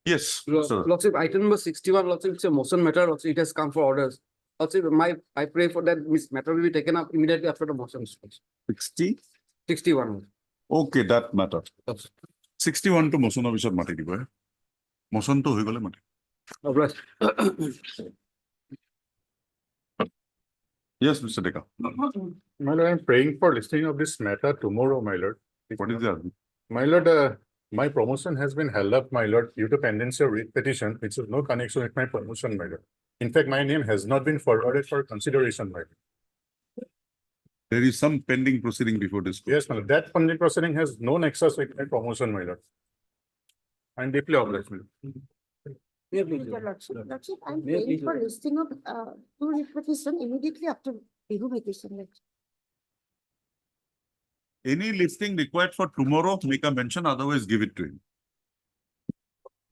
Yes, sir. Lordship, item number 61, Lordship, it's a motion matter. Lordship, it has come for orders. Lordship, I pray for that matter will be taken up immediately after the motion. 60? 61. Okay, that matter. Lordship. 61 to motion officer mati dibo. Motion to hoy gole mati. Obliged. Yes, Mr. Deka. My lord, I'm praying for listing of this matter tomorrow, my lord. What is the My lord, my promotion has been held up, my lord, due to pendency of writ petition, which has no connection with my promotion, my lord. In fact, my name has not been forwarded for consideration, my lord. There is some pending proceeding before this court. Yes, my lord, that pending proceeding has no nexus with my promotion, my lord. I'm deeply obliged, my lord. May I please? Your Lordship, Lordship, I'm May I praying please, for Lord? listing of two petition immediately after Bihu vacation. Lordship. Any listing required for tomorrow, make a mention, otherwise give it to him.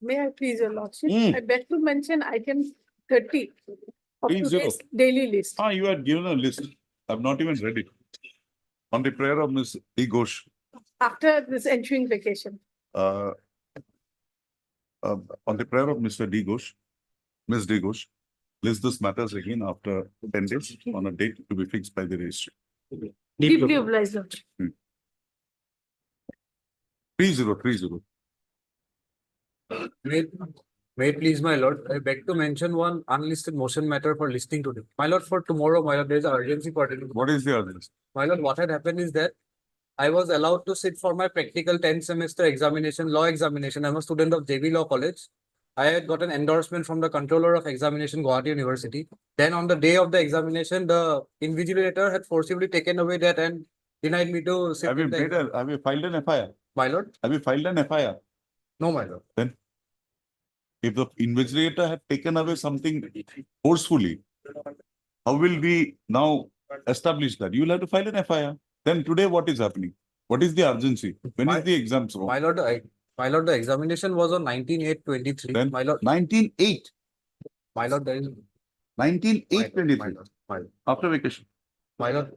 May I please, Your Lordship? Mm. I beg to mention item 30 of 30. today's daily list. Ah, you had given a list. I've not even read it. On the prayer of Ms. E. Ghosh. After this ensuing vacation. Uh, on the prayer of Mr. D. Ghosh, Ms. D. Ghosh, list this matters again after 10 days on a date to be fixed by the registry. Deeply obliged, Lordship. 3030. May it please, my lord, I beg to mention one unlisted motion matter for listing today. My lord, for tomorrow, my lord, there is an urgency pertaining. What is the urgency? My lord, what had happened is that I was allowed to sit for my practical 10th semester examination, law examination. I'm a student of JB Law College. I had got an endorsement from the controller of examination, Guwahati University. Then on the day of the examination, the invigilator had forcibly taken away that and denied me to sit. Have you filed an FIR? My lord? Have you filed an FIR? No, my lord. Then, if the invigilator had taken away something forcefully, how will we now establish that? You will have to file an FIR. Then today, what is happening? What is the urgency? When is the exam? My lord, my lord, the examination was on 19/8/23. Then My lord, 19/8. my lord, there is 19/8/23. my lord, my lord, After vacation. my lord.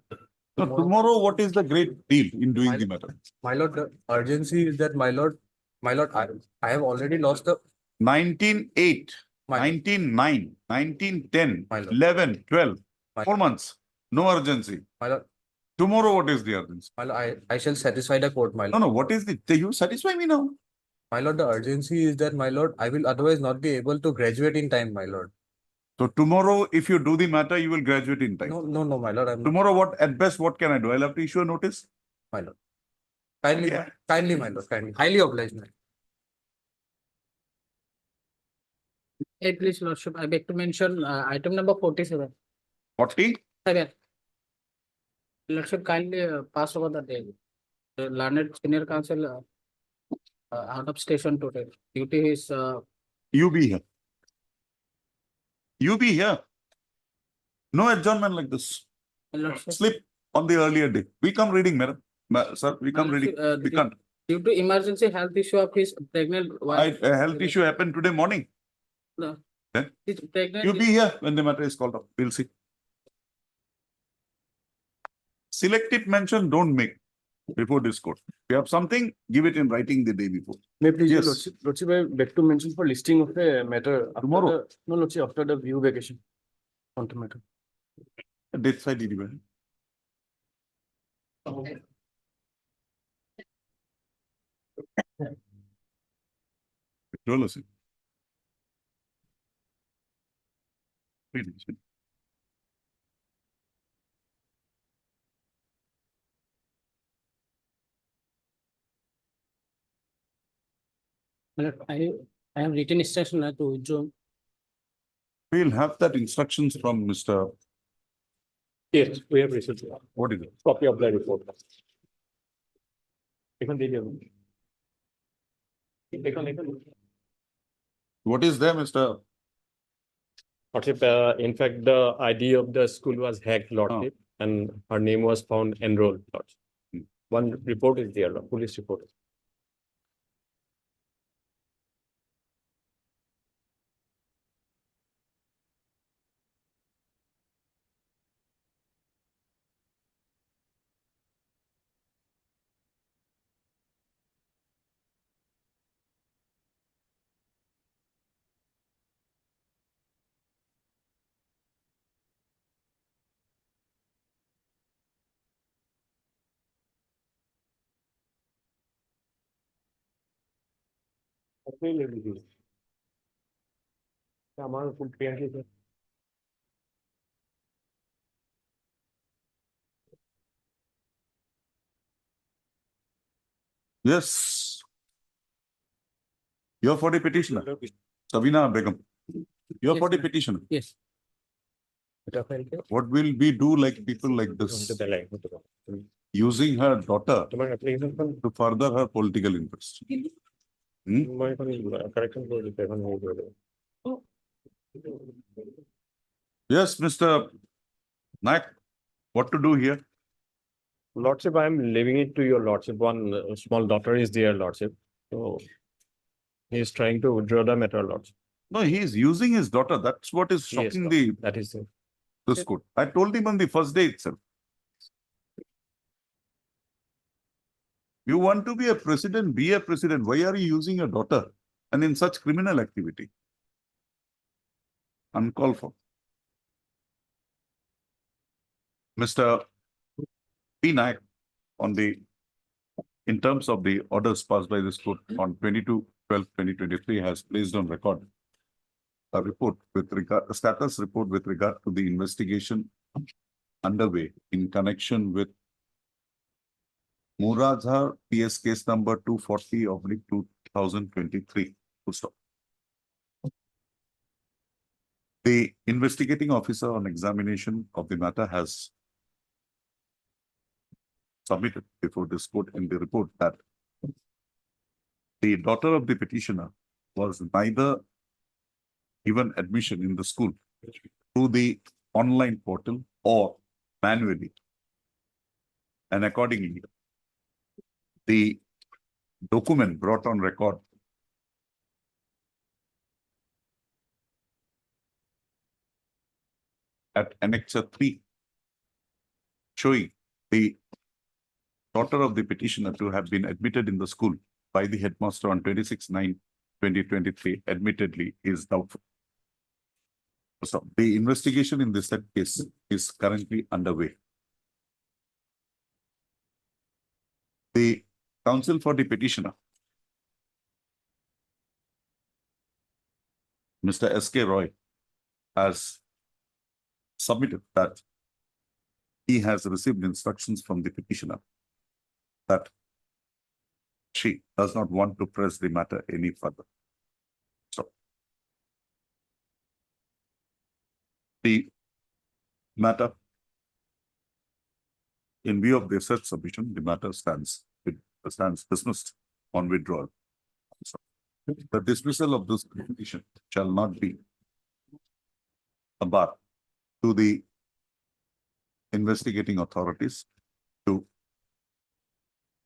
Now, tomorrow, what is the great deal in doing the matter? My lord, the urgency is that my lord, I have already lost the 19/8, My lord. 19/9, 19/10, My lord. 11, 12, My 4 months. No urgency. my lord, Tomorrow, what is the urgency? my lord, I shall satisfy the court, my lord. No, what is the, you satisfy me now. My lord, the urgency is that my lord, I will otherwise not be able to graduate in time, my lord. So tomorrow, if you do the matter, you will graduate in time. No, my lord, I'm not, Tomorrow, what at best, what can I do? I'll have to issue a notice. my lord. Kindly, Yeah. kindly, my lord, kindly, highly obliged, my lord. Please, Lordship, I beg to mention item number 47. 40? Lordship, kindly pass over the day. The learned senior counsel out of station today. Duty is You be here. You be here. No adjournment like this. Lordship, Sleep on the earlier day. We come reading, madam. Sir, we come reading. We can't. due to emergency health issue of his pregnant wife. A health issue happened today morning. No. Then? His pregnant. You be here when the matter is called up. We'll see. Selective mention don't make before this court. If you have something, give it in writing the day before. May please, Yes. Lordship, Lordship, I beg to mention for listing of a matter. after Tomorrow? No, Lordship, after the view vacation. Contempt matter. Date side delivery. Withdrawal, sir. Wait a minute. I have written instruction to withdraw. We'll have that instructions from Mr. Yes, we have received What is it? copy of the report. What is there, Mr. Lordship, in fact, the ID of the school was hacked, Lordship, and her name was found enrolled, Lordship. One report is there, police report. Yes. You're for the petitioner. Sabina Begum. You're Yes, for the ma'am. petitioner. Yes. What will we do like people like this? Using her daughter to further her political interest. Yes, Mr. Naik, what to do here? Lordship, I am leaving it to your lordship. One small daughter is there, lordship. So he is trying to withdraw the matter, lordship. No, he is using his daughter. That's what is Yes, shocking the that is it. this court. I told him on the first day itself. You want to be a president, be a president. Why are you using your daughter and in such criminal activity? Uncalled for. Mr. P. Naik, in terms of the orders passed by this court on 22/12/2023 has placed on record a report with regard, a status report with regard to the investigation underway in connection with Murazhar PS case number 240/2023. Full stop. The investigating officer on examination of the matter has submitted before this court in the report that the daughter of the petitioner was neither given admission in the school through the online portal or manually. And accordingly, the document brought on record at Annexure 3 showing the daughter of the petitioner to have been admitted in the school by the headmaster on 26/9/2023 admittedly is doubtful. So the investigation in this case is currently underway. The counsel for the petitioner, Mr. S.K. Roy, has submitted that he has received instructions from the petitioner that she does not want to press the matter any further. So the matter, in view of the said submission, the matter stands dismissed on withdrawal. So the dismissal of this petition shall not be a bar to the investigating authorities to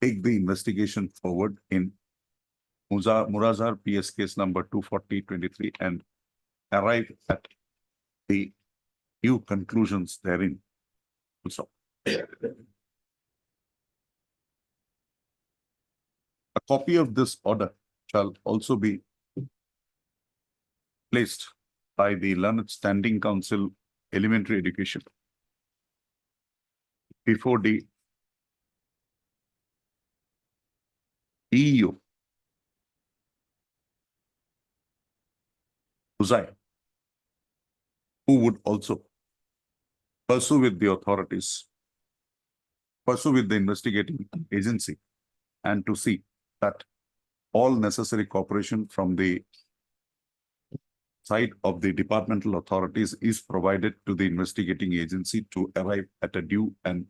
take the investigation forward in Murazhar PS case number 240/23 and arrive at the new conclusions therein. So, a copy of this order shall also be placed by the Learned Standing Council Elementary Education before the EEO, Uzai, who would also pursue with the authorities, pursue with the investigating agency, and to see that all necessary cooperation from the side of the departmental authorities is provided to the investigating agency to arrive at a due and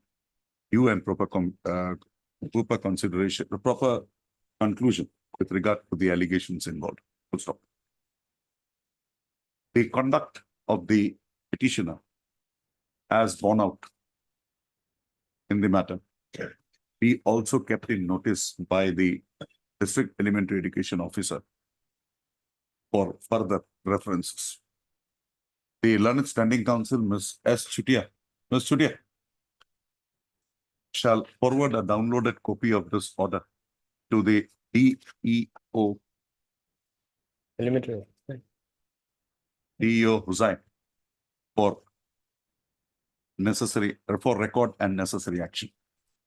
proper consideration, the proper conclusion with regard to the allegations involved. Full stop. The conduct of the petitioner as borne out in the matter be also kept in notice by the district elementary education officer for further references. The Learned Standing Council, Ms. S. Chutia, shall forward a downloaded copy of this order to the DEO Elementary. Hussain for record and necessary action.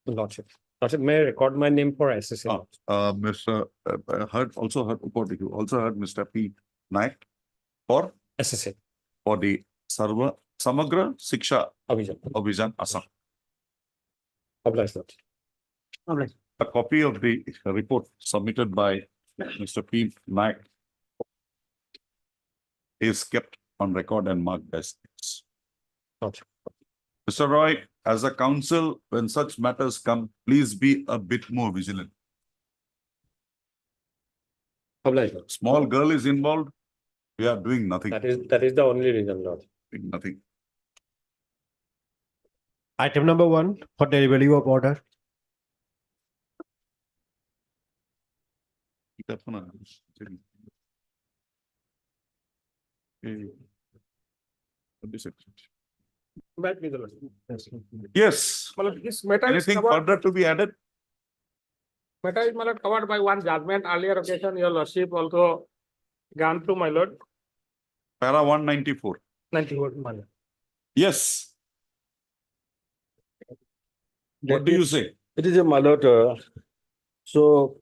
Lordship. Lordship, may I record my name for SSA? Mr. You also heard Mr. P. Naik for SSA, the Samagra Siksha Abhijan. Abhijan Assam. Obliged, Lordship. A copy of the report submitted by Mr. P. Naik is kept on record and marked as such. Lordship. Mr. Roy, as a counsel, when such matters come, please be a bit more vigilant. Obliged, Lordship. Small girl is involved, we are doing nothing, That is the only reason, Lordship. doing nothing. Item number 1 for delivery of order. Back with the Lordship. Yes, This matter is anything covered, further to be added? matter is my lord covered by one judgment earlier occasion, your lordship also gone through, my lord. Para 194. 91, my lord. Yes. What do you say? It is a malot. So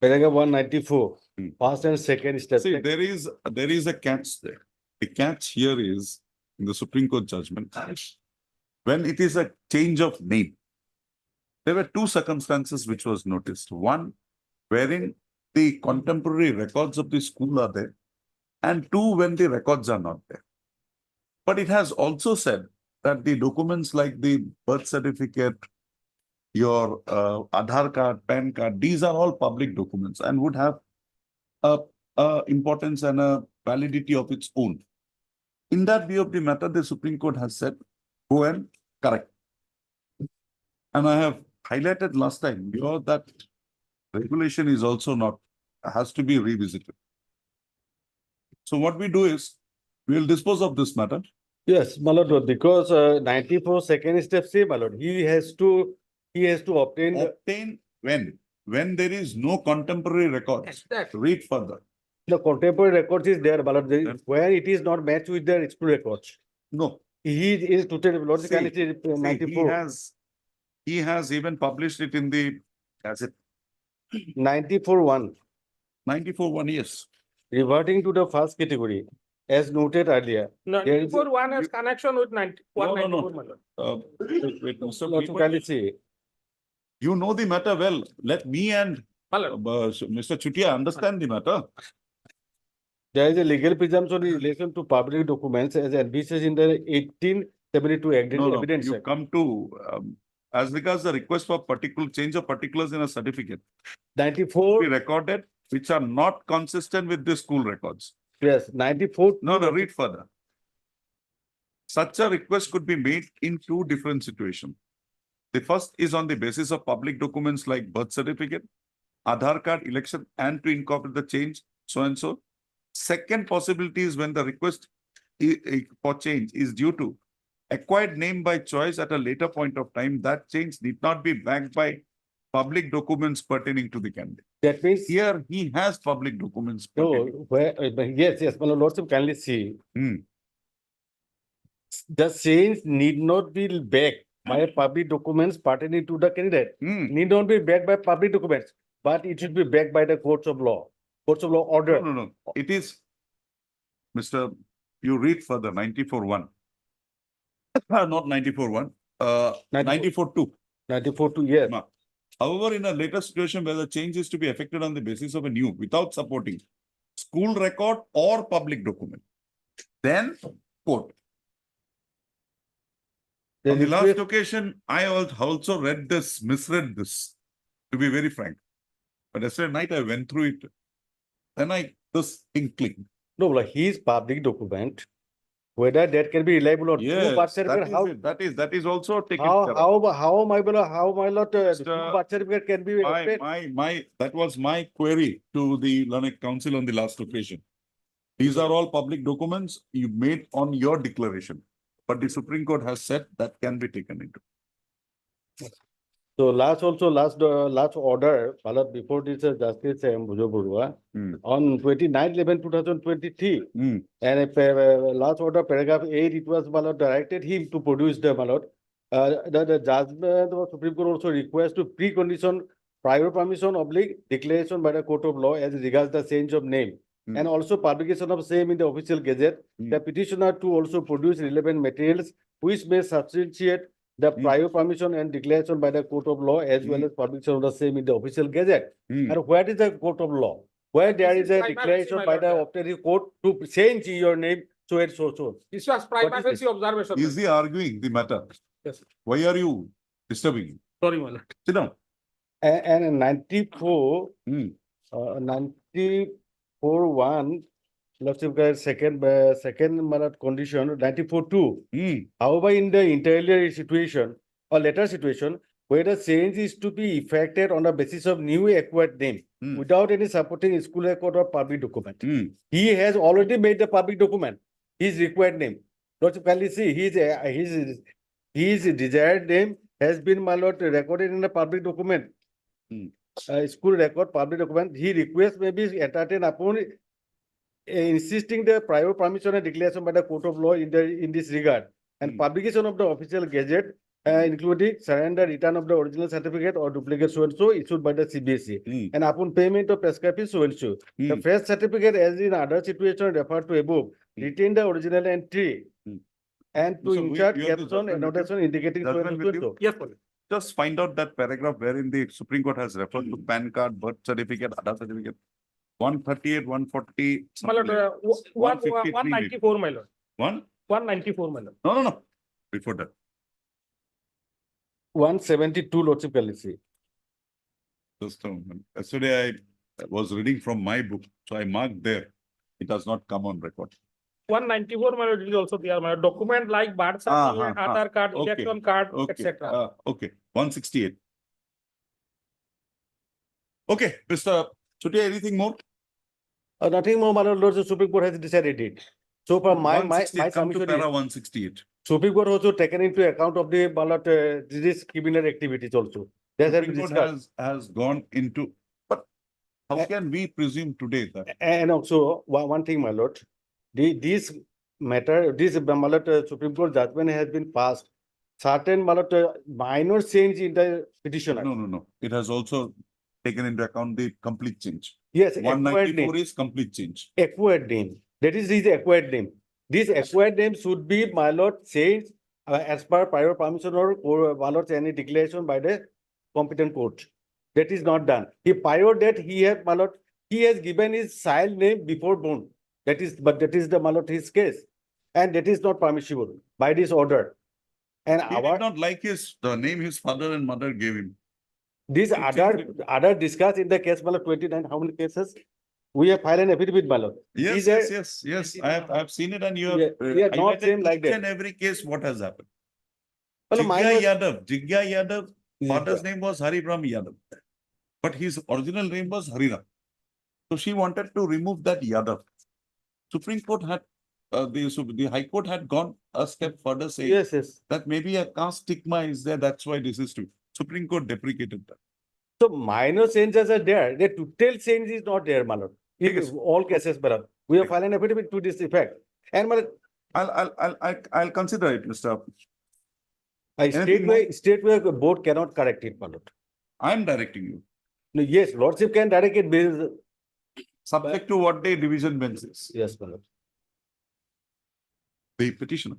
paragraph 194, Hmm. first and second step. See, there is a catch there. The catch here is in the Supreme Court judgment. When it is a change of name, there were two circumstances which was noticed. One, wherein the contemporary records of the school are there, and two, when the records are not there. But it has also said that the documents like the birth certificate, your Aadhaar card, PAN card, these are all public documents and would have a importance and a validity of its own. In that view of the matter, the Supreme Court has said, go and correct. And I have highlighted last time, that regulation is also not, has to be revisited. So what we do is, we will dispose of this matter. Yes, malot, because 94 second step say malot, he has to obtain Obtain when there is no contemporary records. Exactly. Read further. the contemporary records is there, malot, Yes. where it is not matched with the school records. No. He is totally See, logically See, 94. he has even published it in the gazette. 94-1, 94 years. reverting to the first category, as noted earlier. There is- 94 one has connection with 90, No, no, 194, no. my lord. Wait, Mr. Lord, People, kindly see. you know the matter well. Let me and My lord. Mr. Chutia understand the matter. There is a legal presumption in relation to public documents as envisaged in the 1872 Act, No, no, Evidence you Act. come to, as regards the request for change of particulars in a certificate, be 94, recorded, which are not consistent with the school records. yes, 94. No, read further. Such a request could be made in two different situations. The first is on the basis of public documents like birth certificate, Aadhaar card, election, and to incorporate the change, so and so. Second possibility is when the request for change is due to acquired name by choice at a later point of time. That change need not be backed by public documents pertaining to the candidate. That means, Here, he has public documents. no, pertaining. where, yes, my lords of kindly see. Hmm. The change need not be backed by public documents pertaining to the candidate. Hmm. Need not be backed by public documents, but it should be backed by the courts of law order. No. It is, Mr. You read further, 94-1. Not 94-1, 94-2. 94 yes. No. However, in a later situation where the change is to be effected on the basis of a new, without supporting school record or public document, then quote. On the last occasion, I also read this, misread this, to be very frank. But yesterday night I went through it. Then this thing clicked. No, like his public document, whether that can be reliable or Yes, true birth certificate, how, that is also taken care of. how my lord, Mr. true birth certificate can be obtained? That was my query to the Learned Council on the last occasion. These are all public documents you made on your declaration, but the Supreme Court has said that can be taken into. So last order, before this Justice Bhujo Burua, Hmm. on 29/11/2023, Hmm. and last order, paragraph 8, it was directed him to produce the the judgment of Supreme Court also requires to precondition prior permission oblique declaration by the court of law as regards the change of name. Hmm. And also publication of same in the official gazette. Hmm. The petitioner to also produce relevant materials which may substantiate the Hmm. prior permission and declaration by the court of law as well Hmm. as publication of the same in the official gazette. Hmm. And where is the court of law? Where there This is is a prima declaration facie, by my the lord. operative court to change your name so and so. This was prima What is facie observation. Is he arguing the matter? Yes, sir. Why are you disturbing him? Sorry, my lord. Sit down. And in 94, Hmm. 94-1, Lordship second Marat condition 94-2. Hmm. However, in the interior situation or later situation, where the change is to be effected on the basis of new acquired name Hmm. without any supporting school record or public document. Hmm. He has already made the public document, his required name. Lordship kindly see, his desired name has been, my lord, recorded in the public document. Hmm. School record, public document. He requests may be entertained upon insisting the prior permission and declaration by the court of law in this regard, and Hmm. publication of the official gazette, including surrender, return of the original certificate or duplicate so and so issued by the CBSE, Hmm. and upon payment of prescribed fee so and so. The Hmm. first certificate, as in other situation referred to above, Hmm. retain the original entry. Hmm. And to So we- insert you have the caption, judgment with you? annotation indicating so and Judgment so with and so. Yes, my lord. Just find out that paragraph wherein the Supreme Court has referred to PAN card, birth certificate, Aadhaar certificate. 138, 140. My lord, something. 153 maybe. 194, my lord. One? 194, my lord. No. Before that. 172 Lordship kindly see. Just a moment. Yesterday I was reading from my book, so I marked there. It has not come on record. 194, my lord, is also there, my lord. Document like birth certificate, Aadhaar card, Okay. election card, Okay. etc. Okay. 168. Okay, Mr. Chutia, anything more? Nothing more, my lord, the Supreme Court has decided it. So for my 168, come to submission is, para 168. Supreme Court also taken into account of the ballot this criminal activities also. That has been Supreme Court discussed. has gone into, but how can we presume today that? And also one thing, my lord, this matter, this my lord, Supreme Court judgment has been passed. Certain my lord, minor change in the petitioner. No. It has also taken into account the complete change. Yes, acquired 194 name. is complete change. Acquired name. That is his acquired name. This acquired name should be, my lord, changed as per prior permission or my lord, any declaration by the competent court. That is not done. He prior that he has, my lord, he has given his child name before born. That is the, my lord, his case. And that is not permissible by this order. And He did not like the name his father and mother gave him. These He changed other discussed in the case, my lord, 29, how many cases? We have filed an affidavit, my lord. Yes, These are- I have seen it and you have Yeah, not highlighted same like each that. and every case what has happened. Well, Jigya Yadav, father's Jigya. name was Hariram Yadav, but his original name was Hariram. So she wanted to remove that Yadav. Supreme Court had, the High Court had gone a step further saying Yes. that maybe a caste stigma is there, that's why this is true. Supreme Court deprecated that. So minor changes are there. The total change is not there, my lord. In Yes. all cases, my lord. We have filed an affidavit to this effect. And my lord, I'll consider it, Mr. a stateway board cannot correct it, my lord. I'm directing you, No, yes, lordship can direct it based. subject to what the division bench says. Yes, my lord. The petitioner.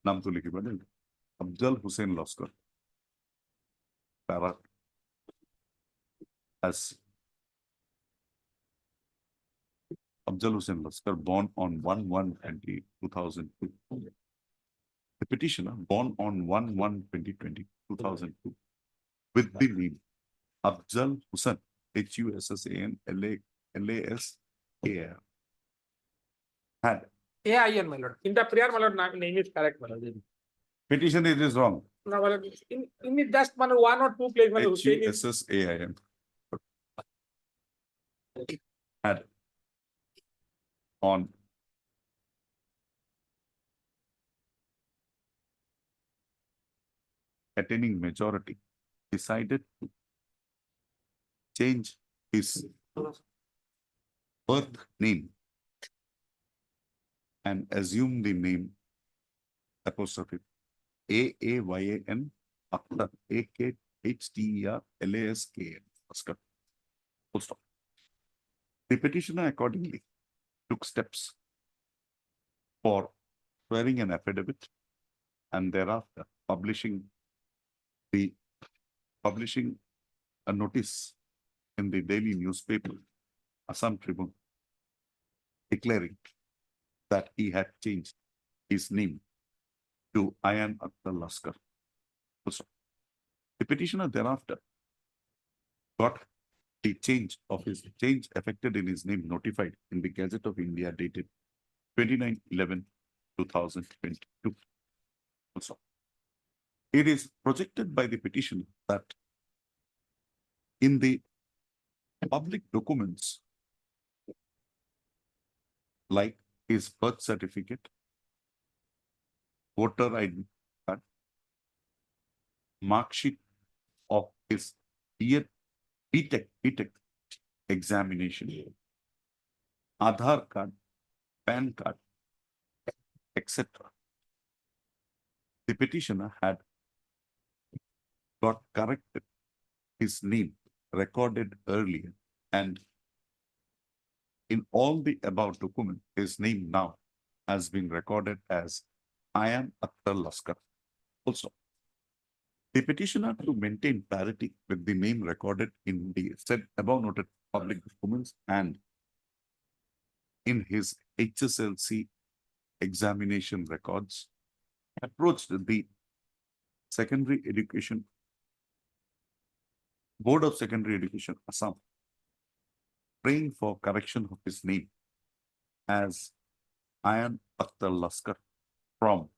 नाम तो लिखी बने Afzal Hussain Lashkar para as Afzal Hussain Laskar, born on 1/1/2002. The petitioner, born on 1/1/2020, with the name Afzal Hussain, HUSSAN LASAR, had AIN, my lord. In the prayer, my lord, name is correct, my lord. petition, it is wrong. No, my lord, in just my lord, 1 or 2 place, my lord, Hussein is HUSSAIN had on attaining majority decided to change his birth name and assume the name apostrophe Aayan Akhtar Akhterlaskn Askar. Full stop. The petitioner accordingly took steps for swearing an affidavit and thereafter publishing a notice in the daily newspaper, Assam Tribune, declaring that he had changed his name to Ayan Akhtar Laskar. Also, the petitioner thereafter got the change effected in his name notified in the Gazette of India dated 29/11/2022. Also, it is projected by the petitioner that in the public documents like his birth certificate, voter ID card, mark sheet of his year BTech examination, Aadhaar card, PAN card, etc. The petitioner had got corrected his name recorded earlier, and in all the above documents, his name now has been recorded as Ayan Akhtar Laskar. Also, the petitioner to maintain parity with the name recorded in the said above noted public documents and in his HSLC examination records approached the Secondary Education Board of Secondary Education Assam, praying for correction of his name as Ayan Akhtar Laskar from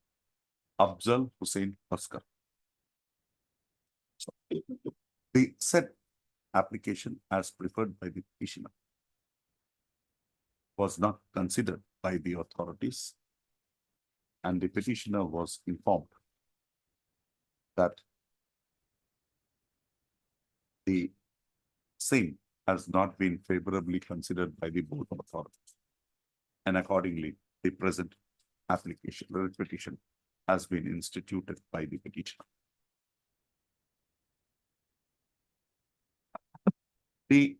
Afzal Hussain Laskar. So, the said application as preferred by the petitioner was not considered by the authorities, and the petitioner was informed that the same has not been favorably considered by the board authorities, and accordingly, the present application, the petition, has been instituted by the petitioner. The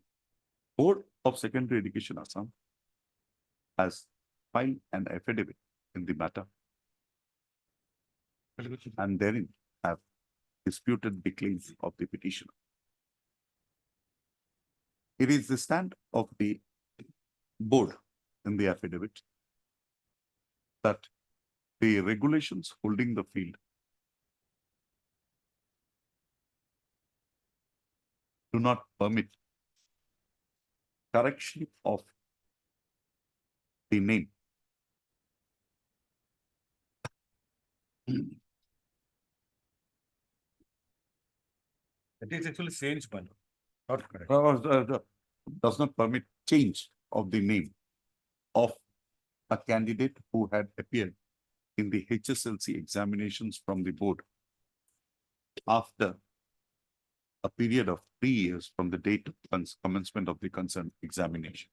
Board of Secondary Education Assam has filed an affidavit in the matter and therein have disputed the claims of the petitioner. It is the stand of the board in the affidavit that the regulations holding the field do not permit correction of the name It is actually changed, but not correct. does not permit change of the name of a candidate who had appeared in the HSLC examinations from the board after a period of 3 years from the date of commencement of the concerned examination.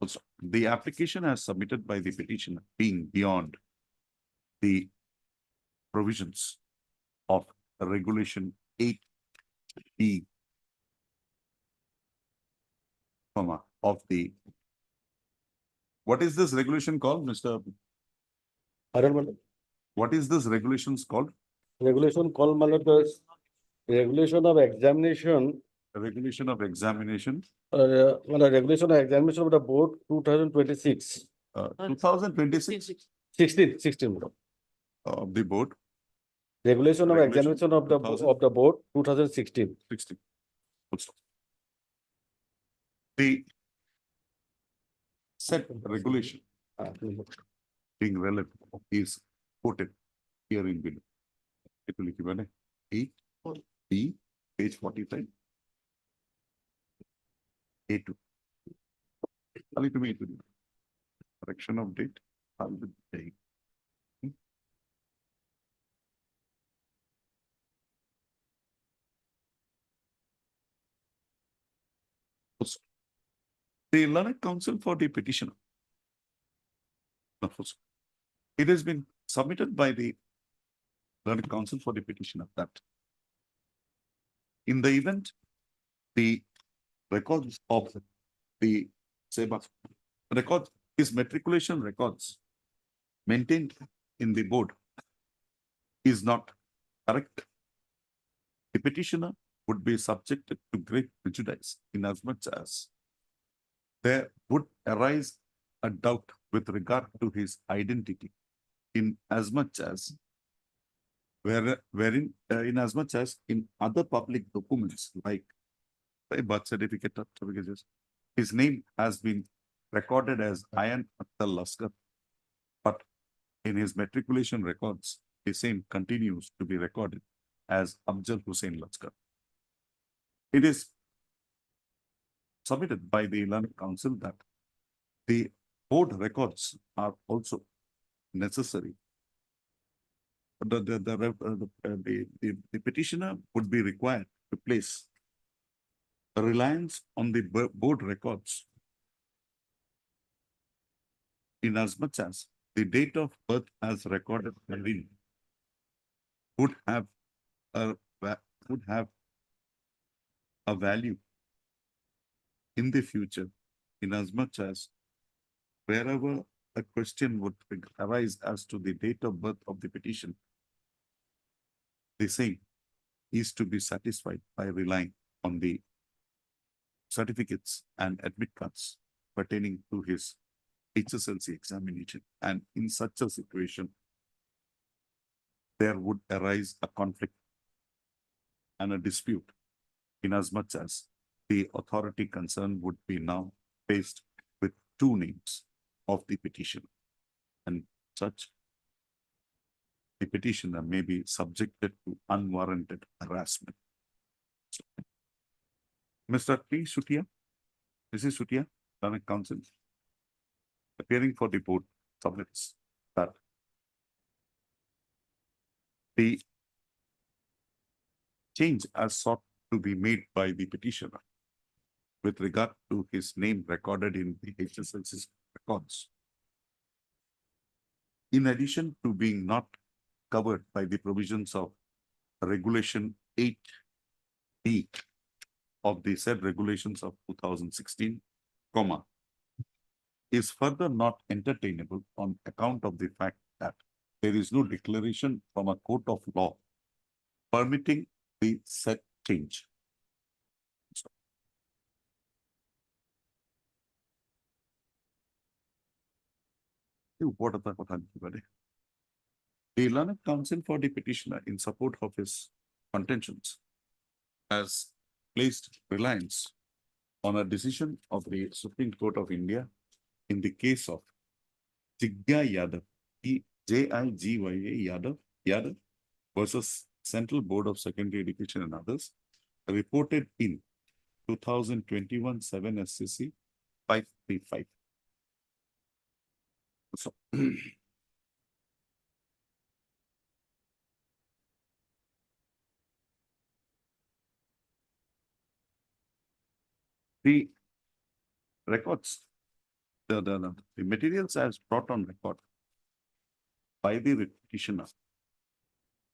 Also, the application as submitted by the petitioner being beyond the provisions of Regulation 8B, of the, what is this regulation called, Mr. What is this regulations called? Regulation call the regulation of examination, Regulation of examination, regulation of examination of the board 2026. 2026 16. of the board, Regulation of Regulation examination of the 2000. of the board 2016. 60. Also, the said regulation being relevant is quoted here in below. It will be given 8B, page 45. A2. Ultimately, correction of date, I'll be taking. Also, the learned counsel for the petitioner. It has been submitted by the learned counsel for the petitioner that in the event the records of the SEBA records, his matriculation records maintained in the board is not correct, the petitioner would be subjected to great prejudice inasmuch as there would arise a doubt with regard to his identity in as much as inasmuch as in other public documents like a birth certificate, his name has been recorded as Ayan Akhtar Laskar, but in his matriculation records, the same continues to be recorded as Afzal Hussain Laskar. It is submitted by the learned counsel that the board records are also necessary. The petitioner would be required to place a reliance on the board records inasmuch as the date of birth as recorded therein would have a value in the future inasmuch as wherever a question would arise as to the date of birth of the petition, the same is to be satisfied by relying on the certificates and admit cards pertaining to his HSLC examination. And in such a situation, there would arise a conflict and a dispute inasmuch as the authority concerned would be now faced with two names of the petitioner, and such the petitioner may be subjected to unwarranted harassment. Mr. T. Sutia, Mrs. Sutia, learned counsel, appearing for the board, submits that the change as sought to be made by the petitioner with regard to his name recorded in the HSLC records, in addition to being not covered by the provisions of Regulation 8D of the said regulations of 2016, is further not entertainable on account of the fact that there is no declaration from a court of law permitting the said change. The learned counsel for the petitioner in support of his contentions has placed reliance on a decision of the Supreme Court of India in the case of Jigya Yadav, Jigya Yadav versus Central Board of Secondary Education and others, reported in 2021 7 SCC 535. So, the records, the materials as brought on record by the petitioner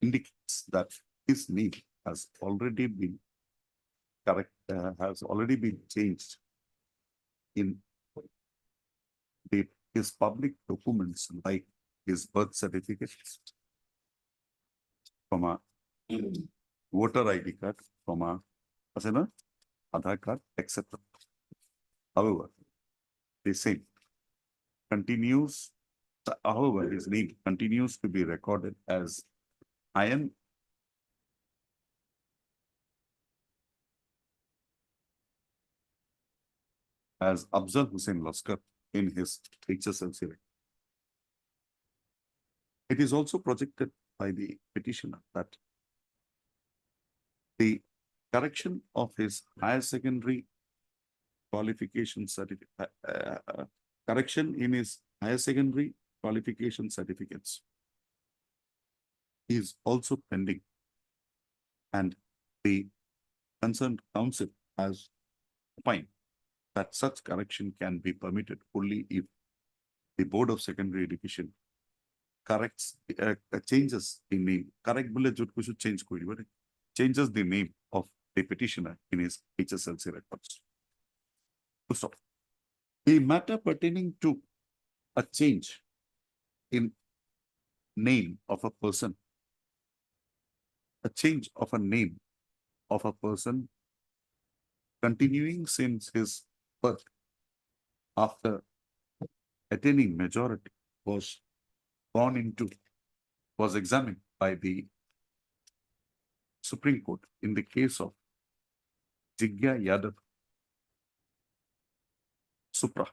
indicates that his name has already been changed in his public documents like his birth certificate, from a voter ID card, from a Aadhaar card, etc. However, the same continues. However, his name continues to be recorded as Ayan as Afzal Hussain Laskar in his HSLC record. It is also projected by the petitioner that the correction of his higher secondary qualification certificate, correction in his higher secondary qualification certificates is also pending, and the concerned council has opined that such correction can be permitted only if the Board of Secondary Education corrects, changes the name, correct bole jut kuchu change kori bare, changes the name of the petitioner in his HSLC records. Full stop. The matter pertaining to a change in name of a person, a change of a name of a person continuing since his birth after attaining majority was examined by the Supreme Court in the case of Jigya Yadav Supra.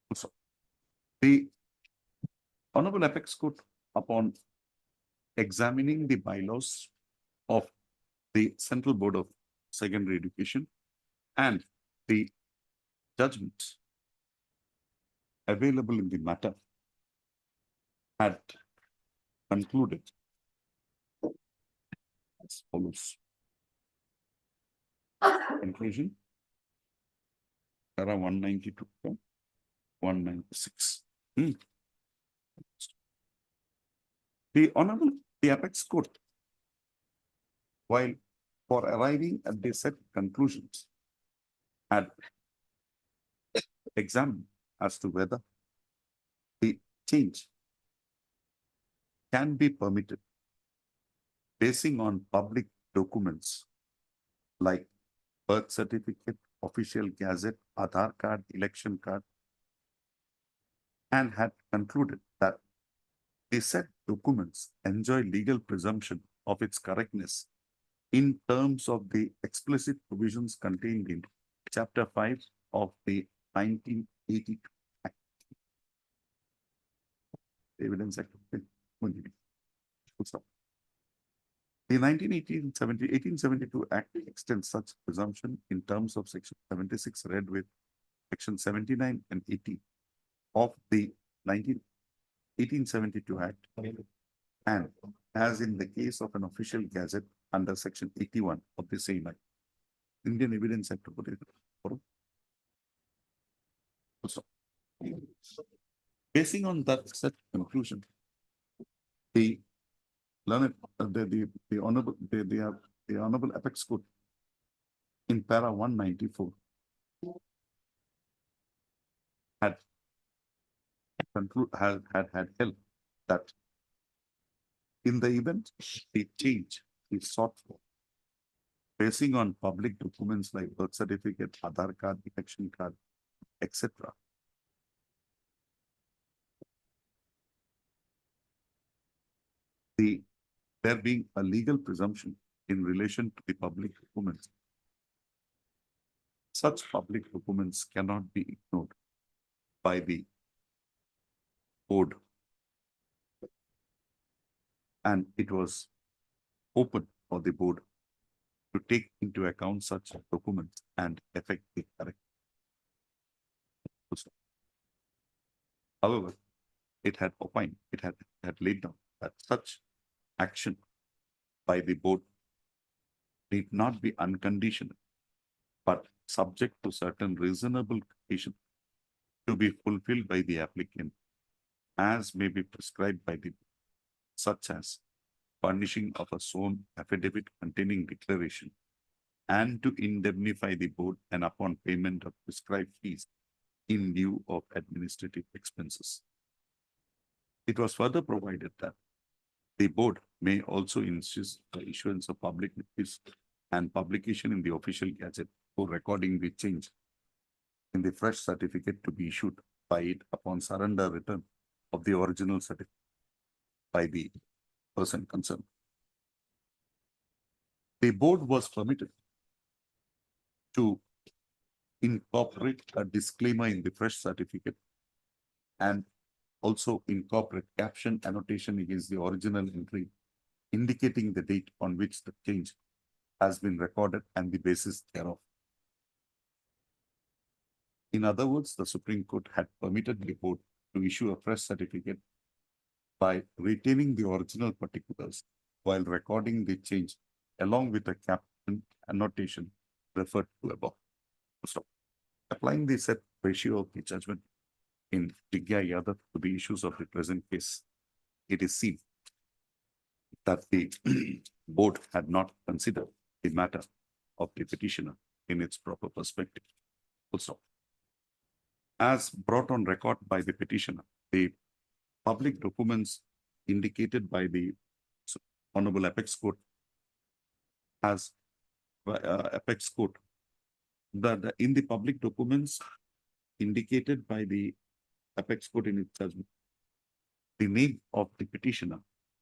Also, the Honorable Apex Court, upon examining the bylaws of the Central Board of Secondary Education and the judgments available in the matter, had concluded as follows. Conclusion. Para 192 to 196. The Apex Court, while for arriving at the set conclusions, had examined as to whether the change can be permitted basing on public documents like birth certificate, official gazette, Aadhaar card, election card, and had concluded that the said documents enjoy legal presumption of its correctness in terms of the explicit provisions contained in Chapter 5 of the 1982 Act. Evidence Act. Full stop. The 1872 Act extends such presumption in terms of Section 76 read with Section 79 and 80 of the 1872 Act, and as in the case of an official gazette under Section 81 of the same Act. Indian Evidence Act. Basing on that set conclusion, the Honorable Apex Court in Para 194 had held that in the event the change is sought for basing on public documents like birth certificate, Aadhaar card, election card, etc., there being a legal presumption in relation to the public documents, such public documents cannot be ignored by the board, and it was open for the board to take into account such documents and effect the correct. However, it had opined, it had laid down that such action by the board need not be unconditional, but subject to certain reasonable conditions to be fulfilled by the applicant as may be prescribed by the board, such as furnishing of a sworn affidavit containing declaration and to indemnify the board and upon payment of prescribed fees in lieu of administrative expenses. It was further provided that the board may also insist the issuance of public notice and publication in the official gazette for recording the change in the fresh certificate to be issued by it upon surrender return of the original certificate by the person concerned. The board was permitted to incorporate a disclaimer in the fresh certificate and also incorporate caption annotation against the original entry, indicating the date on which the change has been recorded and the basis thereof. In other words, the Supreme Court had permitted the board to issue a fresh certificate by retaining the original particulars while recording the change along with a caption annotation referred to above. So, applying the set ratio of the judgment, in Jigya Yadav to the issues of the present case, it is seen that the board had not considered the matter of the petitioner in its proper perspective. Also, as brought on record by the petitioner, the public documents indicated by the Honorable Apex Court has Apex Court that in the public documents indicated by the Apex Court in its judgment, the name of the petitioner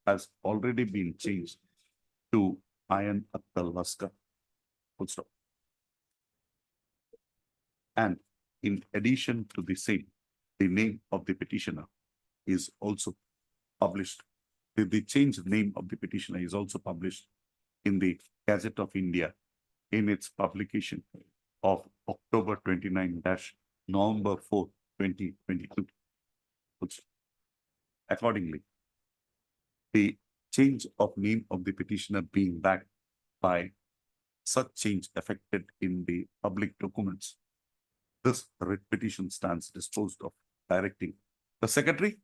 has already been changed to Ayan Akhtar Laskar. Full stop. And in addition to the same, the name of the petitioner is also published. The changed name of the petitioner is also published in the Gazette of India in its publication of October 29-November 4, 2022. Accordingly, the change of name of the petitioner being backed by such change affected in the public documents, this writ petition stands disposed of, directing the Secretary,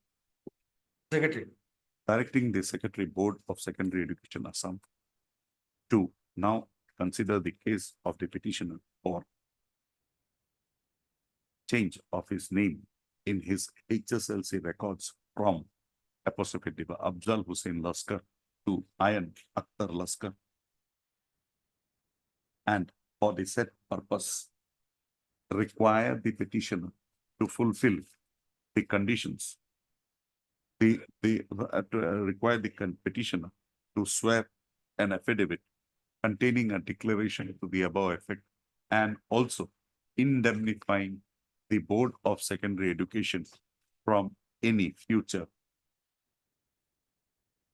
directing the Secretary Board of Secondary Education Assam to now consider the case of the petitioner for change of his name in his HSLC records from apostrophe Afzal Hussain Laskar to Ayan Akhtar Laskar, and for the said purpose require the petitioner to fulfill the conditions, require the petitioner to swear an affidavit containing a declaration to the above effect, and also indemnifying the Board of Secondary Education from any future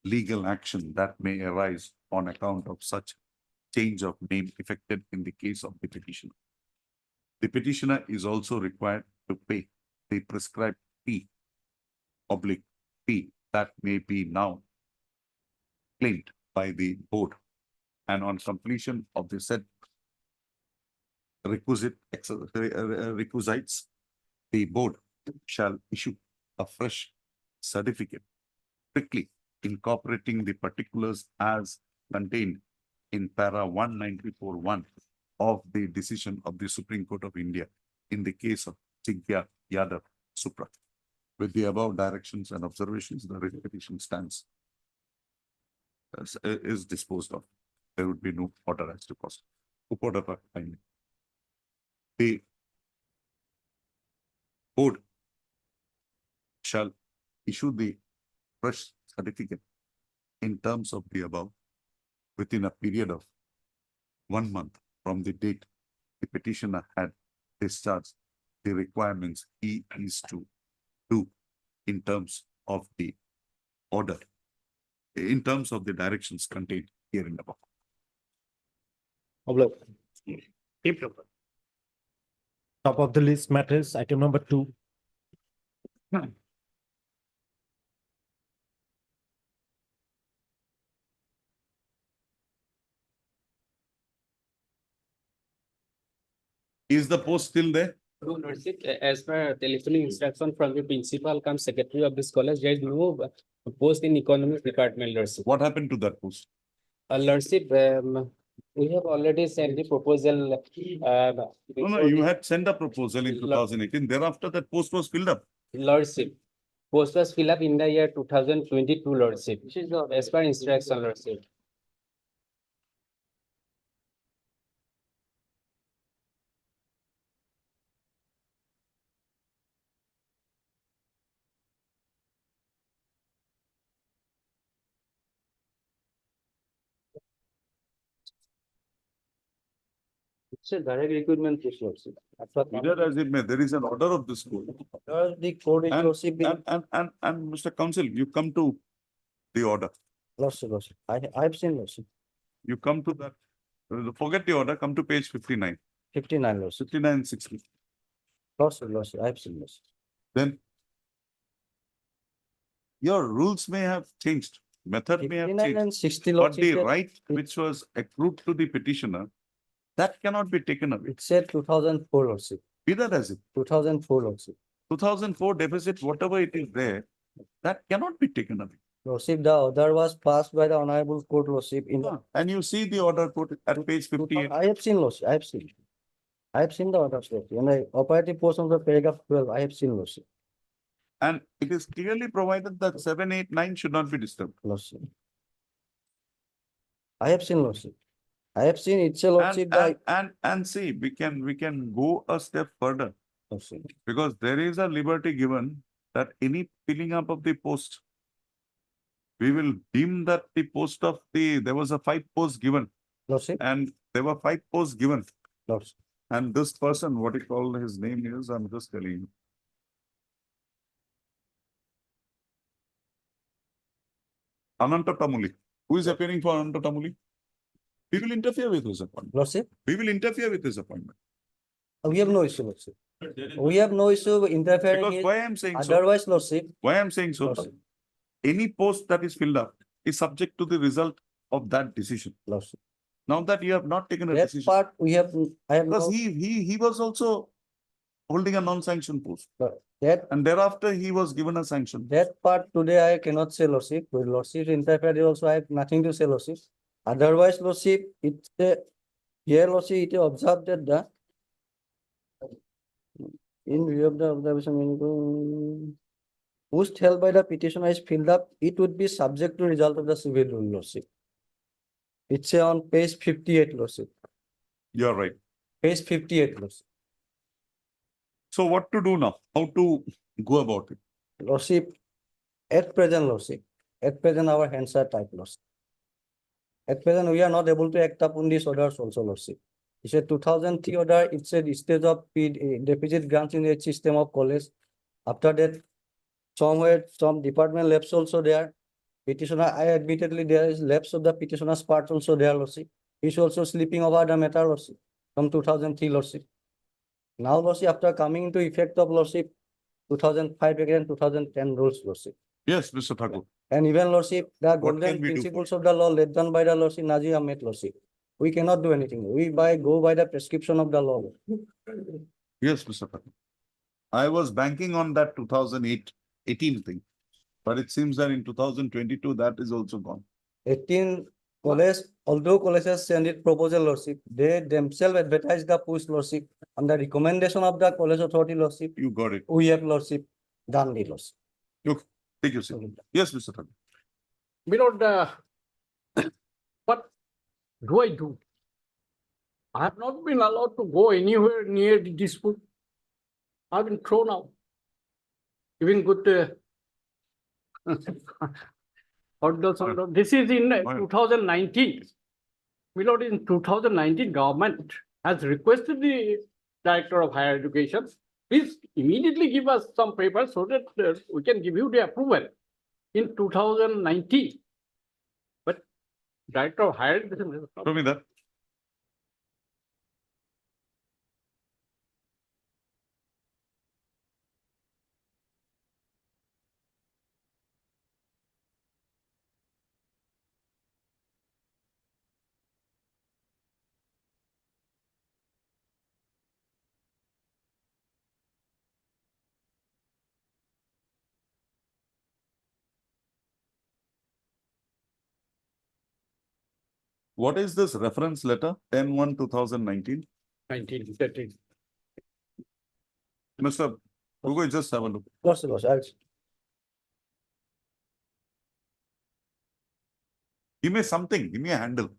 legal action that may arise on account of such change of name effected in the case of the petitioner. The petitioner is also required to pay the prescribed fee that may be now claimed by the board, and on completion of the said requisites, the board shall issue a fresh certificate strictly incorporating the particulars as contained in para 194(1) of the decision of the Supreme Court of India in the case of Jigya Yadav Supra. With the above directions and observations, the writ petition stands is disposed of. There would be no order as to cost. The board shall issue the fresh certificate in terms of the above within a period of 1 month from the date the petitioner had discharged the requirements he is to do in terms of the order, in terms of the directions contained here in the book. Top of the list matters, item number 2. Is the post still there? No, Lordship, as per telephonic instruction from the principal come secretary of this college, there is no post in economics department, Lordship. What happened to that post? Lordship, we have already sent the proposal. No, you had sent a proposal in 2018. Thereafter, that post was filled up. Lordship, post was filled up in the year 2022, Lordship, as per instruction, Lordship. It's a direct recruitment post, Lordship. Either as it may, there is an order of this court. The code is And, Lordship, and Mr. Counsel, you come to the order. Lordship. I've seen Lordship, You come to that. Forget the order, come to page 59, 59 Lordship, 59 and 60. Lordship, I've seen Lordship. Then your rules may have changed, method may have 59 changed, and 60 but Lordship, the said- right which was accrued to the petitioner, that cannot be taken away. it said 2004 Lordship, Be that as it, 2004 Lordship. 2004 deficit, whatever it is there, that cannot be taken away. Lordship, the order was passed by the Honorable Court, Lordship, in the. And you see the order put at page 58. I have seen, Lordship, I have seen. I have seen the orders, Lordship. In the operative portion of the paragraph 12, I have seen, Lordship. And it is clearly provided that 7, 8, 9 should not be disturbed. Lordship. I have seen, Lordship. I have seen it's a Lordship, And see, we can go a step further, Lordship. because there is a liberty given that any filling up of the post, we will deem that the post of there was a 5 posts given, Lordship, and there were 5 posts given. Lordship. And this person, what he called his name is, I'm just telling you. Ananta Tamuli. Who is appearing for Ananta Tamuli? We will interfere with his appointment. Lordship, We will interfere with his appointment. we have no issue, Lordship. We have no issue interfering Because in, why I'm saying so? otherwise, Lordship, Why I'm saying so? Lordship. Any post that is filled up is subject to the result of that decision. Lordship. Now that you have not taken a That decision, part we have, I have because no, he was also holding a non-sanctioned post, that, and thereafter he was given a sanction. that part today I cannot say, Lordship. With Lordship interfered also, I have nothing to say, Lordship. Otherwise, Lordship, it's a, here, Lordship, it is observed that the in view of the observation, post held by the petitioner is filled up, it would be subject to result of the civil rule, Lordship. It's on page 58, Lordship. You're right. Page 58, Lordship. So what to do now? How to go about it? Lordship, at present, Lordship, at present, our hands are tied, Lordship. At present, we are not able to act upon these orders also, Lordship. It's a 2003 order, it's a stage of deficit grants in the system of college. After that, somewhere, some department lapse also there. Petitioner, I admittedly, there is lapse of the petitioner's part also there, Lordship. He's also sleeping over the matter, Lordship, from 2003, Lordship. Now, Lordship, after coming into effect of, Lordship, 2005 again, 2010 rules, Lordship. Yes, Mr. Thakur. And even, Lordship, the What golden can we do? principles of the law laid down by the Lordship Nazir Ahmed, Lordship. We cannot do anything. We go by the prescription of the law. Yes, Mr. Thakur. I was banking on that 2018 thing, but it seems that in 2022, that is also gone. 18 college, although colleges send it proposal, Lordship, they themselves advertise the post, Lordship, on the recommendation of the college authority, Lordship. You got it. We have, Lordship, done the Lordship. Look, take your seat. Yes, Mr. Thakur. Milord, what do I do? I have not been allowed to go anywhere near the dispute. I've been thrown out. Even good orders on this is in 2019. Milord, in 2019, government has requested the Director of Higher Education, please immediately give us some papers so that we can give you the approval in 2019. But Director of Higher Education. Show me that. What is this reference letter? 10/1/2019. 1913. Mr. Gugoi, just have a look. Lordship, Lordship, Give me something, give me a handle.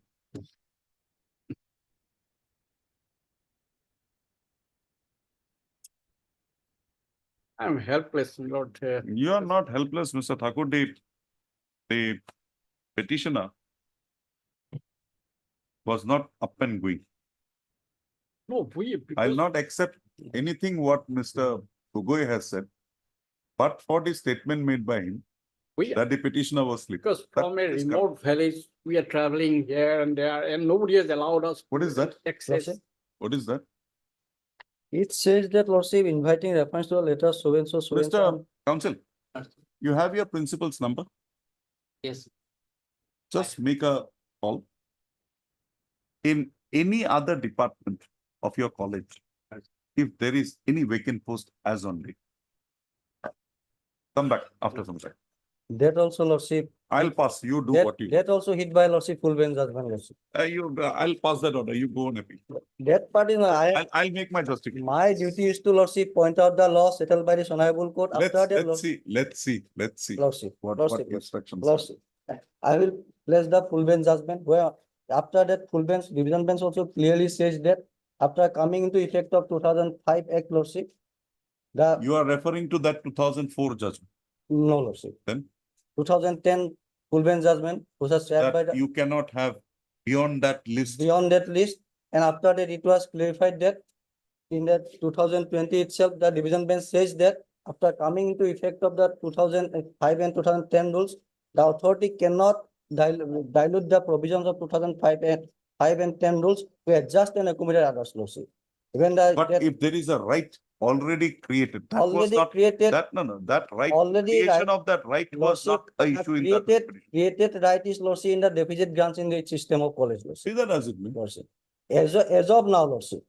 I'm helpless, Lord. You are not helpless, Mr. Thakur. The petitioner was not up and going. No, I'll not accept anything what Mr. Gugoi has said, but for the statement made by him that the petitioner was sleeping. because from a That is remote village, we are traveling here and there, and nobody has allowed us. What is that? Access. Lordship. What is that? it says that, Lordship, inviting reference to a letter, so and so, so and so. Mr. Counsel, you have your principal's number. Yes. Just make a call. In any other department of your college, if there is any vacant post as on date, Come back after some time. That also lordship, I'll pass. You do that, what you. that also hit by lordship full bench judgment lordship. I'll pass that order. You go on, happy. That part is, I'll make my justification. my duty is to lordship point out the law settled by the honorable court. After that, Let's see. lordship, What lordship, instructions? are. lordship. I will place the full bench judgment where after that full bench, division bench also clearly says that after coming into effect of 2005 Act lordship, the You are referring to that 2004 judgment. no lordship. Then? 2010 full bench judgment was shared by That the you cannot have beyond that list. beyond that list, and after that it was clarified that in that 2020 itself, the division bench says that after coming into effect of the 2005 and 2010 rules, the authority cannot dilute the provisions of 2005 and 10 rules to adjust and accommodate others lordship. Even the But that if there is a right already created, that was already not, created, that right, already creation right, of that right was not a lordship, issue in that. created right is lordship in the deficit grants in the system of college lordship. See that as it means. Lordship. As of now, lordship.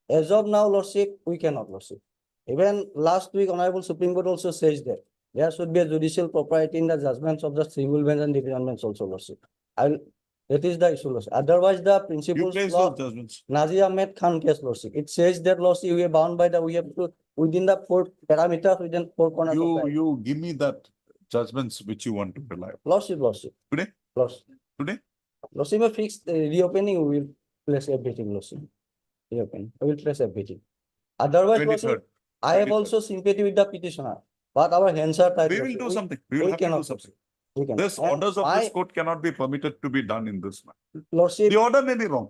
As of now, lordship, we cannot lordship. Even last week, Honorable Supreme Court also says that there should be a judicial propriety in the judgments of the civil bench and division bench also lordship. That is the issue lordship. Otherwise, the You principles place law, those judgments. Nazir Ahmed Khan case lordship. It says that lordship, we are bound by we have to, within the four parameters, within four corners of the. You give me that judgments which you want to rely on. Lordship. Today? Lordship. Today? Lordship, a fixed reopening, we will place everything, lordship. Reopening, we will place everything. Otherwise, 23rd. lordship, I have 23rd. also sympathy with the petitioner, but our hands are tied. We will lordship. do something. We will we have to do cannot, something. We can. This And orders of my this court cannot be permitted to be done in this manner. Lordship, The order may be wrong.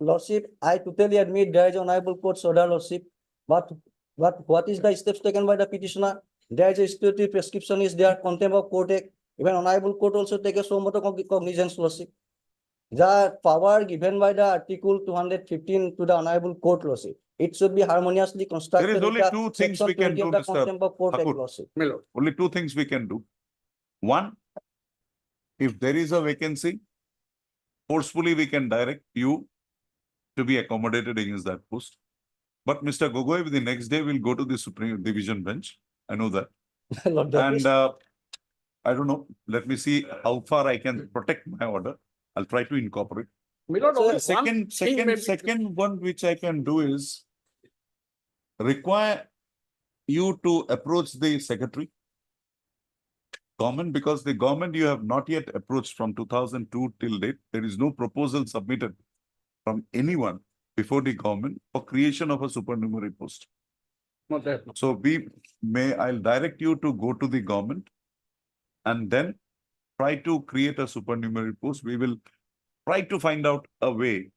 lordship, I totally admit there is honorable court's order, lordship, but what is the steps taken by the petitioner? There is a statutory prescription is there, contempt of court act, even honorable court also take a so much cognizance, lordship. The power given by the article 215 to the honorable court, lordship, it should be harmoniously constructed. There is with only the two things section we can 20 of do, the Mr. Contempt of Court Act, Thakur. lordship. Only two things we can do. One, if there is a vacancy, forcefully we can direct you to be accommodated against that post. But Mr. Gogoi, the next day will go to the Supreme Division bench. I know that. Lord, that is- And I don't know. Let me see how far I can protect my order. I'll try to incorporate. My lord, So, only The one thing may be- second one which I can do is require you to approach the secretary. Government, because the government you have not yet approached from 2002 till date. There is no proposal submitted from anyone before the government for creation of a supernumerary post. Not that. So I'll direct you to go to the government and then try to create a supernumerary post. We will try to find out a way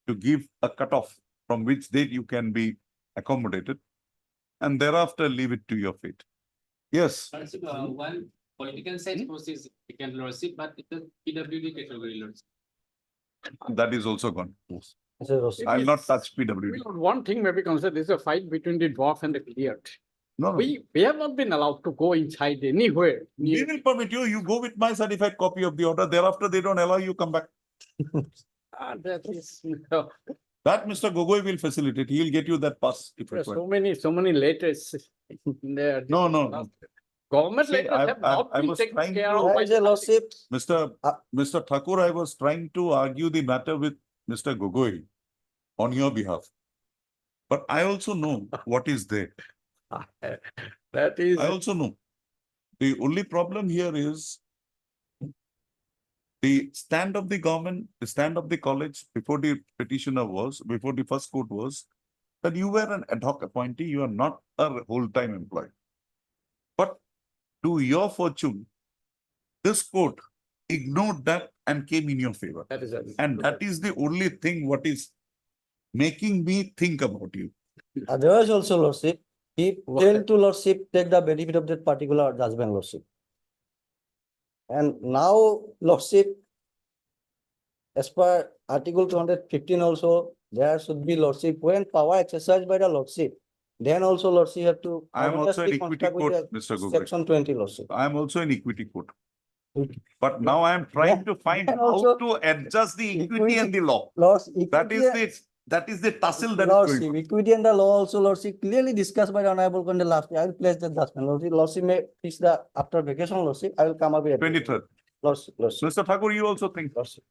to give a cutoff from which date you can be accommodated and thereafter leave it to your fate. Yes, One political science process, we can lordship, but it is PWD category lordship. that is also gone. lordship. I'll not touch My PWD. lord, one thing may be considered, this is a fight between the dwarf and the cleared. No, no. We have not been allowed to go inside anywhere. We will permit you. You go with my certified copy of the order. Thereafter, they don't allow you come back. That is, That Mr. Gogoi will facilitate. He'll get you that pass if there are required. so many letters there. No, no. Government See, letters have not I been was taken trying care to- of. There by is a lordship, Mr. Thakur, I was trying to argue the matter with Mr. Gogoi on your behalf. But I also know what is there. That is, I also know. The only problem here is the stand of the government, the stand of the college before the petitioner was, before the first court was, that you were an ad hoc appointee, you are not a whole-time employee. But to your fortune, this court ignored that and came in your favor. that is. And that is the only thing what is making me think about you. otherwise also lordship, he failed to lordship take the benefit of that particular judgment lordship. And now lordship, as per article 215 also, there should be lordship when power exercised by the lordship. Then also lordship have to. I am also in harmoniously equity construct with court, the Mr. Gogoi. Section 20 lordship. I am also in equity court. Okay. But now I am trying to find And how also- to adjust the equity and the law. Laws, That is equity, the that is the tussle that is Lordship, going on. equity and the law also, Lordship, clearly discussed by the Honorable Conde last year. I will place the judgment. Lordship may fix the after vacation, Lordship. I will come up with. 23rd. Lordship. Mr. Thakur, you also think? Lordship.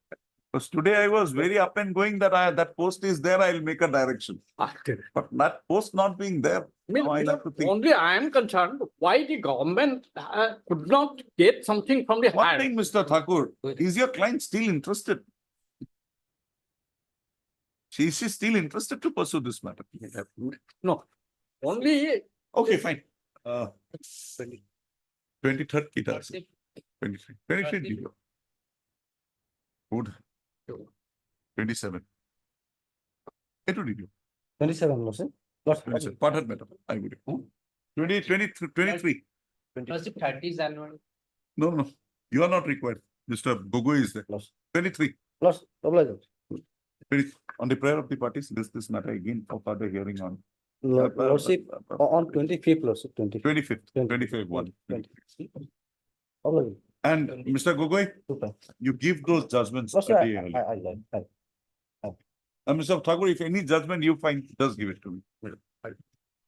Because today I was very up and going that that post is there, I'll make a direction. But that post not being there, now I'll have to think. Only I am concerned why the government could not get something from the One higher. thing, Mr. Thakur, is your client still interested? Is she still interested to pursue this matter? No, only Okay, fine. 23rd ki tarikh se. 23. 23 did you? Good. 27. It did you? 27, Lordship. Lordship. 27. Part matter. I would. 23. Lordship, 30 January. No. You are not required. Mr. Gogoi is there. 23. Lordship. Obliged. 20 on the prayer of the parties, this matter again for further hearing on Lordship, on 25th, Lordship, 25th, 25th one. 20. Obliged. And Mr. Gogoi, you give those judgments. Lordship, a day early. Mr. Thakur, if any judgment you find, just give it to me.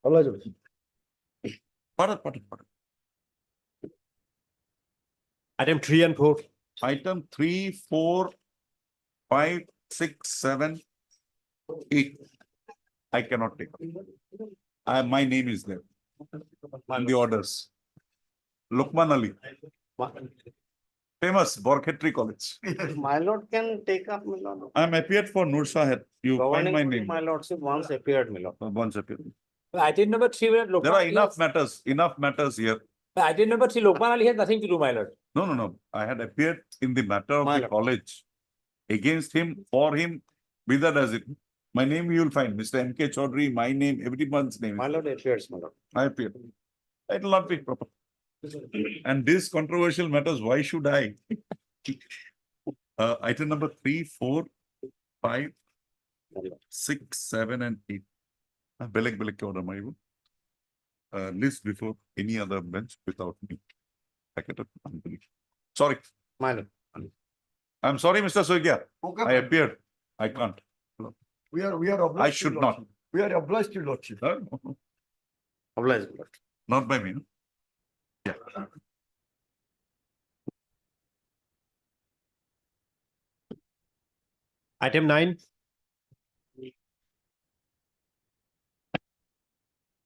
Obliged. Pardon. Item 3 and 4. Item 3, 4, 5, 6, 7, 8. I cannot take. My name is there. In the orders. Lukman Ali. Famous Borkhetri College. My lord can take up, my lord. I am appeared for Nur Shahed. You find my name. My lordship once appeared, my lord. Once appeared. item number 3. There are enough matters here. Item number 3, Lokman Ali has nothing to do, my lord. No. I had appeared in the matter of My the lord. college. Against him, for him, whither does it? My name you will find, Mr. M.K. Chaudhary, my name, everyone's name. My lord appears, my lord. I appeared. It will not be proper. And these controversial matters, why should I? Item number 3, 4, 5, 6, 7, and 8. Belek ke order my list before any other bench without me. Sorry. My lord. I'm sorry, Mr. Soikia. I appeared. I can't. We are obliged. I should not. We are obliged to lordship. Obliged, my lord. Not by me. No? Yeah. Item 9.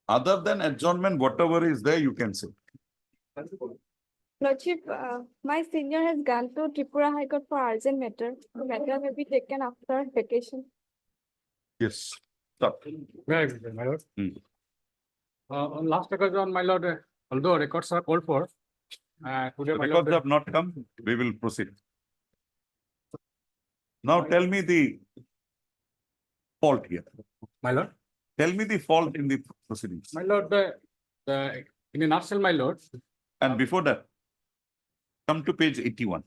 Other than adjournment, whatever is there, you can say. Lordship, my senior has gone to Tripura High Court for urgent matter. The matter may be taken after vacation. Yes. Stop. My lord. On last occasion, my lord, although records are called for, today, my Because lord, they have not come, we will proceed. Now tell me the fault here. my lord, Tell me the fault in the proceedings. my lord, in a nutshell, my lord, And before that, come to page 81.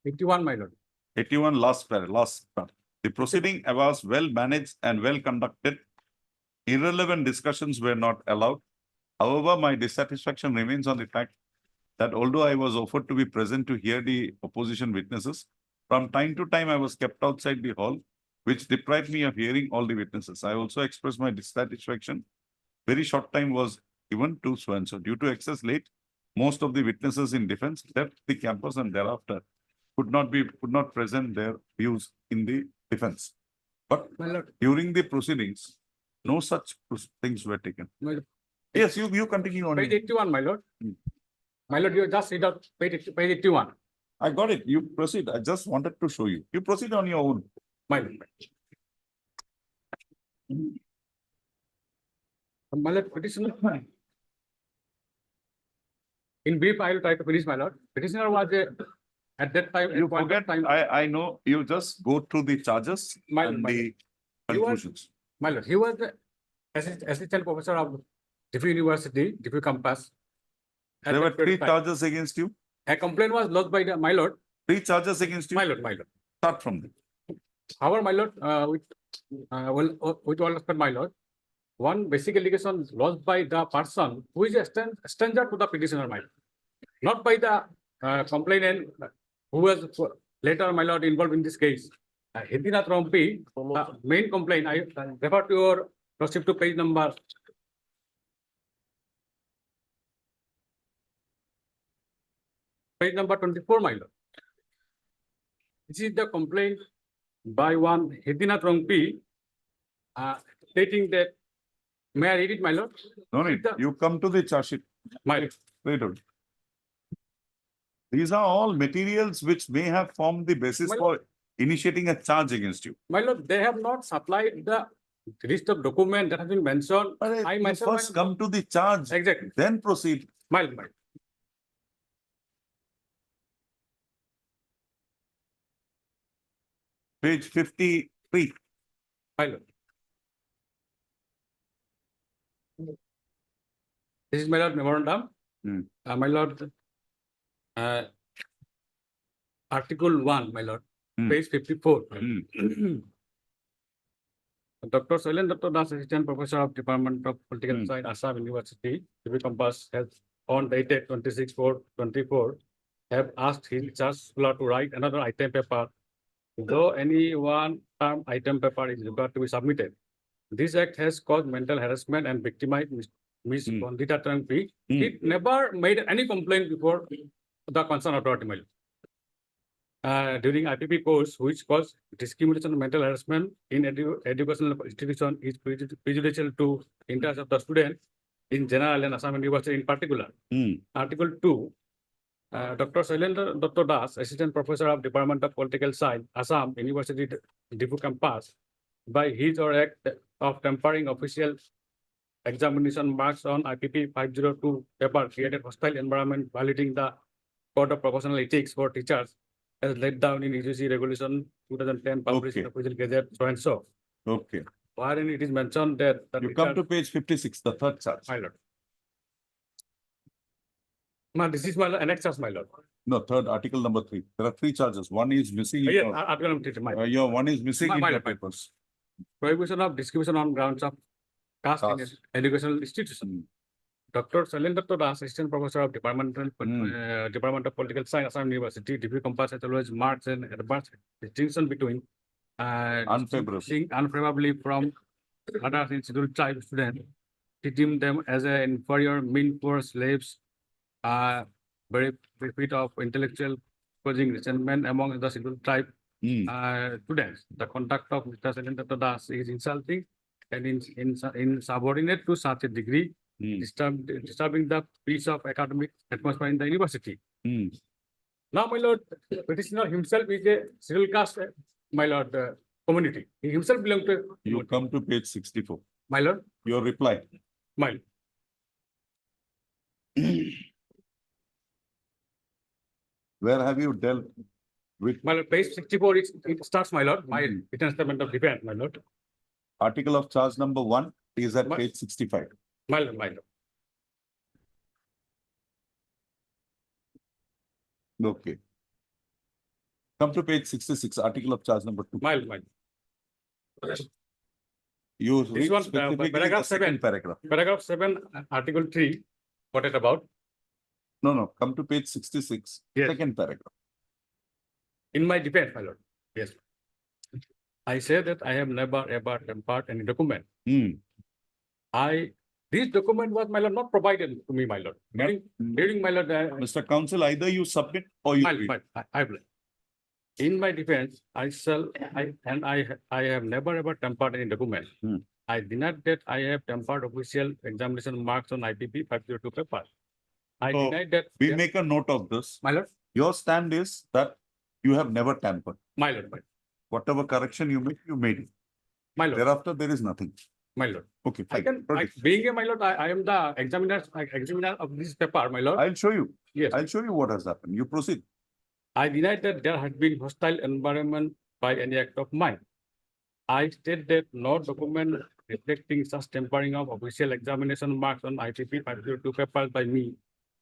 my lord. 81 last part. The proceeding was well managed and well conducted. Irrelevant discussions were not allowed. However, my dissatisfaction remains on the fact that although I was offered to be present to hear the opposition witnesses, from time to time I was kept outside the hall, which deprived me of hearing all the witnesses. I also expressed my dissatisfaction. Very short time was given to so-and-so. Due to excess late, most of the witnesses in defense left the campus and thereafter could not present their views in the defense. But My lord, during the proceedings, no such things were taken. my lord, Yes, you continue on. page 81, my lord. Hmm. My lord, you just read out page 81. I got it. You proceed. I just wanted to show you. You proceed on your own. My lord. My lord, petitioner. In brief, I will try to finish, my lord. Petitioner was at that time. You at point of forget, time, I know, you just go through the charges My- and my- the You are- conclusions. My lord, he was the assistant professor of Diffie University, Diffie campus. At There were that period 3 of time. charges against you. A complaint was lodged by my lord, 3 charges against you. my lord, my lord. Start from there. However, my lord, with all respect, my lord, one basic allegation lodged by the person who is a stranger to the petitioner, my lord, not by the complainant who was later, my lord, involved in this case. Hedinath Rompi, main complaint, I refer to your lordship to page number 24, my lord. This is the complaint by one Hedinath Rompi, stating that, may I read it, my lord? No need. You come to the charge sheet. My lord. Wait on. These are all materials which may have formed the basis My for initiating a charge against you. My lord, they have not supplied the list of documents that have been mentioned. I You myself. first come to the charge, Exactly. then proceed. My lord. Page 53. My lord. This is my lord memorandum. My lord, Article 1, my lord, page 54. Dr. Soilen Dr. Das, Assistant Professor of Department of Political Science, Assam University, to be compass, has on dated 26/4/24, have asked his chancellor to write another item paper. Though any one term item paper is required to be submitted, this act has caused mental harassment and victimized Ms. Vandita Trangpi. It never made any complaint before the concerned authority. My lord. During IPP course, which caused discrimination and mental harassment in educational institution, is prejudicial to interests of the student in general and Assam University in particular. Article 2, Dr. Shailendra Dr. Das, Assistant Professor of Department of Political Science, Assam University, Difu campus, by his or act of tampering official examination marks on IPP 502 paper, created hostile environment violating the Code of Professional Ethics for teachers, as laid down in UGC Regulation 2010, published in the Official Gazette, so and so. Okay. Wherein it is mentioned that You come to page 56, the third charge. my lord. This is my annex charge, my lord. No, third, article number 3. There are 3 charges. One is missing. in Yes, your- article number 3, my lord. your one is missing in My your lord, my lord. papers. Prohibition of discrimination on grounds of caste in Caste. educational institution. Dr. Shailendra Dr. Das, Assistant Professor of Department of Political Science, Assam University, DP Compass has always marked an adverse distinction between distinguishing unfavorably from others in scheduled tribe students, treating them as an inferior, mean poor slaves, very bit of intellectual causing resentment among the scheduled tribe students. The conduct of Mr. Shailendra Dr. Das is insulting and insubordinate to such a degree, disturbing the peace of academic atmosphere in the university. Now, my lord, petitioner himself is a scheduled caste, my lord, community. He himself belongs to. You come to page 64. My lord. Your reply. My lord. Where have you dealt with? My lord, page 64, it starts, my lord, my written statement of defense, my lord. Article of charge number 1 is at page 65. My lord, my lord. Okay. Come to page 66, article of charge number 2. My lord, my lord. You This read one, specifically paragraph the second 7. paragraph. Paragraph 7, article 3, what it about? No, come to page 66, Yes. second paragraph. In my defense, my lord. Yes. I say that I have never ever tampered any document. This document was, my lord, not provided to me, my lord. During my lord. Mr. Counsel, either you submit or you read. I will. In my defense, I have never ever tampered any document. I deny that I have tampered official examination marks on IPP 502 paper. I So, deny that. We make a note of this. My lord. Your stand is that you have never tampered. My lord. Whatever correction you make, you made it. My lord. Thereafter, there is nothing. My lord. Okay, I fine. can, being a my lord, I am the examiner of this paper, my lord. I'll show you. Yes. I'll show you what has happened. You proceed. I deny that there has been hostile environment by any act of mine. I state that no document reflecting such tampering of official examination marks on IPP 502 papers by me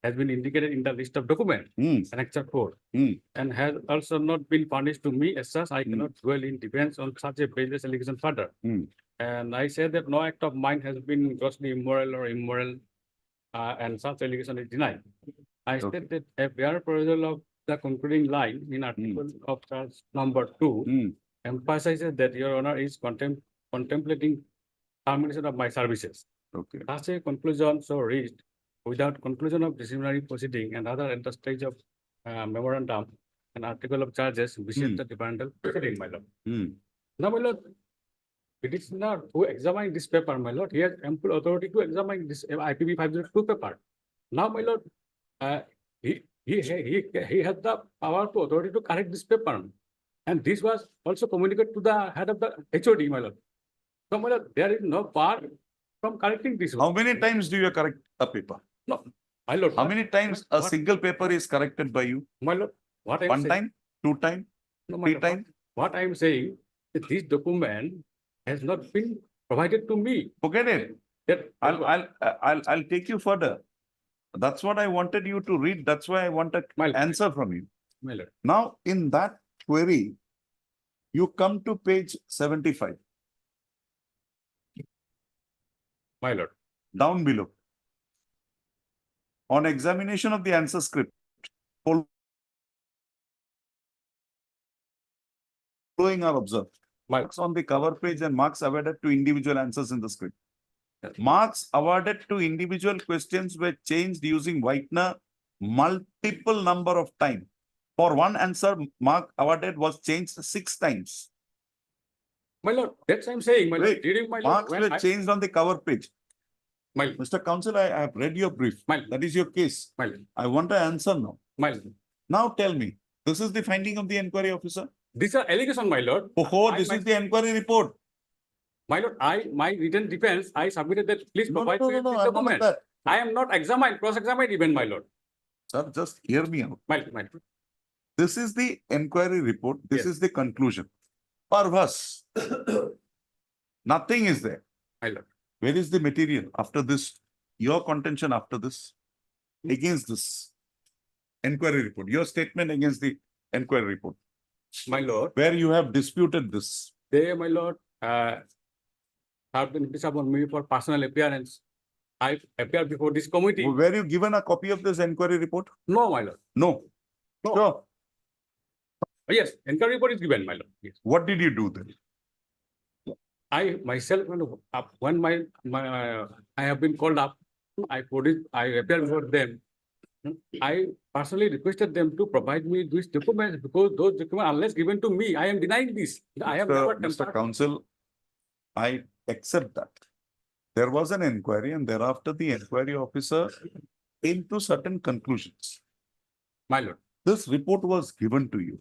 has been indicated in the list of documents, Annexure 4, and has also not been furnished to me. As such, I cannot dwell in defense on such a baseless allegation further. And I said that no act of mine has been grossly immoral or immoral, and such allegation is denied. I Okay. said that a bare perusal of the concluding line in article of charge number 2 emphasizes that your honor is contemplating termination of my services. Okay. Such a conclusion so reached without conclusion of disciplinary proceeding and other at the stage of memorandum and article of charges, visit the departmental proceeding, my lord. Now, my lord, it is not who examine this paper, my lord. He has ample authority to examine this IPB 502 paper. Now, my lord, he has the power to authority to correct this paper. And this was also communicated to the head of the HOD, my lord. So, my lord, there is no bar from correcting this one. How many times do you correct a paper? No, my lord. How many times a what- single paper is corrected by you? My lord, what I'm One saying. time, two time, No, my three lord, time? what I'm saying is this document has not been provided to me. Forget it. That- I'll take you further. That's what I wanted you to read. That's why I want an My lord. answer from you. My lord. Now, in that query, you come to page 75, My lord. down below. On examination of the answer script, following are observed. Marks on the cover page and marks awarded to individual answers in the script. Marks awarded to individual questions were changed using Whitener multiple number of times. For one answer, mark awarded was changed 6 times. My lord, that's I'm saying, my lord. Wait, Reading, my lord. marks when were I- changed on the cover page. My lord. Mr. Counsel, I have read your brief. My lord. That is your case. My lord. I want an answer now. My lord. Now tell me, this is the finding of the inquiry officer? These are allegation, my lord. Oh, this is the inquiry report. My lord, my written defense, I submitted that, please No, provide no, me no, with no, the I'm not document. that. I am not examined, cross-examined even, my lord. Sir, just hear me out. My lord. This is the inquiry report. This Yes. is the conclusion. Perverse. Nothing is there. My lord. Where is the material after this? Your contention after this? Against this inquiry report. Your statement against the inquiry report. My lord, Where you have disputed this. they, my lord, have been notice upon me for personal appearance. I appear before this committee. Were you given a copy of this inquiry report? No, my lord. No. No. Sure. Yes, inquiry report is given, my lord. Yes. What did you do then? I myself, when I have been called up, I appear before them. I personally requested them to provide me these documents because those documents, unless given to me, I am denying this. I have never Mr. tampered. Counsel, I accept that. There was an inquiry and thereafter the inquiry officer came to certain conclusions. My lord. This report was given to you.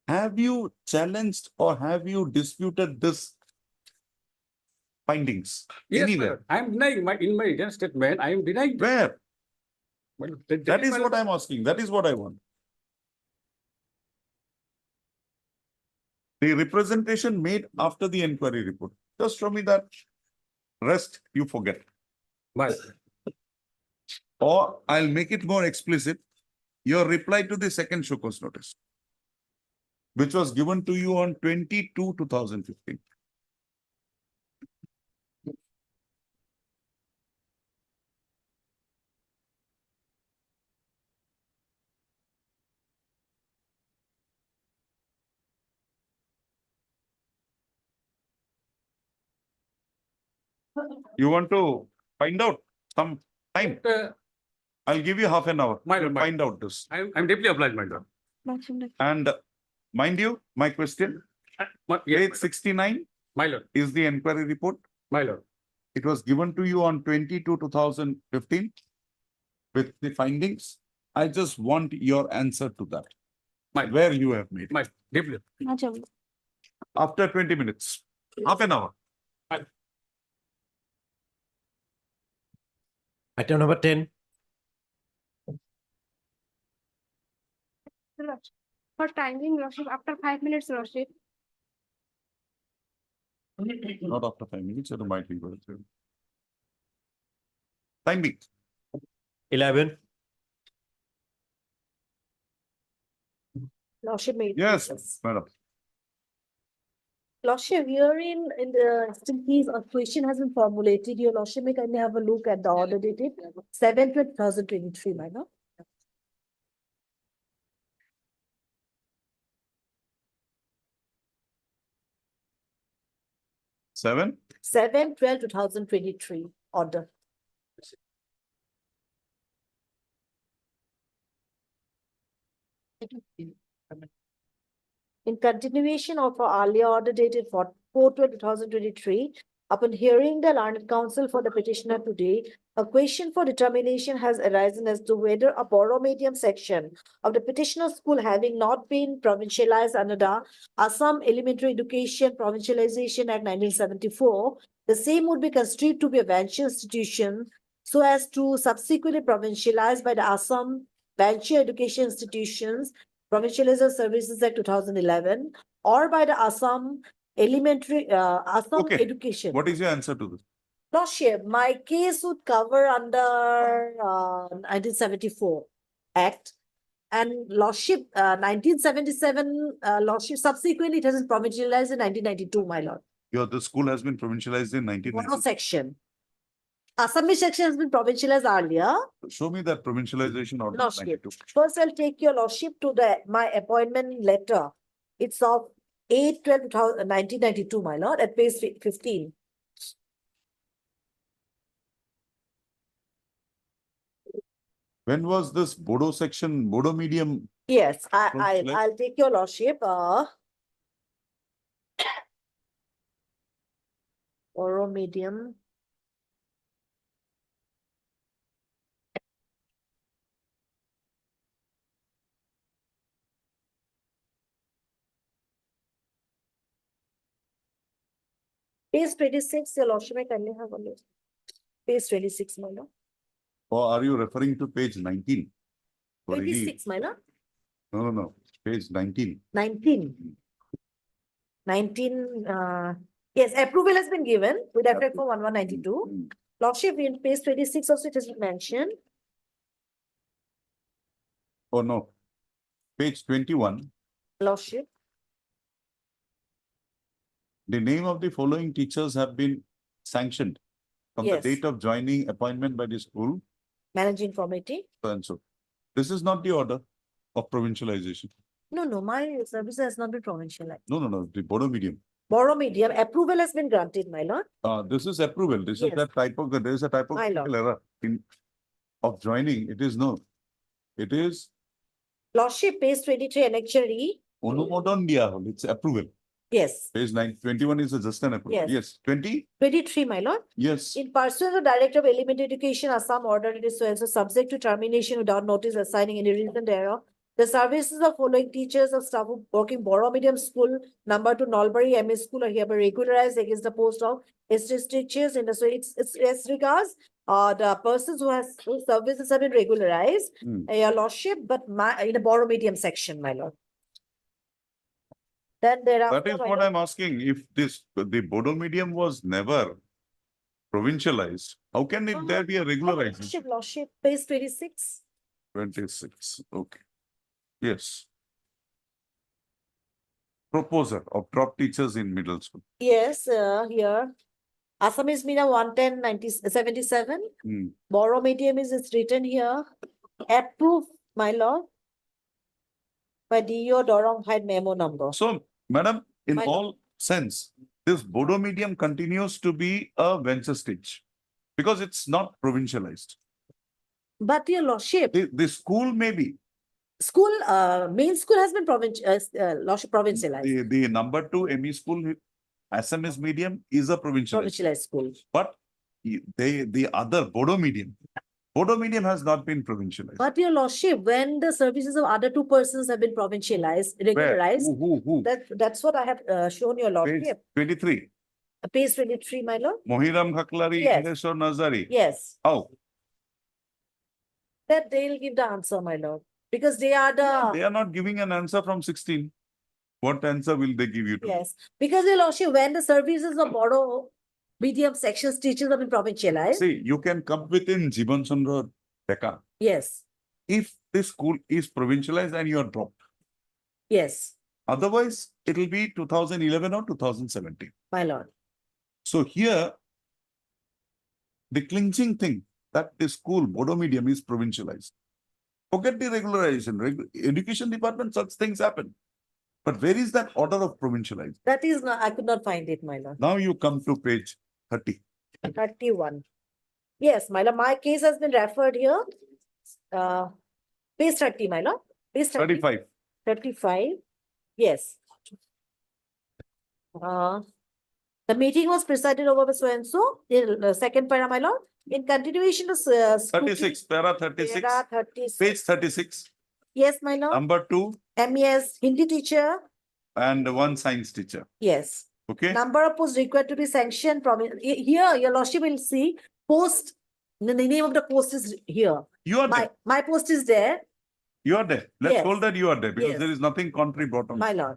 Have you challenged or have you disputed this findings Yes, my anywhere? lord. I am denying in my written statement, I am denying. Where? My lord, That is my what lord. I'm asking. That is what I want. The representation made after the inquiry report. Just show me that. Rest you forget. My lord. Or I'll make it more explicit. Your reply to the second show cause notice, which was given to you on 22/2015. You want to find out some time? I'll give you half an hour My to lord, find out this. I'm deeply obliged, my lord. And mind you, my question, page 69 My lord, is the inquiry report. my lord. It was given to you on 22/2015 with the findings. I just want your answer to that. My- Where you have made it. My deeply. After 20 minutes, half an hour. Item number 10. For timing, Lordship, after 5 minutes, Lordship. Not after 5 minutes, it might be good. Timing. 11. Lordship made. Yes, madam. Lordship, here in the instant case, a question has been formulated. Your Lordship may kindly have a look at the order dated 7/2023, my lord. 7/12/2023 order. In continuation of our earlier order dated 4/12/2023, upon hearing the learned counsel for the petitioner today, a question for determination has arisen as to whether a borrow medium section of the petitioner school having not been provincialized under the Assam Elementary Education Provincialization Act 1974, the same would be considered to be a venture institution so as to subsequently provincialized by the Assam Venture Education Institutions Provincialization Services Act 2011 or by the Assam Assam Okay. Education. What is your answer to this? Lordship, my case would cover under 1974 Act and Lordship 1977 Lordship subsequently it has been provincialized in 1992, my lord. The school has been provincialized in Mono 1990. section. Assamese section has been provincialized earlier. Show me that provincialization order. Lordship. 92. First, I'll take your lordship to my appointment letter. It's of 8/12/1992, my lord, at page 15. When was this Bodo section, Bodo medium? Yes, Provincialized? I'll take your lordship. Oro medium. Page 26, your lordship, I kindly have a look. Page 26, my lord. Or are you referring to page 19? For any- 26, my lord. No. Page 19. 19. 19, yes, approval has been given with effect for 1192. Mm. Lordship, in page 26 also it has been mentioned. Oh, no. Page 21. Lordship, The name of the following teachers have been sanctioned from the Yes. date of joining appointment by the school, managing committee. so and so. This is not the order of provincialization. No, my service has not been provincialized. No, the Bodo medium. Borrow medium, approval has been granted, my lord. This is approval. This is Yes. that type of, there is a type of My lord. error in of joining. It is no. It is Lordship, page 23, annexure E. Onumodon dia hol. It's approval. Yes, Page 21 is just an approval. Yes. Yes. 20? 23, my lord. Yes. In pursuant of Director of Elementary Education, Assam order it is so and so subject to termination without notice assigning any reason thereof. The services of following teachers of staff who working Borrow Medium School number 2 Nalbari MA School are hereby regularized against the post of its teachers in the so it's regards the persons whose services have been regularized, your lordship, but in a Borrow Medium section, my lord. Then there are. That is what I'm asking. If the Bodo medium was never provincialized, how can there be a regularization? Lordship, page 26. 26. Okay. Yes. Proposer of drop teachers in middle school. Yes, here. Assamese medium 110/77. Hmm. Borrow medium is it's written here. Approved, my lord. By DO Dorong Hyde memo number. So, madam, in My all sense, this Bodo medium continues to be a venture stage because it's not provincialized. But your lordship, The school may be. school, main school has been lordship provincialized. The number 2 ME school, SMS medium is a provincialized. Provincialized school. But the other Bodo medium has not been provincialized. But your lordship, when the services of other two persons have been provincialized, Where? regularized, Who? that's what I have shown your Page lordship. 23. Page 23, my lord. Mohiram Khaklari, Yes. Ineswar Nazari. Yes, How? that they'll give the answer, my lord, because they are the. They are not giving an answer from 16. What answer will they give you? To? Yes, because your lordship, when the services of Borrow medium sections teachers have been provincialized. See, you can come within Jiban Chandra Deka. Yes, If this school is provincialized and you are dropped, yes. Otherwise, it will be 2011 or 2017. my lord. So here, the clinching thing that the school, Bodo medium is provincialized. Forget the regularization. Education department, such things happen. But where is that order of provincialized? That is not, I could not find it, my lord. Now you come to page 30. 31. Yes, my lord, my case has been referred here. Page 30, my lord. Page 30. 35. 35. Yes. The meeting was presided over by so and so. The second para, my lord. In continuation to 36, para 36, para 36. page 36, Yes, my lord. number 2, MES Hindi teacher. and 1 science teacher. Yes. Okay? Number of posts required to be sanctioned. Here, your lordship will see post. The name of the post is here. You are there. My post is there, You are there. Let's Yes. hold that you are there because Yes. there is nothing contrary brought on. my lord.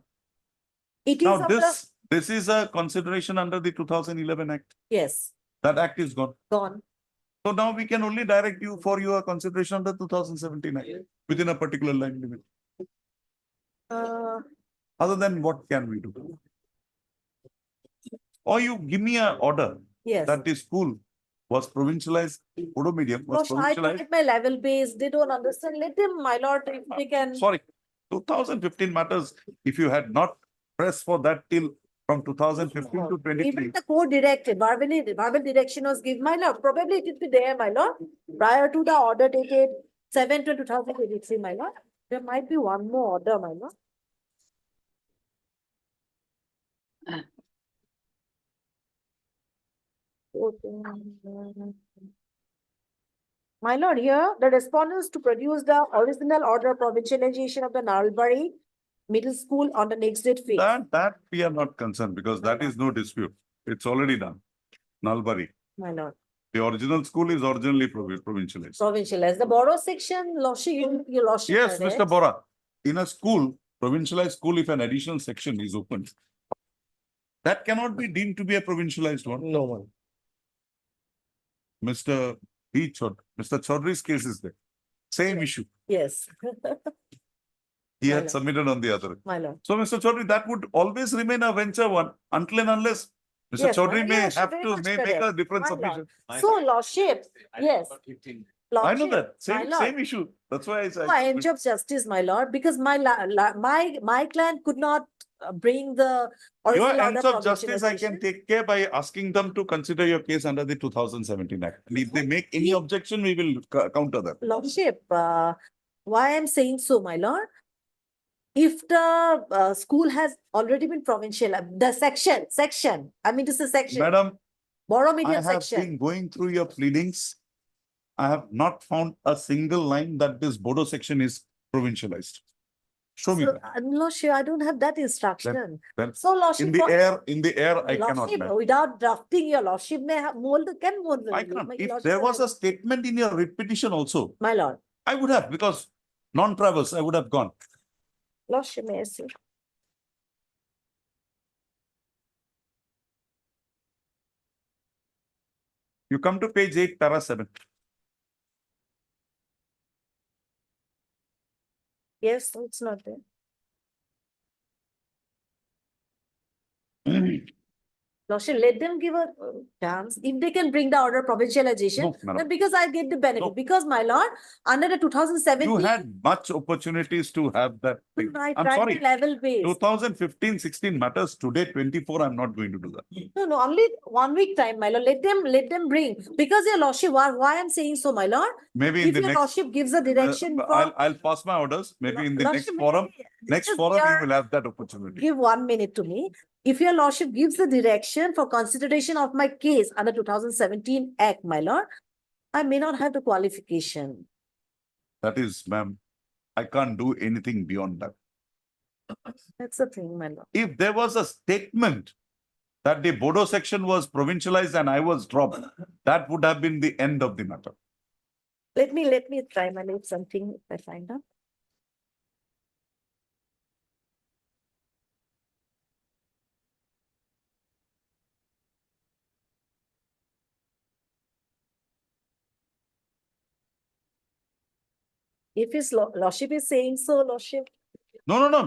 It is Now of the, this is a consideration under the 2011 Act. yes, That Act is gone. gone. So now we can only direct you for your consideration under 2017 Act within a particular line limit. Other than what can we do? Or you give me an order Yes. that the school was provincialized, Bodo medium was Gosh, I provincialized. tried my level base. They don't understand. Let them, my lord, if they can. Sorry, 2015 matters. If you had not pressed for that till from 2015 to 23. Even the code directed, verbal direction was given, my lord. Probably it will be there, my lord. Prior to the order dated 7/2023, my lord. There might be one more order, my lord. My lord, here the respondents to produce the original order provincialization of the Nalbari Middle School on the next date fixed. That we are not concerned because that is no dispute. It's already done. Nalbari. My lord, The original school is originally provincialized. provincialized. The borrow section, lordship, your lordship. Yes, correct? Mr. Bora. In a school, provincialized school, if an additional section is opened, that cannot be deemed to be a provincialized one. No one. Mr. Mr. Chaudhary's case is there. Same issue. Yes, He My had lord. submitted on the other. my lord. So, Mr. Chaudhary, that would always remain a venture one until and unless Mr. Yes, Chaudhary my may lordship, have very to much make a correct. different My submission. So lordship, yes. I know Lordship, that. my Same, lord. same issue. That's why I said. I enjoy justice, my lord, because my client could not bring the Your original ends order of justice, I can provincialization. take care by asking them to consider your case under the 2017 Act. And if they make any objection, we will counter that. Lordship, why I'm saying so, my lord? If the school has already been provincial, the section, I mean, this is section, Madam, borrow I medium have section. been going through your pleadings. I have not found a single line that this Bodo section is provincialized. Show me So, that. I'm not sure, I don't have that instruction. Then So lordship. in the what- air, I cannot. Lordship, ma'am. without drafting, your lordship may have mold, can mold. I can't. My If lordship there was can- a statement in your writ petition also, My lord, I would have, because non-traverse, I would have gone. lordship, may I see? You come to page 8, para 7. Yes, it's not there. Lordship, let them give a chance. If they can bring the order of provincialization, No, madam. then because I get the benefit. No. Because my lord, under the 2017. You had much opportunities to have that thing. I I'm tried sorry. the level base. 2015-16 matters. Today, 24, I'm not going to do that. No, only 1 week time, my lord. Let them bring. Because your lordship, why I'm saying so, my lord? Maybe in If the your next, lordship gives a direction for. I'll pass my orders. Maybe in the next Lordship, forum, just we you are- will have that opportunity. Give 1 minute to me. If your lordship gives the direction for consideration of my case under 2017 Act, my lord, I may not have the qualification. That is, ma'am, I can't do anything beyond that. That's the thing, my lord. If there was a statement that the Bodo section was provincialized and I was dropped, that would have been the end of the matter. Let me try my lord something if I find out. If his lordship is saying so, lordship, No, no, no.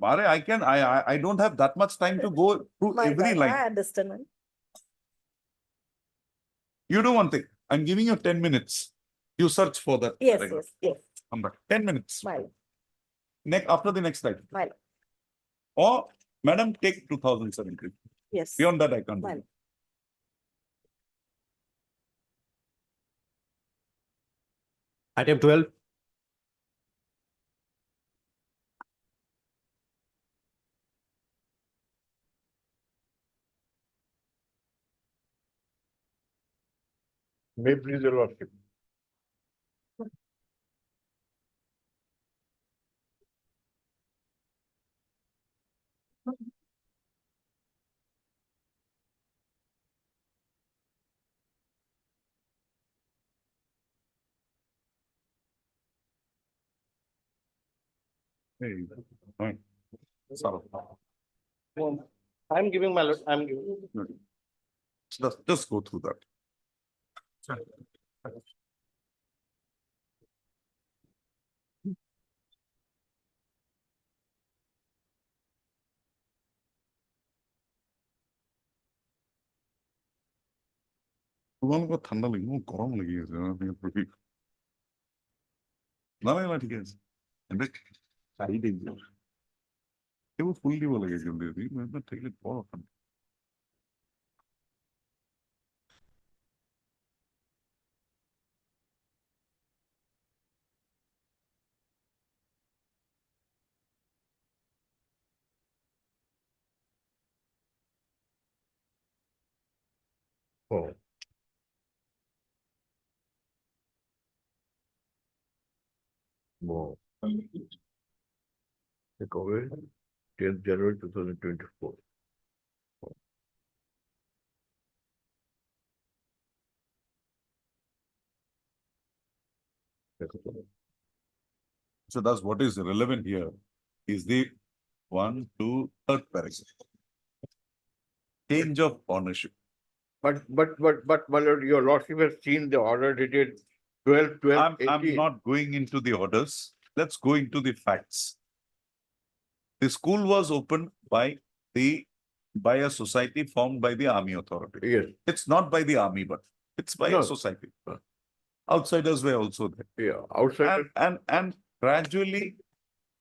Mare, I don't have that much time to go through My every bad, line. I understand. Man. You do one thing. I'm giving you 10 minutes. You search for that. Yes, paragraph. yes, yes. Come back. 10 minutes. My, After the next slide. my, Or, madam, take 2017. yes. Beyond that, I can't. do My, it. Item 12. May please your lordship. There you go. Fine. Sorry. I'm giving my lord, I'm giving. Just go through that. তোমালোকৰ ঠাণ্ডা লাগি মোৰ গৰম লাগি আছে নালাগে ঠিক আছে চাৰি দিন এইবোৰ ফুল দিব লাগে জলদি থাকিলে বৰ অশান্তি Oh. Wow. Take away 10th January 2024. So that's what is relevant here is the 1, 2, 3rd paragraph. Change of ownership. But, my lord, your lordship has seen the order dated 12/12/18. I'm not going into the orders. Let's go into the facts. The school was opened by a society formed by the army authority. Yes, It's not by the army, but it's by No. a society. Outsiders were also there. yeah, outside. And gradually,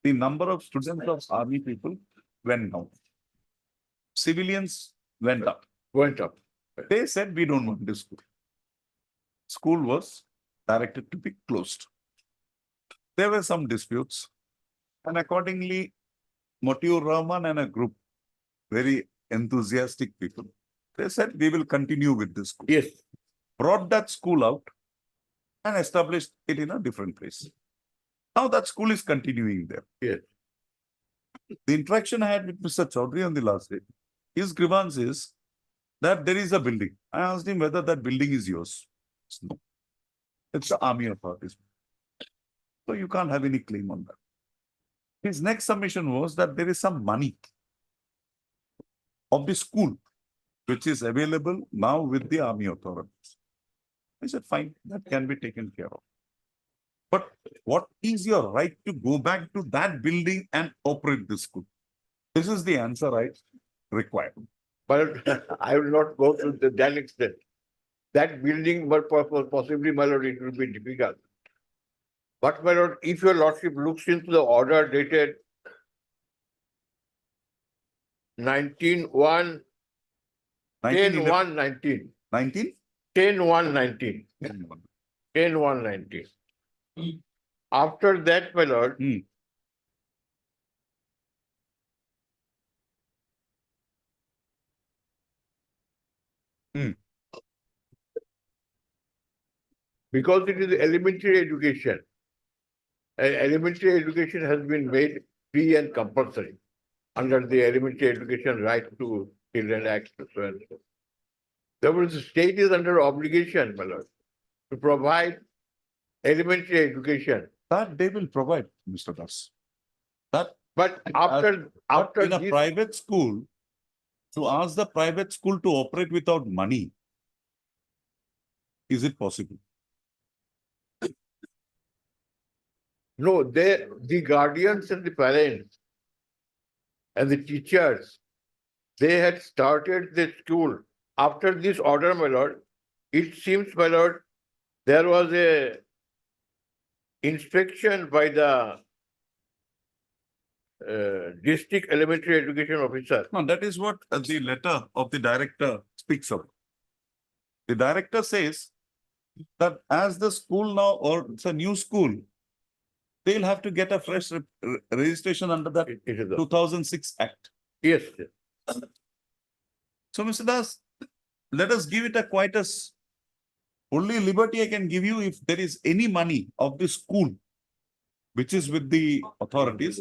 the number of students of army people went down. Civilians went up. Went up. They said, we don't want this school. School was directed to be closed. There were some disputes. And accordingly, Motiur Rahman and a group, very enthusiastic people, they said, we will continue with this school. Yes, Brought that school out and established it in a different place. Now that school is continuing there. yes. The interaction I had with Mr. Chaudhary on the last day, his grievance is that there is a building. I asked him whether that building is yours. No. It's the army authorities. So you can't have any claim on that. His next submission was that there is some money of the school which is available now with the army authorities. I said, fine, that can be taken care of. But what is your right to go back to that building and operate this school? This is the answer I require. But I will not go to that extent. That building, but possibly, my lord, it will be difficult. But my lord, if your lordship looks into the order dated 19/1, 10/1/19, 19? 10/1/19, 10/1/19. After that, my lord, because it is elementary education, and elementary education has been made free and compulsory under the Elementary Education Right to Children Act. So and so. Therefore, the state is under obligation, my lord, to provide elementary education. That they will provide, Mr. Das. That But after in a this, private school, to ask the private school to operate without money, is it possible? No, the guardians and the parents and the teachers, they had started the school. After this order, my lord, it seems, my lord, there was a inspection by the district elementary education officer. No, that is what the letter of the director speaks of. The director says that as the school now, or it's a new school, they'll have to get a fresh registration under that It is a- 2006 Act. Yes, So, Mr. Das, let us give it a quietus. Only liberty I can give you if there is any money of the school which is with the authorities,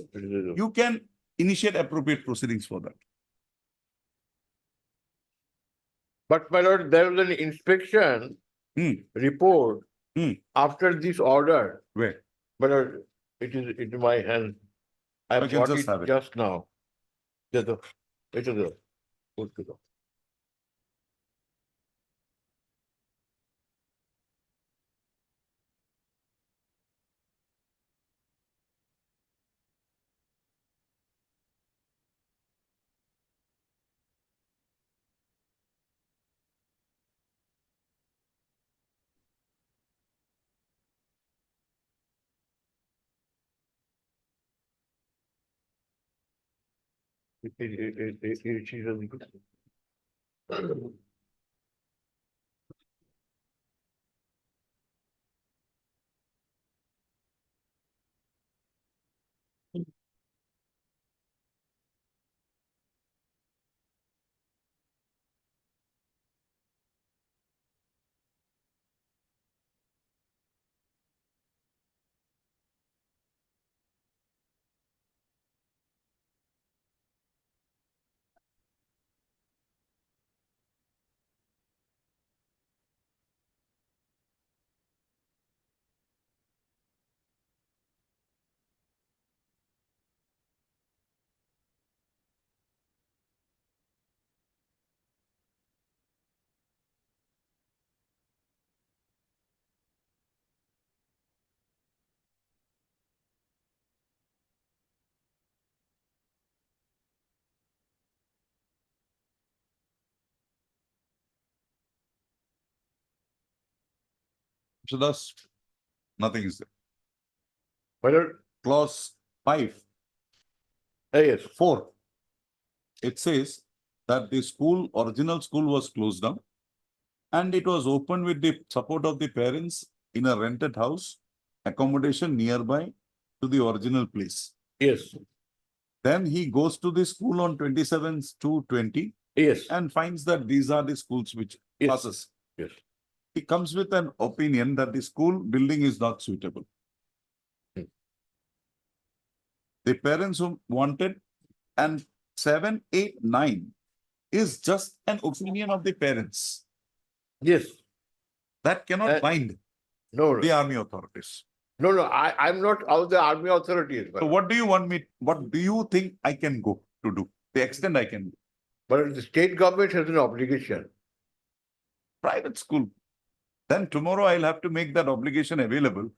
you can initiate appropriate proceedings for that. but my lord, there was an inspection report after this order. Where? But it is in my hand. I I have can got just it have it. just now. It is a. It is a. So thus, nothing is there. My lord, Clause 5, yes, 4. It says that the school, original school was closed down and it was opened with the support of the parents in a rented house, accommodation nearby to the original place. yes, Then he goes to the school on 27th to 20 yes, and finds that these are the schools which Yes. passes. yes. He comes with an opinion that the school building is not suitable. Hmm. The parents who wanted, and 7, 8, 9 is just an opinion of the parents. Yes. That cannot Uh, bind No, the no, army authorities. no, I'm not of the army authorities, So but, what do you want me, what do you think I can go to do? The extent I can do. but the state government has an obligation. Private school. Then tomorrow I'll have to make that obligation available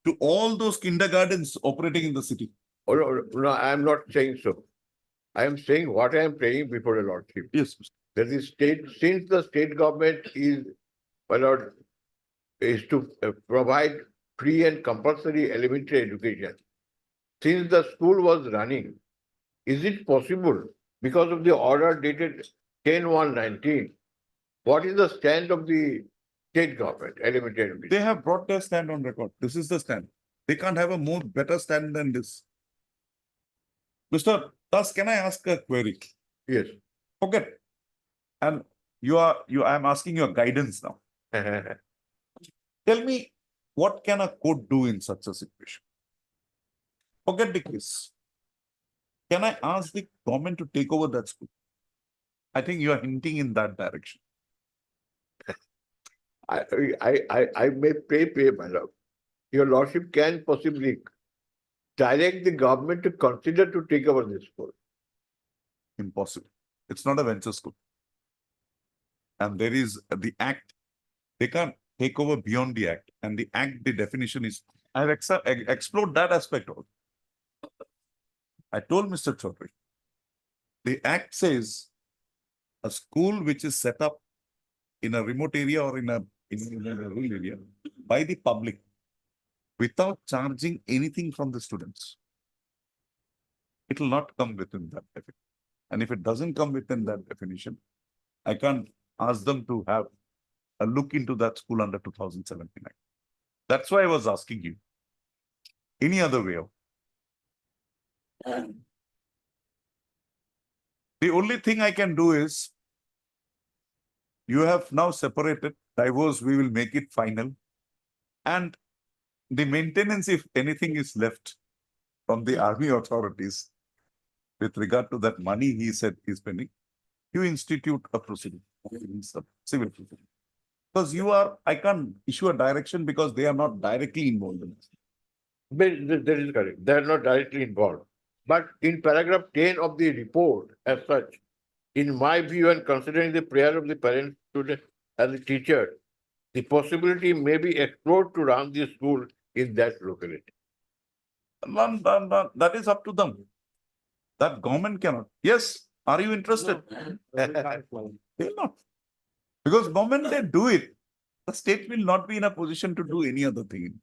to all those kindergartens operating in the city. Or, no, I'm not saying so. I am saying what I am praying before the Lordship. Yes. That the state, since the state government is, my lord, is to provide free and compulsory elementary education. Since the school was running, is it possible, because of the order dated 10/1/19, what is the stand of the state government, elementary education? They have brought their stand on record. This is the stand. They can't have a more better stand than this. Mr. Das, can I ask a query? Yes. Forget. And I'm asking your guidance now. Tell me, what can a court do in such a situation? Forget the case. Can I ask the government to take over that school? I think you are hinting in that direction. I may pray, my lord. Your lordship can possibly direct the government to consider to take over this school. Impossible. It's not a venture school. And there is the act. They can't take over beyond the act. And the act, the definition is I've explored that aspect also. I told Mr. Chaudhary, the act says a school which is set up in a remote area or in a rural area by the public without charging anything from the students, it will not come within that definition. And if it doesn't come within that definition, I can't ask them to have a look into that school under 2079. That's why I was asking you. Any other way out? The only thing I can do is, you have now separated, divorce, we will make it final. And the maintenance, if anything is left from the army authorities with regard to that money he said is pending, you institute a proceeding, civil proceeding. Because I can't issue a direction because they are not directly involved in this. But that is correct. They are not directly involved. But in paragraph 10 of the report as such, in my view and considering the prayer of the parent student and the teacher, the possibility may be explored to run the school in that locality. That is up to them. That government cannot. Yes, are you interested? They will not. Because government, they do it. The state will not be in a position to do any other thing.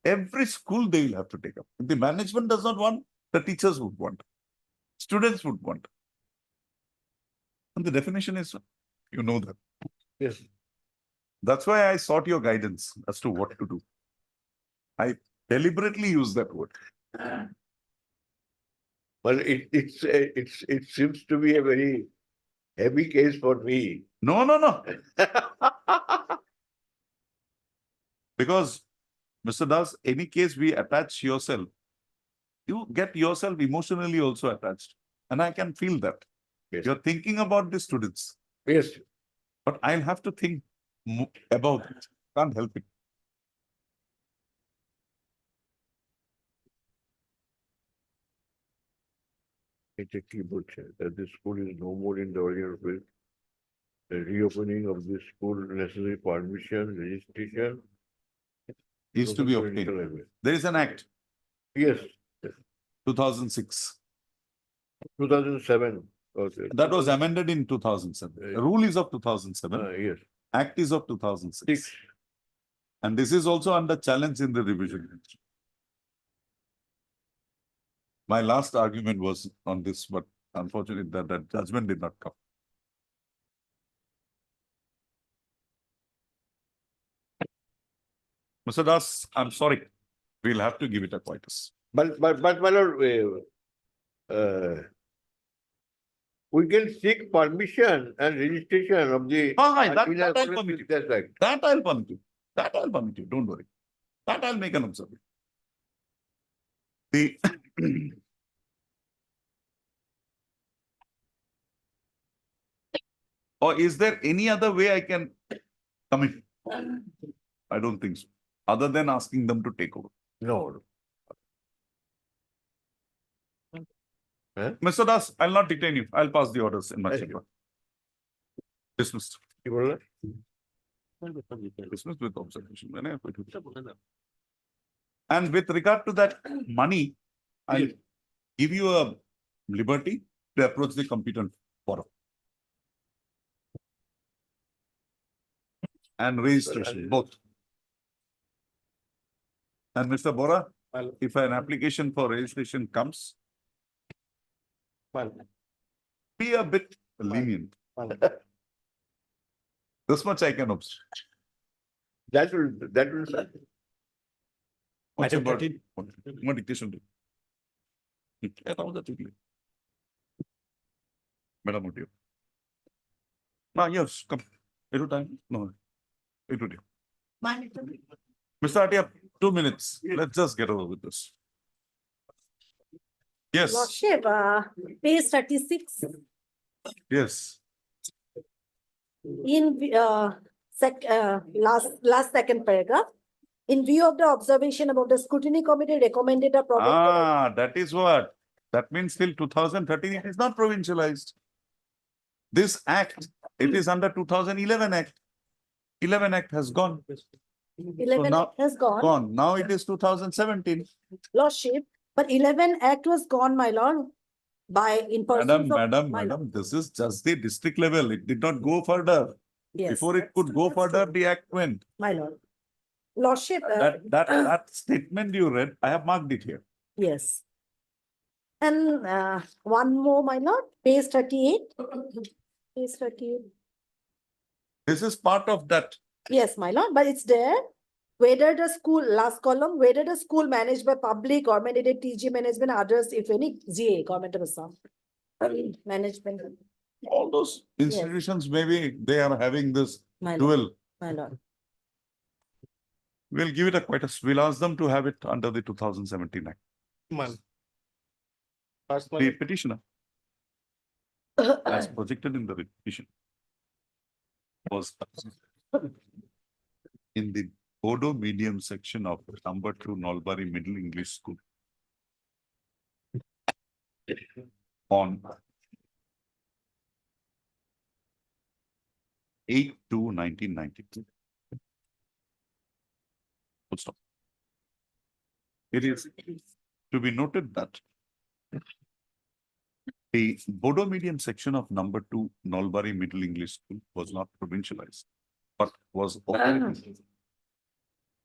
Every school they will have to take up. If the management does not want, the teachers would want. Students would want. And the definition is, you know that. Yes. That's why I sought your guidance as to what to do. I deliberately use that word. Well, it seems to be a very heavy case for me. No. Because, Mr. Das, any case we attach yourself, you get yourself emotionally also attached. And I can feel that. Yes. You're thinking about the students. Yes. But I'll have to think about it. Can't help it. It's a keyboard chair that the school is no more in the earlier way. The reopening of the school, necessary permission, registration. Is to be obtained. There is an act, Yes, 2006. 2007. Okay. That was amended in 2007. The rule is of 2007. Yes. Act is of 2006. And this is also under challenge in the revision. My last argument was on this, but unfortunately that judgment did not come. Mr. Das, I'm sorry. We'll have to give it a quietus. But my lord, we can seek permission and registration of the. That I'll permit you. That I'll permit you. That I'll permit you. Don't worry. That I'll make an observation. Or is there any other way I can come in? I don't think so. Other than asking them to take over. No. Mr. Das, I'll not detain you. I'll pass the orders in my chamber. Dismissed. Dismissed with observation. And with regard to that money, I'll give you a liberty to approach the competent forum. And registration, both. And Mr. Bora, if an application for registration comes, be a bit lenient. This much I can observe. That will. What's about what dictation do? Madam, what do you? Yes, come. Every time? No. It would. Mr. Atia, 2 minutes. Let's just get over with this. Yes. Lordship, page 36. Yes. In last second paragraph, in view of the observation about the scrutiny committee recommended a provincial. That is what. That means till 2013 it is not provincialized. This act, it is under 2011 Act. 11 Act has gone. 11 now- Act has gone, Gone. Now it is 2017. Lordship, but 11 Act was gone, my lord, by in pursuance of. my lord. Madam, this is just the district level. It did not go further. Yes, Before it that's could true, go that's further, true, the act went. my lord. Lordship, That statement you read, I have marked it here. yes. And one more, my lord, page 38. Page 38. This is part of that. Yes, my lord, but it's there. Whether the school, last column, whether the school managed by public, government aided TG management, others, if any, GA, government of Assam. Management, All those institutions, maybe they are having this my lord, dual. my lord. We'll give it a we'll ask them to have it under the 2017 Act. The petitioner, as projected in the petition, was in the Bodo medium section of number 2 Nolbari Middle English School on 8/2/1992. Full stop. It is to be noted that the Bodo medium section of number 2 Nolbari Middle English School was not provincialized, but was operated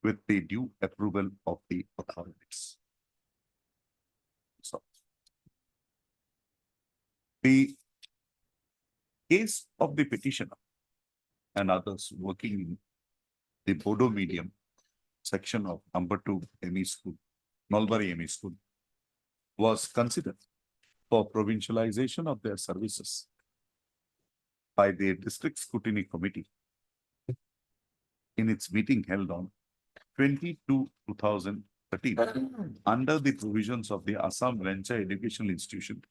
with the due approval of the authorities. So, the case of the petitioner and others working in the Bodo medium section of number 2 ME School, Nolbari ME School, was considered for provincialization of their services by the District Scrutiny Committee in its meeting held on 22/2013 under the provisions of the Assam Venture Educational Institution,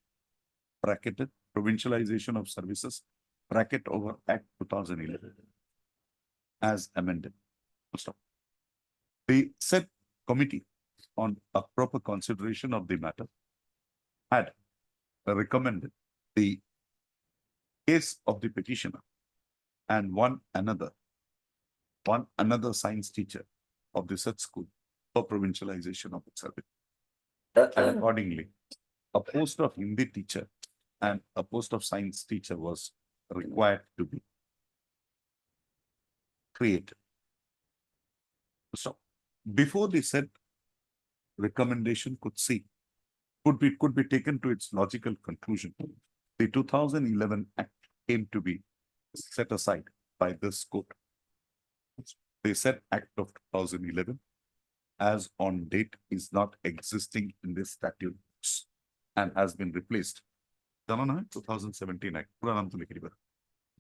bracketed provincialization of services, bracket over Act 2011 as amended. Stop. The said committee on a proper consideration of the matter had recommended the case of the petitioner and one another science teacher of the said school for provincialization of its service. And accordingly, a post of Hindi teacher and a post of science teacher was required to be created. So, before the said recommendation could be taken to its logical conclusion, the 2011 Act came to be set aside by this court. The said Act of 2011, as on date, is not existing in the statutes and has been replaced. 2017 Act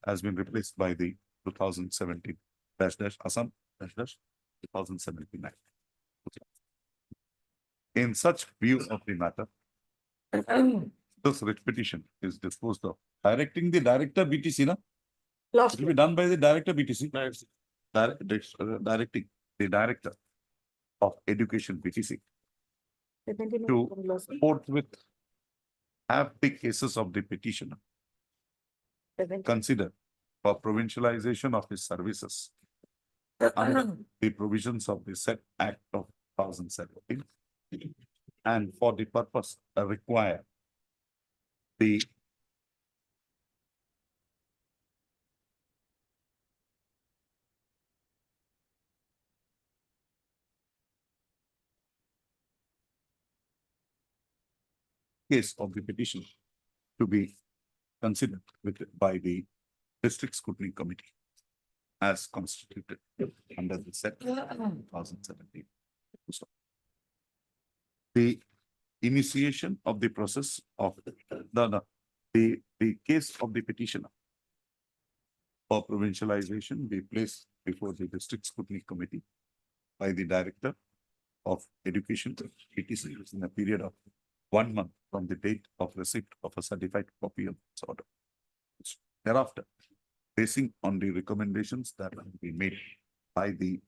has been replaced by the 2017 Assam 2017 Act. In such view of the matter, this writ petition is disposed of, directing the director BTC, na? Lost. It will be done by the director BTC. Directing the director of education BTC to forthwith have the cases of the petitioner considered for provincialization of his services under the provisions of the said Act of 2017, and for the purpose require the case of the petition to be considered by the District Scrutiny Committee as constituted under the set 2017. The initiation of the process of the case of the petitioner for provincialization be placed before the District Scrutiny Committee by the Director of Education BTC in a period of 1 month from the date of receipt of a certified copy of this order. Thereafter, basing on the recommendations that have been made by the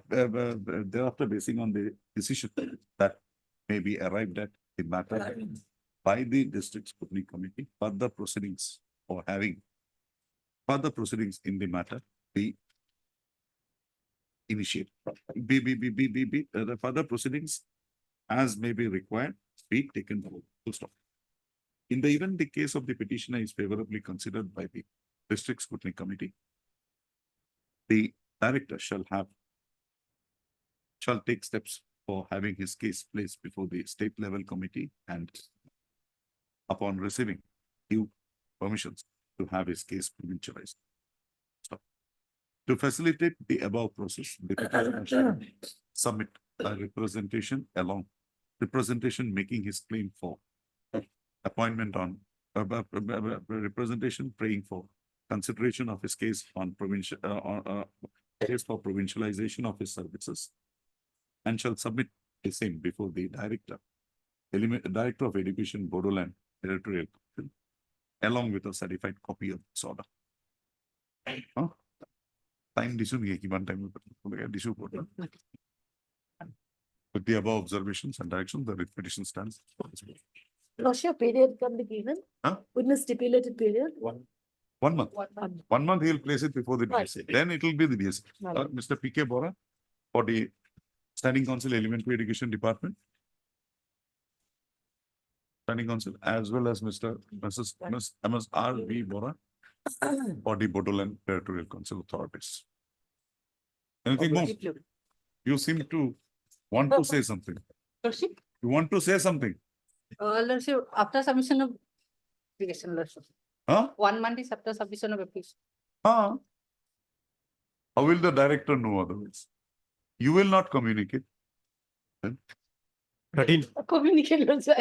thereafter basing on the decision that may be arrived at the matter by the District Scrutiny Committee, further proceedings or having further proceedings in the matter be initiate. The further proceedings as may be required, be taken forward. Full stop. In the event the case of the petitioner is favorably considered by the District Scrutiny Committee, the director shall take steps for having his case placed before the state level committee, and upon receiving due permissions to have his case provincialized. Stop. To facilitate the above process, the petitioner shall submit a representation making his claim for appointment on representation praying for consideration of his case on case for provincialization of his services, and shall submit the same before the Director of Education, Bodoland Territorial Council, along with a certified copy of this order. Time time with the above observations and directions, the writ petition stands. Lordship, period can be given? Huh? Within a stipulated period? 1 month. 1 month. 1 month he will place it before the Right. DSA. Then it will be the DSA. Right. Mr. P.K. Bora for the Standing Council Elementary Education Department. Standing Council, as well as Mrs. R. V. Bora for the Bodoland Territorial Council Authorities. Anything more? You seem to want to say something. Lordship, You want to say something? Lordship, after submission of application, Lordship. Huh? 1 month is after submission of application. Huh? How will the director know otherwise? You will not communicate. 13. Communicate also.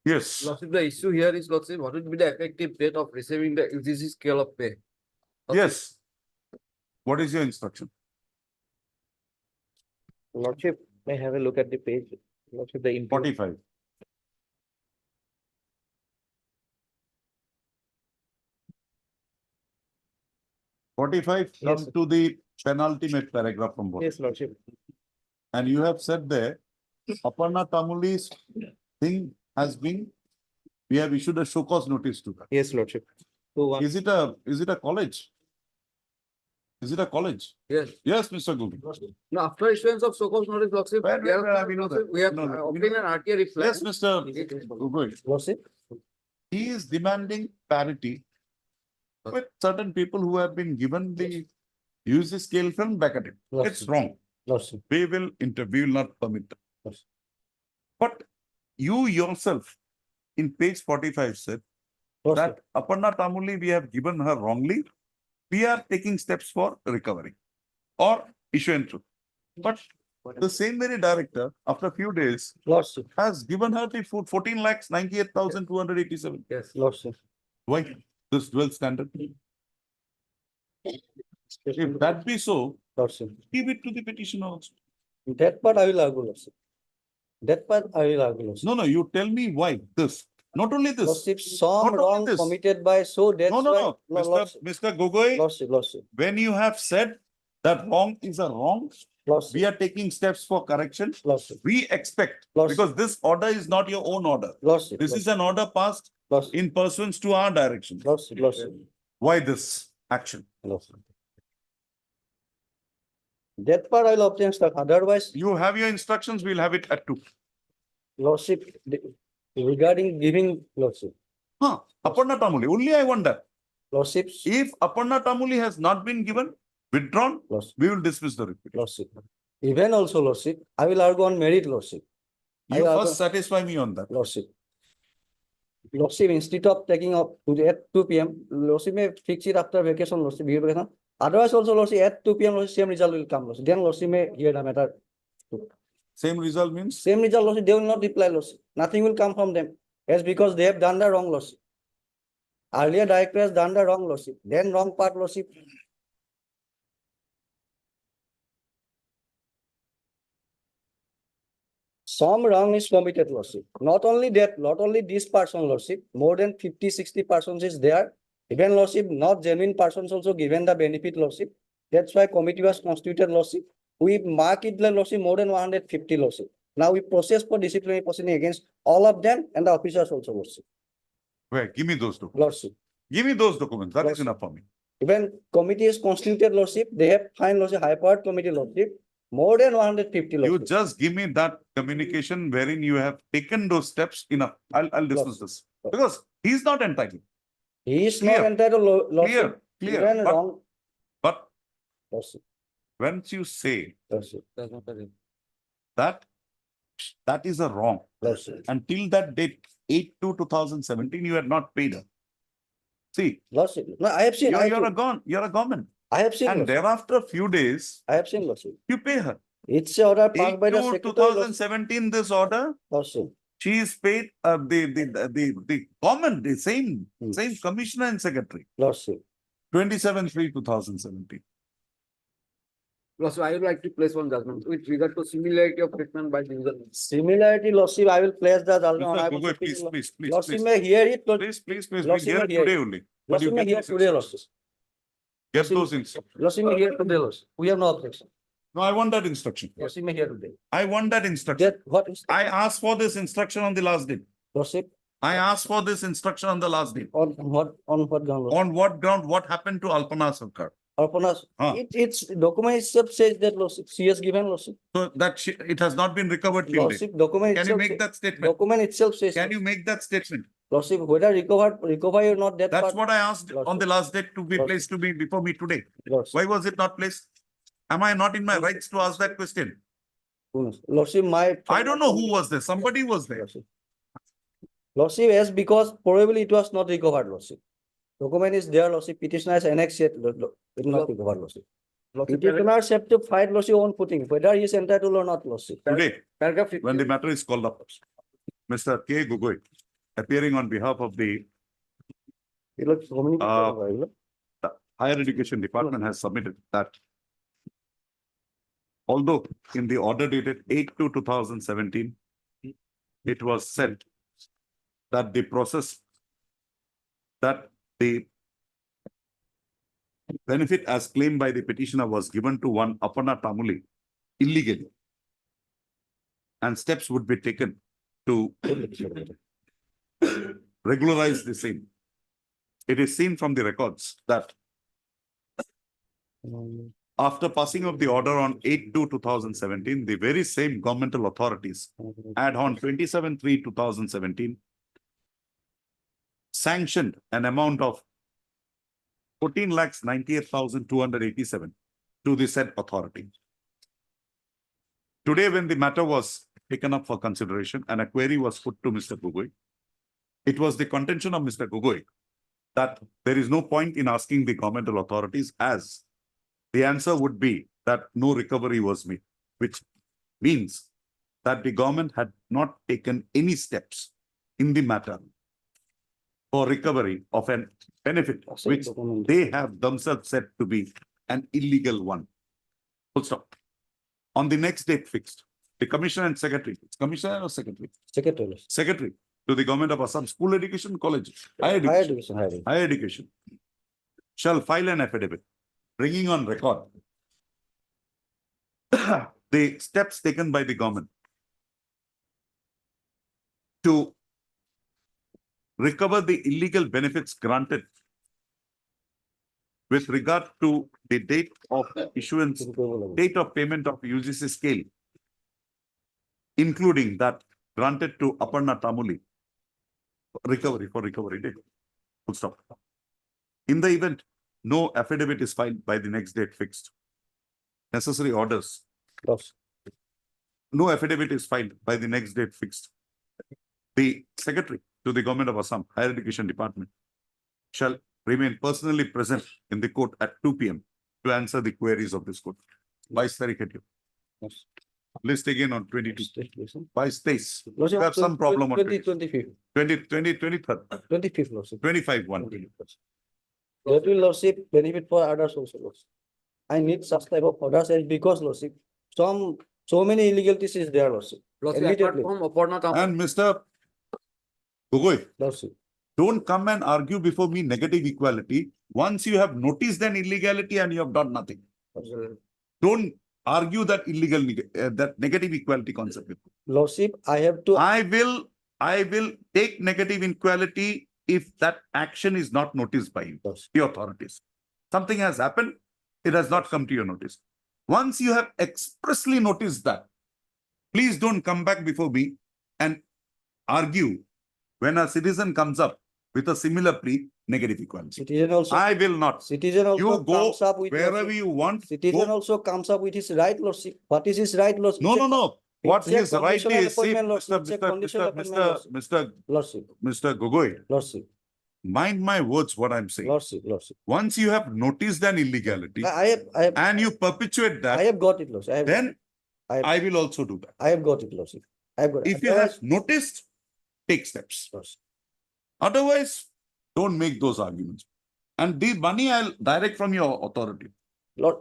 Yes. Lordship, the issue here is, Lordship, what would be the effective date of receiving the UGC scale of pay? Yes. What is your instruction? Lordship, may I have a look at the page? Lordship, the input. 45. Come to the penultimate paragraph from bottom. Yes, Lordship. And you have said there, Aparna Tamuli's thing has been, we have issued a show cause notice to her. Yes, Lordship. So Is it a college? Is it a college? Yes. Yes, Mr. Gopi. No, after issuance of so called notice, Lordship, Where we know that? we have No, no. obtained an RTA reply. Yes, Mr. Gogoi. Lordship. He is demanding parity with certain people who have been given the UGC scale from back at it. It's wrong. Lordship. We will not permit that. Yes. But you yourself in page 45 said that Aparna Tamuli we have given her wrongly. We are taking steps for recovery or issuance. But the same very director, after a few days, Lordship. has given her the 14,98,287. Yes. Lordship. Why? This dual standard. If that be so, Lordship. give it to the petitioner also. That part I will argue, Lordship. That part I will argue, Lordship. No, you tell me why this. Not only this. Lordship, some Not only wrong this. committed by, so that's why. No. Lordship. Mr. Gogoi, Lordship. when you have said that wrong is a wrong, Lordship. we are taking steps for correction. Lordship. We expect, Lordship. because this order is not your own order. Lordship. This is an order passed Lordship. in pursuance to our direction. Lordship. Why this action? Lordship. That part I will obtain stock. Otherwise, You have your instructions, we'll have it at 2. Lordship, regarding giving, Lordship. Aparna Tamuli, only I wonder. Lordship. If Aparna Tamuli has not been given, withdrawn, Lordship. we will dismiss the report. Lordship. Even also, Lordship, I will argue on merit, Lordship. You I first satisfy me on that. Lordship. Lordship, instead of taking up to at 2 p.m., Lordship may fix it after vacation, Lordship, vacation. Otherwise, also, Lordship, at 2 p.m., Lordship, same result will come, Lordship. Then, Lordship may hear the matter. Same result means? Same result, Lordship, they will not reply, Lordship. Nothing will come from them. Yes, because they have done the wrong, Lordship. Earlier director has done the wrong, Lordship. Then wrong part, Lordship. Some wrong is committed, Lordship. Not only that, not only this person, Lordship, more than 50, 60 persons is there. Even lordship, not genuine persons also given the benefit lordship. That's why committee was constituted lordship. We mark it the lordship more than 150 lordship. Now we process for disciplinary proceeding against all of them and the officers also lordship. Where? Give me those documents. Lordship. Give me those documents. That is Lordship. enough for me. Even committee is constituted lordship, they have fine lordship, high powered committee lordship, more than 150 You lordship. just give me that communication wherein you have taken those steps enough. I'll dismiss this. Because he's not entitled. He is Clear. not entitled lordship. Clear. Even But- wrong But lordship. once you say Lordship. that, that is a wrong. Lordship. Until that date, 8/2/2017, you had not paid her. See, Lordship. No, I have seen. I have you're seen. you're a government. I have seen. And lordship. thereafter a few days, I have seen lordship. you pay her. It's a order passed by the secretary. 8/2/2017, this order, Lordship. she is paid, the common, the same commissioner and secretary, Lordship. 27/3/2017. Also, I would like to place one judgment with regard to similarity of treatment by user. Similarity, lordship, I will place the judgment. on Mr. I Gogoi, will please, speak- please, please, Lordship please, may hear it, but please, we Lordship hear it may hear today it. only. But you Lordship may get hear those today, instructions. lordship. Get those instructions. Lordship may hear today, lordship. We have no objection. No, I want that instruction. Lordship may hear today. I want that instruction. That what is I asked for this instruction on the last day. lordship I asked for this instruction on the last day. on what ground? lordship? On what ground, what happened to Alpana Sarkar? Arpanas, Huh. it's document itself says that lordship, she has given lordship. So that it has not been recovered till date. Lordship document Can you itself. make that statement? Document itself says. Can you make that statement? Lordship, whether recover or not, that That's part. what I asked on Lordship. the last date to be Lordship. placed to me before me today. Lordship. Why was it not placed? Am I not in my rights to ask that question? Lordship, my. I don't know who was there. Somebody was there. Lordship, yes, because probably it was not recovered, lordship. Document is there, lordship, petitioner has annexed it, it not recovered, lordship. Petitioner have to fight lordship on footing, whether he is entitled or not, lordship. Today, Paragraph when the matter is called up, Mr. K. Gogoi, appearing on behalf of the Higher Education Department, has submitted that although in the order dated 8/2/2017, it was said that the process, that the benefit as claimed by the petitioner was given to one Aparna Tamuli illegally, and steps would be taken to regularize the same. It is seen from the records that after passing of the order on 8/2/2017, the very same governmental authorities had on 27/3/2017 sanctioned an amount of 14,98,287 to the said authority. Today, when the matter was taken up for consideration and a query was put to Mr. Gogoi, it was the contention of Mr. Gogoi that there is no point in asking the governmental authorities, as the answer would be that no recovery was made, which means that the government had not taken any steps in the matter for recovery of an benefit which they have themselves said to be an illegal one. Full stop. On the next date fixed, the commissioner and secretary, it's commissioner or secretary? Secretary. Secretary to the government of Assam, school education, college, higher Higher education, education, higher education, shall file an affidavit bringing on record the steps taken by the government to recover the illegal benefits granted with regard to the date of issuance, date of payment of UGC scale, including that granted to Aparna Tamuli, recovery date. Full stop. In the event no affidavit is filed by the next date fixed, necessary orders. No affidavit is filed by the next date fixed, the secretary to the government of Assam, Higher Education Department, shall remain personally present in the court at 2 p.m. to answer the queries of this court. Vice Secretary. List again on 22. Vice States. We have some problem on 25th. 23rd, 25th, lordship. 25, 1. That will lordship benefit for others also, lordship. I need such type of orders because lordship, so many illegalities is there, lordship. Lordship, apart Immediately. from Aparna Tamuli, And Mr. Gogoi, Lordship. Don't come and argue before me negative equality once you have noticed an illegality and you have done nothing. Don't argue that that negative equality concept. Lordship, I have to, I will take negative equality if that action is not noticed by you, the authorities. Something has happened, it has not come to your notice. Once you have expressly noticed that, please don't come back before me and argue when a citizen comes up with a similar plea, negative equality. citizen also, I will not. citizen also You go comes up with. wherever lordship. you want. Citizen Go. also comes up with his right, Lordship. What is his right, Lordship? No, no, no. What it's a his right conditional is, see, appointment, Lordship. It's a conditional appointment, Lordship. Mr. Gogoi, Lordship, mind my words what I'm saying. Lordship. Once you have noticed an illegality I have, and you perpetuate I that, have got it, Lordship. then I have- I will also do that. I have got it, Lordship. I have got it. If you have noticed, take steps. Lordship. Otherwise, don't make those arguments. And the money I'll direct from your authority. Lord,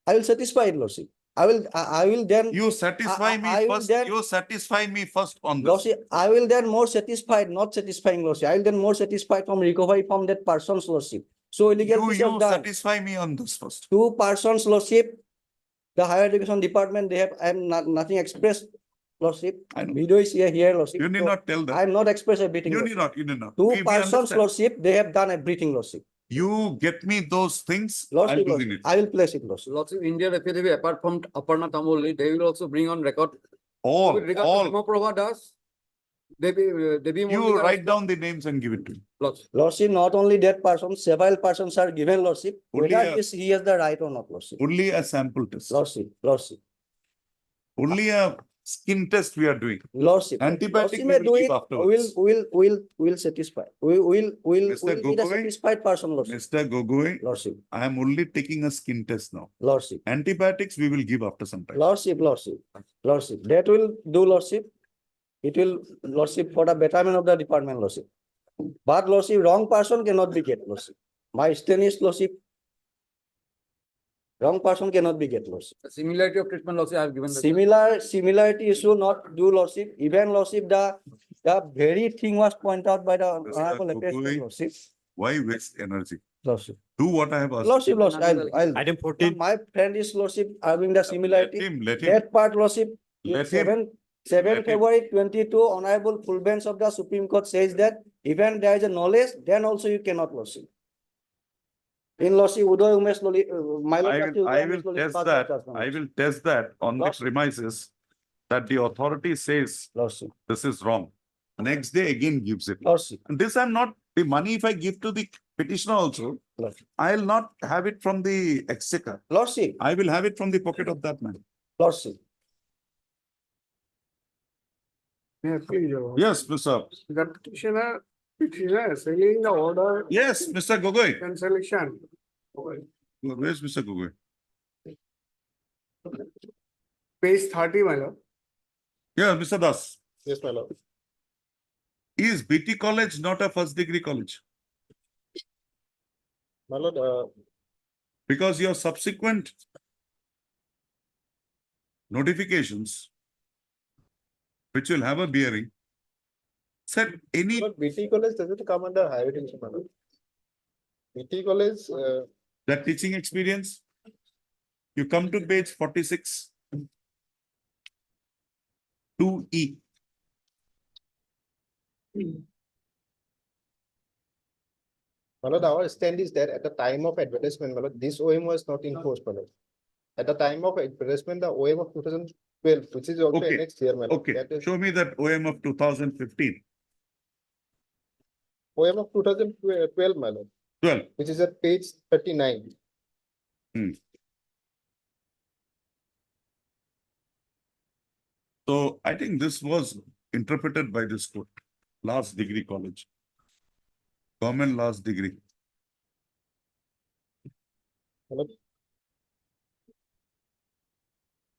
I will satisfy it, Lordship. I will then. You satisfy me I will first. then- You satisfy me first on this. Lordship, I will then more satisfied, not satisfying, Lordship. I will then more satisfied from recovery from that person's, Lordship. So illegal is You done. satisfy me on this first. 2 persons, Lordship. The higher education department, they have, I am not, nothing expressed, Lordship. I know. Video is here, Lordship. You need So not tell I that. am not express everything. You Lordship. need not. You need not. 2 We persons, understand. Lordship, they have done everything, Lordship. You get me those things, I'll Lordship, do Lordship, it. I will place it, Lordship. Lots of Indian affidavit, apart from Aparna Tamoli, they will also bring on record. All, With regard to all. Hemaprabha Das, Devi You Mallika write Das, down the names and give it to me. lots. Lordship, not only that person, several persons are given, Lordship. Only Whether a- he has the right or not, Lordship. Only a sample test. Lordship. Only a skin test we are doing. Lordship. Antibiotic Lordship we may will do give it. afterwards. We'll satisfy. We'll be the Gogoi, satisfied person, Lordship. Mr. Gogoi, Lordship. I am only taking a skin test now. Lordship. Antibiotics we will give after some time. Lordship. That will do, Lordship. It will, Lordship, for the betterment of the department, Lordship. But, Lordship, wrong person cannot be get, Lordship. My stand is, Lordship. Wrong person cannot be get, Lordship. Similarity of treatment also I have given. Similarity issue not do, Lordship. Even, Lordship, the very thing was pointed out by the Honorable Gogoi. Lordship. Why waste energy? Lordship. Do what I have asked. Lordship, I'll. Item 14. My friend is, Lordship, having the similarity. Let him. That part, Lordship, Let him. 7 Let him. February 22, Honorable full bench of the Supreme Court says that even there is a knowledge, then also you cannot, Lordship. In Lordship, Uday Umesh Loli, my Lord, I will test that. I will test that on the Lordship. premises that the authority says Lordship, this is wrong. Next day again gives it. Lordship, And this I'm not, the money if I give to the petitioner also, Lordship, I'll not have it from the exchequer. Lordship, I will have it from the pocket of that man. Lordship. Yes, Mr. The petitioner selling the order Yes, Mr. Gogoi. cancellation. Where's Mr. Gogoi? Page 30, my lord. Yeah, Mr. Das. Yes, my lord. Is BT College not a first degree college? My lord, Because your subsequent notifications, which will have a bearing, said any, BT college doesn't come under higher education, my lord. BT college, that teaching experience, you come to page 46. 2E. my lord, our stand is that at the time of advertisement, my lord, this OM was not enforced, my lord. At the time of advertisement, the OM of 2012, which is also Okay. next year, my lord. Okay, That is show me that OM of 2015, OM of 2012, my lord, 12. which is at page 39. So I think this was interpreted by this court, last degree college. Government last degree. My lord,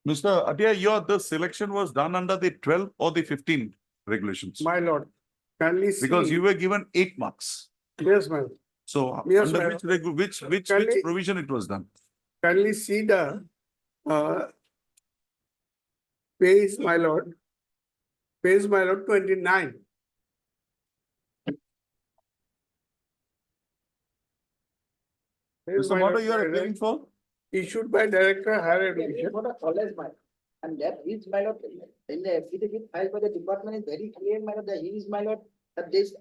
Mr. Adia, the selection was done under the 12 or the 15 regulations. My lord, kindly see. Because you were given 8 marks. Yes, ma'am. So Yes, under ma'am. which Kindly- provision it was done? Kindly see the page, my lord. Page, my lord, 29. Mr. Moto, you are appealing for? Issued by Director Higher Education. For the college, my lord. And that is, my lord, in the affidavit filed by the department is very clear, my lord, that he is, my lord, that this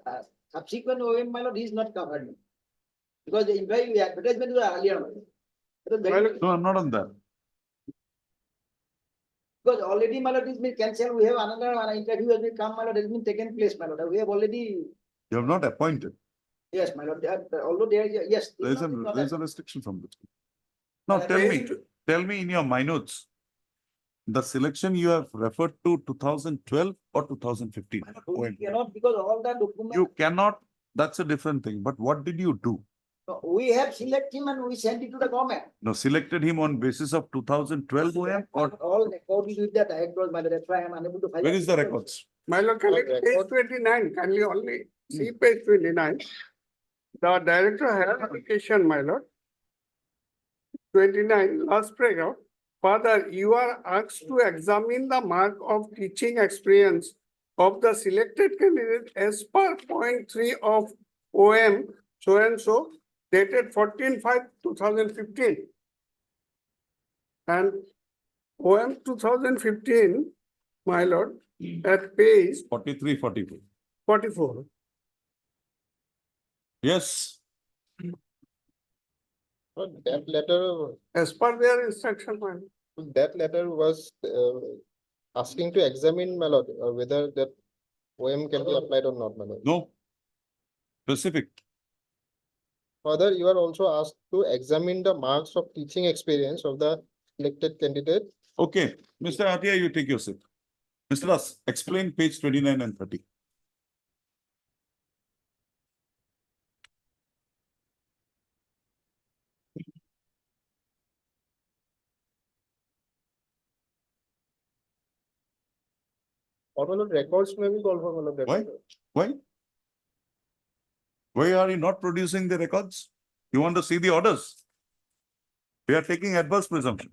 subsequent OM, my lord, he is not covered. Because the inquiry advertisement was earlier. My lord. It was very- No, I'm not on that. Because already, my lord, is been cancelled. We have another interview has been come, my lord, has been taken place, my lord. We have already, You have not appointed. yes, my lord, although there is, yes. There's a restriction from this. Now, tell me in your minutes, the selection you have referred to 2012 or 2015? We cannot, because all the documents. You cannot, that's a different thing. But what did you do? We have selected him and we sent it to the government. No, selected him on basis of 2012 OM or All recorded with the directors, my lord, that's why I am unable to. where is the records? My lord, can you page 29, can you only see page 29? The Director Higher Education, my lord. 29, last paragraph. Further, you are asked to examine the mark of teaching experience of the selected candidate as per point 3 of OM so and so dated 14/5/2015. And OM 2015, my lord, at page 43, 44. 44. Yes. That letter, As per their instruction, my lord. that letter was asking to examine, my lord, whether that OM can be applied or not, my lord. No. Specific. Further, you are also asked to examine the marks of teaching experience of the selected candidate. Okay. Mr. Atia, you take your seat. Mr. Das, explain page 29 and 30. Or my lord, records may be called for, my lord. Why? Why? Why are you not producing the records? You want to see the orders? We are taking adverse presumption.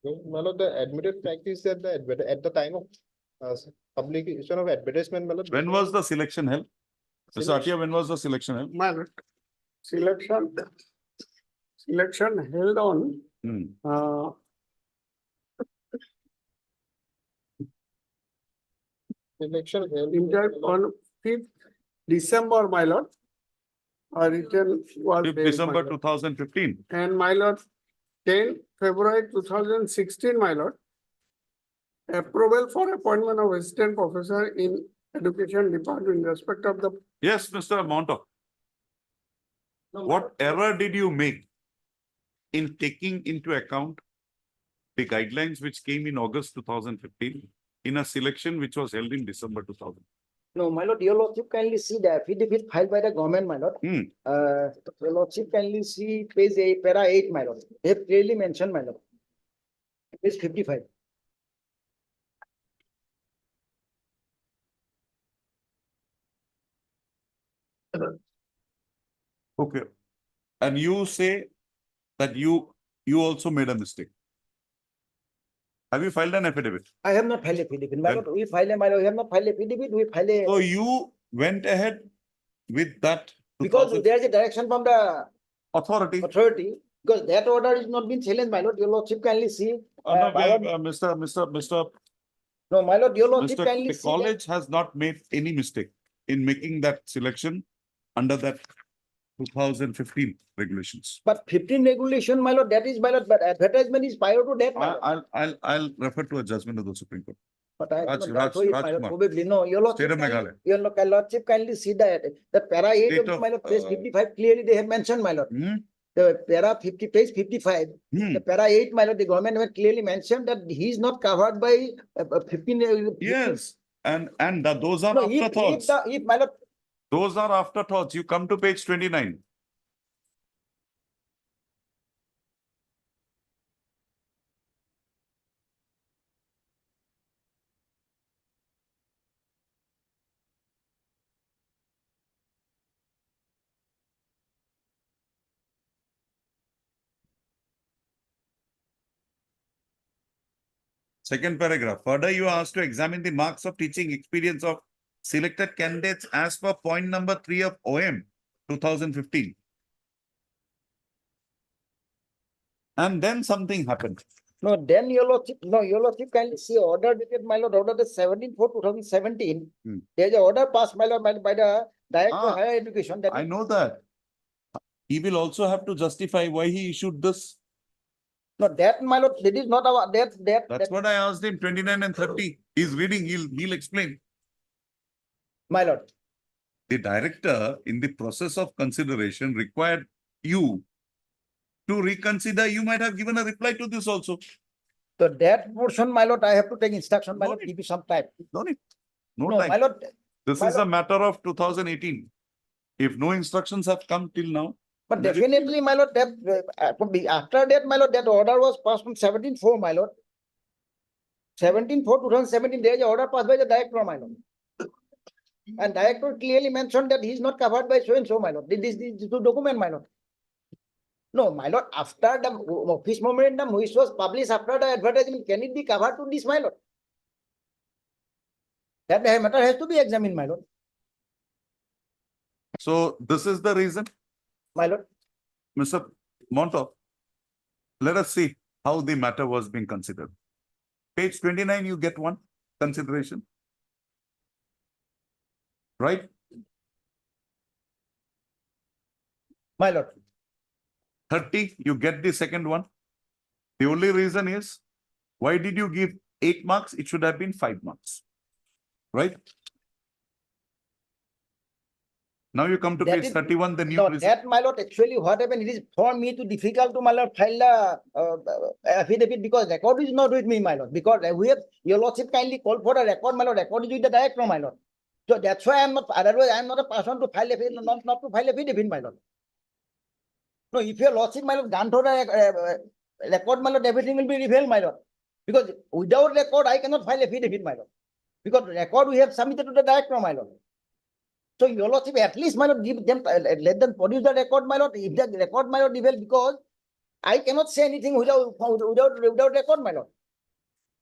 My lord, the admitted practice at the time of publication of advertisement, my lord. When was the selection held? Mr. Atia, when was the selection held? My lord, selection held on Selection held on 5th December, my lord. A written was 5th there, my December lord. 2015. And my lord, 10 February 2016, my lord. Approval for appointment of assistant professor in education department in respect of the. Yes, Mr. Montauk. What error did you make in taking into account the guidelines which came in August 2015 in a selection which was held in December 2000? No, my lord, your lordship kindly see the affidavit filed by the government, my lord. Your lordship kindly see page 8, para 8, my lord. They have clearly mentioned, my lord. Page 55. Okay. And you say that you also made a mistake. Have you filed an affidavit? I have not filed affidavit. My lord, we filed a, my lord, we have not filed affidavit, we filed a. So you went ahead with that. Because there is a direction from the authority, because that order is not been challenged, my lord, your lordship kindly see. No, my lord, Mr. no, my lord, your lordship Mr. kindly The see. that- college has not made any mistake in making that selection under that 2015 regulations. But 15 regulation, my lord, that is, my lord, but advertisement is prior to that, my lord. I'll refer to a judgment of the Supreme Court. But I Raj- no, Raj- that's why, my Raj lord, Kumar. probably no, your lordship, State of kindly, Meghalaya. your lordship kindly see that para 8 State of, of, my lord, page 55, clearly they have mentioned, my lord. Hmm? The para 50, page 55, Hmm. the para 8, my lord, the government have clearly mentioned that he is not covered by 15. 15 Yes, and those are No, afterthoughts. if, my lord, Those are afterthoughts. You come to page 29. Second paragraph. Further, you are asked to examine the marks of teaching experience of selected candidates as per point number 3 of OM 2015. And then something happened. No, then your lordship, no, your lordship kindly see order dated, my lord, order the 17/4/2017. There is an order passed, my lord, by the Director of Higher Education. That I know that. He will also have to justify why he issued this. no, that, my lord, that is not our, That's what I asked him, 29 and 30. He's reading, he'll explain. my lord. The director, in the process of consideration, required you to reconsider. You might have given a reply to this also. So that portion, my lord, I have to take instruction, my No lord, need. give you some time. No need. No No, time. my lord, This my is a lord- matter of 2018. If no instructions have come till now, but let it- definitely, my lord, that, after that, my lord, that order was passed on 17/4, my lord. 17/4/2017, there is an order passed by the director, my lord. And director clearly mentioned that he is not covered by so and so, my lord. This is the document, my lord. No, my lord, after the office memorandum which was published after the advertisement, can it be covered to this, my lord? That matter has to be examined, my lord. so this is the reason, My lord, Mr. Montauk. Let us see how the matter was being considered. Page 29, you get one consideration. Right? my lord. 30, you get the second one. The only reason is, why did you give 8 marks? It should have been 5 marks. Right? Now you come to That page is- 31, the new No, reason. that, my lord, actually what happened, it is for me to difficult to, my lord, file the affidavit because record is not with me, my lord. Because we have, your lordship kindly called for a record, my lord, record is with the director, my lord. So that's why I'm not, otherwise I'm not a person to file affidavit, not to file affidavit, my lord. No, if your lordship, my lord, grant order, record, my lord, everything will be revealed, my lord. Because without record, I cannot file affidavit, my lord. Because record we have submitted to the director, my lord. So your lordship, at least, my lord, give them, let them produce the record, my lord. If the record, my lord, reveal, because I cannot say anything without record, my lord.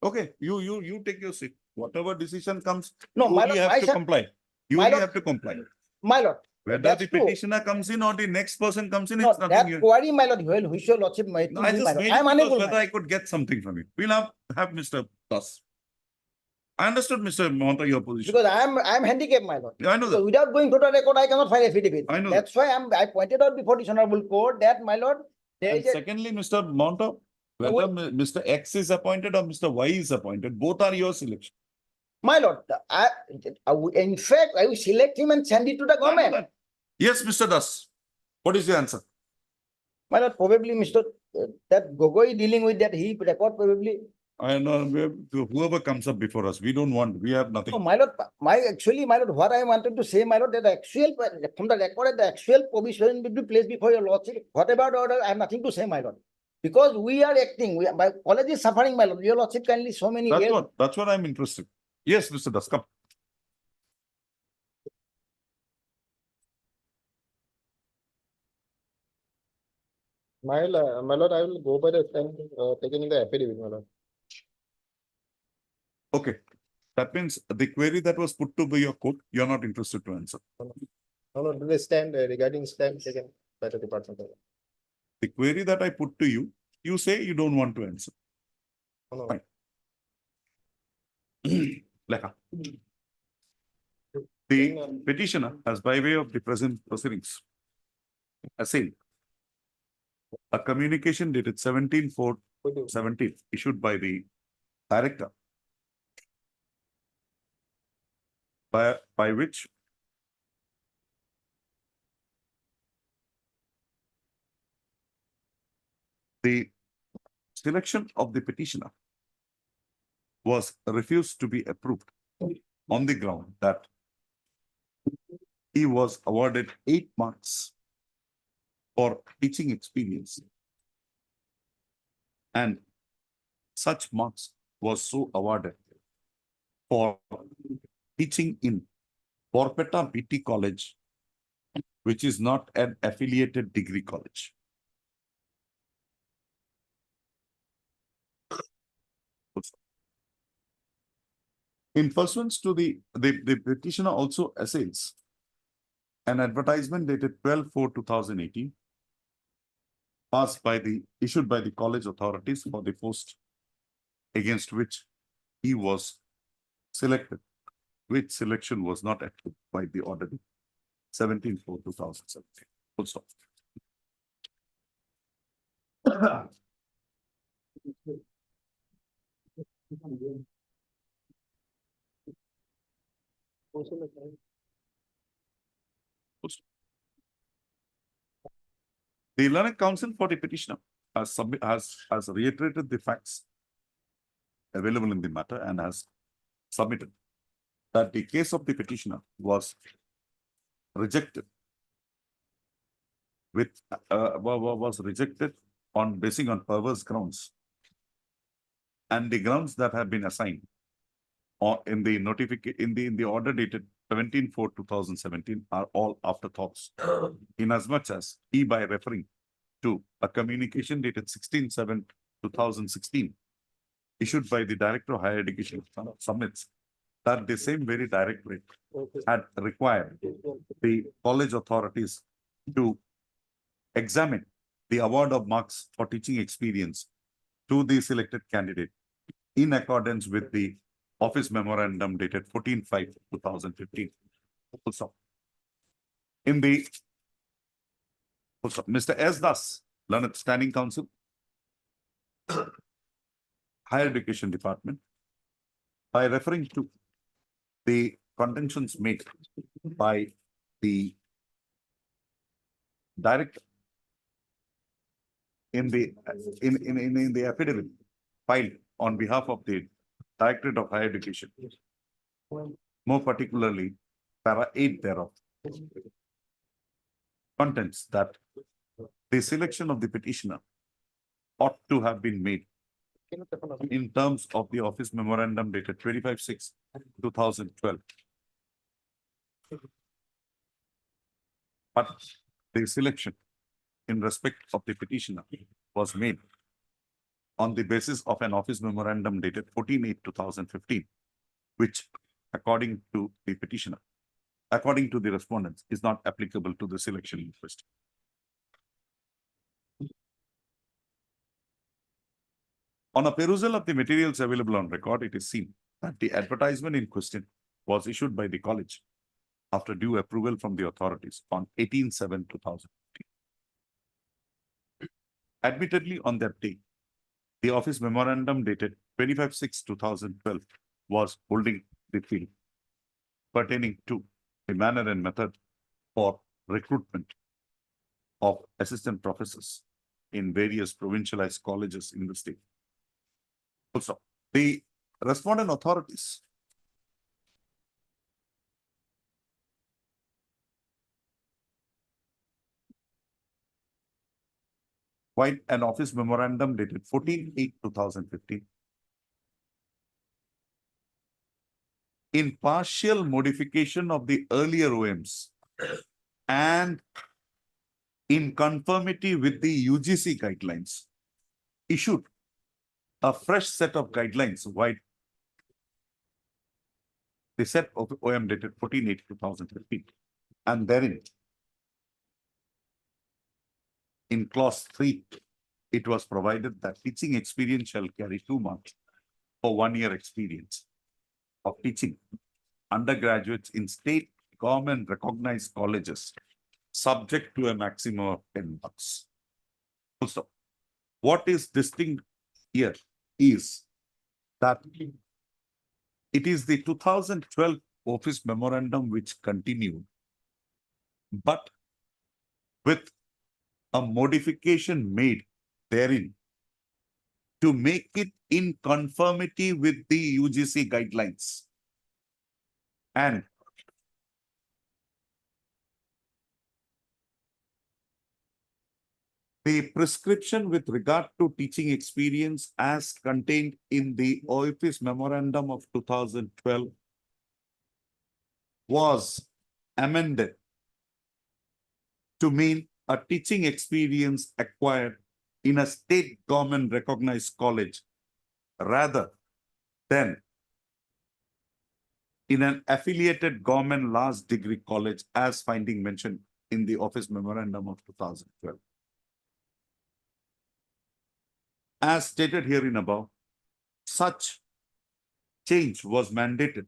Okay, you take your seat. Whatever decision comes, No, you my only lord, have to comply. You my only lord- have to comply. My lord. Whether that's the true. petitioner comes in or the next person comes in, No, it's nothing that here. query, my lord, well, which your lordship might No, be, I my just lord. made I am it because unable, my whether lord. I could get something from it. We'll have Mr. Das. I understood, Mr. Monta, your position. Because I am handicapped, my lord. Yeah, I know So that. without going to the record, I cannot file affidavit. I know That's why I pointed out before this honorable court that, my lord, there And is a, secondly, Mr. Monta, whether Wait. Mr. X is appointed or Mr. Y is appointed, both are your selection. my lord, in fact, I will select him and send it to the I know government. that. Yes, Mr. Das. What is the answer? My lord, probably Mr. That Gogoi dealing with that, he record probably. I know whoever comes up before us, we don't want, we have No, nothing. my lord, actually, my lord, what I wanted to say, my lord, that the actual, from the record, the actual provision will be placed before your lordship. What about order? I have nothing to say, my lord. Because we are acting, my college is suffering, my lord. Your lordship kindly so many years. That's what I'm interested. Yes, Mr. Das, come. My lord, I will go by the time taken in the affidavit, my lord. Okay. That means the query that was put to your court, you're not interested to answer. No, the stand regarding stand taken by the department. The query that I put to you, you say you don't want to answer. No, Fine. Lekha. The petitioner has, by way of the present proceedings, assigned a communication dated 17/4/17 issued by the director, by which the selection of the petitioner was refused to be approved on the ground that he was awarded 8 marks for teaching experience. And such marks was so awarded for teaching in Borpeta BT College, which is not an affiliated degree college. In pursuance to the petitioner also assails an advertisement dated 12/4/2018 issued by the college authorities for the post against which he was selected, which selection was not approved by the order 17/4/2017. Full stop. The Learned Counsel for the petitioner has reiterated the facts available in the matter and has submitted that the case of the petitioner was rejected was rejected on basing on perverse grounds, and the grounds that have been assigned or in the notification in the order dated 17/4/2017 are all afterthoughts, inasmuch as he, by referring to a communication dated 16/7/2016 issued by the Director of Higher Education, submits that the same very directorate had required the college authorities to examine the award of marks for teaching experience to the selected candidate in accordance with the office memorandum dated 14/5/2015. Also, in the Mr. S. Das, Learned Standing Counsel, Higher Education Department, by referring to the contentions made by the director in the affidavit filed on behalf of the Directorate of Higher Education, more particularly para 8 thereof, contents that the selection of the petitioner ought to have been made in terms of the office memorandum dated 25/6/2012. But the selection in respect of the petitioner was made on the basis of an office memorandum dated 14/8/2015, which, according to the petitioner, according to the respondents, is not applicable to the selection in question. On a perusal of the materials available on record, it is seen that the advertisement in question was issued by the college after due approval from the authorities on 18/7/2015. Admittedly, on that day, the office memorandum dated 25/6/2012 was holding the field pertaining to the manner and method for recruitment of assistant professors in various provincialized colleges in the state. Also, the respondent authorities filed an office memorandum dated 14/8/2015 in partial modification of the earlier OMs and in conformity with the UGC guidelines, issued a fresh set of guidelines wide. The set of OM dated 14/8/2015, and therein, in clause 3, it was provided that teaching experience shall carry 2 marks for 1 year experience of teaching undergraduates in state government recognized colleges, subject to a maximum of 10 marks. Also, what is distinct here is that it is the 2012 office memorandum which continued, but with a modification made therein to make it in conformity with the UGC guidelines. And the prescription with regard to teaching experience as contained in the office memorandum of 2012 was amended to mean a teaching experience acquired in a state government recognized college rather than in an affiliated government last degree college as finding mentioned in the office memorandum of 2012. As stated herein above, such change was mandated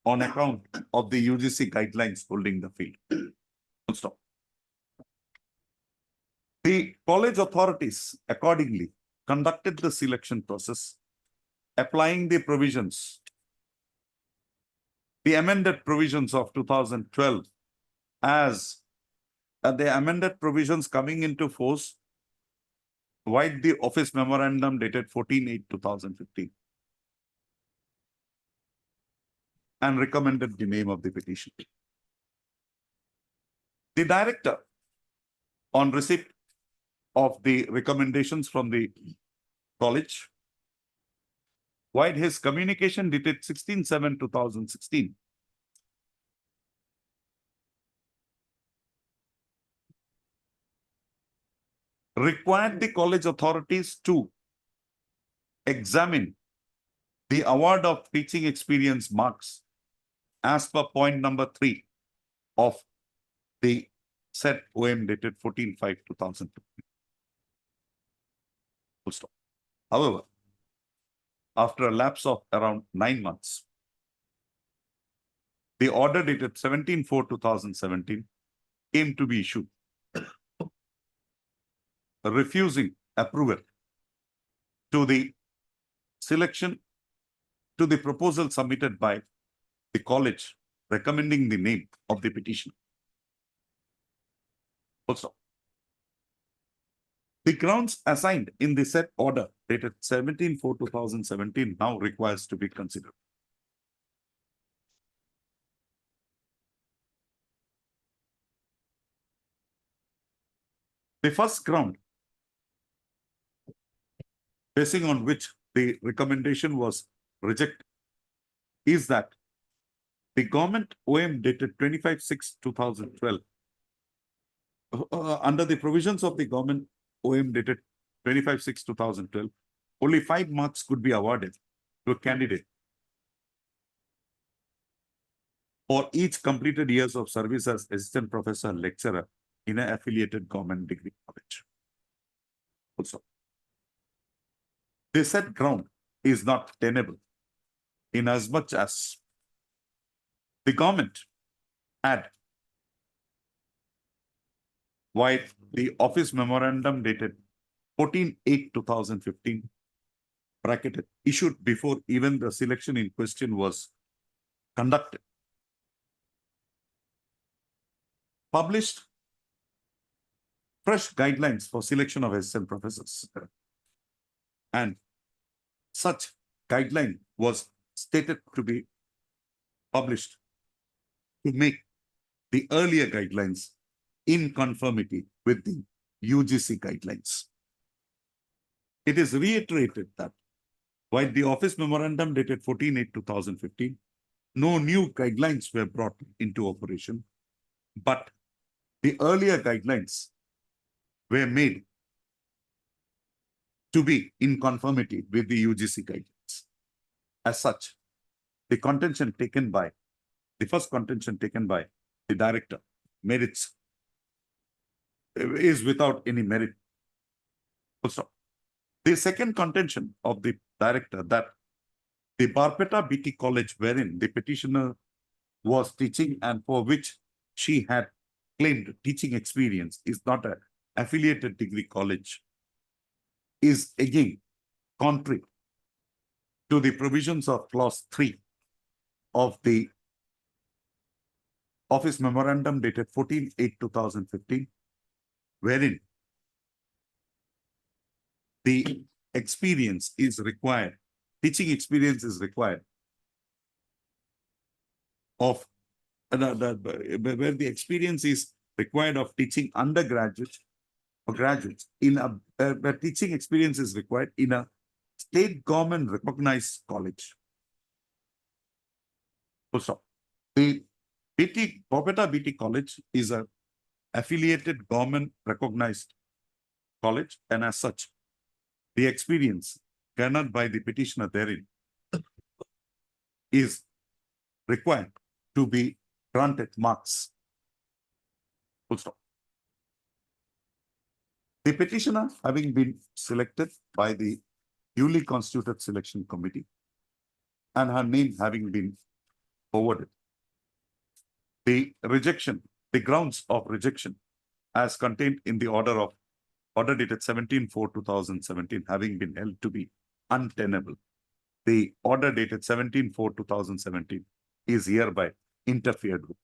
on account of the UGC guidelines holding the field. Full stop. The college authorities accordingly conducted the selection process, applying the provisions, the amended provisions of 2012 as the amended provisions coming into force via the office memorandum dated 14/8/2015 and recommended the name of the petition. The director, on receipt of the recommendations from the college, via his communication dated 16/7/2016, required the college authorities to examine the award of teaching experience marks as per point number 3 of the said OM dated 14/5/2015. Full stop. However, after a lapse of around 9 months, the order dated 17/4/2017 came to be issued, refusing approval to the selection, to the proposal submitted by the college recommending the name of the petitioner. Also, the grounds assigned in the said order dated 17/4/2017 now requires to be considered. The first ground, basing on which the recommendation was rejected, is that the government OM dated 25/6/2012, under the provisions of the government OM dated 25/6/2012, only 5 marks could be awarded to a candidate for each completed years of service as assistant professor lecturer in an affiliated government degree college. Also, the said ground is not tenable inasmuch as the government had, while the office memorandum dated 14/8/2015, bracketed, issued before even the selection in question was conducted, published fresh guidelines for selection of assistant professors. And such guideline was stated to be published to make the earlier guidelines in conformity with the UGC guidelines. It is reiterated that while the office memorandum dated 14/8/2015, no new guidelines were brought into operation, but the earlier guidelines were made to be in conformity with the UGC guidelines. As such, the contention taken by, the first contention taken by the director merits, is without any merit. Also, the second contention of the director that the Barpeta BT College wherein the petitioner was teaching and for which she had claimed teaching experience is not an affiliated degree college is again contrary to the provisions of clause 3 of the office memorandum dated 14/8/2015, wherein the experience is required, teaching experience is required of, where the experience is required of teaching undergraduates or graduates in a, where teaching experience is required in a state government recognized college. So, the Barpeta BT College is a affiliated government recognized college, and as such, the experience garnered by the petitioner therein is required to be granted marks. Full stop. The petitioner having been selected by the duly constituted selection committee and her name having been forwarded. The rejection, the grounds of rejection as contained in the order dated 17/4/2017 having been held to be untenable. The order dated 17/4/2017 is hereby interfered with.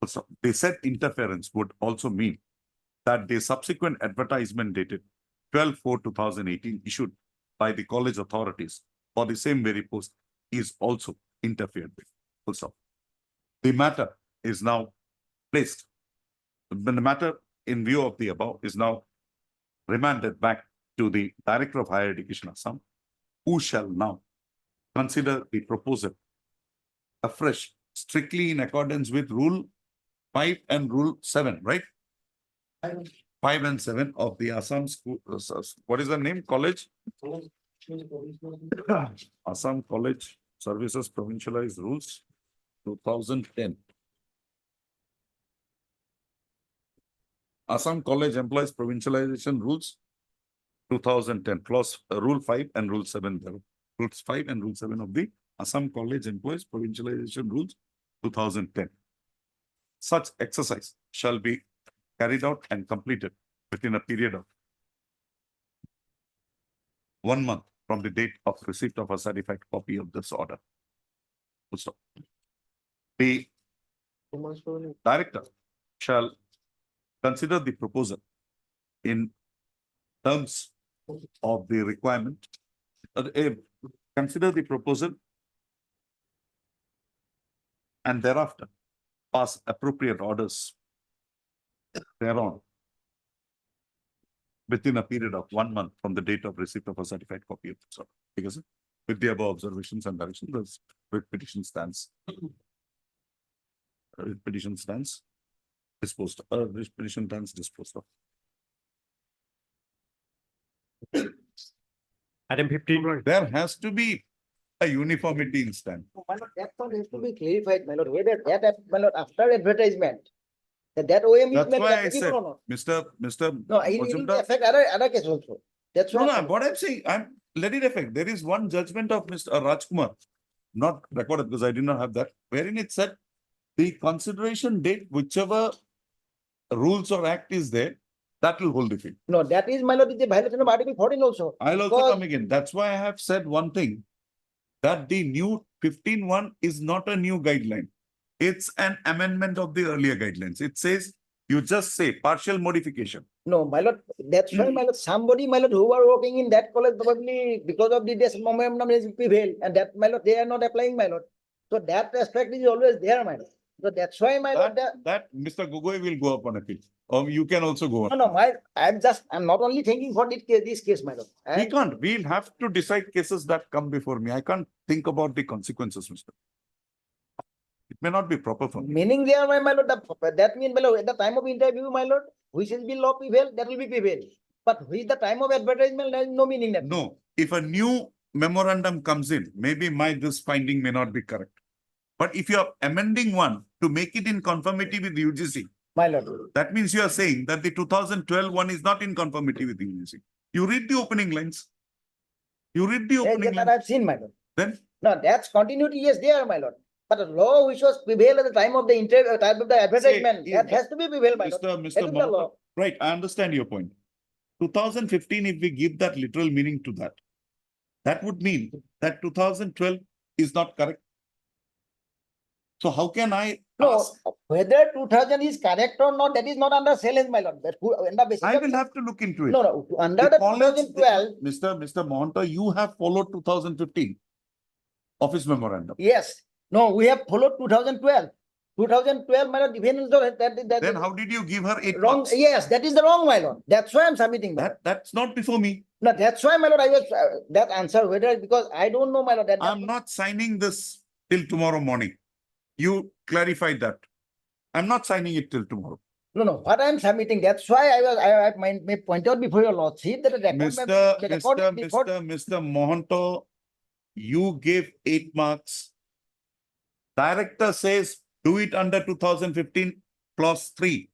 Also, the said interference would also mean that the subsequent advertisement dated 12/4/2018 issued by the college authorities for the same very post is also interfered with. Full stop. The matter is now placed. The matter in view of the above is now remanded back to the Director of Higher Education Assam, who shall now consider the proposal afresh, strictly in accordance with Rule 5 and Rule 7, right? 5 and 7 of the Assam School, what is the name? College? Assam College Services Provincialized Rules, 2010. Assam College Employees Provincialization Rules, 2010, clause Rule 5 and Rule 7. Rules 5 and Rule 7 of the Assam College Employees Provincialization Rules, 2010. Such exercise shall be carried out and completed within a period of 1 month from the date of receipt of a certified copy of this order. Full stop. The director shall consider the proposal in terms of the requirement, consider the proposal and thereafter pass appropriate orders thereon within a period of 1 month from the date of receipt of a certified copy of this order. Because with the above observations and directions, the petition stands. Petition stands disposed of. This petition stands disposed of. Item 15. There has to be a uniformity in stand. My lord, that point has to be clarified, my lord, whether that, my lord, after advertisement, that OM is That's why I applicable said, or not. Mr. No, it will Majumdar. affect other case also. That's No, why. no, what I'm saying, let it affect. There is one judgment of Mr. Rajkumar, not recorded because I did not have that, wherein it said the consideration date, whichever rules or act is there, that will hold the field. No, that is, my lord, is a violation of Article 14 also. I'll also Because- come again. That's why I have said one thing, that the new 15(1) is not a new guideline. It's an amendment of the earlier guidelines. It says, you just say partial modification. No, my lord, that's why, my lord, somebody, my lord, who are working in that college probably because of the this momentum is prevail, and that, my lord, they are not applying, my lord. So that aspect is always there, my lord. So that's why, my lord, That Mr. Gogoi will go up on appeal. Or you can also go no, on. no, I'm not only thinking for this case, my lord. We can't. We'll have to decide cases that come before me. I can't think about the consequences, Mr. It may not be proper for me. Meaning there, my lord, that means, my lord, at the time of interview, my lord, which will be law prevail, that will be prevail. But with the time of advertisement, there is no meaning that. No, if a new memorandum comes in, maybe this finding may not be correct. But if you are amending one to make it in conformity with UGC, my lord, that means you are saying that the 2012 one is not in conformity with UGC. You read the opening lines. You read the opening that lines. I've seen, my lord. Then No, that's continuity, yes, there, my lord. But the law which was prevail at the time of the interview, time of the advertisement, that has to be prevail, my lord. That Mr. is the Mohammed, law. right, I understand your point. 2015, if we give that literal meaning to that, that would mean that 2012 is not correct. So how can I No, ask? whether 2000 is correct or not, that is not under challenge, my lord. That on the basis I of- will have to look into it. No, no, under the college- 2012, Mr. Mohanta, you have followed 2015 office memorandum. yes. No, we have followed 2012. 2012, my lord, even though that Then how did you give her 8 wrong, marks? yes, that is the wrong, my lord. That's why I'm submitting, my lord. That's not before me. No, that's why, my lord, I was, that answer, whether, because I don't know, my lord, that. I'm not signing this till tomorrow morning. You clarified that. I'm not signing it till tomorrow. No, no, what I'm submitting, that's why I may point out before your lordship that the record. Mr. Mohanto, you gave 8 marks. Director says, do it under 2015 clause 3.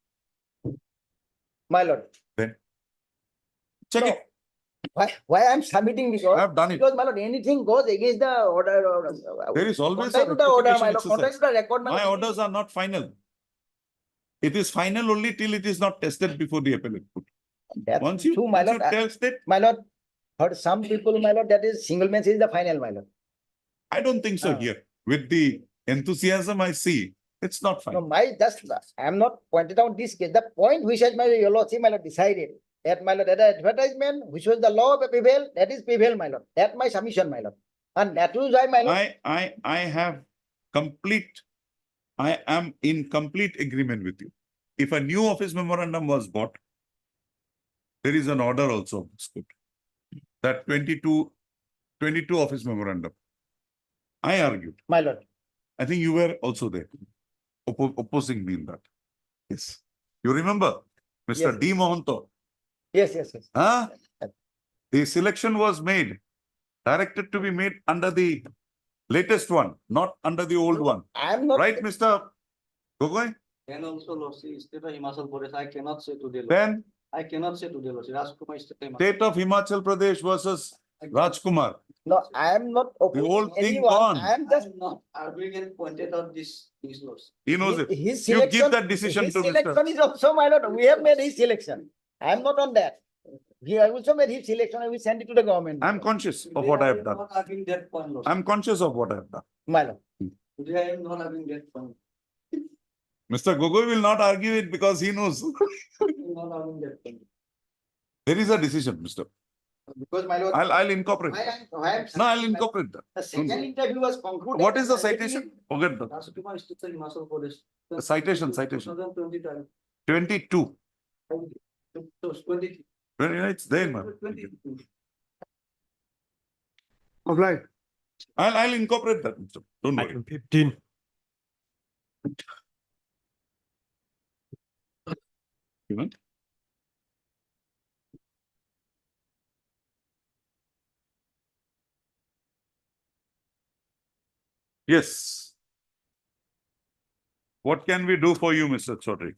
My lord, Then check No. it. why I'm submitting because. I have done it. Because my lord, anything goes against the order or. There is always contrary a to the order, rectification my lord, contrary exercise. to the record, my My lord. orders are not final. It is final only till it is not tested before the appellate court. That's Once you, true, my once you lord. test it, My lord, for some people, my lord, that is single bench is the final, my lord. I don't think so Ah. here. With the enthusiasm I see, it's not No, final. I am not pointed out this case. The point which has my lordship, my lord, decided that my lord, that advertisement, which was the law of prevail, that is prevail, my lord. That my submission, my lord. And that was why, my lord. I have I am in complete agreement with you. If a new office memorandum was bought, there is an order also of this court. That 22 office memorandum. I argued. My lord. I think you were also there, opposing me in that. Yes. You remember, Mr. Yes. D. Mohanto? Yes, yes, yes. Huh? The selection was made, directed to be made under the latest one, not under the old one. I am not. Right, Mr. Gogoi? And also, Lordship, state of Himachal Pradesh, I cannot say today. Then I cannot say today, Lordship. Rajkumar state of Himachal. state of Himachal Pradesh versus Rajkumar. No, I am not opposing old thing anyone. gone. I am just. I'm not arguing and pointed out this, these laws. He knows it. His You selection. give that decision his to selection Mr. is also, my lord. We have made his selection. I am not on that. He also made his selection. I will send it to the government. I'm conscious of what I have done. Not having that point, Lordship. I'm conscious of what I have done. My lord. Today I am not having that point. Mr. Gogoi will not argue it because he knows. Not having that point. There is a decision, Mr. Because my lord. I'll incorporate. No, I'll incorporate that. The second interview was concluded. What is the citation? Forget that. Rajkumar state of Himachal Pradesh. The citation. 2020. 22. So 20. It's there, man. 22. Apply. I'll incorporate that, Mr. Don't worry. Item 15. Even. Yes. What can we do for you, Mr. Chaudhary?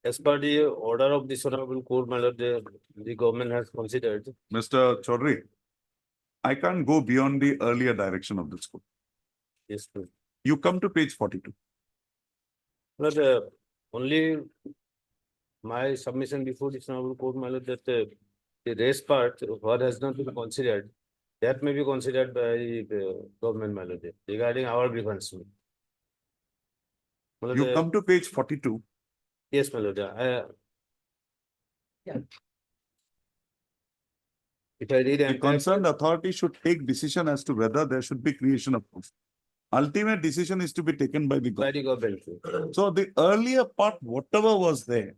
As per the order of this honorable court, my lord, the government has considered. Mr. Chaudhary, I can't go beyond the earlier direction of this court. Yes, sir. You come to page 42. But only my submission before this honorable court, my lord, that the rest part, what has not been considered, that may be considered by the government, my lord, regarding our grievance. My lord, You come to page 42. Yes, my lord. If I read. The concerned authority should take decision as to whether there should be creation of post. Ultimate decision is to be taken by the By government. the government. So the earlier part, whatever was there,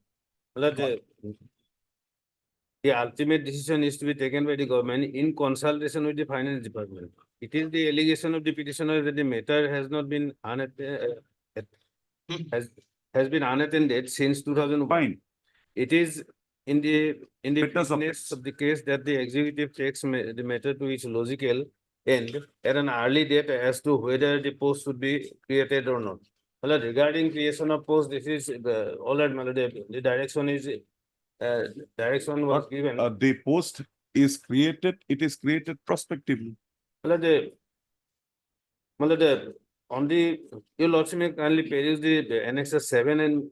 My lord, the ultimate decision is to be taken by the government in consultation with the finance department. It is the allegation of the petitioner that the matter has not been has been unattended since 2001. fine. It is in the Fitness of fitness of the case that the executive takes the matter to its logical end at an early date as to whether the post should be created or not. Well, regarding creation of post, this is all that, my lord, the direction is direction was given. The post is created, it is created prospectively. Well, on the, your lordship may kindly peruse the annexer 7 and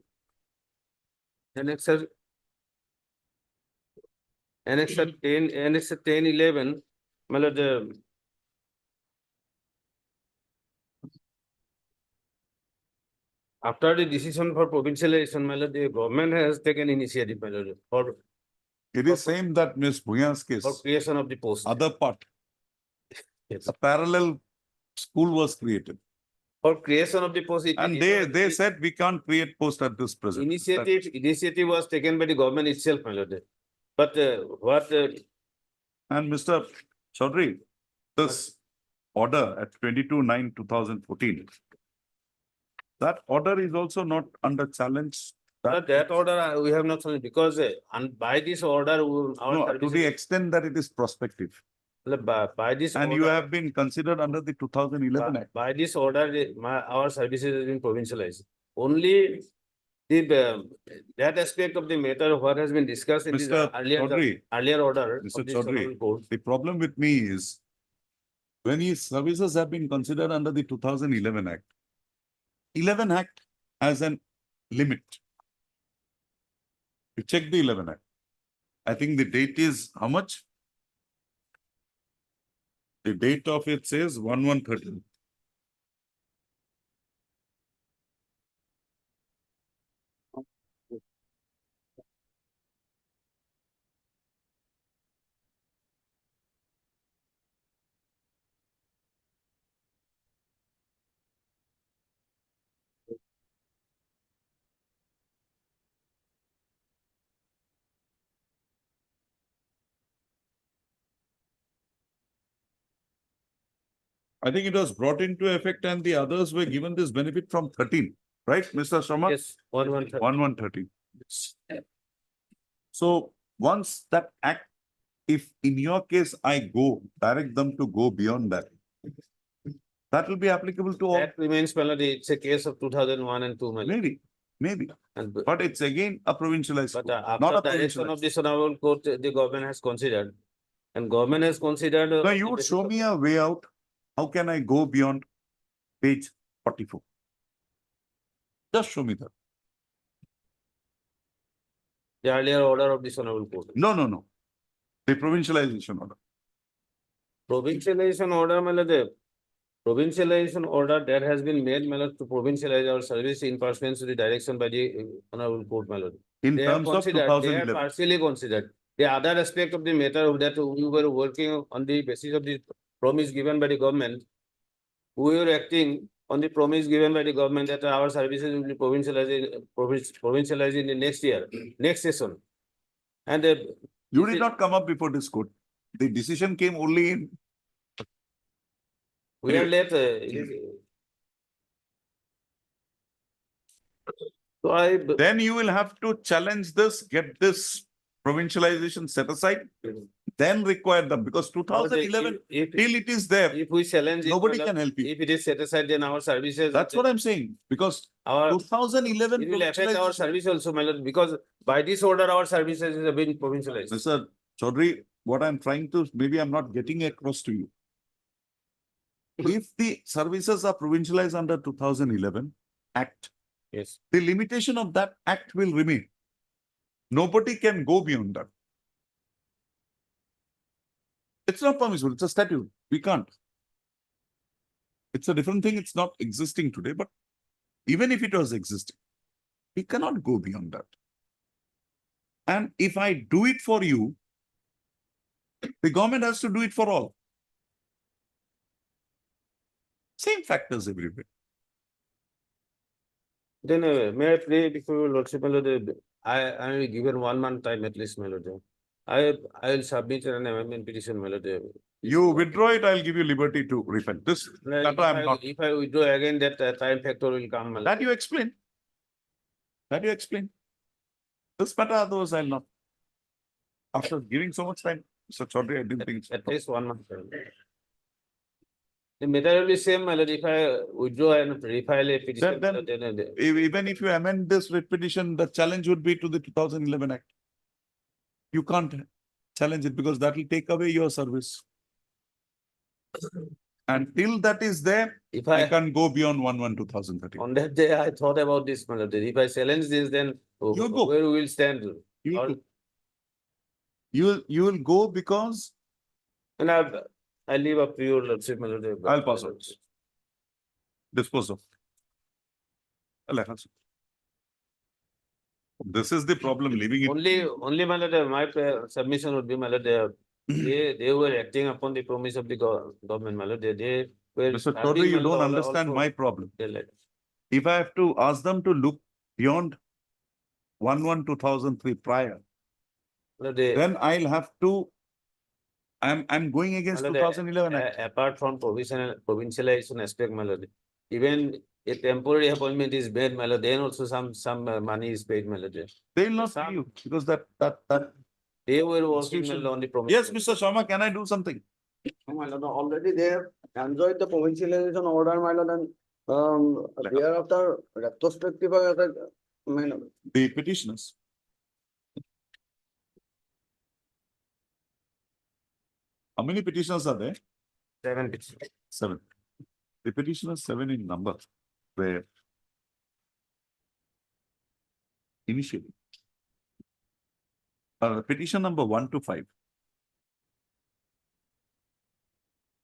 annexer 10, 11, my lord, after the decision for provincialization, my lord, the government has taken initiative, my lord, for It is same that Ms. Bhuyan's case, creation of the post. other part, Yes. a parallel school was created. For creation of the post. And they said we can't create post at this present. Initiative was taken by the government itself, my lord. But And Mr. Chaudhary, this order at 22/9/2014, that order is also not under challenge But that order, we have not seen because and by this order, our No, to the services, extent that it is prospective. by this And you order, have been considered under the 2011 Act. by this order, our services has been provincialized. Only the that aspect of the matter what has been discussed in this Mr. Chaudhary, earlier order Mr. of this Chaudhary, honorable court. the problem with me is when his services have been considered under the 2011 Act, 11 Act has an limit. You check the 11 Act. I think the date is how much? The date of it says 1113. I think it was brought into effect and the others were given this benefit from 13, right, Mr. Sharma? Yes, 1113. 1113. So once that act, if in your case I direct them to go beyond that, that will be applicable to all. That remains melody. It's a case of 2001 and 2 melody. Maybe. And But it's again a provincialized. but court, after not a direction of provincialized. this honorable court, the government has considered. And government has considered. Now you would show me a way out. How can I go beyond page 44? Just show me that. The earlier order of this honorable court. No. The provincialization order. Provincialization order, melody. Provincialization order that has been made, melody, to provincialize our service in pursuance to the direction by the honorable court, melody. In They have terms of considered, they have 2011. partially considered. The other aspect of the matter that we were working on the basis of the promise given by the government. We were acting on the promise given by the government that our services will be provincialized in the next year, next session. And You did not come up before this court. The decision came only in. we are late. So Then you will have to challenge this, get this provincialization set aside, then require them because 2011, till it is there, if we challenge it, nobody madam, can help you. if it is set aside, then our services. That's what I'm saying, because Our, 2011. it will affect our provincialization- service also, my lord, because by this order, our services have been provincialized. Mr. Chaudhary, what I'm trying to, maybe I'm not getting across to you. If the services are provincialized under 2011 Act, Yes. the limitation of that Act will remain. Nobody can go beyond that. It's not permissible, it's a statute. We can't. It's a different thing, it's not existing today, but even if it was existing, we cannot go beyond that. And if I do it for you, the government has to do it for all. Same factors everywhere. Then may I pray before your lordship, my lord, I will given 1 month time at least, my lord. I will submit an amendment petition, my lord. You withdraw it, I'll give you liberty to repent. This, that I'm not. If I withdraw again, that time factor will come, my lord. That you explain. That you explain. This matter, otherwise I'll not. After giving so much time, Mr. Chaudhary, I didn't think. At least 1 month. The matter will be same, my lord. If I withdraw and refile a petition, Then- then Even if you amend this petition, the challenge would be to the 2011 Act. You can't challenge it because that will take away your service. And till that is there, if I I, can't go beyond 1/1/2013. on that day, I thought about this, my lord. If I challenge this, then You go. where we will stand? You Or- will go. You will go because And I leave up to your lordship, my lord. I'll pass out. Dispose of. This is the problem, leaving it. Only, my lord, my submission would be, my lord, they were acting upon the promise of the government, my lord. They were. Mr. standing, Chaudhary, you my don't lord, understand also- my problem. They let- If I have to ask them to look beyond 1/1/2003 prior, my lord, they- then I'll have to, I'm going against my lord, 2011 Act. Apart from provincialization aspect, my lord, even a temporary appointment is made, my lord, then also some money is paid, my lord. They will not pay you because that. They were working, my Institution. lord, on the promise. Yes, Mr. Sharma, can I do something? My lord, already they have enjoyed the provincialization order, my lord, and thereafter retrospective, my lord. The petitioners. How many petitioners are there? 7 petitions. 7. The petitioners 7 in number were initially. Petition number 1 to 5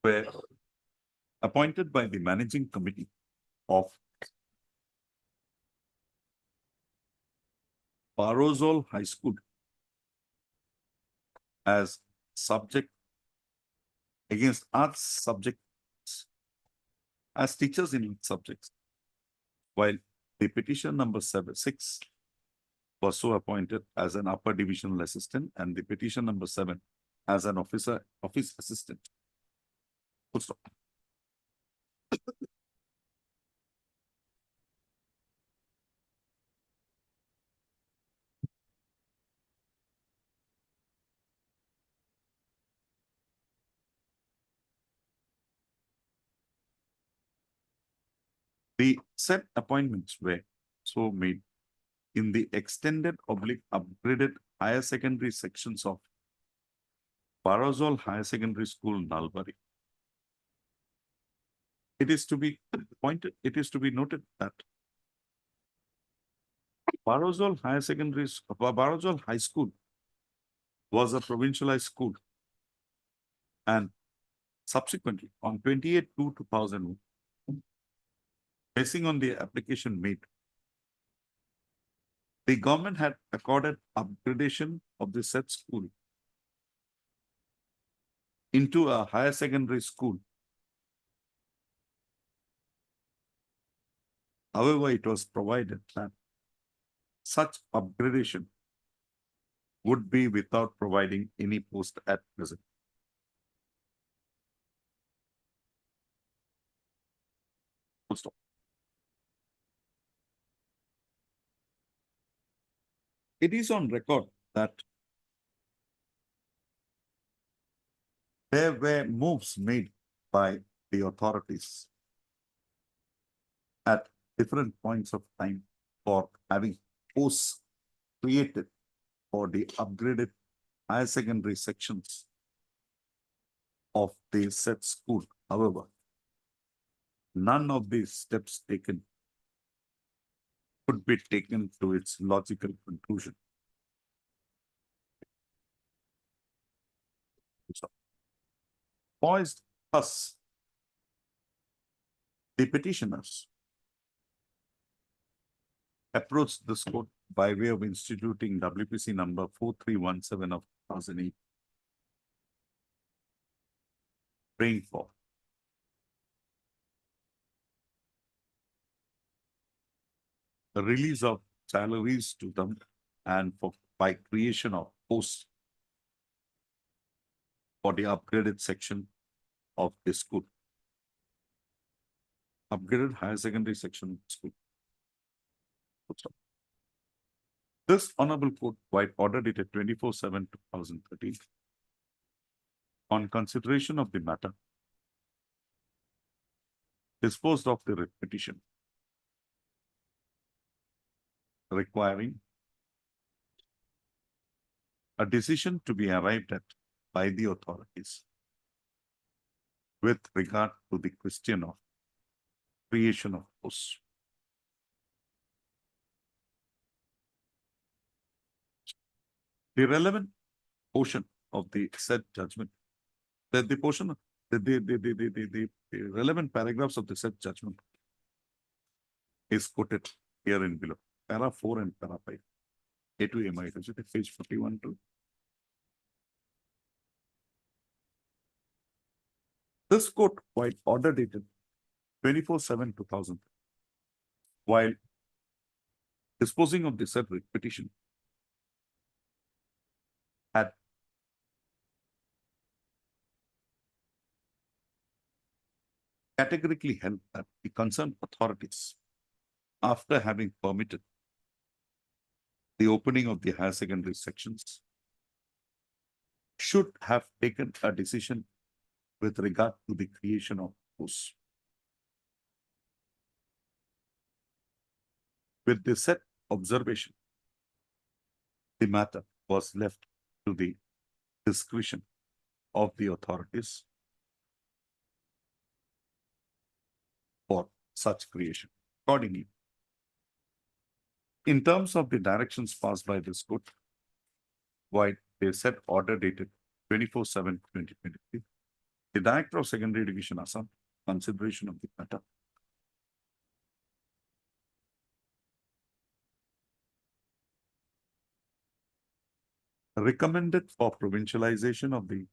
were appointed by the managing committee of Parozol High School as subject against arts subjects as teachers in subjects, while the petition number 6 was so appointed as an upper divisional assistant, and the petition number 7 as an office assistant. Full stop. The said appointments were so made in the extended upgraded higher secondary sections of Parozol Higher Secondary School, Nalbari. It is to be noted that Parozol High School was a provincialized school, and subsequently on 28/2/2001, basing on the application made, the government had accorded upgradation of the said school into a higher secondary school. However, it was provided that such upgradation would be without providing any post at present. Full stop. It is on record that there were moves made by the authorities at different points of time for having posts created for the upgraded higher secondary sections of the said school. However, none of these steps taken could be taken to its logical conclusion. Poised thus, the petitioners approached this court by way of instituting WPC number 4317 of 2008, praying for the release of salaries to them and by creation of posts for the upgraded section of the school. Upgraded higher secondary section school. This honorable court, while order dated 24/7/2013, on consideration of the matter, disposed of the writ petition requiring a decision to be arrived at by the authorities with regard to the question of creation of posts. The relevant portion of the said judgment, the relevant paragraphs of the said judgment is quoted here in below, para 4 and para 5, A to MI, page 41 to. This court, while order dated 24/7/2000, while disposing of the said writ petition, had categorically held that the concerned authorities, after having permitted the opening of the higher secondary sections, should have taken a decision with regard to the creation of those. With the said observation, the matter was left to the discretion of the authorities for such creation. Accordingly, in terms of the directions passed by this court, while they said order dated 24/7/2023, the Director of Secondary Education Assam, consideration of the matter, recommended for provincialization of the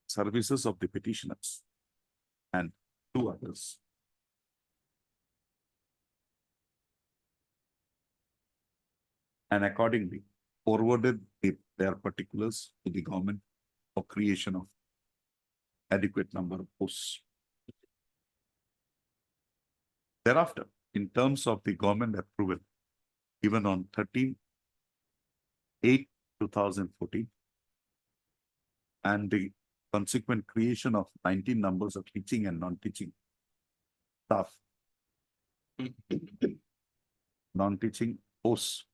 services of the petitioners and two others. And accordingly forwarded their particulars to the government for creation of adequate number of posts. Thereafter, in terms of the government approval given on 13/8/2014 and the consequent creation of 19 numbers of teaching and non-teaching staff, non-teaching posts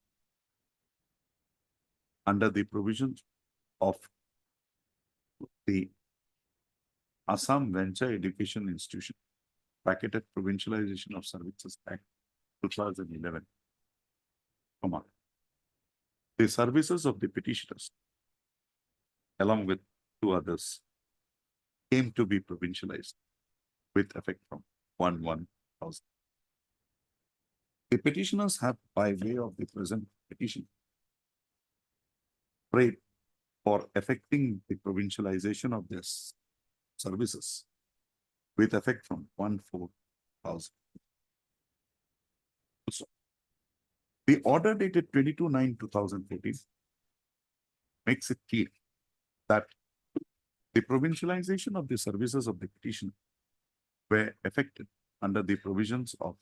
under the provisions of the Assam Venture Education Institution, bracketed Provincialization of Services Act 2011. The services of the petitioners, along with two others, came to be provincialized with effect from 1/1/2000. The petitioners have, by way of the present petition, prayed for effecting the provincialization of their services with effect from 1/4/2000. The order dated 22/9/2014 makes it clear that the provincialization of the services of the petitioner were effected under the provisions of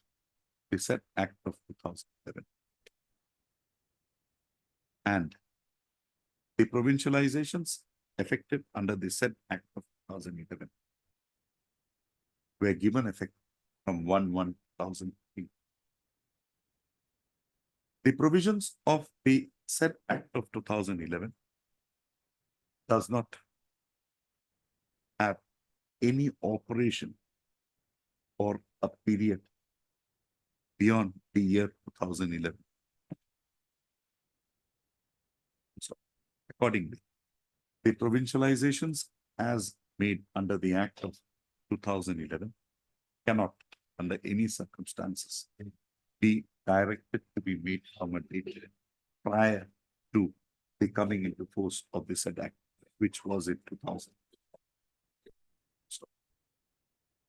the said Act of 2011. And the provincializations effected under the said Act of 2011 were given effect from 1/1/2018. The provisions of the said Act of 2011 does not have any operation for a period beyond the year 2011. So, accordingly, the provincializations as made under the Act of 2011 cannot, under any circumstances, be directed to be made from a date prior to the coming into force of the said Act, which was in 2000. So,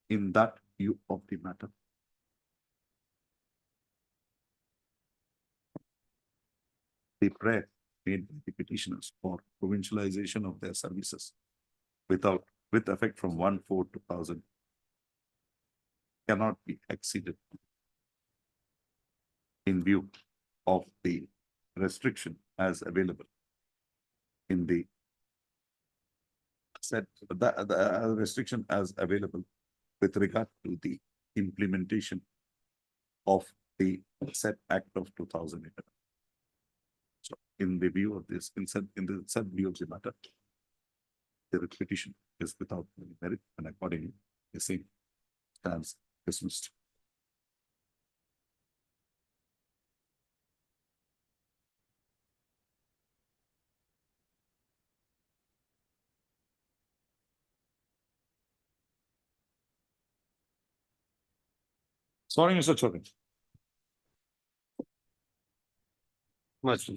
in that view of the matter, the prayer made by the petitioners for provincialization of their services with effect from 1/4/2000 cannot be exceeded in view of the restriction as available in the said the restriction as available with regard to the implementation of the said Act of 2011. So, in the view of this, in the said view of the matter, the petition is without any merit, and accordingly, the same stands dismissed. Sorry, Mr. Chorin. Much.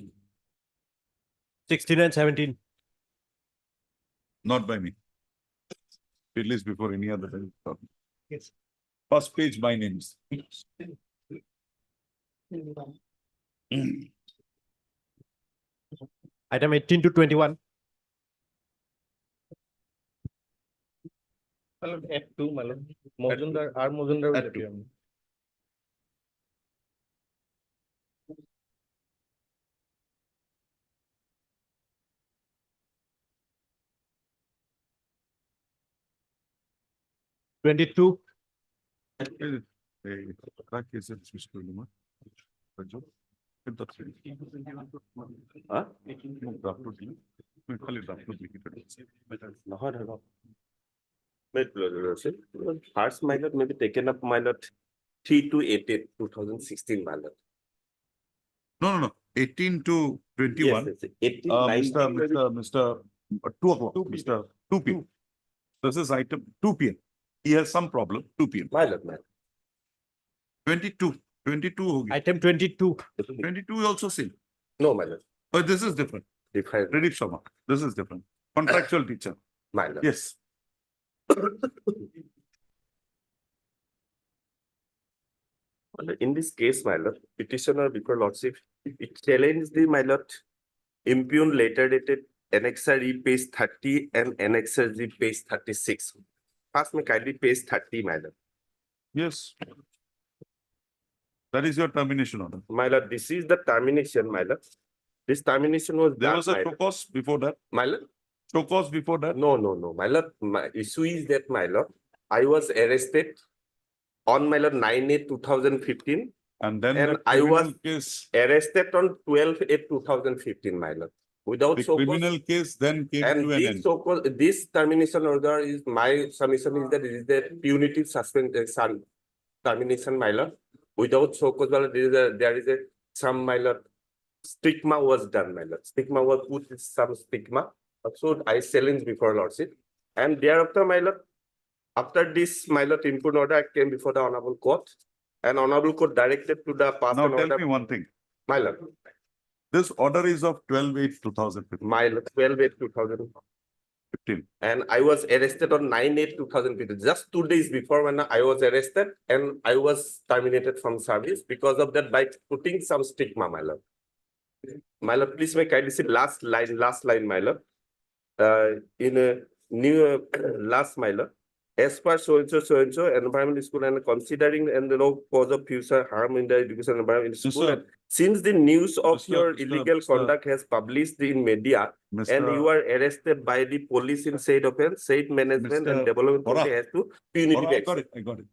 16 and 17. Not by me. At least before any other. Yes. First page, my names. Item 18 to 21. At two, my lord. Mozundar, R. Mozundar will At appear. two. Twenty-two. First pilot may be taken up pilot 3/8/2016 pilot. No. 18 to 21. Yes, 18, Mr. 2 o'clock, Mr. 2 p.m. This is item 2 p.m. He has some problem, 2 p.m. Pilot. 22 ho gaya. Item 22. 22 also same. No, pilot. But this is different. Different. Pradeep Sharma, this is different. Contractual teacher. Pilot. Yes. In this case, my lord, petitioner before lordship, it challenged the my lord impugn later dated annexer E page 30 and annexer G page 36. First, me kindly page 30, my lord. Yes. That is your termination order. My lord, this is the termination, my lord. This termination was There done, was a my show lord. cause before that. My lord? Show cause before that. No, my lord. My issue is that, my lord, I was arrested on my lord 9/8/2015. And then And the I was criminal case, arrested on 12/8/2015, my lord. Without the show cause. criminal case then came And to an this end. so-called, this termination order is, my submission is that it is the punitive suspension termination, my lord. Without so cause, there is a some, my lord, stigma was done, my lord. Stigma was put with some stigma. So I challenged before lordship. And thereafter, my lord, after this, my lord, input order, I came before the honorable court. And honorable court directed to the pass Now an tell order. me one thing. My lord. This order is of 12/8/2015. My lord, 12/8/2015. And I was arrested on 9/8/2015, just 2 days before when I was arrested, and I was terminated from service because of that by putting some stigma, my lord. My lord, please may kindly see last line, my lord. In a new last, my lord. As per so and so environment school and considering and cause of future harm in the education environment in school. And since the news of your illegal conduct has published in media, and you are arrested by the police in said offense, said management and development committee has to punitive action. I got it.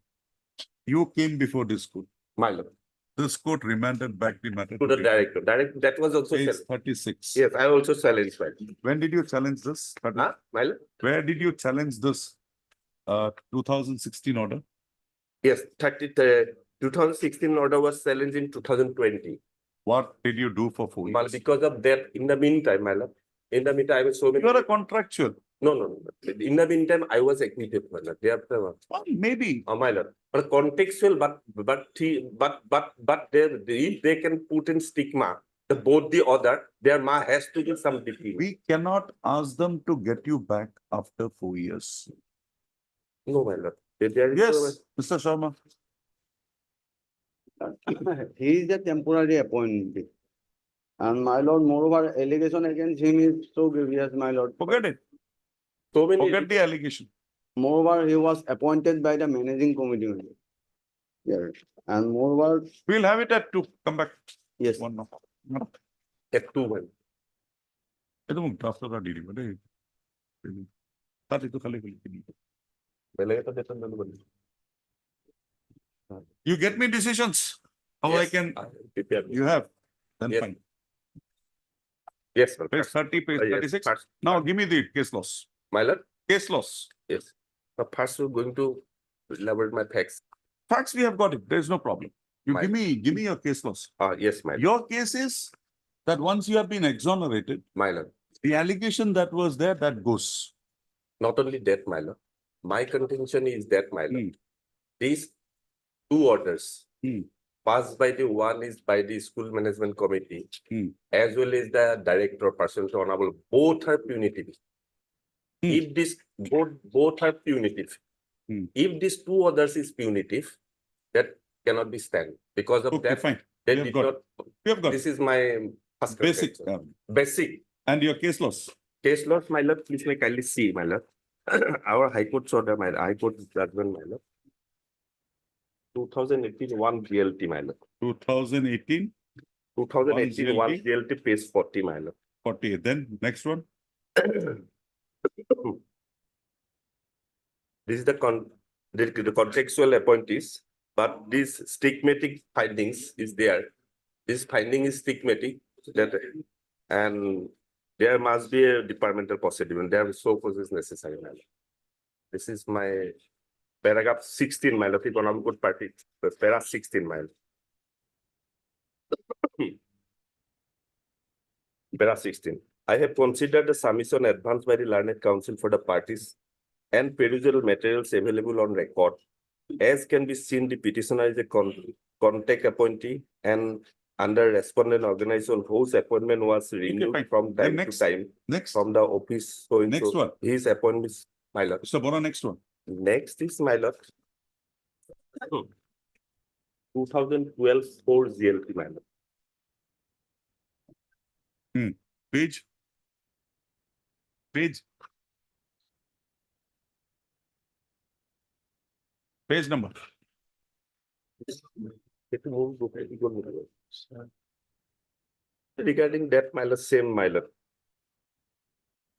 You came before this court. My lord. This court remanded back the matter To the director. That was also Page challenged. 36. Yes, I also challenged that. When did you challenge this? Huh? My lord? Where did you challenge this 2016 order? Yes, 2016 order was challenged in 2020. What did you do for 4 Well, years? because of that, in the meantime, my lord, in the meantime, I was so many. You are a contractual. No. In the meantime, I was acquitted, my lord. Thereafter, Well, maybe. my lord. But contextual, but if they can put in stigma, both the other, there has to be some defeat. We cannot ask them to get you back after 4 years. No, my lord. There is Yes, Mr. Sharma. He is a temporary appointee. And my lord, moreover, allegation against him is so grievous, my lord. Forget it. So many. Forget the allegation. Moreover, he was appointed by the managing committee. Yes. And moreover, We'll have it at 2. Come back. yes. One now. At 2, my lord. You get me decisions. How I Yes, can, prepare. you have, then Yes. fine. Yes, sir. Page 30, page Yes, 36. first. Now give me the case loss. My lord? Case loss. Yes. But first, we're going to elaborate my facts. Facts we have got it. There is no problem. You My- give me your case loss. Yes, my lord. Your case is that once you have been exonerated, My lord. the allegation that was there, that goes. Not only that, my lord. My contention is that, my lord. Hmm. These 2 orders Hmm. passed by the one is by the school management committee, Hmm. as well as the director person to honorable, both are punitive. Hmm. If this both are punitive, Hmm. if these 2 others is punitive, that cannot be stand because of Okay, that. fine. They We have did got not. We have got This is my first basic. contention. Basic And your case loss. case laws, my lord. Please may kindly see, my lord. our High Court order, my High Court judgment, my lord. 2018 1 GLT, my lord. 2018, 2018 1 GLT. GLT, page 40, my lord. 48. Then next one. This is the contextual appointees, but this stigmatic findings is there. This finding is stigmatic, that, and there must be a departmental procedure. There is so process necessary, my lord. This is my paragraph 16, my lord, economic good party, para 16, my lord. Para 16. I have considered the submission advanced by the learned counsel for the parties and perusal materials available on record. As can be seen, the petitioner is a contact appointee and under respondent organization whose appointment was renewed fine. from Then time next- to time Next. from the office. So Next one. his appointment is, my lord. Mr. Bora, next one. Next is, my lord. 2012 4 GLT, my lord. Page. Page. Page number. Regarding that, my lord, same, my lord.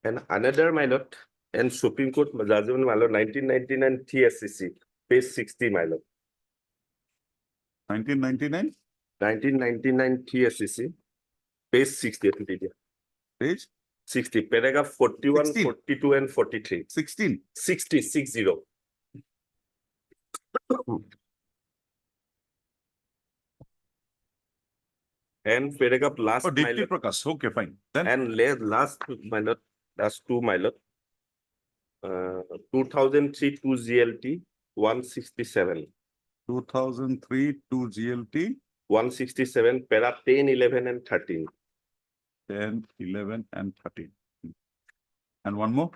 And another, my lord, and Supreme Court judgment, my lord, 1999 TSCC, page 60, my lord. 1999. 1999 TSCC, page 60. Page 60, paragraph 41, 16. 42, and 43. 16. 60, 60. And paragraph last, Oh, my Dipti lord, Prakash. Okay, fine. Then and last, my lord, last two, my lord. 2003 2 GLT 167. 2003 2 GLT 167, para 10, 11, and 13. 10, 11, and 13. And one more.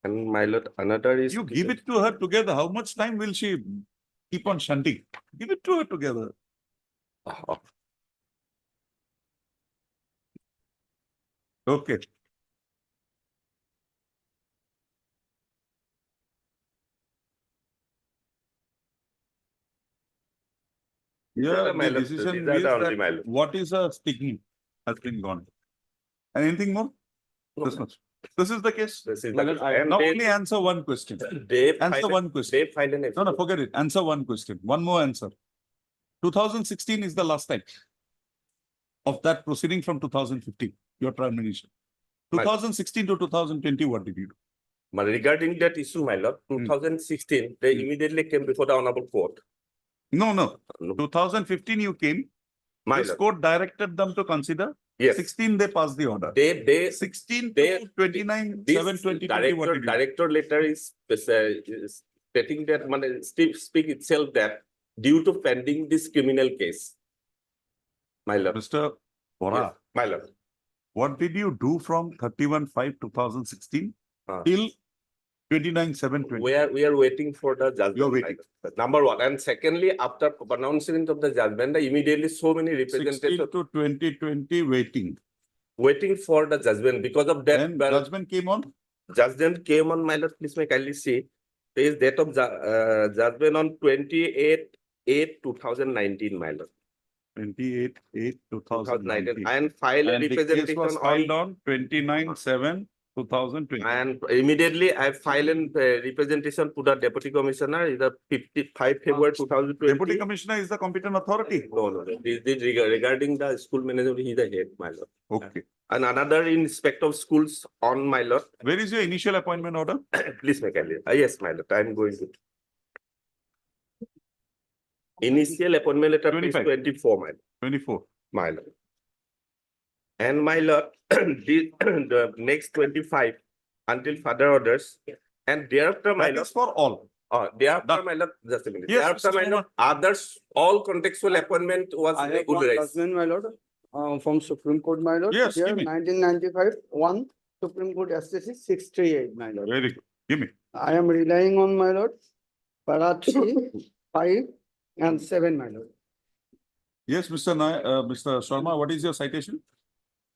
And my lord, another is. You give it to her together. How much time will she keep on shunting? Give it to her together. Okay. Yeah, my the lord, decision these are is the only, that my lord. what is a stigma has been gone. And anything more? This much. This is the case. This is Now the, only answer one question. they Answer filed- one question. They filed an. No, forget it. Answer one question. One more answer. 2016 is the last time of that proceeding from 2015, your termination. 2016 to 2020, what did you do? But regarding that issue, my lord, 2016, they immediately came before the honorable court. No, no. 2015 you came. My This lord. court directed them to consider. Yes. 16 they passed the order. They 16 they- to 29, this 7, 2020, what did you do? director letter is stating that speak itself that due to pending this criminal case. My lord. Mr. Bora, Yes, my lord. what did you do from 31/5/2016 Uh. till 29/7/20? We are waiting for the judgment. You're waiting. my lord. Number one. And secondly, after pronouncement of the judgment, immediately so many 16 representatives to 2020 waiting. waiting for the judgment because of that. Then judgment came on. Judgment came on, my lord, please may kindly see. There is date of judgment on 28/8/2019, my lord. 28/8/2019. And file a And the case representation was filed on 29/7/2020. and immediately I file a representation to the deputy commissioner is the 55 February 2020. Deputy Commissioner is the competent authority. No. This regarding the school manager, he is the head, my lord. Okay. And another inspector of schools on, my lord. Where is your initial appointment order? Please make it. Yes, my lord. I am going to. Initial appointment letter is 25. 24, my lord. 24. My lord. And my lord, the next 25 until further orders. And thereafter, my That lord. is for all. Thereafter, Done. my lord, just a minute. Yes, Thereafter, Mr. my lord, others, all contextual appointment was I have one regularized. judgment, my lord, from Supreme Court, my lord. Yes, Here, give me. 1995, 1 Supreme Court SCC 638, my lord. Very good. Give me. I am relying on, my lord, para 3, 5, and 7, my lord. Yes, Mr. Mr. Sharma, what is your citation?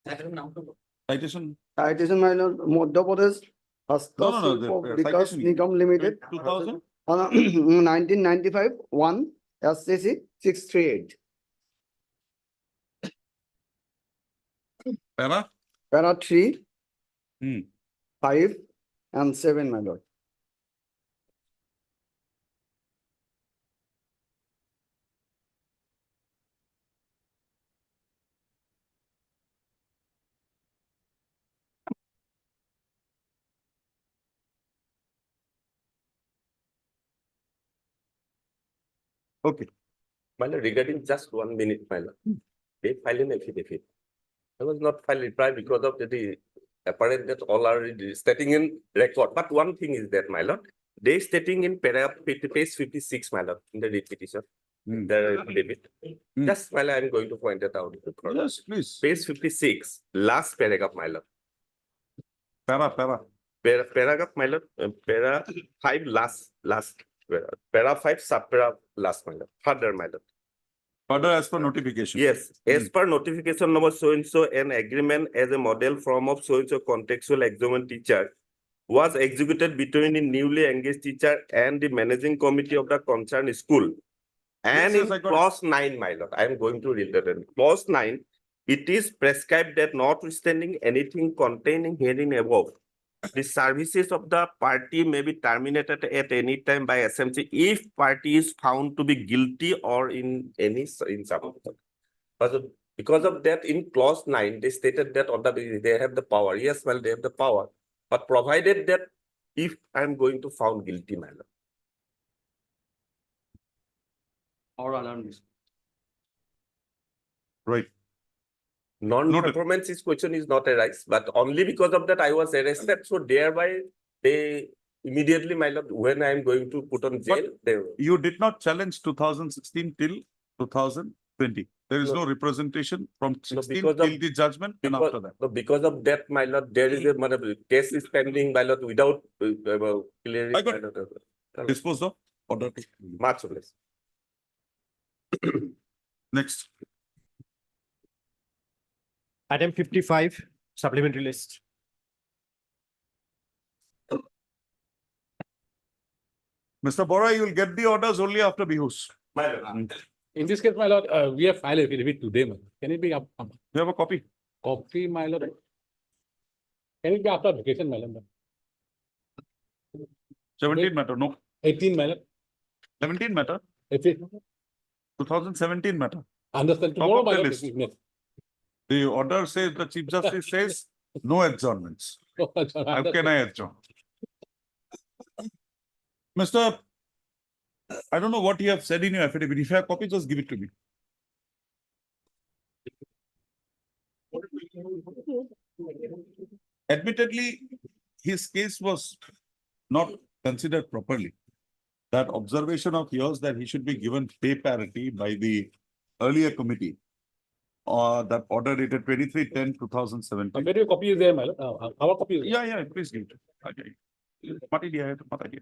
Citation? Citation, my lord, Madhya Pradesh, No, Hasta the Vikas citation. Nigam Limited, 2000. 1995, 1 SCC 638. Para? Para 3, Hmm. 5, and 7, my lord. Okay. My lord, regarding just 1 minute, my lord, they filed an affidavit. I was not filed reply because of the apparent that all are stating in record. But one thing is that, my lord, they stating in paragraph page 56, my lord, in the petition, the affidavit. Just while I'm going to point it out. Yes, please. Page 56, last paragraph, my lord. Para. Paragraph, my lord, para 5 last, para 5 subpara last, my lord, further, my lord. Further as per notification. Yes, as per notification number so-and-so, an agreement as a model form of so-and-so contextual examination teacher was executed between the newly engaged teacher and the managing committee of the concerned school. And Yes, in I got it. clause 9, my lord, I am going to read that. In clause 9, it is prescribed that notwithstanding anything containing herein above, the services of the party may be terminated at any time by SMC if party is found to be guilty or in some. Because of that, in clause 9, they stated that on they have the power. Yes, well, they have the power, but provided that if I'm going to found guilty, my lord. Or alarm. Right. Non-performance question is not arise, but only because of that I was arrested. So thereby they immediately, my lord, when I am going to put on jail, they You did not challenge 2016 till 2020. There is no representation from 16 because till of- the judgment and after that. So because of that, my lord, there is a case is pending, my lord, without clearing. I got disposed of. Order. Much less. Next. Item 55, supplementary list. Mr. Bora, you will get the orders only after Bihus. My lord. In this case, my lord, we have filed affidavit today, man. Can it be up? You have a copy? Copy, my lord. Can it be after vacation, my lord? 17 matter, no. 18, my lord. 17 matter. 2017 matter. Understand. Top Tomorrow, of my the lord. list. The order says, the Chief Justice says, no adjournments. How can I adjourn? Mr. I don't know what you have said in your affidavit. If you have a copy, just give it to me. Admittedly, his case was not considered properly. That observation of yours that he should be given pay parity by the earlier committee, or that order dated 23/10/2017. Maybe a copy is there, my lord. Our copy is there. Yeah, please give it. Okay. Mati diya hai to mata diya.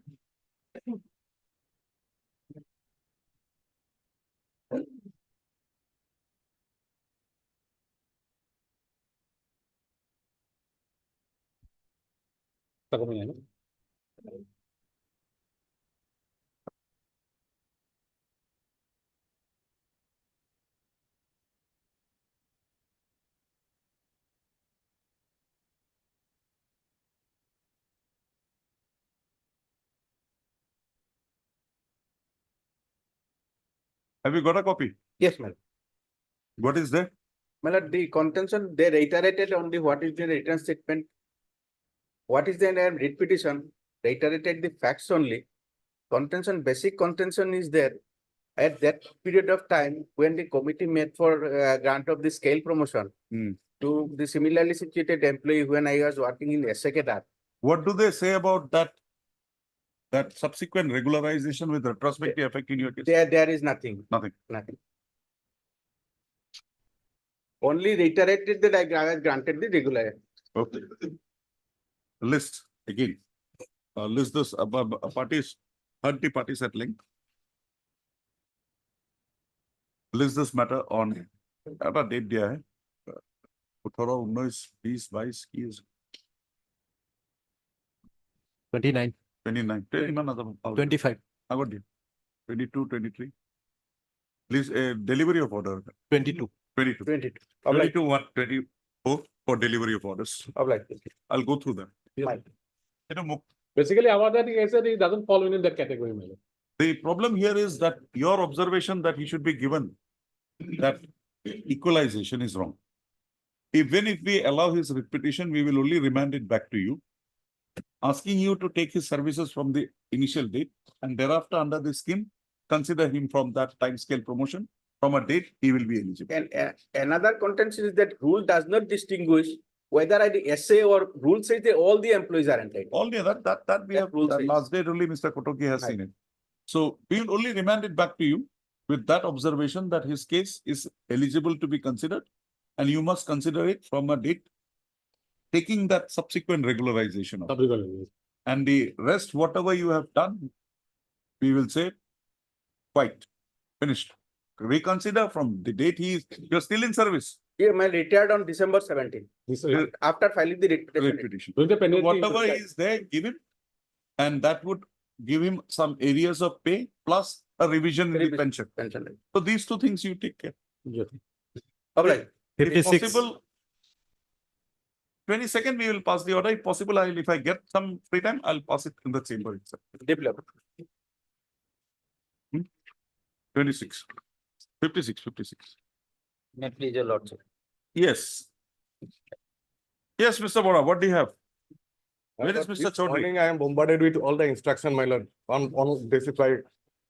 Have you got a copy? Yes, madam. What is there? My lord, the contention, they reiterated on the what is the written statement. What is the writ petition, reiterated the facts only. Contention, basic contention is there. At that period of time, when the committee met for grant of the scale promotion to the similarly situated employee when I was working in SKR. What do they say about that? That subsequent regularization with retrospective effect in your case? There is nothing. Nothing. Nothing. Only reiterated that I was granted the regular. Okay. List again. List this parties, 30 parties at length. List this matter on date दिया है 18, 19, 20, 22 की 29, 29, 25, I got it. 22, 23. Please, delivery of order. 22. 22. 22. 22, 1, 24 for delivery of orders. I'll go through them. Basically, about that, he said he doesn't fall in that category, my lord. The problem here is that your observation that he should be given that equalization is wrong. Even if we allow his repetition, we will only remand it back to you, asking you to take his services from the initial date and thereafter under the scheme, consider him from that time scale promotion. From a date, he will be eligible. And another contention is that rule does not distinguish whether at the essay or rule says that all the employees are entitled. All the that we have, rule that says. last date only Mr. Kotoki has Right. seen it. So we will only remand it back to you with that observation that his case is eligible to be considered and you must consider it from a date taking that subsequent regularization of it. And the rest, whatever you have done, we will say, quite finished. Reconsider from the date you're still in service. Here, my retired on December 17. After filing the Repetition. Whatever is there, give him. And that would give him some areas of pay plus a revision in the pension. So these two things you take care. Right. If 56. possible, 22nd we will pass the order. If possible, if I get some free time, I'll pass it in the chamber itself. 26. 56. May please your lordship. Yes. Yes, Mr. Bora, what do you have? Where is Mr. This Chaudhary? morning I am bombarded with all the instruction, my lord, on basic like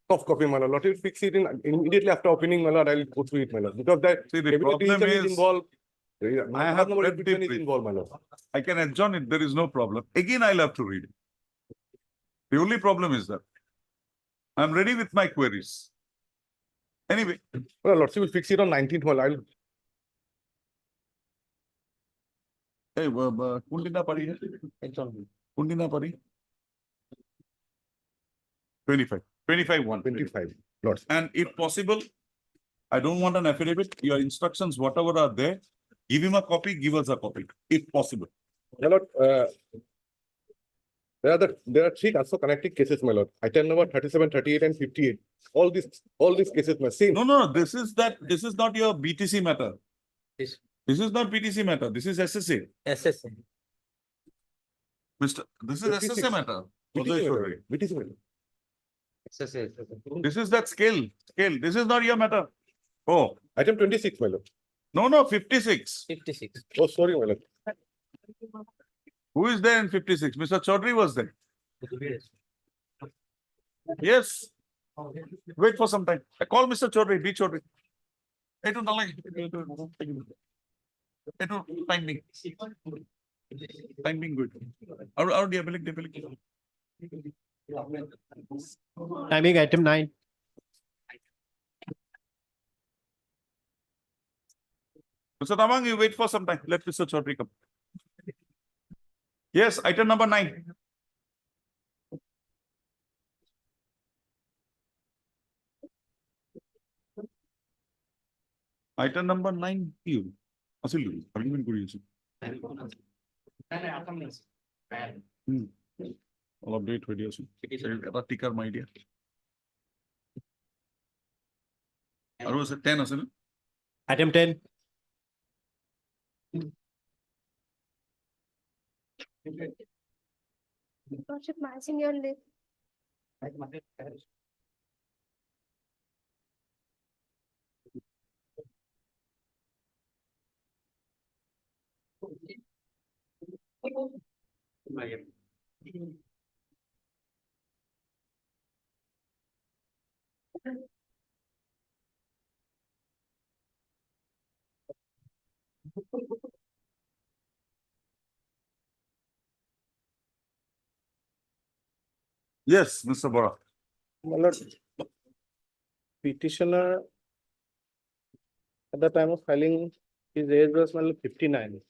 soft copy, my lord. Let you fix it in immediately after opening, my lord. I'll go through it, my lord. Because that See, the cabinet problem decision is, involved. I have read the petition is brief. involved, my lord. I can adjourn it. There is no problem. Again, I'll have to read it. The only problem is that I'm ready with my queries. Anyway, Well, lord, she will fix it on 19th, my lord. hey, Kundina Pari hai? Kundina Pari? 25. 25 1. 25, lord. And if possible, I don't want an affidavit. Your instructions, whatever are there, give him a copy, give us a copy, if possible. My lord, there are three also connected cases, my lord. Item number 37, 38, and 58. All these cases, my same. No, this is not your BTC matter. This is not BTC matter. This is SSA. SSA. This is SSA matter. BTC matter. SSA. This is that scale. This is not your matter. Oh, Item 26, my lord. no, 56. 56. Oh, sorry, my lord. Who is there in 56? Mr. Chaudhary was there. Yes. Wait for some time. I call Mr. Chaudhary, B. Chaudhary. Timing good. Our diabolic. Timing item 9. Mr. Tamang, you wait for some time. Let Mr. Chaudhary come. Yes, item number 9. Item number 9. You. Asilu. Agreement good. I'll update videos. Ticker my idea. Or was it 10 Asilu? Item 10. Lordship, matching your list. Yes, Mr. Bora. My lord, petitioner at the time of filing, his age was 59.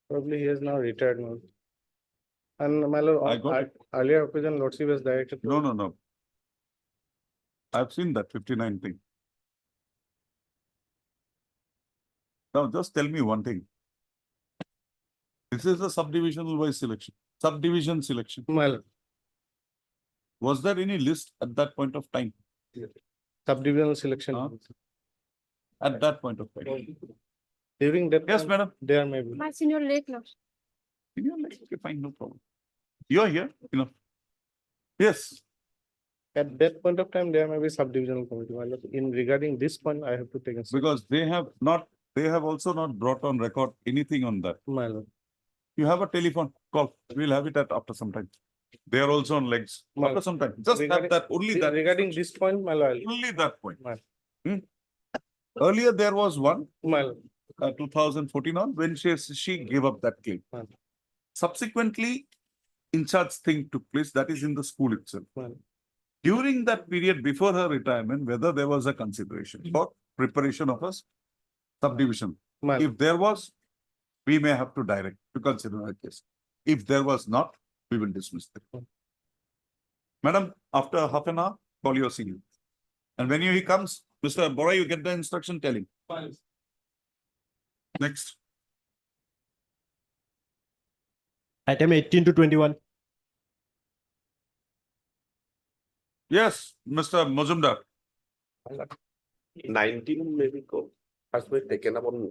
Probably he is now retired now. And my lord, I got it. earlier occasion, lordship was directed. No. I've seen that 59 thing. Now, just tell me one thing. This is a subdivisional wise selection. Subdivision selection. My lord, Was there any list at that point of time? subdivisional selection. Huh? At that point of time? During that. Yes, time, madam. There may be. My senior late now. Okay, fine, no problem. You are here, Yes. At that point of time, there may be subdivisional committee. My lord, in regarding this point, I have to take a. step. Because they have also not brought on record anything on that. My lord. You have a telephone call. We'll have it after some time. They are also on legs. My- After some time. Just have Regarding- that, only that. Regarding this point, my lord. Only that point. My- Earlier, there was one, My lord. 2014 on, when she gave up that claim. Right. Subsequently, in charge thing took place, that is in the school itself. Right. During that period before her retirement, whether there was a consideration for preparation of a subdivision. My- If there was, we may have to direct to consider her case. If there was not, we will dismiss it. Madam, after half an hour, call your senior. And when he comes, Mr. Bora, you get the instruction, tell him. Next. Item 18 to 21. Yes, Mr. Mozumdar. 19 maybe go. First we taken up on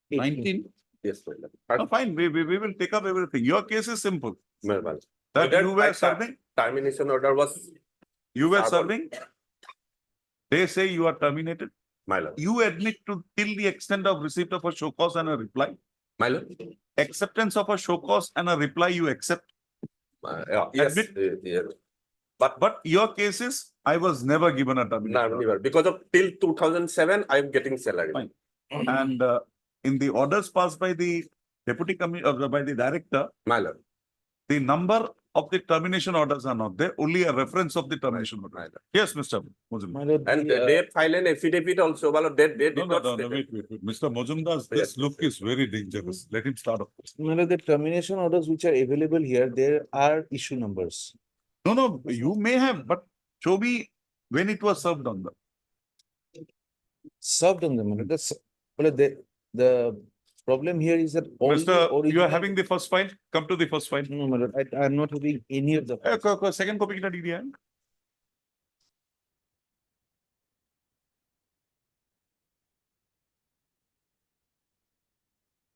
19. Yes, Oh, fine, we will take up everything. Your case is simple. madam. That That you were I- serving, Termination order was you were Served. serving. They say you are terminated. my lord. You admit to till the extent of receipt of a show cause and a reply. My lord. Acceptance of a show cause and a reply you accept. Yes, Admit. yeah. But your case is, I was never given a termination. order. Never. Because of till 2007, I'm getting salary. Fine. And in the orders passed by the deputy by the director, My lord. the number of the termination orders are not there, only a reference of the termination order. My lord. Yes, Mr. Mozumdar. My lord, And the, they file an affidavit also, well, they did No, not no, state it. wait. Mr. Mozumdar, this look is very dangerous. Let him start off. My lord, the termination orders which are available here, there are issue numbers. No, you may have, but show me when it was served on them. Served on them, my lord. That's, well, the problem here is that. all the Mr. You are original- having the first file? Come to the first file. No, my lord, I am not having any of the. files. Second copy kita DDI.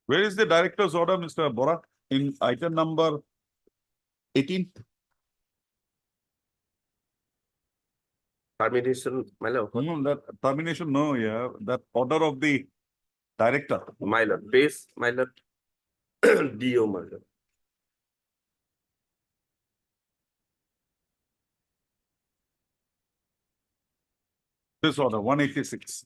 Where is the director's order, Mr. Bora? In item number 18? Termination, my lord. No, that termination, no, yeah, that order of the director. My lord. Base, my lord. DO, my lord. This order, 186.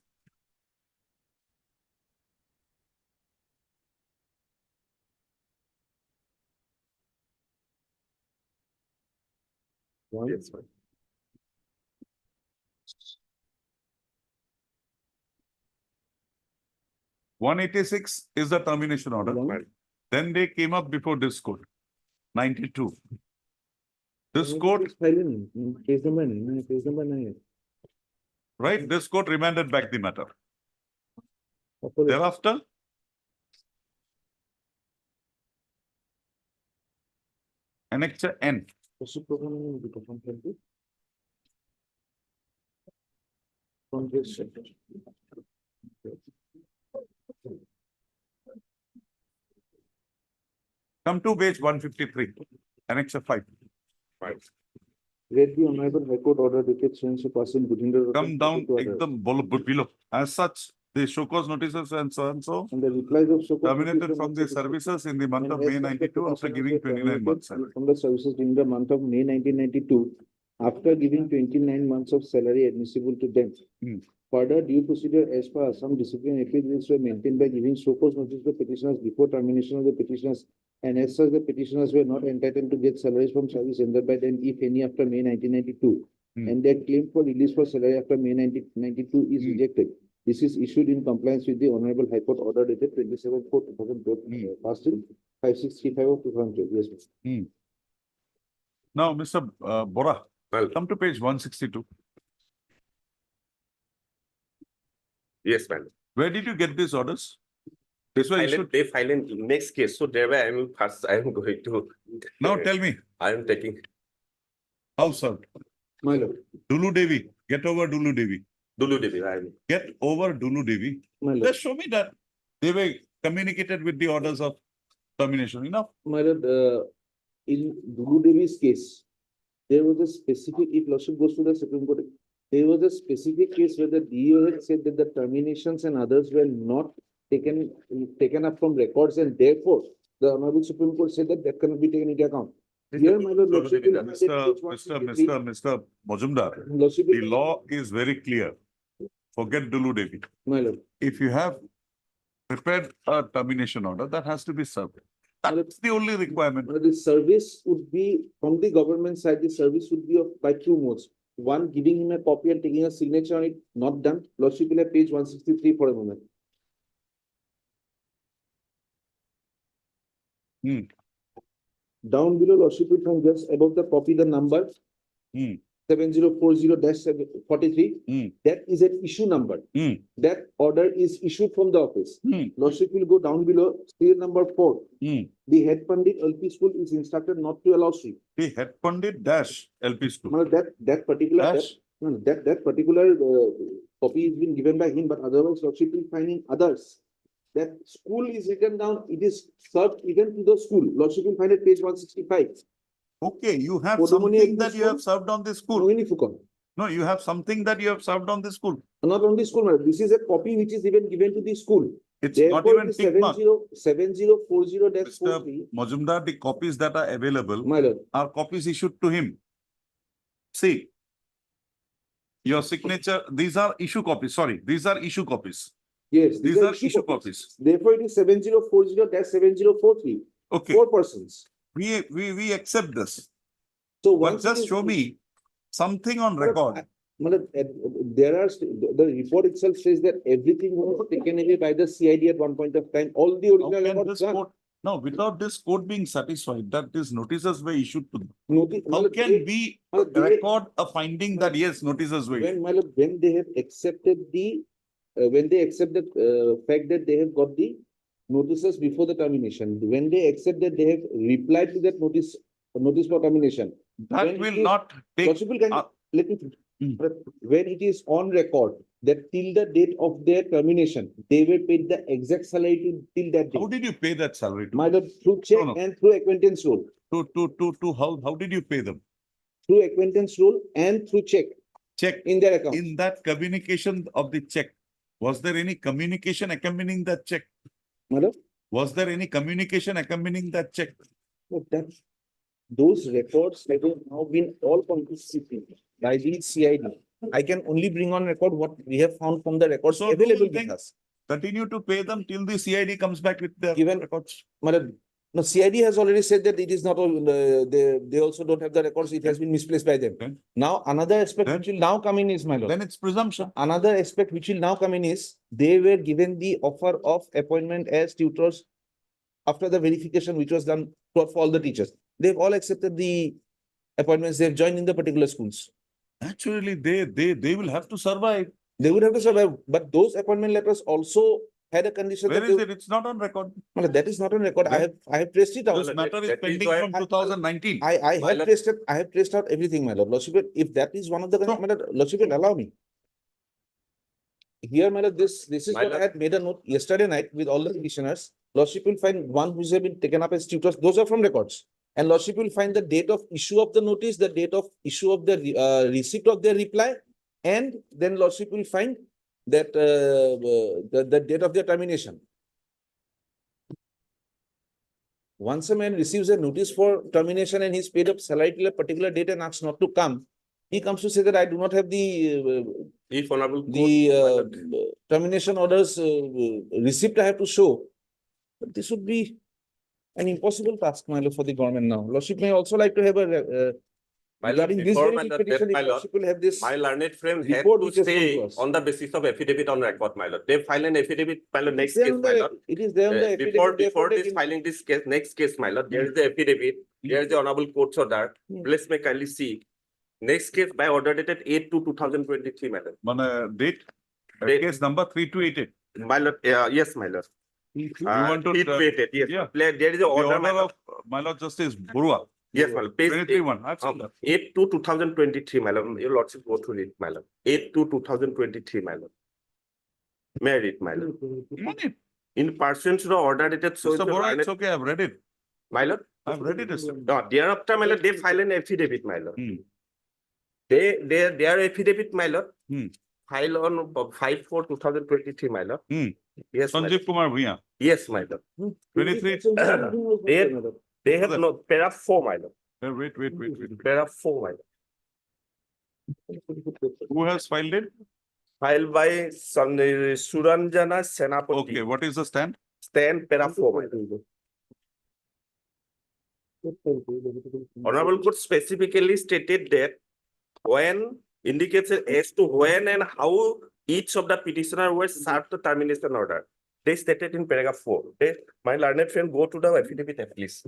Yes, my. 186 is the termination order. Then they came up before this court, 92. This court, Case number 9. right, this court remanded back the matter. Thereafter, Annexure N. Come to page 153, Annexure 5. Read the honorable High Court order dated since a person within Come down, ekdam below. As such, the show cause notices and so and so And the replies of so. terminated from the services in the month of May 92 after giving 29 months salary. From the services during the month of May 1992, after giving 29 months of salary admissible to them. Hmm. Further, due procedure as per some disciplinary appeals were maintained by giving so cause notice to petitioners before termination of the petitioners, and as such, the petitioners were not entitled to get salaries from service rendered by them, if any, after May 1992. Hmm. And their claim for release for salary after May 1992 is rejected. This is issued in compliance with the Honorable High Court order dated 27/4/2012, passed in 5635 of 2012. Yes, sir. Now, Mr. Bora, Well, come to page 162. yes, madam. Where did you get these orders? That's why you should. They file in next case. So thereby I am first, I am going to. Now tell me, I am taking how served? My lord, Dulu Devi, get over Dulu Devi. Dulu Devi. I am. Get over Dulu Devi. my lord, Just show me that they were communicated with the orders of termination. Enough. My lord, in Dulu Devi's case, there was a specific, if lordship goes to the Supreme Court, there was a specific case where the DO had said that the terminations and others were not taken up from records, and therefore the Honorable Supreme Court said that that cannot be taken into account. Here, my lord, lordship will have said page 163. Mr. Majumdar, Lordship the will- law is very clear. Forget Dulu Devi. My lord, If you have prepared a termination order, that has to be served. That's the only requirement. my lord, the service would be, from the government side, the service would be of by two modes. One, giving him a copy and taking a signature on it, not done. Lordship will have page 163 for a moment. Hmm. Down below, lordship will find just above the copy, the number. Hmm. 7040-43. Hmm. That is an issue number. Hmm. That order is issued from the office. Hmm. Lordship will go down below, serial number 4. Hmm. The head pandit LP school is instructed not to allow sweep. The head pandit dash LP school. Well, that particular, Dash. that particular copy is been given by him, but otherwise lordship will find in others. That school is written down, it is served even to the school. Lordship will find at page 165. Okay, you have Podumoni something LP that you have school? served on the school. Noini Fukon. No, you have something that you have served on the school. Not on the school, madam. This is a copy which is even given to the school. It's not Therefore, even it is tick mark. 7040-43. Mr. Majumdar, the copies that are available My lord, are copies issued to him. See, your signature, these are issue copies, sorry, these are issue copies. yes. These are issue copies. Therefore, it is 7040-7043. Okay, 4 persons. we accept this, So but once it just is- show me something on Madam, record. Madam, there are, the report itself says that everything was taken away by the CID at one point of time, all the How original can records this gone. court, no, without this court being satisfied that these notices were issued to them, Noti- how Madam, can they- we Madam, they- record a finding that yes, notices were issued? When, my lord, when they have accepted the, when they accept the fact that they have got the notices before the termination, when they accept that they have replied to that notice for termination. That when it will is- not take, Possible can, uh, let me, Hmm. when it is on record that till the date of their termination, they were paid the exact salary till that how date. did you pay that salary to? My lord, through check no. and through acquaintance rule, How did you pay them? through acquaintance rule and through check Check. in their account. In that communication of the check, was there any communication accompanying that check? Madam, Was there any communication accompanying that check? that, those records have now been all confiscated by the CID. I can only bring on record what we have found from the records So do available you with think- us. Continue to pay them till the CID comes back with the Given- records. Madam, no, CID has already said that it is not, they also don't have the records, it has been misplaced by them. Okay. Now, another aspect Then- which will now come in is, my lord. Then it's presumption. Another aspect which will now come in is, they were given the offer of appointment as tutors after the verification which was done for all the teachers. They've all accepted the appointments, they've joined in the particular schools. Actually, they will have to survive. They would have to survive, but those appointment letters also had a condition Where that is they, it? It's not on record. Well, that is not on record. Where? I have traced it out. This matter is that is pending why- from 2019. I My have lord- traced it, I have traced out everything, my lord. Lordship, if that is one of the, my lord, Lordship will allow me. Here, my lord, this is My what I lord- had made a note yesterday night with all the petitioners. Lordship will find one who's have been taken up as tutors, those are from records. And Lordship will find the date of issue of the notice, the date of issue of the receipt of their reply. And then Lordship will find that the date of their termination. Once a man receives a notice for termination and he's paid up salary till a particular date and asks not to come, he comes to say that I do not have If honorable court, the my lord, termination orders receipt I have to show. But this would be an impossible task, my lord, for the government now. Lordship may also like to have a my lord, regarding this before very my big lord, petition, my if lord, Lordship will have this. my learned friend had report to which has come stay to us. on the basis of affidavit on record, my lord. They file an affidavit, my lord, next There case, on my the- lord. It is there on the Before affidavit, therefore they this can- filing this case, next case, my lord, there is the affidavit, there is the honorable court's order. Hmm. Please may kindly see. Next case by order dated 8/2/2023, my lord. Date, Date. case number 3288. My lord, yes, my lord. You want to, Heat weighted, yes. yeah. There is a The order, order of my Lord Justice Burua. yes, my lord. Page 23-1. I've seen that. 8/2/2023, my lord. Your lordship go through it, my lord. 8/2/2023, my lord. May I read, my lord? In pursuant to the order dated so. Mr. Burua, it's okay, I've read it. My lord. I've read it. Mr. No, thereafter, my lord, they file an affidavit, my lord. Hmm. Their affidavit, my lord. Hmm. File on 5/4/2023, my lord. Hmm. Yes, my lord. Sanjeev Kumar Bhuiya. Yes, my lord. 23. They have no, para 4, my lord. Wait. Para 4, my lord. Who has filed it? Filed by Suranjana Senapati. Okay, what is the stand? Stand para 4, my lord. Honorable Court specifically stated that when indicates as to when and how each of the petitioner was served the termination order. They stated in paragraph 4. My learned friend, go to the affidavit at least.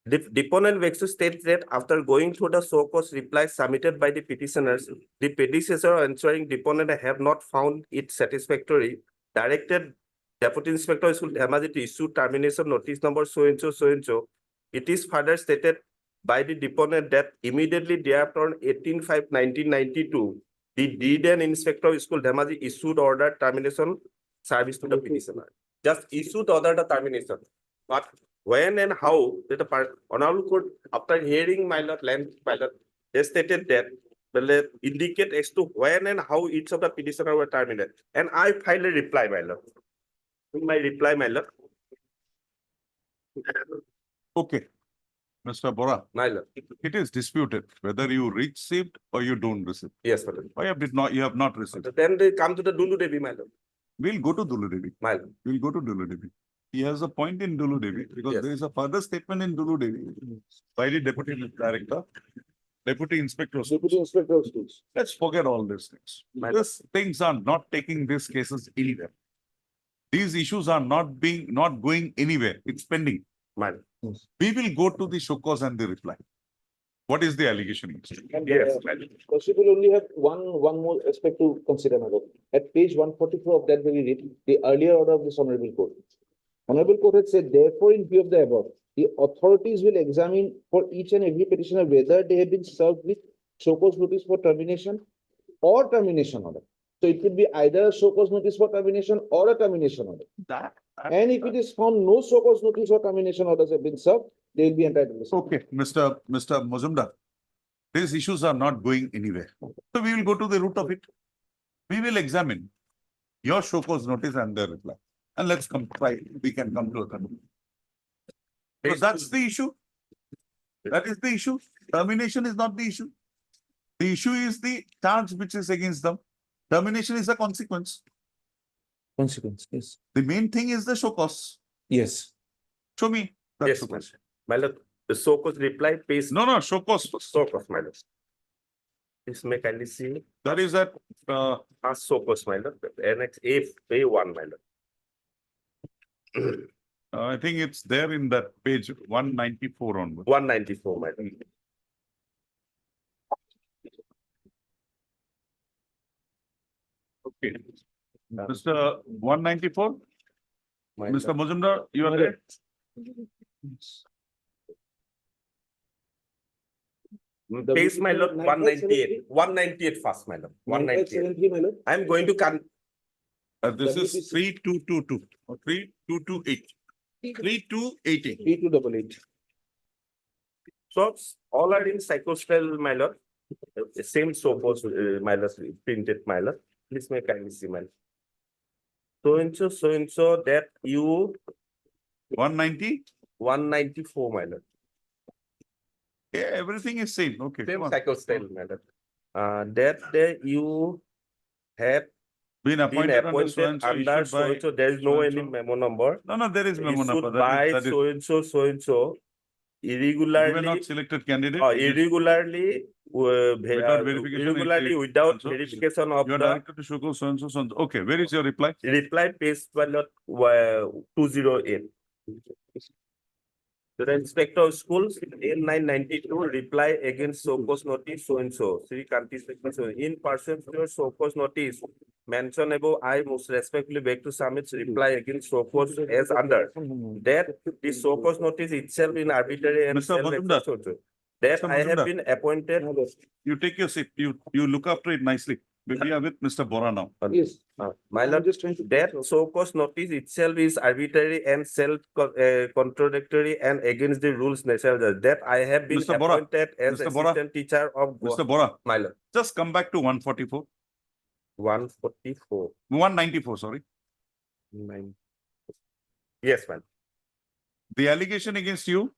The deponent Vexu states that after going through the so-called reply submitted by the petitioners, the predecessor answering deponent have not found it satisfactory, directed Deputy Inspector School Dhemaji to issue termination notice number so and so. It is further stated by the deponent that immediately thereafter on 18/5/1992, the deed and inspector school Dhemaji issued order termination service to the petitioner. Just issued order the termination. But when and how that the Honorable Court, after hearing my lord length, my lord, they stated that will indicate as to when and how each of the petitioner were terminated. And I filed a reply, my lord. In my reply, my lord. Okay. Mr. Bora, My lord. it is disputed whether you received or you don't receive. Yes, my lord. Why you have not received? Then they come to the Dulu Devi, my lord. We'll go to Dulu Devi. My lord. We'll go to Dulu Devi. He has a point in Dulu Devi because Yes. there is a further statement in Dulu Devi by the Deputy Director, Deputy Inspector. Deputy Inspector of Schools. Let's forget all these things. These things are not taking these cases anywhere. These issues are not going anywhere. It's pending. My lord. We will go to the show cause and the reply. What is the allegation? Yes, my lord. Possible only have one more aspect to consider, my lord. At page 144 of that very writ, the earlier order of this honorable court. Honorable court had said, therefore, in view of the above, the authorities will examine for each and every petitioner whether they have been served with show cause notice for termination or termination order. So it could be either a show cause notice for termination or a termination order. And if it is found no show cause notice or termination orders have been served, they will be entitled to serve. Okay, Mr. Majumdar, these issues are not going anywhere. So we will go to the root of it. We will examine your show cause notice and their reply. And let's try, we can come to a conclusion. So that's the issue. That is the issue. Termination is not the issue. The issue is the charge which is against them. Termination is a consequence. Consequence, yes. The main thing is the show cause. Yes. Show me. that Yes, show cause. my lord. The so-called reply page. No, show cause first. So-called, my lord. Please may kindly see. That is that. So-called, my lord. Annex A1, my lord. I think it's there in that page 194 onward. 194, my lord. Okay. Mr. 194? Mr. Majumdar, you are there? Page, my lord, 198. 198 first, my lord. 198. I'm going to This is 3222 or 3228. 3288. 3288. So all are in psychostyle, my lord. The same so-called, my lord, printed, my lord. Please may kindly see, my lord. So and so that you 190? 194, my lord. Yeah, everything is same. Okay. Same psychostyle, my lord. That you have been appointed under so under so and so. There is no any memo number. No, there is memo number. By so and so irregularly. You were not selected candidate. Irregularly. Without verification of you are directed to show cause so and so. Okay, where is your reply? Reply page 208. To the inspector of schools, N992, reply against so cause notice so and so. Sri Kanti so in person to your so cause notice. Mention above, I most respectfully beg to submit reply against so cause as under. That the so cause notice itself in arbitrary and Mr. Majumdar. self-executive. That Mr. I have Majumdar. been appointed. You take your seat. You look after it nicely. We are with Mr. Bora now. Yes. My lord, just trying to. that so cause notice itself is arbitrary and contradictory and against the rules necessary. That I have been Mr. Bora, appointed as Mr. Bora, assistant teacher of Mr. Bora, my lord. just come back to 144, 144. 194, sorry. Yes, ma'am. The allegation against you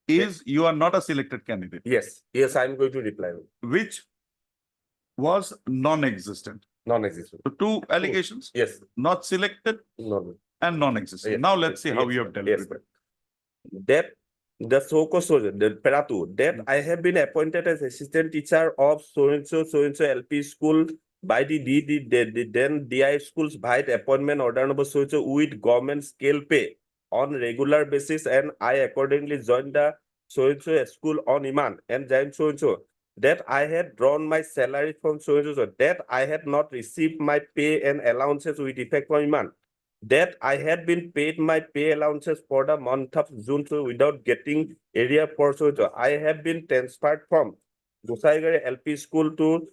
is you are not a selected candidate, Yes, yes, I'm going to reply. which was non-existent. Non-existent. So two allegations, Yes, not selected no. and non-existent. Yes, Now let's see how yes, you have dealt yes, with it. That the so-called the Peratu, that I have been appointed as assistant teacher of so-and-so LP school by the then DI schools by the appointment order number so-and-so with government scale pay on regular basis, and I accordingly joined the so-and-so school on Iman and joined so-and-so. That I had drawn my salary from so-and-so, that I had not received my pay and allowances with effect from Iman. That I had been paid my pay allowances for the month of June so without getting area for so I have been transferred from Gosaigare LP school to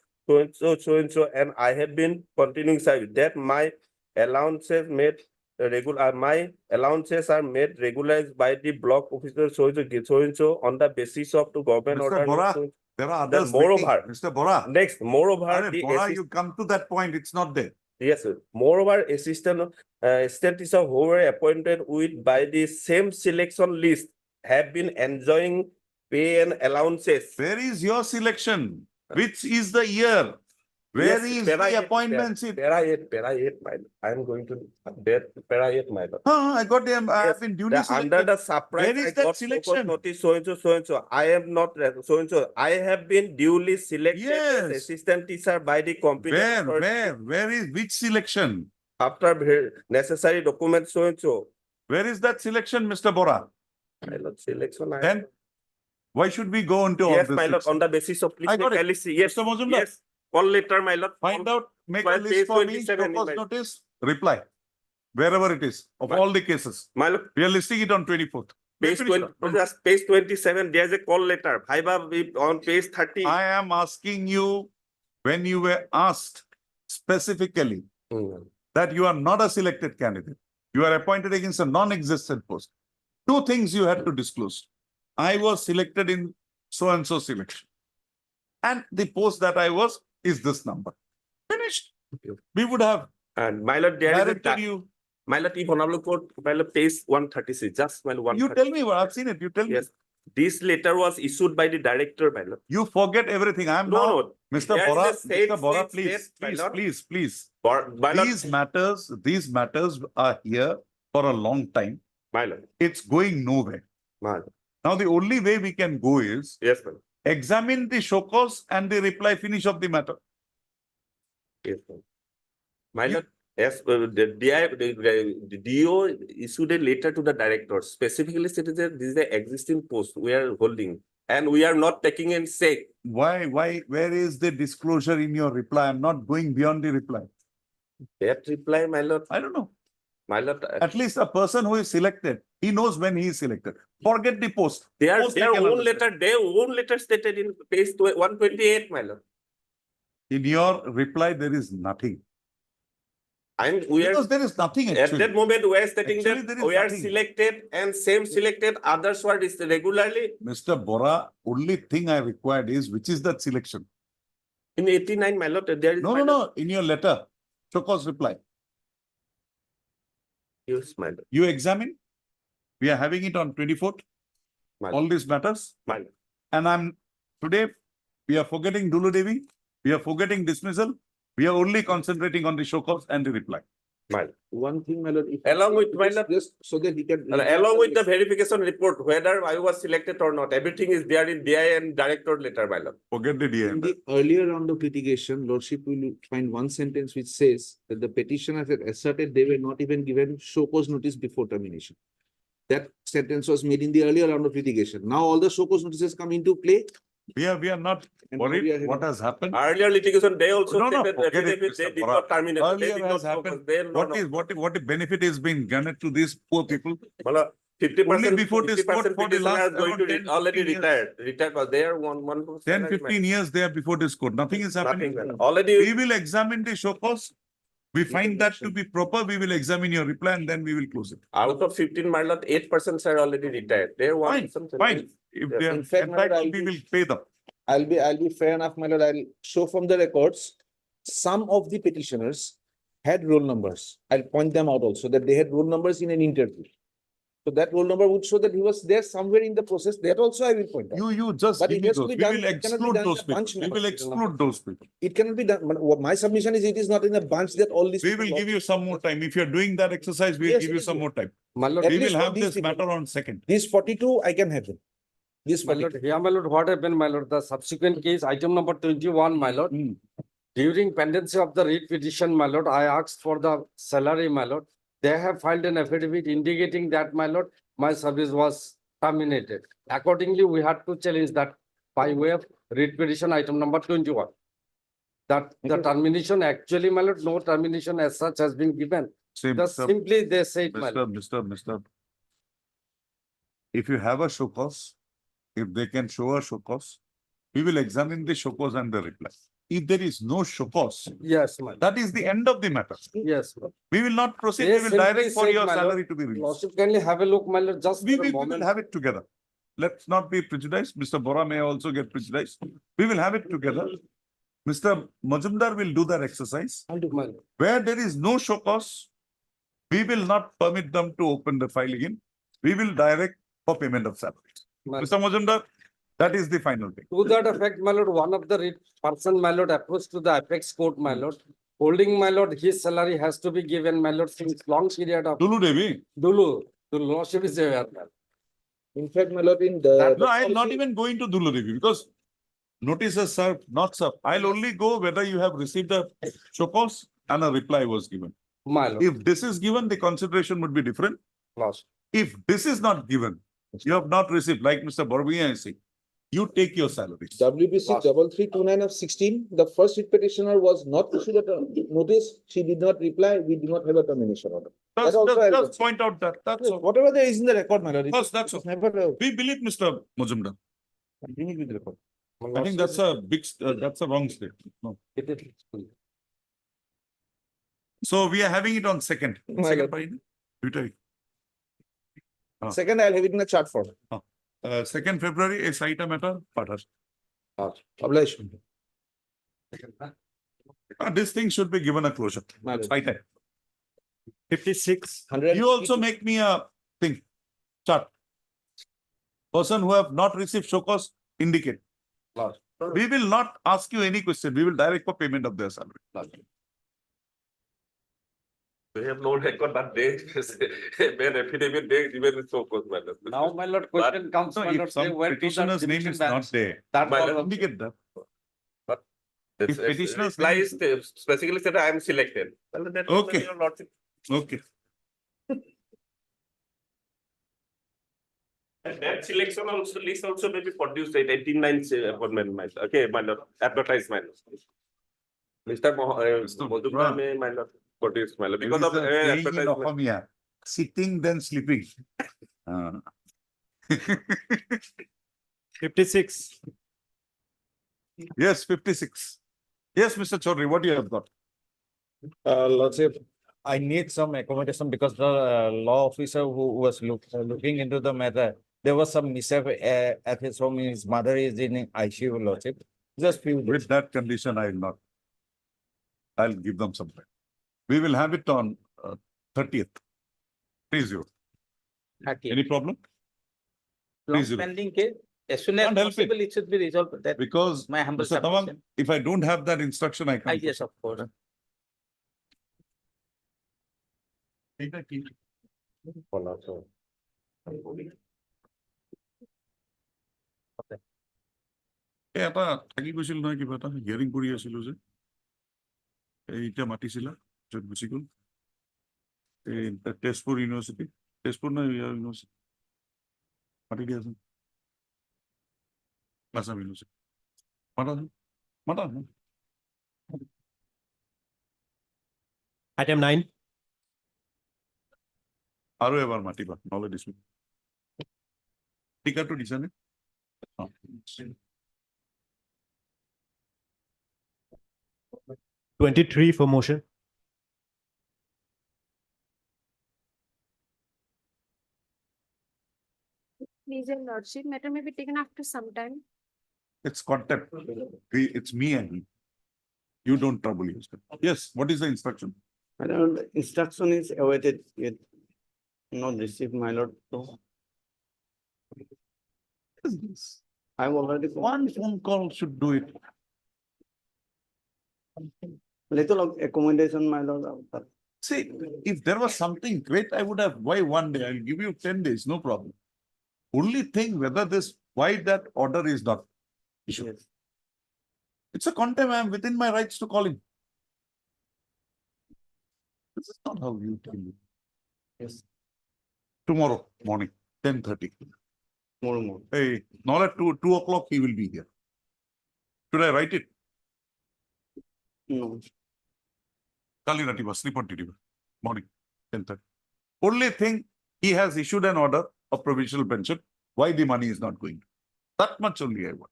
so and so, and I have been continuing service. That my allowances made regular, my allowances are made regularized by the block officer so and so on the basis of the government Mr. order. Bora, there are Then others. moreover, Mr. Bora, next, moreover, Arre, the Bora, assist- you come to that point, it's not there. Yes, sir. Moreover, assistant teacher who were appointed with by the same selection list have been enjoying pay and allowances. Where is your selection? Which is the year? Where Yes, is para the eight, appointment? Para 8, I am going to para 8, my lord. I got them. I have been duly Under selected. the surprise, Where is I that got selection? notice so and so. I am not so and so. I have been duly selected as Yes. assistant teacher by the competent authority Where is which selection? after necessary documents so and so. Where is that selection, Mr. Bora? My lord, selection. Then why should we go into all Yes, this? my lord, on the basis of please I got make it. a list. Yes, Mr. Majumdar, yes. Call letter, my lord. find out, make a Well, list page for me, 27 show cause in my- notice, reply. Wherever it is, of My- all the cases. My lord, We are listing it on 24th. page 20, just page 27, there's a call letter. On page 30. I am asking you, when you were asked specifically that you are not a selected candidate, you are appointed against a non-existent post. Two things you had to disclose. I was selected in so-and-so selection. And the post that I was is this number. Finished. We would have And my lord, there is a directed you. my lord, if honorable court, my lord, page 136, just my lord, You 136. tell me what I've seen it. You tell me. Yes, this letter was issued by the director, my lord. You forget everything. I am No, now, no. Mr. There is Bora, a state- Mr. Bora, state- please, state, my please, lord. please. My lord, These matters are here for a long time. my lord, It's going nowhere. my lord. Now, the only way we can go is Yes, my lord. examine the show cause and the reply finish of the matter. Yes, my lord. My lord, yes, the DO issued a letter to the director, specifically stated that this is the existing post we are holding, and we are not taking in say. Why, where is the disclosure in your reply? I'm not going beyond the reply. That reply, my lord, I don't know. my lord, At least a person who is selected, he knows when he is selected. Forget the post. their Post they can own understand. letter, their own letter stated in page 128, my lord. In your reply, there is nothing. And we are, Because there is nothing at actually. that moment, we are stating Actually, there that is we are nothing. selected and same selected, others were regularly Mr. Bora, only thing I required is, which is that selection? in 89, my lord, there is. No, my no, lord. no, in your letter, show cause reply. Yes, my lord, You examine. We are having it on 24th. my All lord, these matters. my lord. And today, we are forgetting Dulu Devi. We are forgetting dismissal. We are only concentrating on the show cause and the reply. My lord. One thing, my lord, if. Along with my lord, Just so that he can. along with the verification report, whether I was selected or not, everything is there in DI and director letter, my lord. Forget the In DM. the earlier round of litigation, Lordship will find one sentence which says that the petitioners had asserted they were not even given show cause notice before termination. That sentence was made in the earlier round of litigation. Now all the show cause notices come into play. We are not And now we are worried heading- what has happened. Earlier litigation, they also No, no, stated forget it, affidavit, they Mr. did Bora. not terminate. They Earlier did has not happened. focus. They What benefit is being granted to these poor people? 50%, Only before this court 50% for the petitioner last is going to around 10, already 15 years. retired, but they are one. 10, 15 years they are before this court. Nothing is happening. Nothing. Already. We will examine the show cause. We find that to be proper, we will examine your reply and then we will close it. Out of 15, my lord, 8% are already retired. They are one. Fine. If they are In fact, my lord, entitled, we will pay them. I'll be fair enough, my lord. I'll show from the records, some of the petitioners had roll numbers. I'll point them out also that they had roll numbers in an interview. So that roll number would show that he was there somewhere in the process. That also I will point out. You just But give it me has to those. be We done- will it cannot be exclude done in those a people. bunch, We my will lord. exclude those people. It cannot be done. My submission is it is not in a bunch that all these. We will people- give you some more time. If you're doing that exercise, we'll Yes, give you yes, some yes. more time. My lord, At We least will for have these this people. matter on second. These 42, I can have them. These my lord, 42. here, my lord, what happened, my lord, the subsequent case, item number 21, my lord. During pendency of the writ petition, my lord, I asked for the salary, my lord. They have filed an affidavit indicating that, my lord, my service was terminated. Accordingly, we had to challenge that by way of writ petition, item number 21. That the termination, actually, my lord, no termination as such has been given. Same, Just Mr. simply they said, my lord. Mr. If you have a show cause, if they can show a show cause, we will examine the show cause and the reply. If there is no show cause, Yes, my lord. that is the end of the matter. Yes, my lord. We will not proceed. They We will simply direct for said, your my lord, salary to be released. Lordship, kindly have a look, my lord, just We for a will moment. have it together. Let's not be prejudiced. Mr. Bora may also get prejudiced. We will have it together. Mr. Majumdar will do that exercise. I'll do, my lord. Where there is no show cause, we will not permit them to open the file again. We will direct for payment of salary. My Mr. Majumdar, that is the final thing. To that effect, my lord, one of the person, my lord, approached to the apex court, my lord, holding, my lord, his salary has to be given, my lord, since long period of Dulu Devi. Dulu. The lordship is aware, my lord. In fact, my lord, in the. No, I am not even going to Dulu Devi because notices served, not served. I'll only go whether you have received a show cause and a reply was given. My lord. If this is given, the consideration would be different. Lost. If this is not given, you have not received, like Mr. Borbiya is saying, you take your salaries. WBC 3329 of 16, the first writ petitioner was not issued a notice. She did not reply. We do not have a termination order. Just, That also I'll just consider. point out that. That's all. Whatever there is in the record, my lord. it Yes, is- that's it's all. never. We believe Mr. Majumdar. Bring it with the record. I think that's a big, that's a wrong statement. No. So we are having it on second. My Second, lord. file. You take. Second, I'll have it in a chart form. 2nd February, a site matter, Patar. Obligation. This thing should be given a closure. My lord. Site. 56. You also make me a thing, chart. Person who have not received show cause, indicate. We will not ask you any question. We will direct for payment of their salary. They have no record that they made affidavit, they even so cause matter. Now, my lord, question comes, No, my if lord, they some went to the petitioner's name division is not bench. there, That My was lord, also- indicate that. If If petitioner's reply name is specifically said, I am selected. Well, that is Okay. your lordship. Okay. And that selection also, list also may be produced at 18-9 appointment, my, okay, my lord, advertisement. Mr. Majumdar may, my lord, produce, my lord, because of saying in advertisement. Ohio, sitting then sleeping. 56. Yes, 56. Yes, Mr. Chaudhary, what do you have got? Lordship, I need some accommodation because the law officer who was looking into the matter, there was some mishap at his home. His mother is in ICU, Lordship. Just few days. With that condition, I will not. I'll give them some time. We will have it on 30th. 30. Any problem? Long 30. pending case, as soon as Can't help it. possible, it should be resolved. That Because, my humble Mr. Tawang, submission. if I don't have that instruction, I can't. Yes, of course. এটা থাকি গৈছিল নহয় কিবা এটা hearing কৰি আছিলো যে এইটা মাতিছিলা য'ত গুচি গ'ল এই তেজপুৰ ইউনিভাৰ্চিটি তেজপুৰ না university What did you say? Masa Vilusi. Mata. Mata. Item 9. Aru ever matiba. Knowledge is. Tika to disane. 23 for motion. Please, your lordship, matter may be taken after some time. It's contempt. It's me and him. You don't trouble yourself. Yes, what is the instruction? Madam, the instruction is awaited yet not received, my lord. So I've already. One phone call should do it. Little of accommodation, my lord. See, if there was something great, I would have, why 1 day? I'll give you 10 days, no problem. Only thing whether this, why that order is not issued. Yes. It's a contempt, I am within my rights to call him. This is not how you tell me. Yes. Tomorrow morning, 10:30. Tomorrow morning. Hey, not at 2 o'clock he will be here. Should I write it? No. Kali Ratiba, sleep on TTV. Morning, 10:30. Only thing, he has issued an order of provincial pension. Why the money is not going? That much only I want.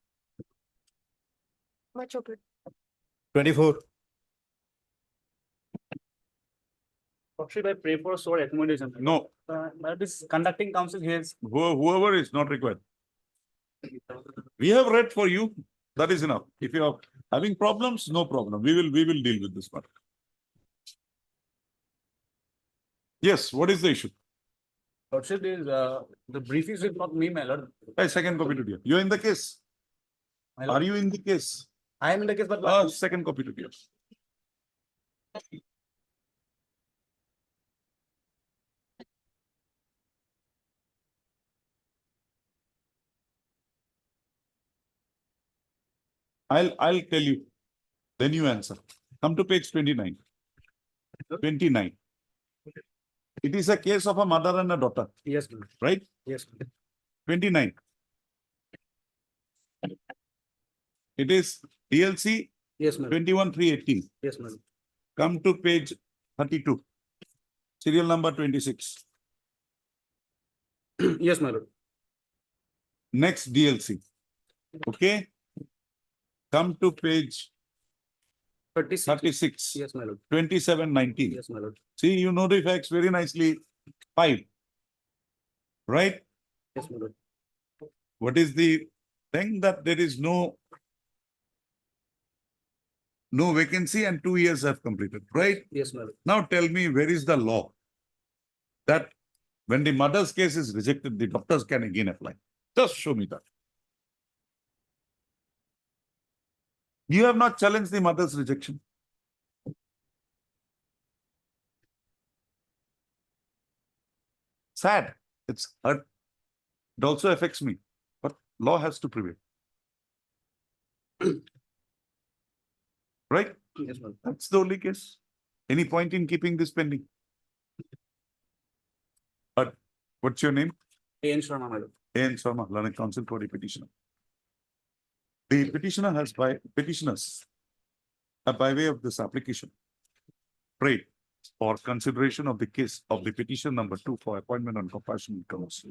Much okay. 24. What should I pray for sore accommodation? No, This conducting council here is. whoever is not required. We have read for you. That is enough. If you are having problems, no problem. We will deal with this matter. Yes, what is the issue? Lordship is, the brief is not me, my lord. Hey, second copy to you. You're in the case. My lord. Are you in the case? I am in the case, but. Second copy to you. I'll tell you. Then you answer. Come to page 29. 29. It is a case of a mother and a daughter. Yes, ma'am. Right? Yes, ma'am. 29. It is DLC Yes, ma'am. 21,380. Yes, ma'am. Come to page 32. Serial number 26. Yes, my lord. Next DLC. Okay. Come to page 36. Yes, my lord. 2719. Yes, my lord. See, you know the facts very nicely. 5. Right? Yes, my lord. What is the thing that there is no vacancy and 2 years have completed, right? Yes, my lord. Now tell me, where is the law that when the mother's case is rejected, the doctors can again apply? Just show me that. You have not challenged the mother's rejection. Sad. It's hurt. It also affects me. But law has to prevail. Right? Yes, my lord. That's the only case. Any point in keeping this pending? But what's your name? A.N. Sharma, my lord. A.N. Sharma, Learned Counsel for the petitioner. The petitioners have by way of this application prayed for consideration of the case of the petition number 2 for appointment on compassionate grounds.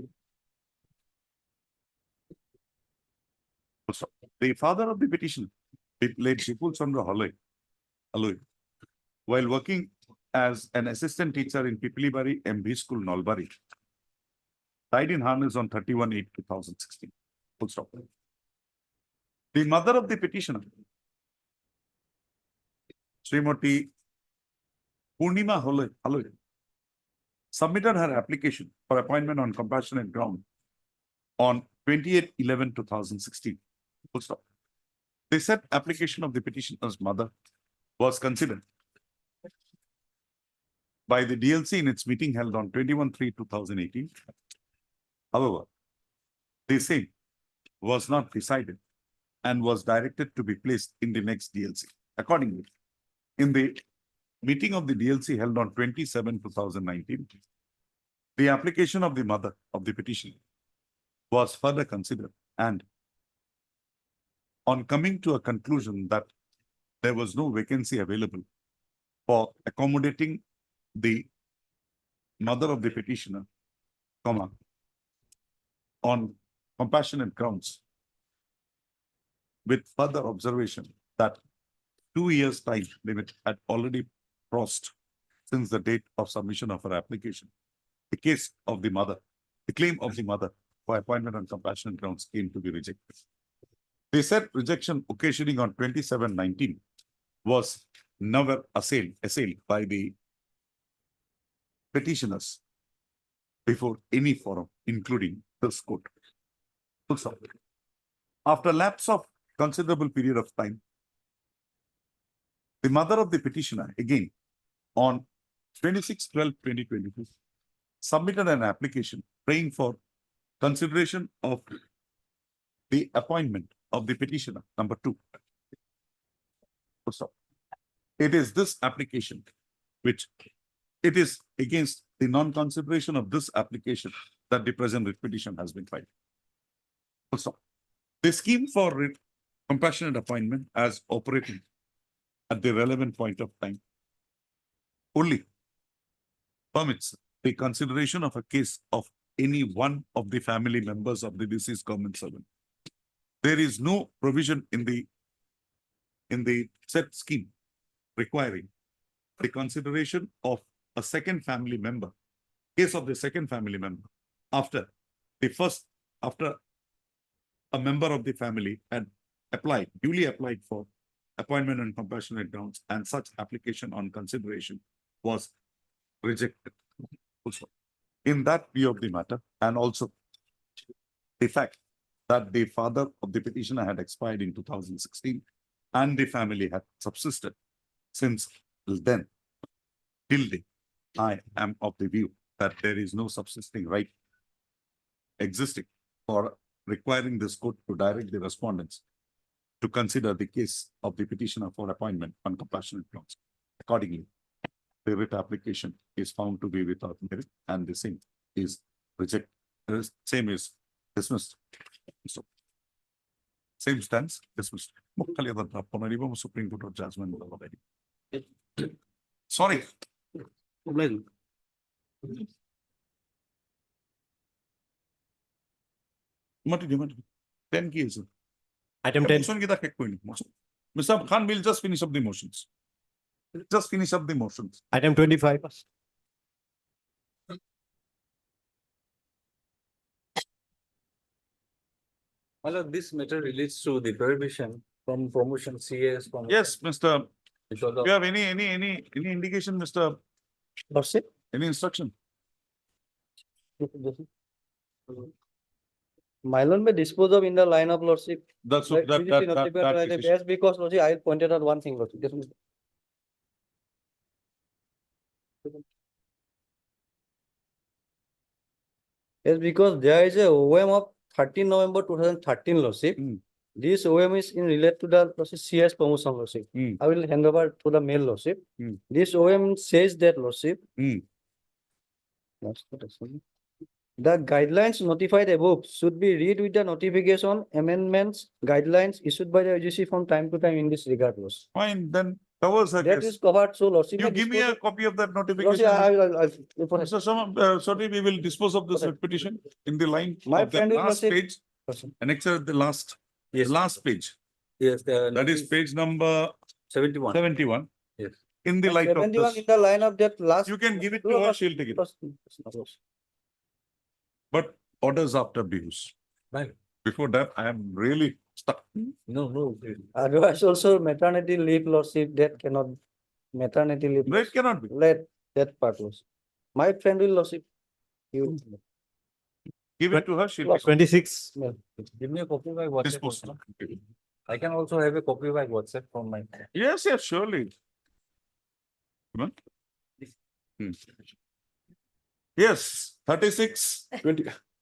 Also, the father of the petitioner, late Vipul Chandra Aloy, while working as an assistant teacher in Pipilibari MB School, Nalbari, died in harness on 31/8/2016. Full stop. The mother of the petitioner, Srimati Purnima Aloy, submitted her application for appointment on compassionate ground on 28/11/2016. Full stop. The said application of the petitioner's mother was considered by the DLC in its meeting held on 21/3/2018. However, the same was not decided and was directed to be placed in the next DLC. Accordingly, in the meeting of the DLC held on 27/2019, the application of the mother of the petitioner was further considered, and on coming to a conclusion that there was no vacancy available for accommodating the mother of the petitioner, comma, on compassionate grounds, with further observation that 2 years' time limit had already crossed since the date of submission of her application. The case of the mother, the claim of the mother for appointment on compassionate grounds came to be rejected. They said rejection occasioning on 27/19 was never assailed by the petitioners before any forum, including this court. Full stop. After lapse of considerable period of time, the mother of the petitioner, again, on 26/12/2022, submitted an application praying for consideration of the appointment of the petitioner, number 2. Full stop. It is this application which it is against the non-consideration of this application that the present writ petition has been filed. Full stop. The scheme for compassionate appointment as operating at the relevant point of time only permits the consideration of a case of any one of the family members of the deceased government servant. There is no provision in the said scheme requiring the consideration of a second family member, case of the second family member, after a member of the family had duly applied for appointment on compassionate grounds, and such application on consideration was rejected. Also, in that view of the matter, and also the fact that the father of the petitioner had expired in 2016 and the family had subsisted since then, till date, I am of the view that there is no subsisting right existing for requiring this court to direct the respondents to consider the case of the petitioner for appointment on compassionate grounds. Accordingly, the writ application is found to be without merit and the same is rejected. Same is dismissed. So, same stands dismissed. Supreme Court of judgment already. Sorry. Mati. 10 cases. Item 10. Mr. Khan will just finish up the motions. Just finish up the motions. Item 25. Well, this matter relates to the prohibition from promotion, CS. Yes, Mr. Do you have any indication, Mr. Lordship? Any instruction? My lord may dispose of in the line of lordship. That's Like, that previously notified petition. yes, because lordship, I pointed out one thing, lordship. Yes, because there is a OM of 13 November 2013 lordship. This OM is in relate to the lordship CS promotion lordship. I will hand over to the mail lordship. This OM says that lordship. The guidelines notified above should be read with the notification amendments guidelines issued by the UGC from time to time in this regard. Fine, then covers her That case. is covered. So lordship. You give me a copy of that notification. Lordship, Mr. Sharma, sorry, we will dispose of this petition in the line My of the friend will last lordship- page. Annexed at the last, the last page. Yes, That is page number 71. 71. Yes. In the light of 71 this, in the line of that last. you can give it to her, she'll take it. But orders after abuse. Right. Before that, I am really stuck. No. Otherwise also maternity leave lordship that cannot maternity leave. That cannot be. Let that part was. My friend will lordship. You. Give it to her, she'll take it. 26. Give me a copy by WhatsApp. Dispose. also. I can also have a copy by WhatsApp from my. Yes, surely. Come on. Yes, 36,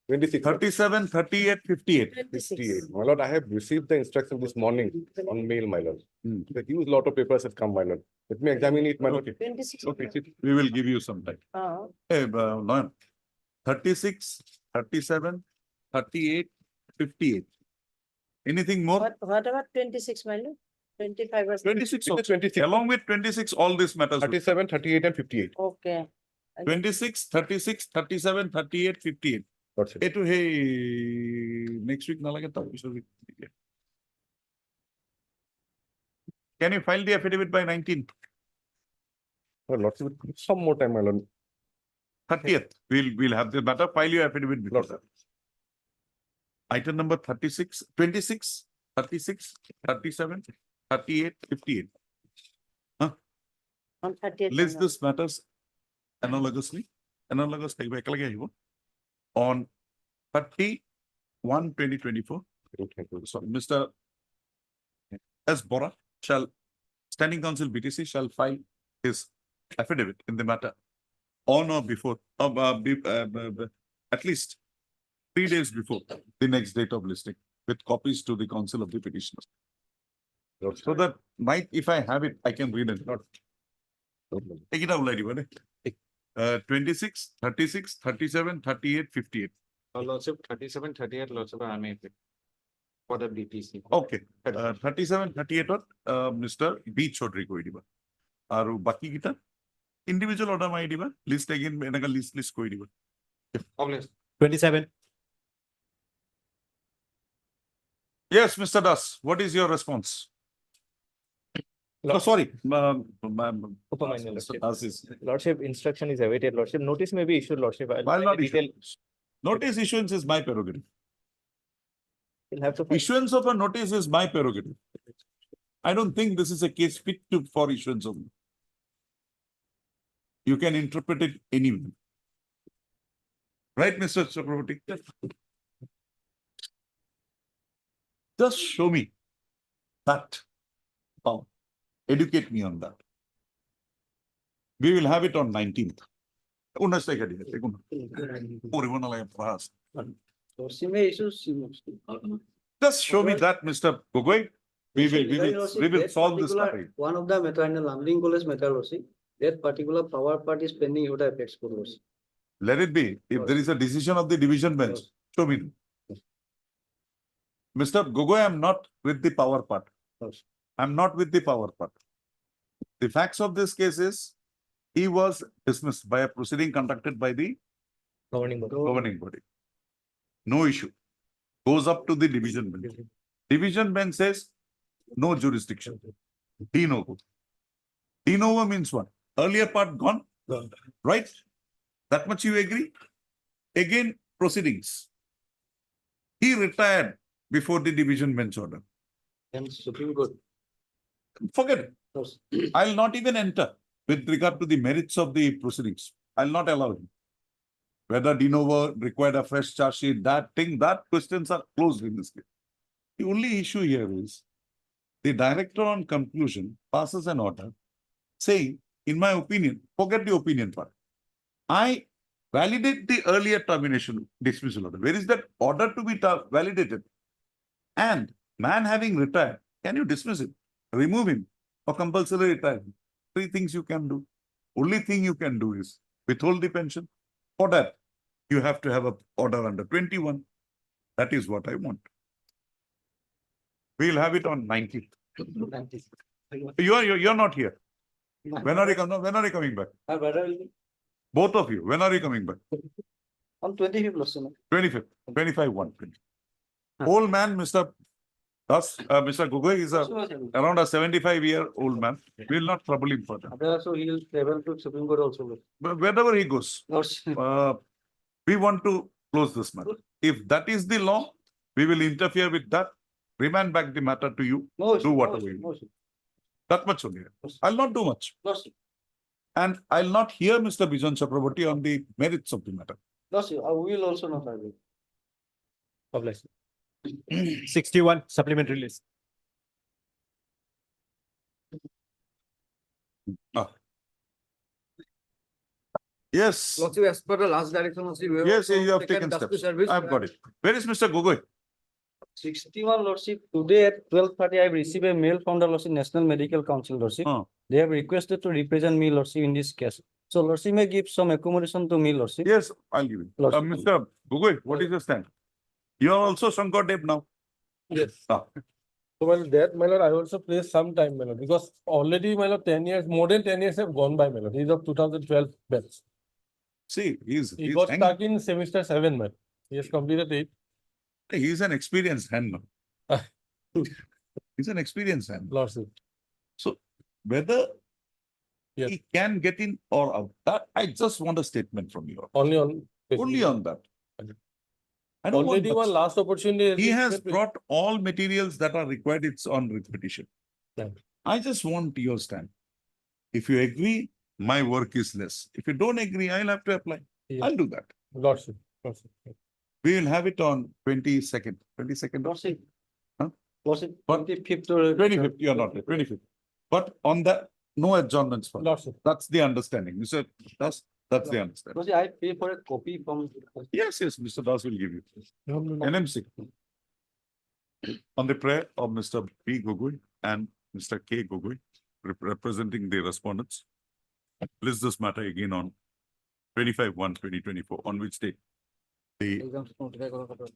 26. 37, 38, 58. 58. My lord, I have received the instruction this morning on mail, my lord. The huge lot of papers have come, my lord. Let me examine it, my lord. Okay. Okay, we will give you some time. Hey, no. 36, 37, 38, 58. Anything more? What about 26, my lord? 25 or 26, It is 26. along with 26, all these matters. will- 37, 38 and 58. Okay. 26, 36, 37, 38, 58. Lordship. Hey, next week, nalage ta, this week. Can you file the affidavit by 19th? Well, Lordship, some more time, my lord. 30th, we'll have the matter, file your affidavit before that. Item number 36, 26, 36, 37, 38, 58. On 30th. List this matters analogously, analogous on 31/2024. So Mr. S. Bora shall, Standing Council BTC shall file his affidavit in the matter on or before, at least 3 days before the next date of listing, with copies to the council of the petitioners. So that if I have it, I can read it. Take it out, lady. 26, 36, 37, 38, 58. Lordship, 37, 38, Lordship, I may pick for the BTC. Okay, 37, 38 Mr. B. Chaudhary ko diba. Aru baki kita individual order mai diba. List again, enaka list ko diba. 27. Yes, Mr. Das, what is your response? Oh, sorry. Mr. Das is. Lordship, instruction is awaited. Lordship, notice may be issued. Lordship. Why not issue? Notice issuance is my prerogative. You'll have to. Issuance of a notice is my prerogative. I don't think this is a case fit for issuance of. You can interpret it anyway. Right, Mr. Chakraborty? Just show me that. Educate me on that. We will have it on 19th. Just show me that, Mr. Gogoi. We will solve this matter. One of the matter in the Lamling College matter, Lordship, that particular power part is pending what affects for Lordship. Let it be. If there is a decision of the division bench, show me. Mr. Gogoi, I'm not with the power part. I'm not with the power part. The facts of this case is he was dismissed by a proceeding conducted by the Governing body. No issue. Goes up to the division bench. Division bench says no jurisdiction. De novo. De novo means what? Earlier part gone? Right? That much you agree? Again, proceedings. He retired before the division bench order. And Supreme Court. Forget it. I'll not even enter with regard to the merits of the proceedings. I'll not allow him. Whether de novo required a fresh charge sheet, that questions are closed in this case. The only issue here is the director on conclusion passes an order saying, in my opinion, forget the opinion part. I validate the earlier termination dismissal order. Where is that order to be validated? And man having retired, can you dismiss him, remove him, or compulsory retire him? 3 things you can do. Only thing you can do is withhold the pension. For that, you have to have an order under 21. That is what I want. We'll have it on 19th. You're not here. When are you coming back? My brother will be Both of you. When are you coming back? on 25th, Lordship. 25th, 25, 1. Old man, Mr. Das, Mr. Gogoi is around a 75-year-old man. We will not trouble him further. So he will travel to Supreme Court also. But wherever he goes, Lordship. we want to close this matter. If that is the law, we will interfere with that, remand back the matter to you, do whatever you want. That much only. I'll not do much. And I'll not hear Mr. Bijan Chakraborty on the merits of the matter. Lordship, we will also not agree. 61 supplementary list. Yes. Lordship, as per the last direction, Lordship, we have Yes, also you have taken dust to steps. service. I've got it. Where is Mr. Gogoi? 61, Lordship. Today at 12:30, I received a mail from the Lordship National Medical Council, Lordship. They have requested to represent me, Lordship, in this case. So Lordship may give some accommodation to me, Lordship. Yes, I'll give it. Mr. Gogoi, what is your stand? You are also Shankardev now. Yes. Ah. So well, that, my lord, I also placed some time, my lord, because already, my lord, 10 years, more than 10 years have gone by, my lord. He's of 2012 batch. See, He he's got hanging. stuck in semester 7, man. He has completed it. He's an experienced hand now. He's an experienced hand. Lordship. So whether Yes. he can get in or out, that I just want a statement from you. Only on. Only on that. I don't want Already one much. last opportunity. He been has met with- brought all materials that are required. It's on repetition. Yeah. I just want your stand. If you agree, my work is less. If you don't agree, I'll have to apply. Yeah. I'll do that. Lordship. Lordship. We will have it on 22nd. 22nd. Lordship. Huh? Lordship, But 25th or. 25th, you're not there, 25th. But on that, no adjournments. For Lordship. That's the understanding. Mr. Das, that's the understanding. Lordship, I pay for a copy from. Yes, yes, Mr. Das will give you. NMC. On the prayer of Mr. P. Gogoi and Mr. K. Gogoi, representing the respondents, list this matter again on 25/1/2024, on which date the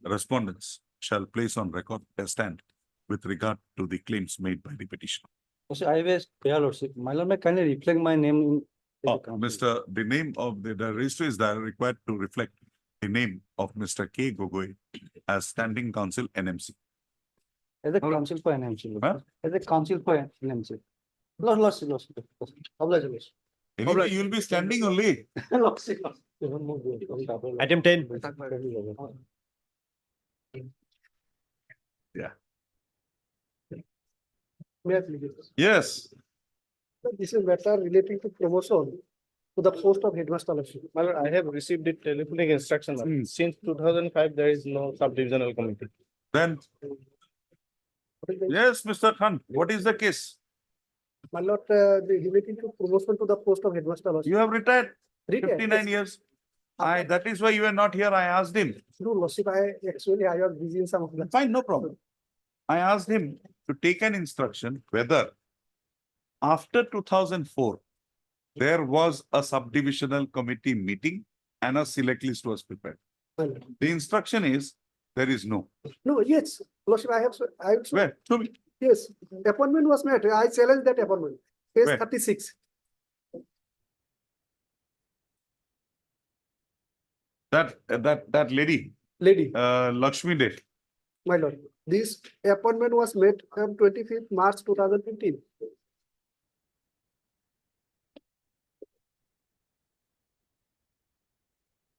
respondents shall place on record a stand with regard to the claims made by the petitioner. Lordship, I was, yeah, Lordship, my lord, may kindly reflect my name in. The name of the registry is there required to reflect the name of Mr. K. Gogoi as standing counsel NMC. As a council for NMC. Huh? As a council for NMC. Lordship, Lordship. Obligation. Anyway, you'll be standing only. Lordship. Item 10. Yeah. May I please? Yes. This is matter relating to promotion to the post of headmaster. My lord, I have received the telephonic instruction. Since 2005, there is no subdivisional committee. Then, yes, Mr. Khan, what is the case? My lord, relating to promotion to the post of headmaster. You have retired Retired, 59 yes. years. That is why you are not here. I asked him. No, Lordship, I was busy in some of the. Fine, no problem. I asked him to take an instruction whether after 2004, there was a subdivisional committee meeting and a select list was prepared. The instruction is, there is no. No, yes, Lordship, I have. Where? Show me. Yes, appointment was made. I challenged that appointment. Page Where? 36. That lady, Lady, Lakshmi Dev. my lord, this appointment was made on 25th March 2015.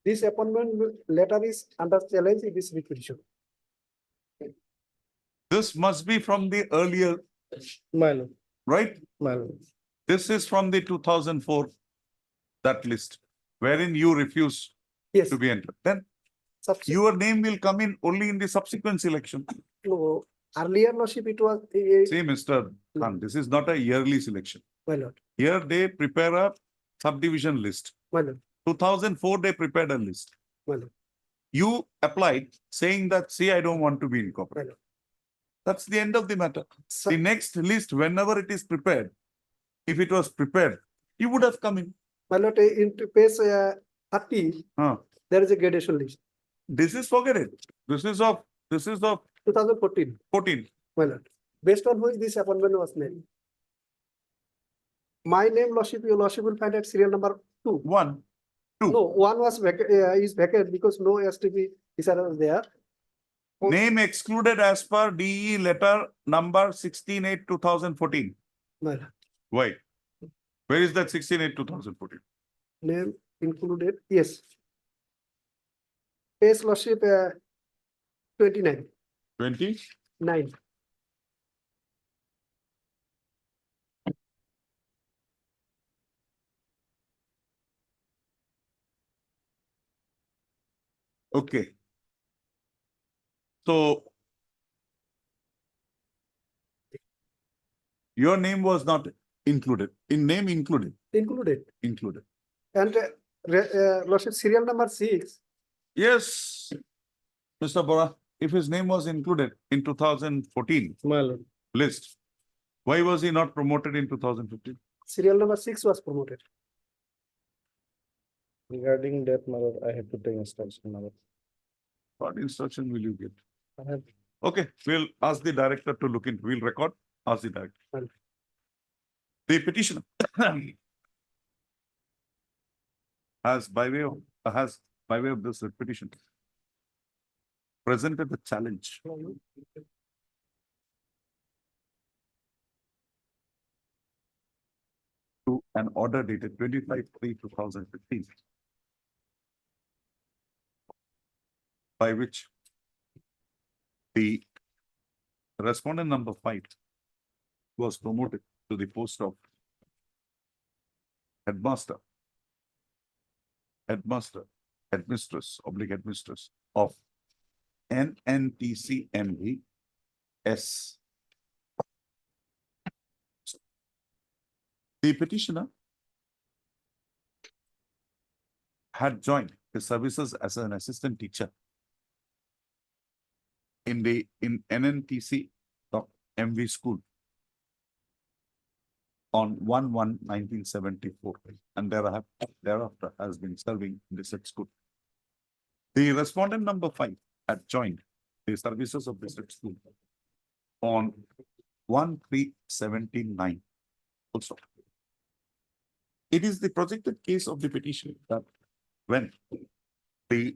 This appointment letter is under challenge in this petition. This must be from the earlier, My lord, right? my lord. This is from the 2004, that list, wherein you refuse Yes. to be entered. Then your name will come in only in the subsequent selection. No, earlier lordship, it was, See, Mr. Khan, this is not a yearly selection. my lord, Here they prepare a subdivision list. my lord, 2004, they prepared a list. my lord. You applied saying that, see, I don't want to be incorporated. That's the end of the matter. The next list, whenever it is prepared, if it was prepared, you would have come in. My lord, into page 30, Huh. there is a gradation list, This is forget it. This is of 2014, 14. my lord. Based on which this appointment was made. My name, lordship, your lordship will find at serial number 2. 1. 2. No, 1 was is vacant because no STP is there. Name excluded as per DE letter number 16/8/2014. My lord. Why? Where is that 16/8/2014? Name included, yes. Page lordship 29. 20? 9. Okay. So your name was not included. In name included. Included. Included. And lordship serial number 6. Yes, Mr. Bora, if his name was included in 2014 My lord. list, why was he not promoted in 2015? Serial number 6 was promoted. Regarding that, my lord, I have to take instruction, my lord. What instruction will you get? Okay, we'll ask the director to look into, we'll record, ask the director. The petitioner has by way of this petition presented the challenge to an order dated 25/3/2015 by which the respondent number 5 was promoted to the post of headmaster, headmistress of NNTCME S. The petitioner had joined his services as an assistant teacher in NNTC MV school on 1/1/1974 and thereafter has been serving in the said school. The respondent number 5 had joined the services of the said school on 1/3/79. Also, it is the projected case of the petition that when the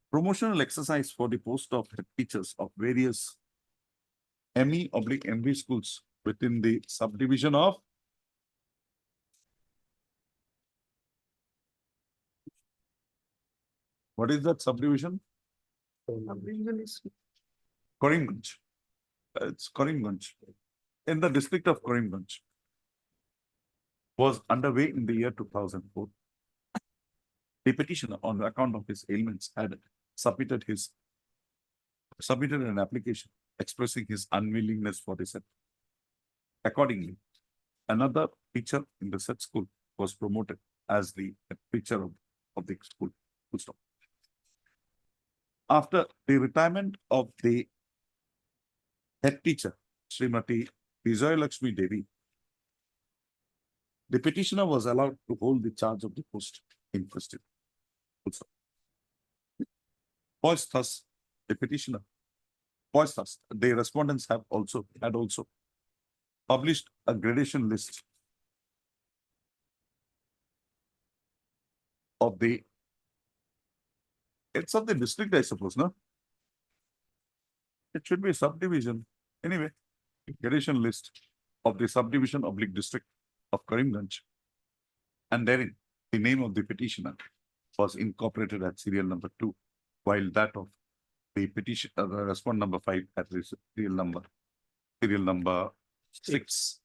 promotional exercise for the post of head teachers of various ME/MV schools within the subdivision of what is that subdivision? Subdivision is Karimganj. It's Karimganj. In the district of Karimganj was underway in the year 2004. The petitioner, on account of his ailments, had submitted an application expressing his unwillingness for the said. Accordingly, another teacher in the said school was promoted as the teacher of the school. Full stop. After the retirement of the head teacher, Srimati Vijayalakshmi Devi, the petitioner was allowed to hold the charge of the post in question. Also, the respondents had also published a gradation list of the, it's of the district, I suppose, no? It should be a subdivision. Anyway, gradation list of the subdivision / district of Karimganj. And therein, the name of the petitioner was incorporated at serial number 2, while that of the petition, the respondent number 5 at the serial number 6.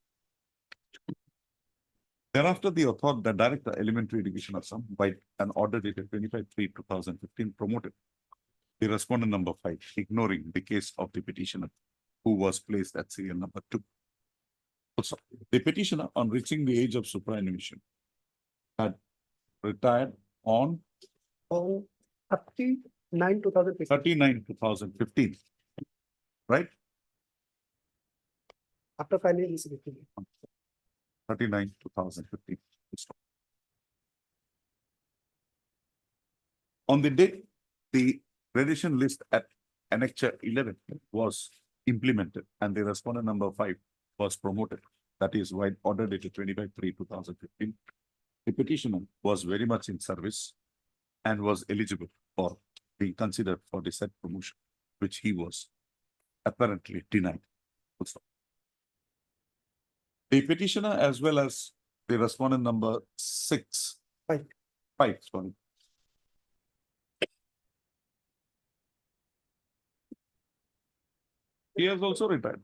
Thereafter, the Director Elementary Education Assam, by an order dated 25/3/2015, promoted the respondent number 5, ignoring the case of the petitioner, who was placed at serial number 2. Also, the petitioner, on reaching the age of superannuation, had retired on 39/2015, right? After filing this. 39/2015. On the day the gradation list at Annexure 11 was implemented and the respondent number 5 was promoted, that is why order dated 25/3/2015, the petitioner was very much in service and was eligible for being considered for the said promotion, which he was apparently denied. Full stop. The petitioner, as well as the respondent number 5, sorry. He has also retired.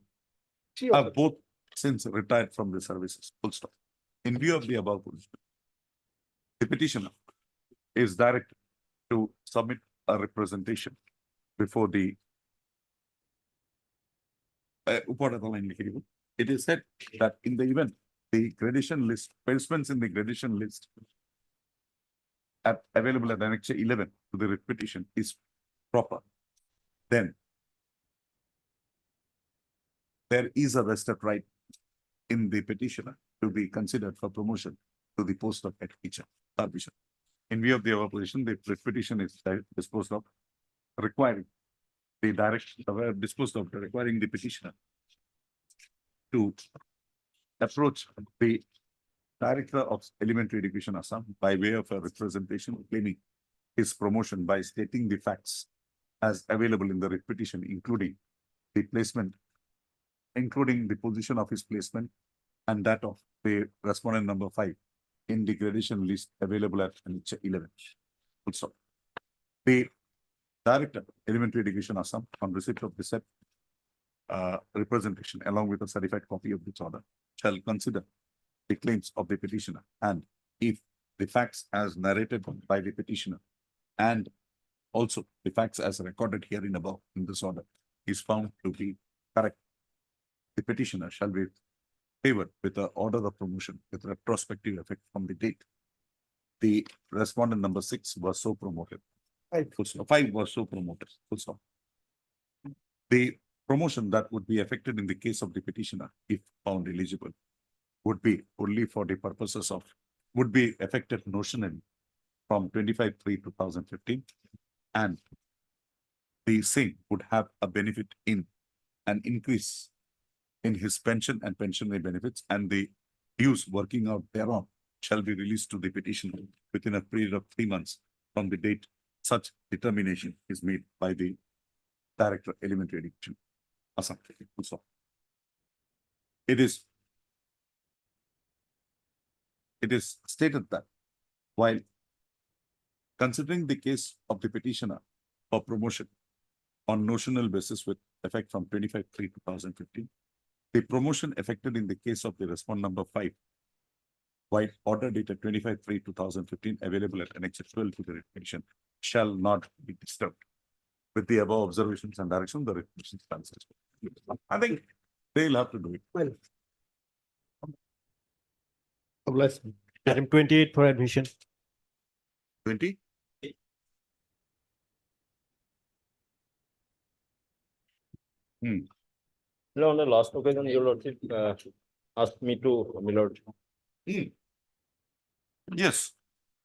Have both since retired from the services. Full stop. In view of the above, the petitioner is directed to submit a representation before the it is said that in the event the gradation list, placements in the gradation list available at Annexure 11 to the petition is proper, then there is a vested right in the petitioner to be considered for promotion to the post of head teacher. In view of the above position, the petition is disposed of requiring the disposed of requiring the petitioner to approach the Director of Elementary Education Assam by way of a representation claiming his promotion by stating the facts as available in the writ petition, including the placement, including the position of his placement and that of the respondent number 5 in the gradation list available at Annexure 11. Also, the Director, Elementary Education Assam, on receipt of the said representation along with a certified copy of this order, shall consider the claims of the petitioner, and if the facts as narrated by the petitioner and also the facts as recorded herein above in this order is found to be correct, the petitioner shall be favored with the order of promotion with retrospective effect from the date the respondent number 6 was so promoted. 5 was so promoted. Full stop. The promotion that would be affected in the case of the petitioner, if found eligible, would be only for the purposes of, would be affected notionally from 25/3/2015, and the same would have a benefit in an increase in his pension and pensionary benefits, and the dues working out thereon shall be released to the petitioner within a period of 3 months from the date such determination is made by the Director, Elementary Education, Assam. Full stop. It is stated that while considering the case of the petitioner for promotion on notional basis with effect from 25/3/2015, the promotion effected in the case of the respondent number 5, while order dated 25/3/2015 available at Annexure 12 to the writ petition shall not be disturbed. With the above observations and direction, the writ petition stands. I think they'll have to do it. Well. Item 28 for admission. 20? No, on the last occasion, your lordship asked me to, my lord. Yes.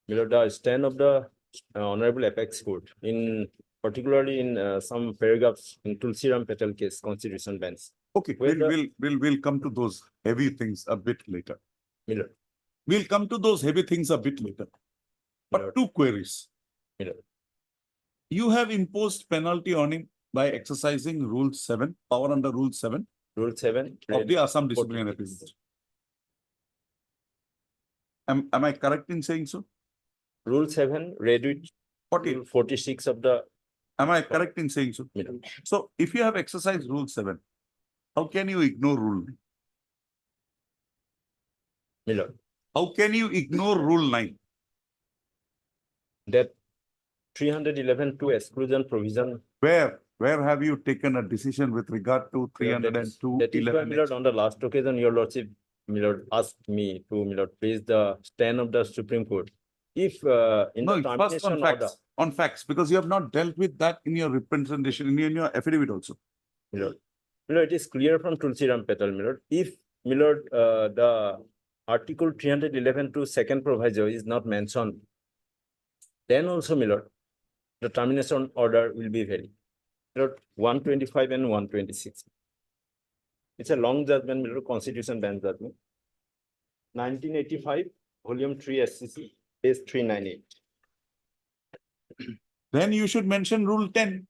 My lord, the stand of the Honorable Apex Court, in particularly in some paragraphs in Tulsiram Patel case, Constitution bench. Okay, we'll come to those heavy things a bit later. My lord. We'll come to those heavy things a bit later. But two queries. My lord. You have imposed penalty on him by exercising Rule 7, power under Rule 7 Rule 7 of the Assam Disciplinary Appeals. Am I correct in saying so? Rule 7 read with 46 of the. Am I correct in saying so? My lord. So if you have exercised Rule 7, how can you ignore Rule 9? My lord. How can you ignore Rule 9? That 311 to exclusion provision. Where have you taken a decision with regard to 302? That is why, my lord, on the last occasion, your lordship, my lord, asked me to, my lord, place the stand of the Supreme Court. If in No, the first termination on order. facts, on facts, because you have not dealt with that in your representation, in your affidavit also. My lord, it is clear from Tulsiram Patel, my lord, if, my lord, the Article 311 to second proviso is not mentioned, then also, my lord, the termination order will be valid. My lord, 125 and 126. It's a long judgment, my lord, Constitution bench judgment. 1985, Volume 3 SCC, page 398. Then you should mention Rule 10.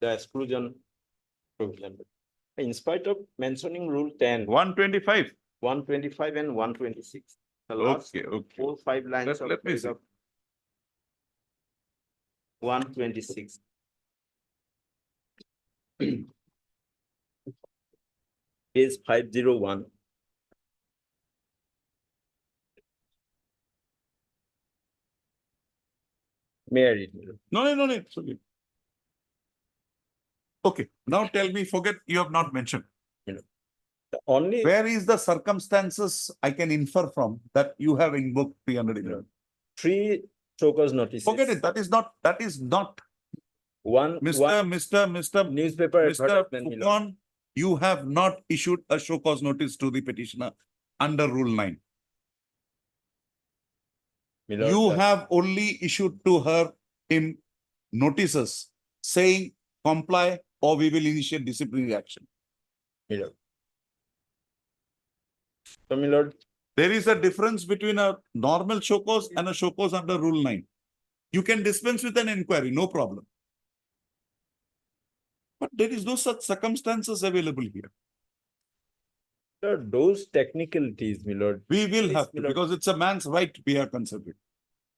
The exclusion provision. In spite of mentioning Rule 10. 125. 125 and 126. The last Okay. 4-5 lines of Let me see. 126. Page 501. May I read? No. It's okay. Okay, now tell me, forget you have not mentioned. Only where is the circumstances I can infer from that you have invoked 311? 3 chokers notices. Forget it. That is not. Mr. Newspaper Mr. Fukon, you have not issued a show cause notice to the petitioner under Rule 9. You have only issued to him notices saying comply or we will initiate disciplinary action. So, my lord, There is a difference between a normal show cause and a show cause under Rule 9. You can dispense with an inquiry, no problem. But there is no such circumstances available here. sir, those technicalities, my lord, We will Yes, have to, my lord. because it's a man's right to be a conservative.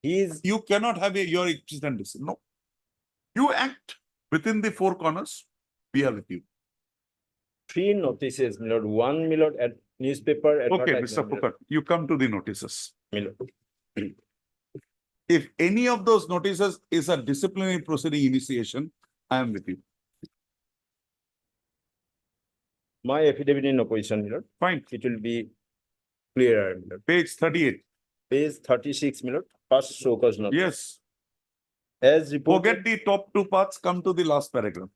he is You cannot have your existence decision. No. You act within the four corners, we are with you. 3 notices, my lord. One, my lord, at newspaper Okay, Mr. advertisement, my lord. Pukar, you come to the notices. My lord. If any of those notices is a disciplinary proceeding initiation, I am with you. My affidavit in opposition, my lord. Fine. It will be clearer, my lord. Page 38. Page 36, my lord. First show cause notice. Yes. As reported. Forget the top two parts, come to the last paragraph.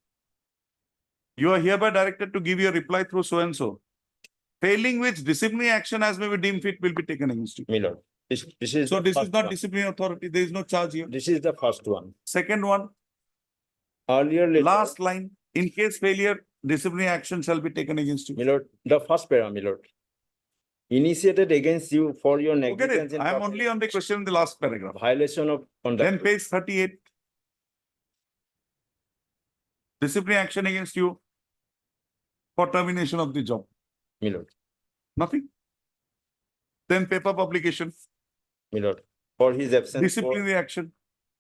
You are hereby directed to give your reply through so and so. Failing which disciplinary action as may be deemed fit will be taken against you. My lord. This is So the this is first not one. disciplinary authority. There is no charge here. This is the first one. Second one, Earlier letter. last line, in case failure, disciplinary action shall be taken against you. My lord, the first para, my lord. Initiated against you for your Forget negligence it. in I am only on the question in the last paragraph. violation of conduct. Then page 38. Disciplinary action against you for termination of the job. My lord. Nothing. Then paper publication. My lord. For his absence. for- Disciplinary action.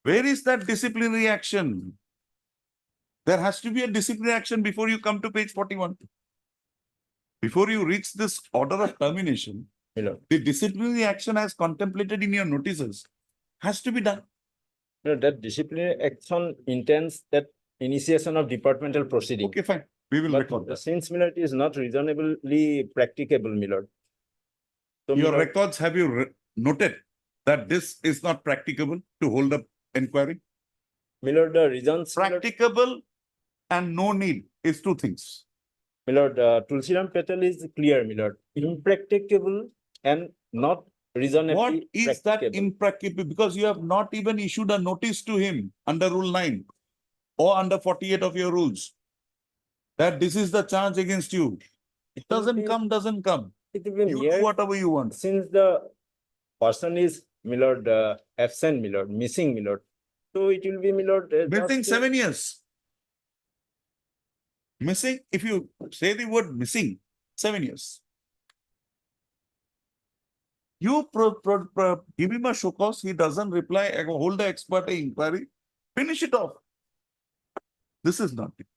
Where is that disciplinary action? There has to be a disciplinary action before you come to page 41. Before you reach this order of termination, My lord. the disciplinary action as contemplated in your notices has to be done. No, that disciplinary action intends that initiation of departmental proceeding. Okay, fine. We will record But that. since, my lord, it is not reasonably practicable, my lord. So, my Your lord, records, have you noted that this is not practicable to hold up inquiry? my lord, the reasons, my lord, Practicable and no need is two things. my lord, Tulsiram Patel is clear, my lord. Impracticable and not reasonably What is that practicable. impracticable? Because you have not even issued a notice to him under Rule 9 or under 48 of your rules that this is the charge against you. It will doesn't be- come, doesn't come. It will be You mere do whatever you want. since the person is, my lord, absent, my lord, missing, my lord. So it will be, my lord. Missing just, 7 years. Missing, if you say the word missing, 7 years. You give him a show cause, he doesn't reply, hold the expert inquiry, finish it off. This is not it.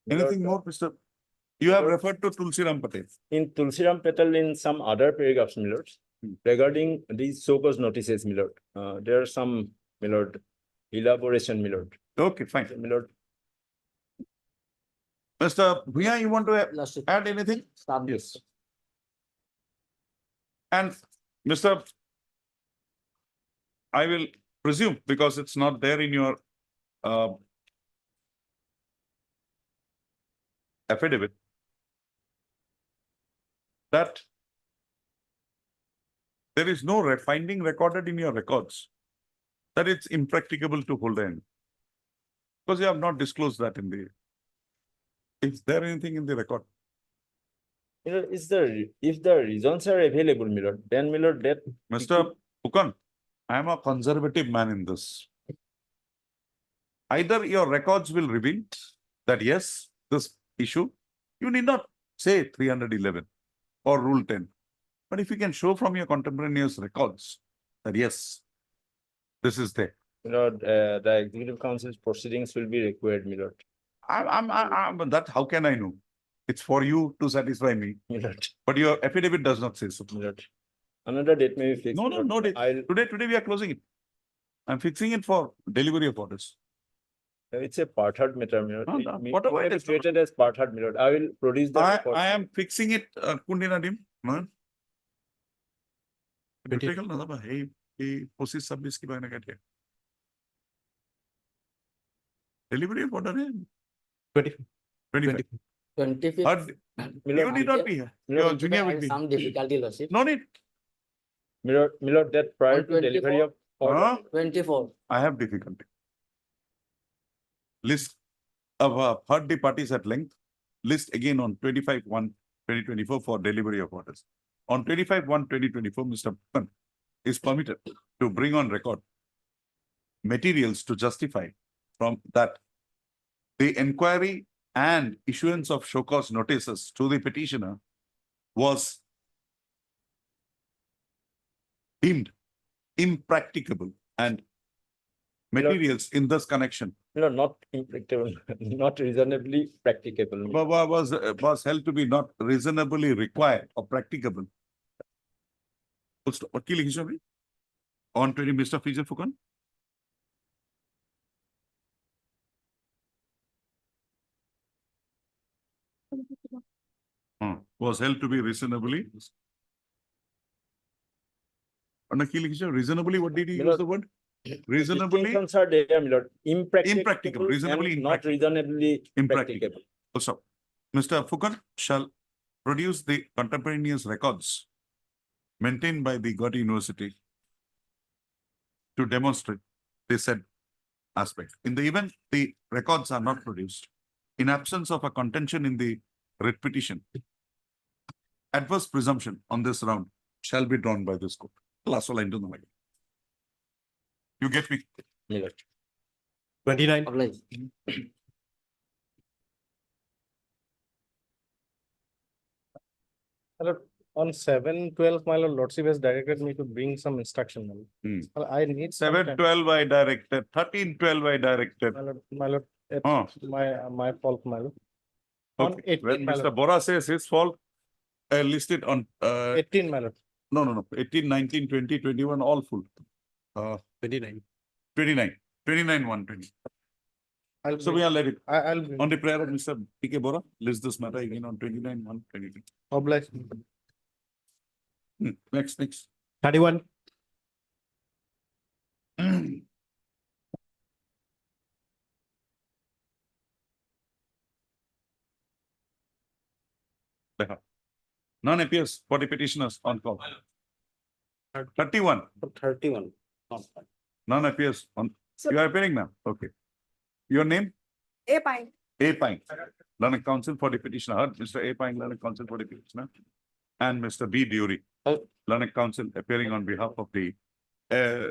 my lord, Anything more, Mr.? You have Lord. referred to Tulsiram Patel. In Tulsiram Patel, in some other paragraphs, my lord, regarding these so-called notices, my lord, there are some, my lord, elaboration, my lord. Okay, fine. My lord, Mr. Bhuya, you want to Lordship. add anything? Yes. And Mr. I will presume, because it's not there in your affidavit, that there is no finding recorded in your records that it's impracticable to hold an. Because you have not disclosed that in the. Is there anything in the record? my lord, if the reasons are available, my lord, then, my lord, that. Mr. Pukan, I am a conservative man in this. Either your records will reveal that yes, this issue, you need not say 311 or Rule 10. But if you can show from your contemporaneous records that yes, this is there. My lord, the executive council's proceedings will be required, my lord. That how can I know? It's for you to satisfy me. My lord, But your affidavit does not say so. my lord. Another date may be fixed. No, my no, lord. no date. I'll, Today we are closing it. I'm fixing it for delivery of orders. it's a part hard matter, my lord. No, no, whatever It it may be is. treated as part hard, my lord. I will produce the record. I am fixing it, Kundina Dim. Critical na ba? Hey, 25-26 ki bagay na kaya. Delivery of order hai. 25. 25th. You need not be here. Your junior will be. Some difficulty, Lordship. No need. My lord, that prior On to delivery 24? of Huh? 24. I have difficulty. List of third parties at length. List again on 25/1/2024 for delivery of orders. On 25/1/2024, Mr. Bhukan is permitted to bring on record materials to justify from that the inquiry and issuance of show cause notices to the petitioner was deemed impracticable and materials in this connection No, not impracticable, not reasonably practicable. was held to be not reasonably required or practicable. What killing history? On to Mr. Fizer Fukan. Was held to be reasonably. Under killing history, reasonably, what did he use the word? Reasonably. Distinctions are there, my lord. Impracticable, reasonably and not reasonably impracticable. practicable. Also, Mr. Fukan shall produce the contemporaneous records maintained by the Gautam University to demonstrate the said aspect. In the event the records are not produced, in absence of a contention in the writ petition, adverse presumption on this round shall be drawn by this court. Last line to the middle. You get me? 29. On 7/12, my lordship has directed me to bring some instruction. Well, I need some time. 7/12 I directed, 13/12 I directed. My lord, my fault, my lord. On Okay. 18, When my Mr. lord. Bora says his fault, listed on 18, my lord. No. 18, 19, 20, 21, all full. 29. 29. 29, 120. So we are let it. I'll On the prayer of Mr. P.K. Bora, list this matter again on 29, 122. oblige. Next. 31. None appears for the petitioners on call. 31. 31. None appears on. You are appearing now. Okay. Your name? A Pine. A Pine. Learned counsel for the petitioner. Mr. A Pine, learned counsel for the petitioner. And Mr. B. Dury, learned counsel appearing on behalf of the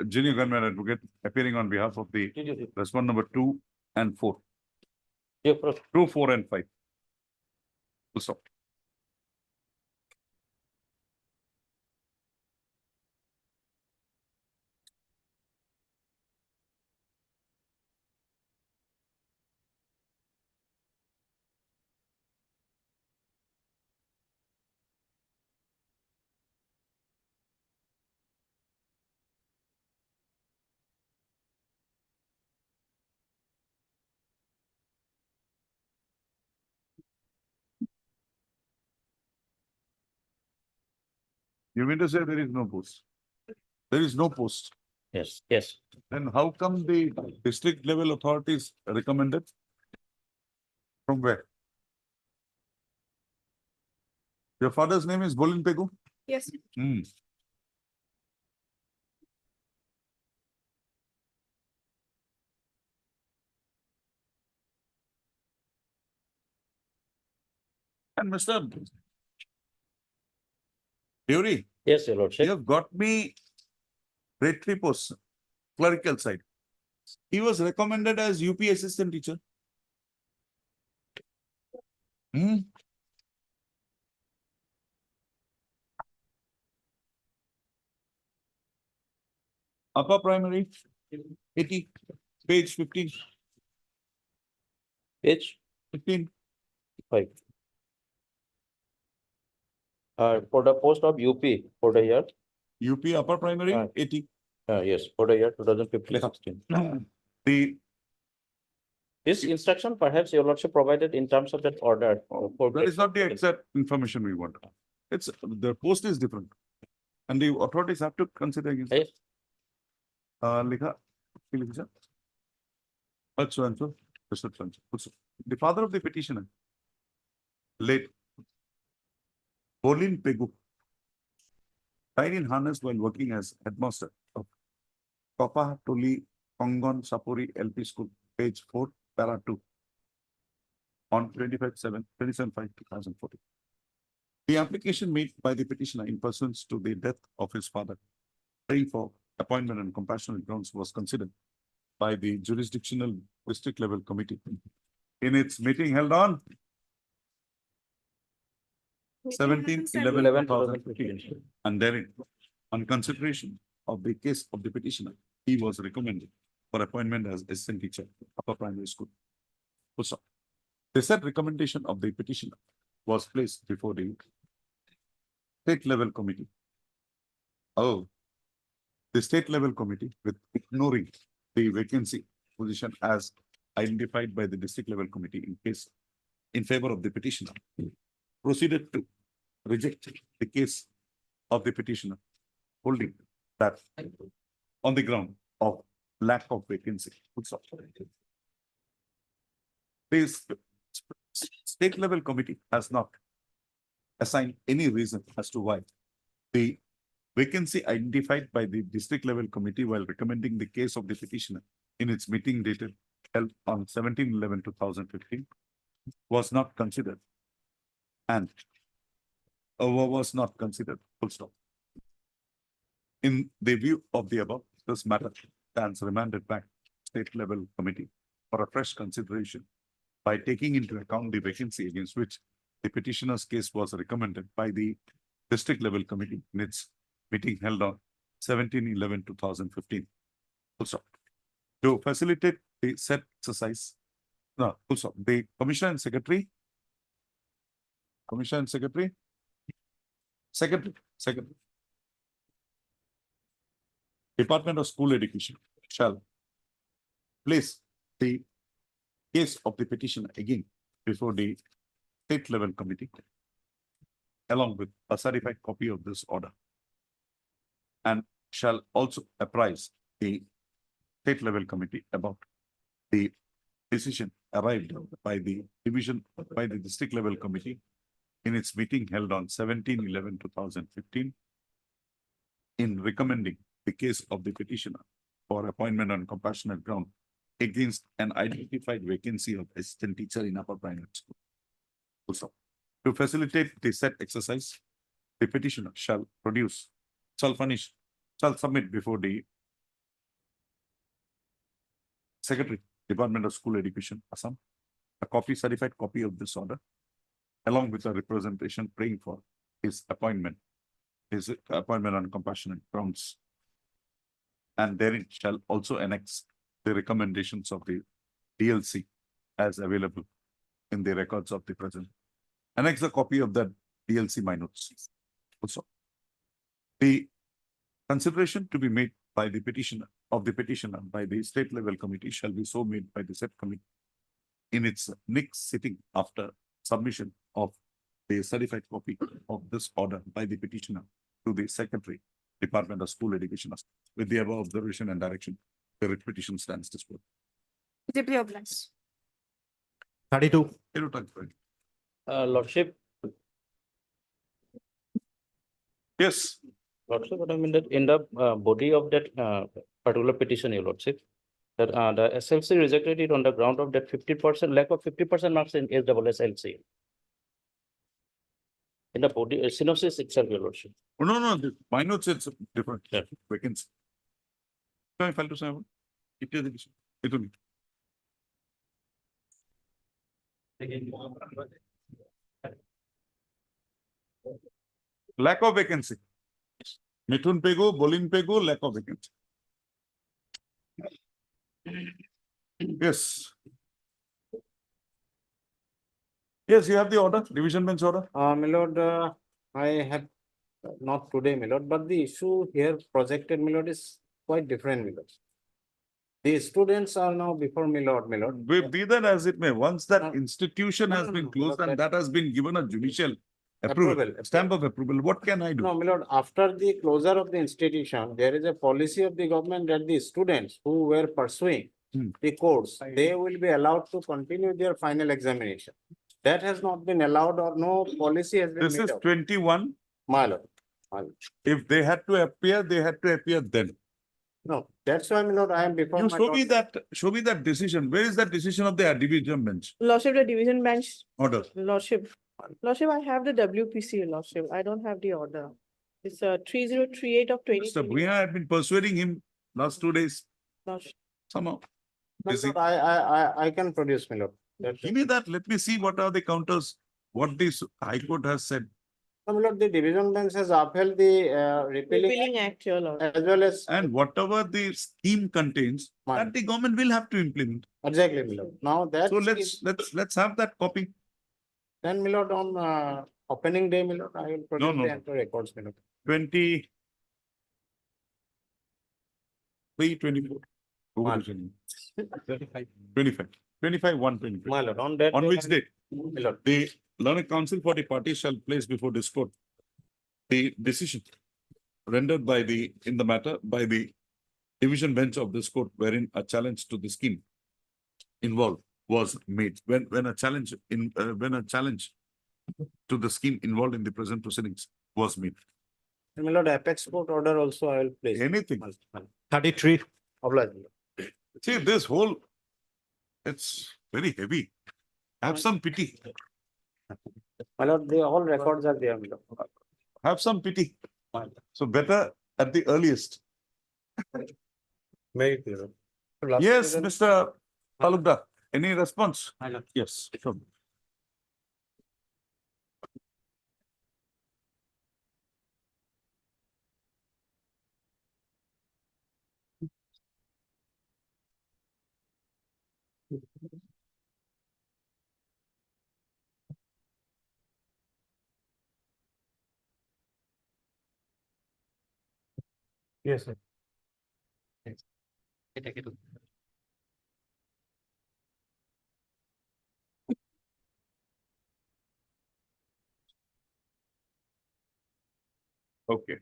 junior government advocate, appearing on behalf of the respondent number 2 and 4. 2, 4, and 5. Full stop. You mean to say there is no post? There is no post. Yes. Then how come the district level authorities recommended? From where? Your father's name is Bolin Pegu? Yes. And Mr. Dury, Yes, your lordship. you have got me grade 3 post, clerical side. He was recommended as UP assistant teacher. Upper primary, 80, page 15. Page 15. 5. For the post of UP for the year. UP upper primary, 80. Yes, for the year 2015-16. This instruction perhaps your lordship provided in terms of that order. That is not the exact information we want. It's the post is different. And the authorities have to consider against. Yes. The father of the petitioner, late Bolin Pegu, died in harness while working as headmaster of Kopahatuli Kongon Sapuri LP School, page 4, para 2, on 27/5/2014. The application made by the petitioner in pursuance to the death of his father, praying for appointment on compassionate grounds, was considered by the jurisdictional district level committee in its meeting held on 17/11/2015, and therein, on consideration of the case of the petitioner, he was recommended for appointment as assistant teacher, upper primary school. Full stop. The said recommendation of the petitioner was placed before the state level committee. Oh, the state level committee, with ignoring the vacancy position as identified by the district level committee in case in favor of the petitioner, proceeded to reject the case of the petitioner, holding that on the ground of lack of vacancy. Full stop. This state level committee has not assigned any reason as to why the vacancy identified by the district level committee while recommending the case of the petitioner in its meeting dated held on 17/11/2015 was not considered and was not considered. Full stop. In the view of the above, this matter stands remanded back to state level committee for a fresh consideration by taking into account the vacancy against which the petitioner's case was recommended by the district level committee in its meeting held on 17/11/2015. Full stop. To facilitate the said exercise, no, full stop. The Commissioner and Secretary, Department of School Education shall place the case of the petitioner again before the state level committee, along with a certified copy of this order, and shall also apprise the state level committee about the decision arrived by the district level committee in its meeting held on 17/11/2015 in recommending the case of the petitioner for appointment on compassionate ground against an identified vacancy of assistant teacher in upper primary school. Also, to facilitate the said exercise, the petitioner shall submit before the Secretary, Department of School Education, Assam, a certified copy of this order, along with a representation praying for his appointment on compassionate grounds. And therein shall also annex the recommendations of the DLC as available in the records of the present. Annex a copy of that DLC my notes. Also, the consideration to be made by the petitioner by the state level committee shall be so made by the said committee in its next sitting after submission of the certified copy of this order by the petitioner to the Secretary, Department of School Education. With the above observation and direction, the writ petition stands disposed. Deeply obliged. 32. Lordship, Yes. Lordship, what I mean that in the body of that particular petition, Your Lordship, that the SLC rejected it on the ground of that 50% lack of 50% marks in HSLC. In the body synopsis itself, Your Lordship. Oh, no, my notes it's different. Vacancy. So I file to say it is it only. Lack of vacancy. Mithun Pegu, Bolin Pegu, lack of vacancy. Yes. Yes, you have the order, division bench order. My lord, I have not today, my lord, but the issue here projected, my lord, is quite different, my lord. The students are now before my lord, my lord. Be that as it may, once that institution has been closed and that has been given a judicial approval, stamp of approval, what can I do? No, my lord, after the closure of the institution, there is a policy of the government that the students who were pursuing the course, they will be allowed to continue their final examination. That has not been allowed, or no policy has been This made is out. 21. My lord. My lord. If they had to appear, they had to appear then. No, that's why, my lord, I am before You my show me that decision. Where is that decision of the division bench Lordship, the division bench, order? Lordship, I have the WPC, Lordship. I don't have the order. It's 3038 of Mr. 2020. Bhuya had been persuading him last 2 days Lordship. somehow. My Busy. lord, I can produce, my lord. Give me that. Let me see what are the counters, what this High Court has said. My lord, the division bench has upheld the Repealing act, your lord. as well as. And whatever the scheme contains, that the government will have to implement. Exactly, my lord. Now that. So let's have that copy. Then, my lord, on opening day, my lord, I will produce no. the entire records, my lord. 24. 25, 125. My lord, on that. On day, which date? my lord. The learned counsel for the party shall place before this court the decision rendered by in the matter by the division bench of this court wherein a challenge to the scheme involved was made. When a challenge to the scheme involved in the present proceedings was made. My lord, apex court order also I will place. Anything. 33. Oblige, my lord. See, this whole, it's very heavy. Have some pity. My lord, the all records are there, my lord. Have some pity. So better at the earliest. Very clear. Yes, Mr. Talukdar, any response? Yes, sure. Yes, sir. Okay.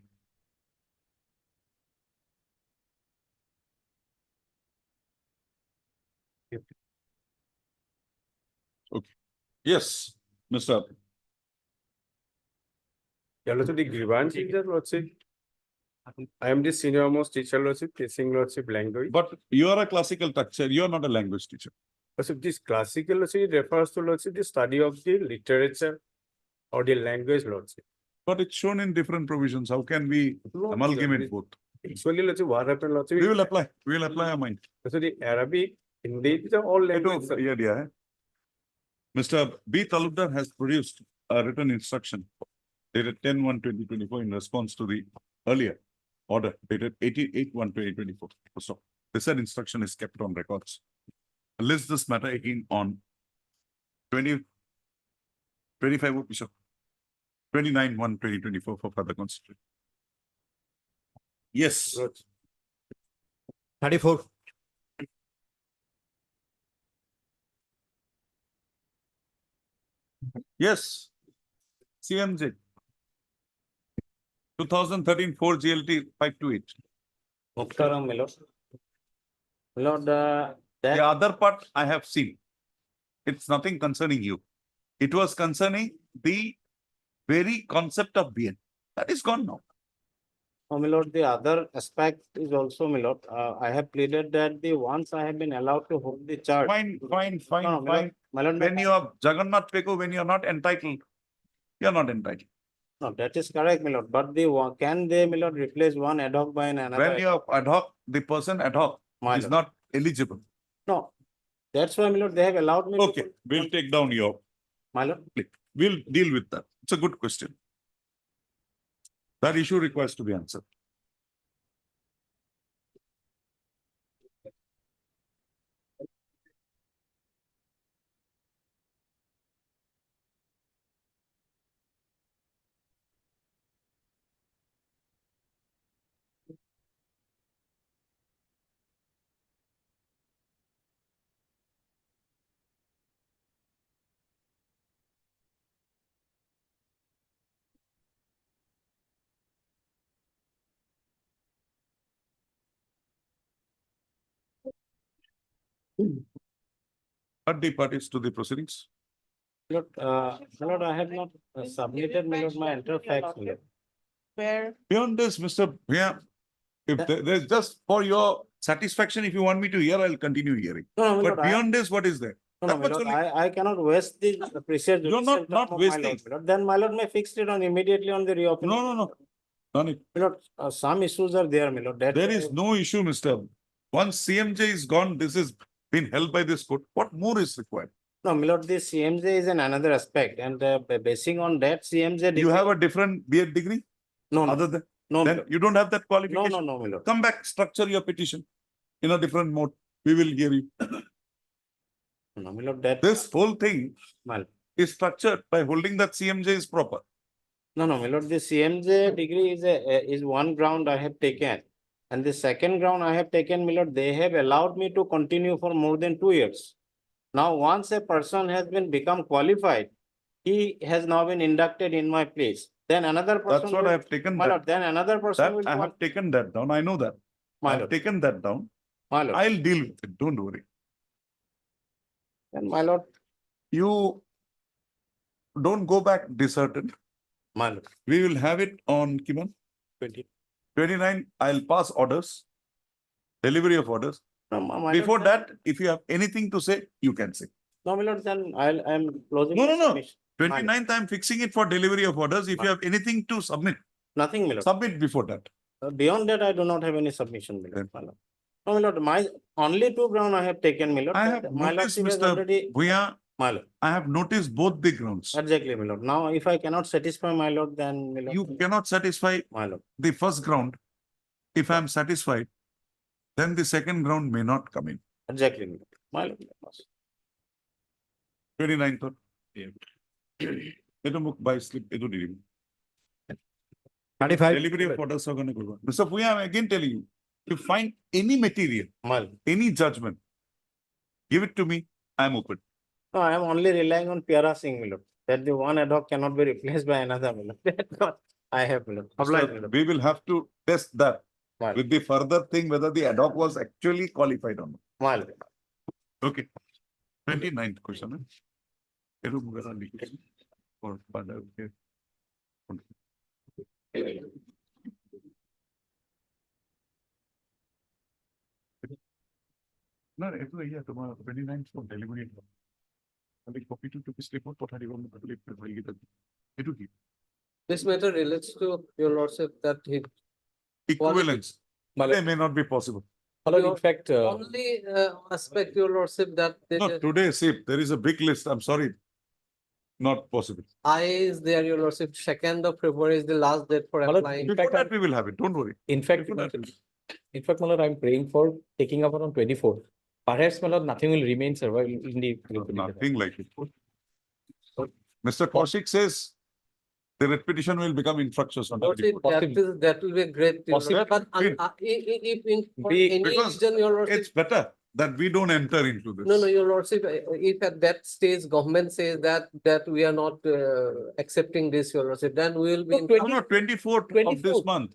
Okay. Yes, Mr. Yeah, also the grievance is that lordship. I am the senior most teacher lordship, teaching lordship language. But you are a classical teacher. You are not a language teacher. So this classical lordship refers to lordship the study of the literature or the language lordship. But it's shown in different provisions. How can we amalgamate both? Actually, lordship, what happened lordship? We will apply. We will apply our mind. So the Arabic, Hindi, these are all languages. Yeah. Mr. B. Talukdar has produced a written instruction dated 10/1/2024 in response to the earlier order dated 18/8/1/2024. So this said instruction is kept on records. List this matter again on 29/1/2024 for further consideration. Yes. 34. Yes. CMJ. 2013 4 GLT 528. Muktaram, my lord. My lord, The other part I have seen. It's nothing concerning you. It was concerning the very concept of BN. That is gone now. Oh, my lord, the other aspect is also, my lord, I have pleaded that the once I have been allowed to hold the charge. Fine. No, my lord, When you are Jagannath Peku, when you are not entitled, you are not entitled. no, that is correct, my lord, but can they, my lord, replace one ad hoc by another? When you are ad hoc, the person ad hoc is not eligible. No, that's why, my lord, they have allowed me. Okay, we'll take down your. My lord. We'll deal with that. It's a good question. That issue requires to be answered. Add the parties to the proceedings. My lord, I have not submitted, my lord, my entire facts, my lord. Where? Beyond this, Mr. Yeah, If there's just for your satisfaction, if you want me to hear, I'll continue hearing. No, my But lord, beyond this, what is there? no, no, That my much lord, only. I cannot waste the precious. You're judicial not term of my wasting. lord, my lord. Then my lord may fix it on immediately on the reopening. No. Done it. My lord, some issues are there, my lord. That There is no issue, Mr. Once CMJ is gone, this is been held by this court. What more is required? No, my lord, this CMJ is an another aspect, and basing on that CMJ. You have a different BEd degree? No, no. Other than, No, then you don't have that qualification? No, my lord. Come back, structure your petition in a different mode. We will hear you. No, my lord, that. This whole thing Well, is structured by holding that CMJ is proper. no, my lord, the CMJ degree is one ground I have taken. And the second ground I have taken, my lord, they have allowed me to continue for more than 2 years. Now, once a person has become qualified, he has now been inducted in my place. Then another person. That's what I have taken. My that. lord, then another person That will. I have taken that down. I know that. My I have lord. taken that down. My lord. I'll deal with it. Don't worry. And my lord. You don't go back disheartened. My lord. We will have it on Kiman. 29, I'll pass orders. Delivery of orders. No, my Before lord, that, if you have anything to say, you can say. No, my lord, then I'm closing. No, my no, no. submission. 29th, I'm fixing it for delivery of orders. If you have anything to submit, Nothing, my lord. submit before that. Beyond that, I do not have any submission, my lord. My lord. No, my lord, my only two ground I have taken, my lord. I have My noticed, lordship has Mr. already. Bhuya, My lord. I have noticed both the grounds. Exactly, my lord. Now, if I cannot satisfy my lord, then my lord. You cannot satisfy My lord. the first ground. If I am satisfied, then the second ground may not come in. Exactly, my lord. My lord. 29th. By slip. 35. Delivery of orders are going to go on. Mr. Bhuya, I'm again telling you, if you find any material, any judgment, give it to me. I'm open. No, I am only relying on Pyara Singh, my lord. That the one ad hoc cannot be replaced by another, my lord. That's what I have, my lord. Mr. We will have to test that with the further thing whether the ad hoc was actually qualified or not. My lord. Okay. 29th question. Or father, okay. No, it was here tomorrow, 29th for delivery. I will copy to this report. This matter relates to your lordship that he. Equivalence. They may not be possible. In fact. Only aspect your lordship that. No, today, see, there is a big list. I'm sorry. Not possible. I is there, your lordship. 2nd of February is the last date for applying. Before that, we will have it. Don't worry. In fact, my lord, I'm praying for taking up on 24th. Perhaps, my lord, nothing will remain survival in the. Nothing like it. Mr. Kaushik says the writ petition will become infructuous. Lordship, that will be great. Your lordship. But if in for any reason, your lordship. It's better that we don't enter into this. No, your lordship, if at that stage government says that we are not accepting this, your lordship, then we will be. No, 24th of this month.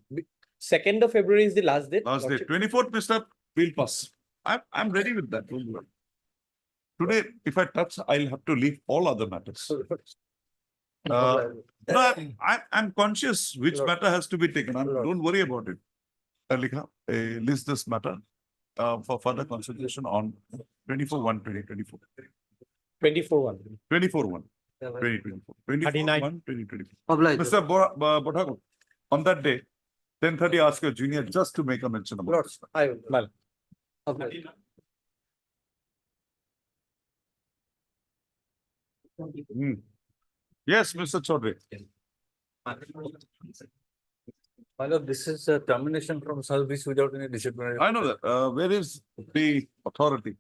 2nd of February is the last date. Last day. 24th, Mr. We'll pass. I'm ready with that. Don't worry. Today, if I touch, I'll have to leave all other matters. No, I'm conscious which matter has to be taken. Don't worry about it. List this matter for further consideration on 24/1/2024. 24/1. 24/1. 2024. 24/1/2024. Obliged. Mr. Bothago, on that day, 10:30, ask your junior just to make a mention about this. I will. Well. Okay. Yes, Mr. Chaudhary. My lord, this is a termination from service without any disciplinary. I know that. Where is the authority?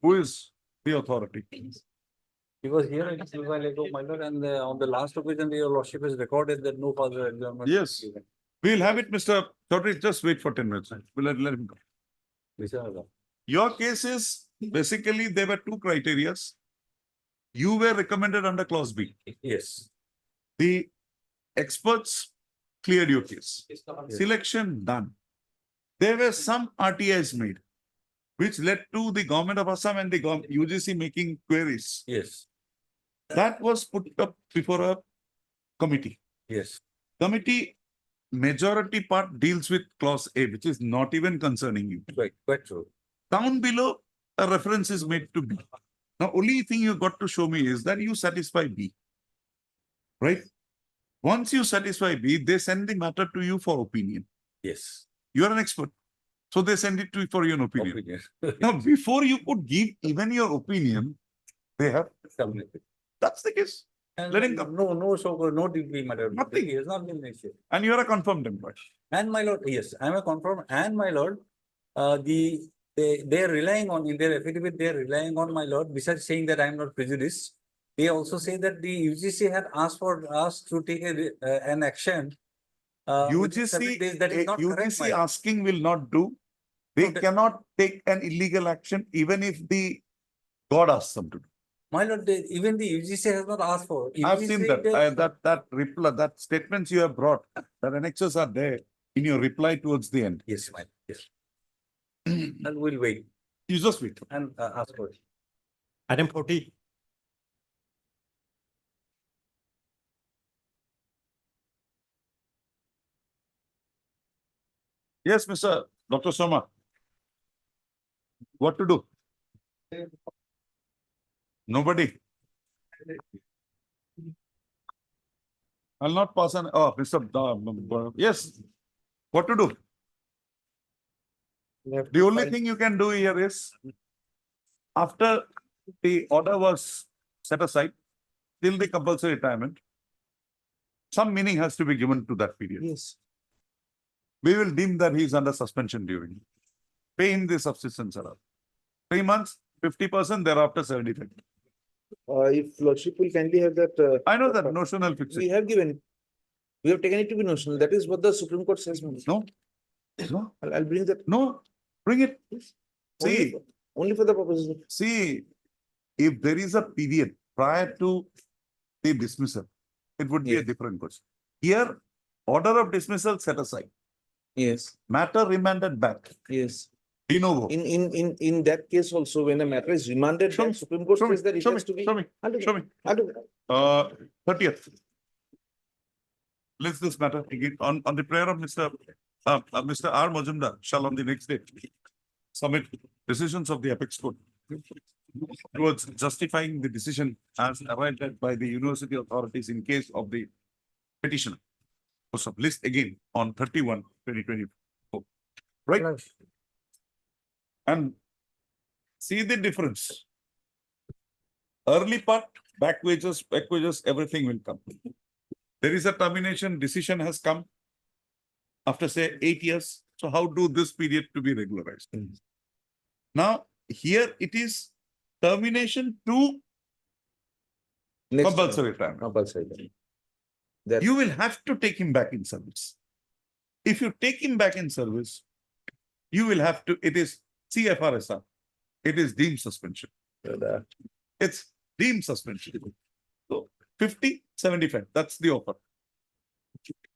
Who is the authority? He was here a little while ago, my lord, and on the last occasion, your lordship has recorded that no further examination. Yes. We'll have it, Mr. Chaudhary. Just wait for 10 minutes. We'll let him go. Your case is basically there were two criteria. You were recommended under clause B. Yes. The experts cleared your case. Selection done. There were some RTIs made, which led to the government of Assam and the UGC making queries. Yes. That was put up before a committee. Yes. Committee majority part deals with clause A, which is not even concerning you. Quite true. Down below, a reference is made to B. Now, only thing you got to show me is that you satisfy B. Right? Once you satisfy B, they send the matter to you for opinion. Yes. You are an expert. So they send it to you for your opinion. Now, before you could give even your opinion, they have Terminated. That's the case. And Let him come. no degree matter. Nothing. He has not been issued. And you are a confirmed employee. And my lord, yes, I am a confirmed, and my lord, they are relying on, in their affidavit, they are relying on, my lord, besides saying that I am not prejudiced, they also say that the UGC had asked for us to take an action. within 7 days. That is not correct, my UGC lord. asking will not do. They cannot take an illegal action even if the God asks them to do. My lord, even the UGC has not asked for. I've seen that. they- That reply, that statements you have brought, that annexes are there in your reply towards the end. Yes, my, yes. And we'll wait You just wait. and ask for it. Item 40. Yes, Mr. Dr. Soma. What to do? Nobody. I'll not pass on. Oh, Mr. Yes. What to do? The only thing you can do here is, after the order was set aside, till the compulsory retirement, some meaning has to be given to that period. Yes. We will deem that he is under suspension during. Pay him the subsistence allowance. 3 months, 50%, thereafter 75%. If lordship will kindly have that. I know that notional fixed. We have given, we have taken it to be notional. That is what the Supreme Court says. No. No. I'll bring that. No, bring it. See, Only for the purposes. see, if there is a period prior to the dismissal, it would be a different question. Here, order of dismissal set aside. Yes. Matter remanded back. Yes. De novo. In that case also, when a matter is remanded, Show the me, Supreme Court show me, says that it show has me, to be. show me, I'll do show that. me. I'll do that. 30th. Let's this matter again on the prayer of Mr. R. Majumdar shall on the next day submit decisions of the apex court towards justifying the decision as arrived at by the university authorities in case of the petitioner. So list again on 31/2024. Right? And see the difference. Early part, back wages, everything will come. There is a termination decision has come after say 8 years. So how do this period to be regularized? Now here it is termination to compulsory retirement. Compulsory. You will have to take him back in service. If you take him back in service, you will have to, it is CFRSR. It is deemed suspension. It's deemed suspension. So 50, 75, that's the offer.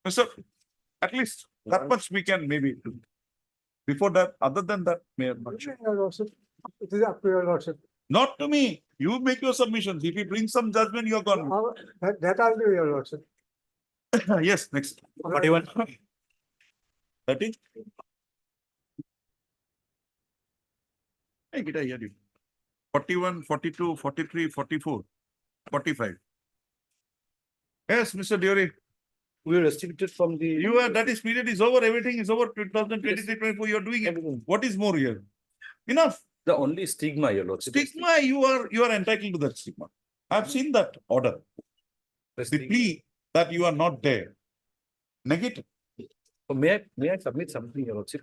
So at least that much we can maybe do. Before that, other than that, may have not. It is up to your lordship. Not to me. You make your submissions. If you bring some judgment, you're gone. That I'll do, your lordship. Yes, next. 41. 30. Hey, did I hear you? 41, 42, 43, 44, 45. Yes, Mr. Dury. We are restricted from the. You are, that is period is over. Everything is over. 2023-24, you are doing it. What is more here? Enough. The only stigma, your lordship. Stigma, you are entitled to that stigma. I've seen that order. The plea that you are not there. Negative. May I submit something, your lordship?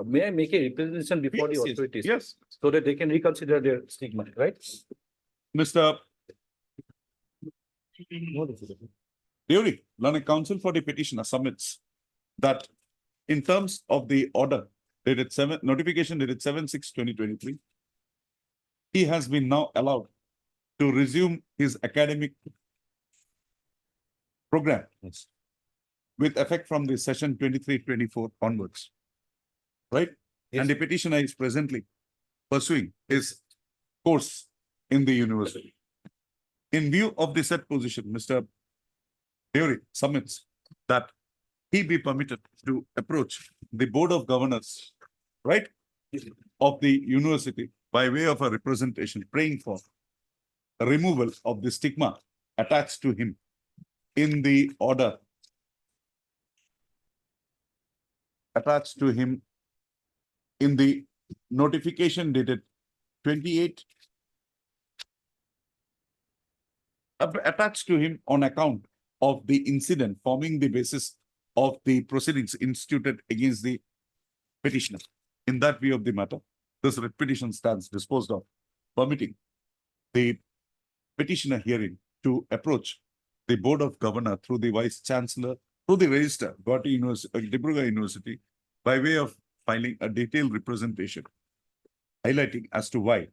May I make a representation before the Yes, yes, authorities? yes. So that they can reconsider their stigma, right? Mr. Dury, Learned Counsel for the petitioner submits that in terms of the order dated notification dated 7/6/2023, he has been now allowed to resume his academic program with effect from the session 23-24 onwards. Right? And the petitioner is presently pursuing his course in the university. In view of the said position, Mr. Dury submits that he be permitted to approach the Board of Governors, right, of the university by way of a representation, praying for a removal of the stigma attached to him in the order attached to him in the notification dated 28 attached to him on account of the incident forming the basis of the proceedings instituted against the petitioner. In that view of the matter, this writ petition stands disposed of, permitting the petitioner herein to approach the Board of Governor through the Vice Chancellor, through the Registrar, Guwahati University, Dibrugarh University, by way of filing a detailed representation, highlighting as to why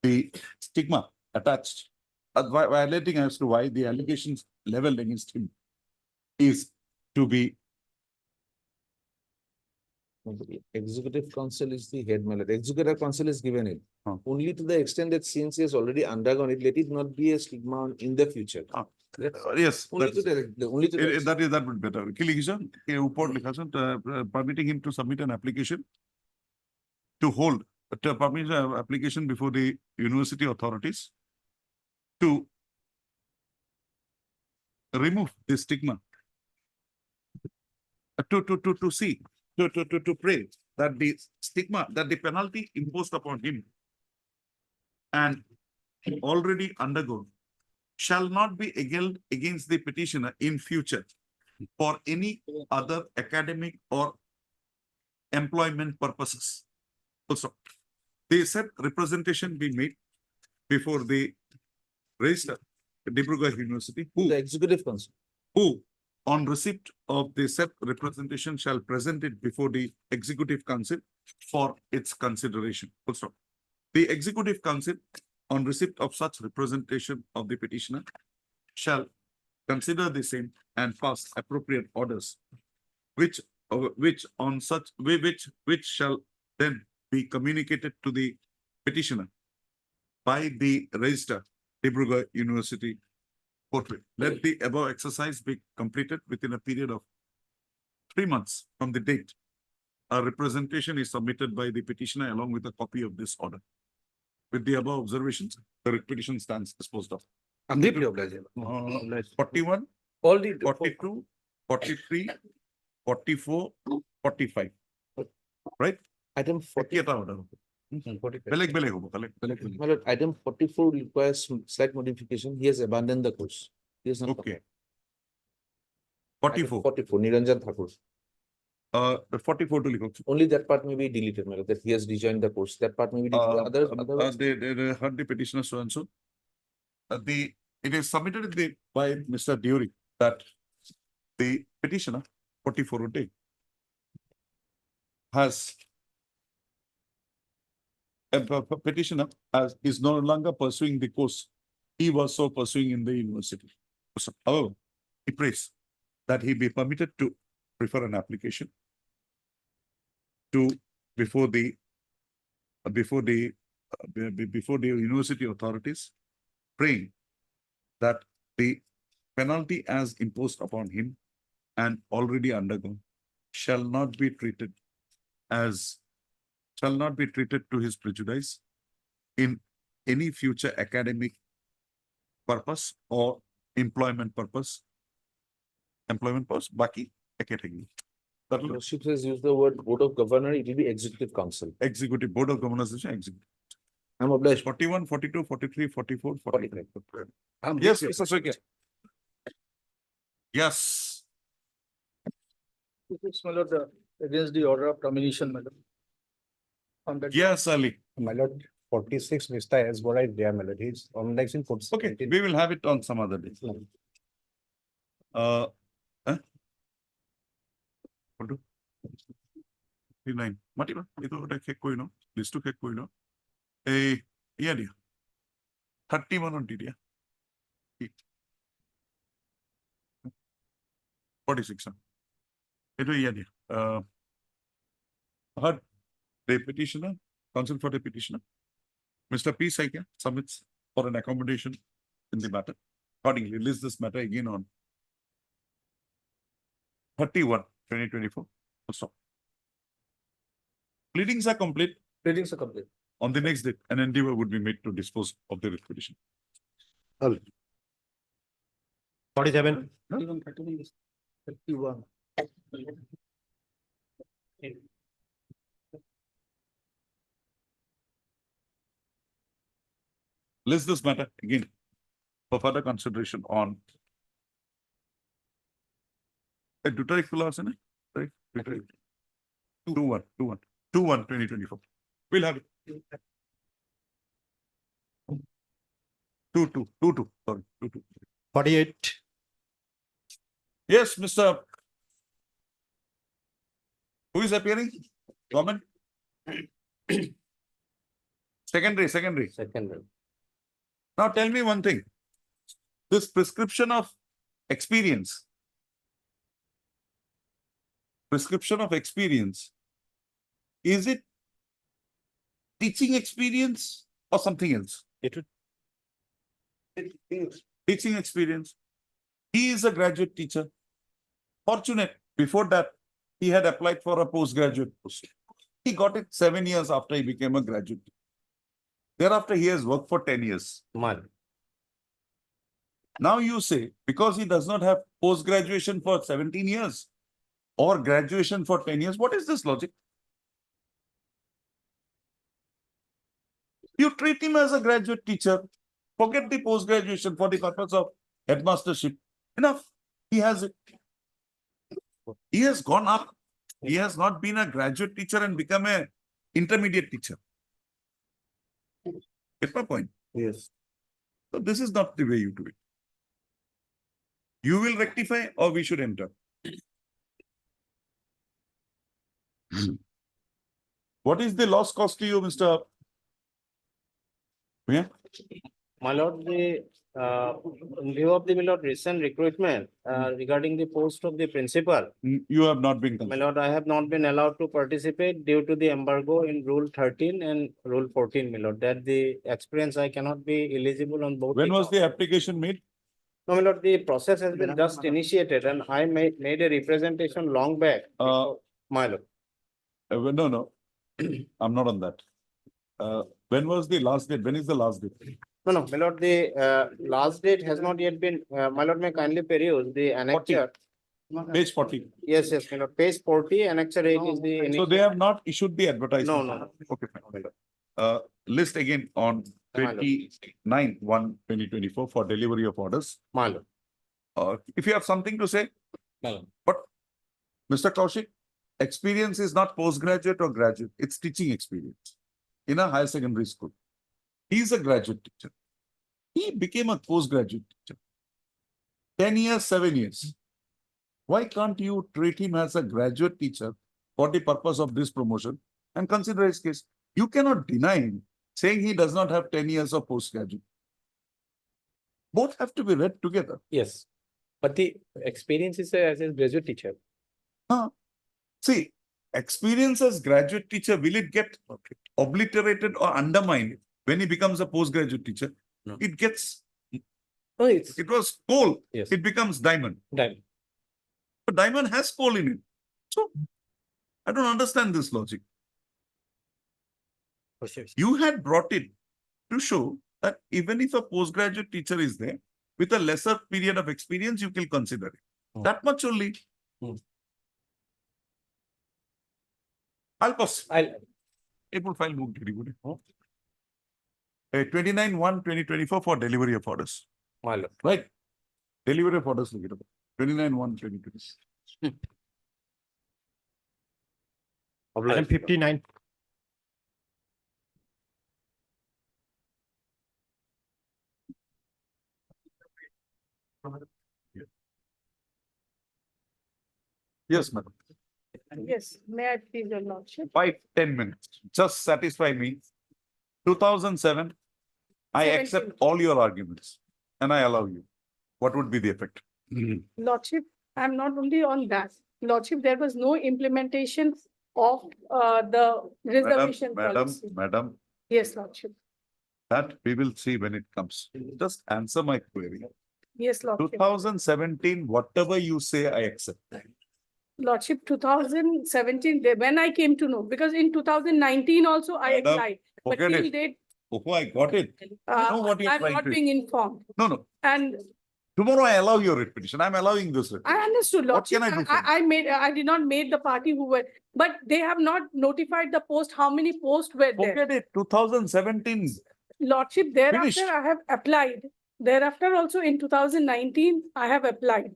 the stigma attached, highlighting as to why the allegations leveled against him is to be. Executive council is the head, my lord. Executive council is given it. Only to the extent that since he has already undergone it, let it not be a stigma in the future. Yes, Only to only to the that would be better. Permitting him to submit an application to hold to permit an application before the university authorities to remove the stigma, to see, to pray that the stigma, that the penalty imposed upon him and already undergone shall not be against the petitioner in future for any other academic or employment purposes. Also, the said representation be made before the Registrar, Dibrugarh University, the executive council, who on receipt of the said representation shall present it before the Executive Council for its consideration. Also, the Executive Council on receipt of such representation of the petitioner shall consider the same and pass appropriate orders, which shall then be communicated to the petitioner by the Registrar, Dibrugarh University Portrait. Let the above exercise be completed within a period of 3 months from the date a representation is submitted by the petitioner along with a copy of this order. With the above observations, the petition stands disposed of. 41, all the 42, 43, 44, 45. Right? Item 40. My lord, item 44 requires slight modification. He has abandoned the course. He is not. Okay. 44. 44, Niranjan Thakur. 44 to likho. Only that part may be deleted, my lord, that he has rejoined the course. That part may be deleted. They heard the petitioner so and so. It is submitted by Mr. Dury that the petitioner, 44 day, has a petitioner is no longer pursuing the course he was so pursuing in the university. However, he prays that he be permitted to prefer an application to before the university authorities, praying that the penalty as imposed upon him and already undergone shall not be treated to his prejudice in any future academic purpose or employment purpose. Baki academic. Lordship has used the word Board of Governor, it will be Executive Council. Executive Board of Governors, executive. I'm obliged. 41, 42, 43, 44, 45. Yes, Mr. Swikya. Yes. My lord, against the order of termination, my lord. On that. Yes, Ali. My lord, 46 Mr. S. Bora is there, my lord. He's on like in 46. Okay, we will have it on some other day. 39. Matiba, ito check koi no, list to check koi no. Yeah, dear. 31 on TDA. 46. Ito yeah, dear. Heard the petitioner, counsel for the petitioner, Mr. P. Saikya submits for an accommodation in the matter. Accordingly, list this matter again on 31/2024. Stop. Pleadings are complete. Pleadings are complete. On the next date, an endeavor would be made to dispose of the writ petition. 47. 31. List this matter again for further consideration on. দুটাই খোলা আছে না? Right? 21/2024. We'll have it. 22. Sorry, 22. 48. Yes, Mr. Who is appearing? Comment? Secondary. Secondary. Now tell me one thing. This prescription of experience. Is it teaching experience or something else? Teaching experience. He is a graduate teacher. Fortunate, before that, he had applied for a postgraduate post. He got it 7 years after he became a graduate. Thereafter, he has worked for 10 years. Now you say, because he does not have post-graduation for 17 years or graduation for 10 years, what is this logic? You treat him as a graduate teacher, forget the post-graduation for the purpose of headmastership. Enough, he has it. He has gone up. He has not been a graduate teacher and become a intermediate teacher. Get my point? Yes. So this is not the way you do it. You will rectify or we should enter? What is the loss cost to you, Mr. Yeah? My lord, in view of the, my lord, recent recruitment regarding the post of the principal, You have not been my considered. lord, I have not been allowed to participate due to the embargo in Rule 13 and Rule 14, my lord. That the experience I cannot be eligible on both. When was the application made? No, my lord, the process has been just initiated and I made a representation long back. My lord. No. I'm not on that. When was the last date? When is the last date? No, my lord, the last date has not yet been, my lord, may kindly peruse the annexure. Page 40. Yes, my lord, page 40, annexure 8 is the. So they have not issued the advertisement? No. Okay, fine. List again on 29/1/2024 for delivery of orders. My lord. If you have something to say. But Mr. Kaushik, experience is not postgraduate or graduate. It's teaching experience in a higher secondary school. He is a graduate teacher. He became a postgraduate teacher. 10 years, 7 years. Why can't you treat him as a graduate teacher for the purpose of this promotion and consider his case? You cannot deny him saying he does not have 10 years of postgraduate. Both have to be read together. Yes, but the experience is as a graduate teacher. See, experience as graduate teacher, will it get obliterated or undermined when he becomes a postgraduate teacher? No. It gets, Oh, it was coal, Yes. it becomes diamond. Diamond. But diamond has coal in it. So, I don't understand this logic. You had brought it to show that even if a postgraduate teacher is there, with a lesser period of experience, you can consider it. That much only. I'll pass. April file moved very good. 29/1/2024 for delivery of orders. My lord. Right? Delivery of orders. 29/1/2024. Item 59. Yes, madam. Yes, may I please your lordship? 5-10 minutes. Just satisfy me. 2007, I accept 17. all your arguments and I allow you. What would be the effect? Lordship, I'm not only on that. Lordship, there was no implementation of the reservation policy. Madam, Yes, Lordship. that we will see when it comes. Just answer my query. Yes, Lordship. 2017, whatever you say, I accept. Lordship, 2017, when I came to know, because in 2019 also I Madam, applied, but forget till it. date, Oh, I got it. I know what you're I'm trying not to. being informed. No. And Tomorrow I allow your writ petition. I'm allowing this writ. I understood, What can Lordship. I do for you? I did not make the party who were, but they have not notified the post, how many posts were there. Forget it. 2017. Lordship, thereafter Finished. I have applied. Thereafter also in 2019, I have applied.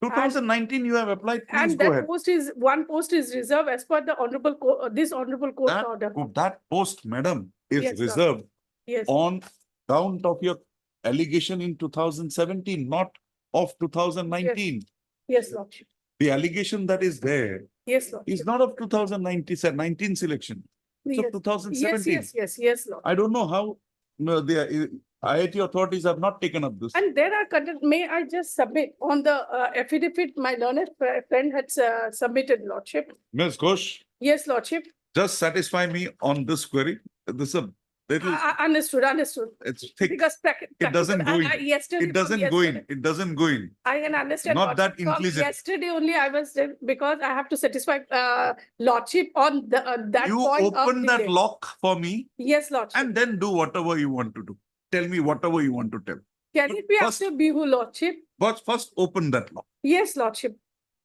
2019 you have applied. Please And go that ahead. post is, one post is reserved as per the honorable, this honorable court order. That post, madam, is Yes, sir. reserved Yes, on count of your allegation in 2017, not of 2019. yes, Lordship. The allegation that is there Yes, Lordship. is not of 2019 selection. It's of Yes. 2017. Yes, Lord. I don't know how the IIT authorities have not taken up this. And there are, may I just submit on the affidavit my learned friend had submitted, Lordship. Ms. Ghosh, Yes, Lordship. just satisfy me on this query. This is a little, Understood. it's thick. Because It doesn't go in. yesterday. It doesn't from go in. yesterday- It doesn't go in. I can understand. Not that Lordship. From implicit. Yesterday only I was there because I have to satisfy Lordship on the that You point of open that delay. lock for me Yes, Lordship. and then do whatever you want to do. Tell me whatever you want to tell. Can it be first- after Bihu, Lordship? But first open that lock. Yes, Lordship.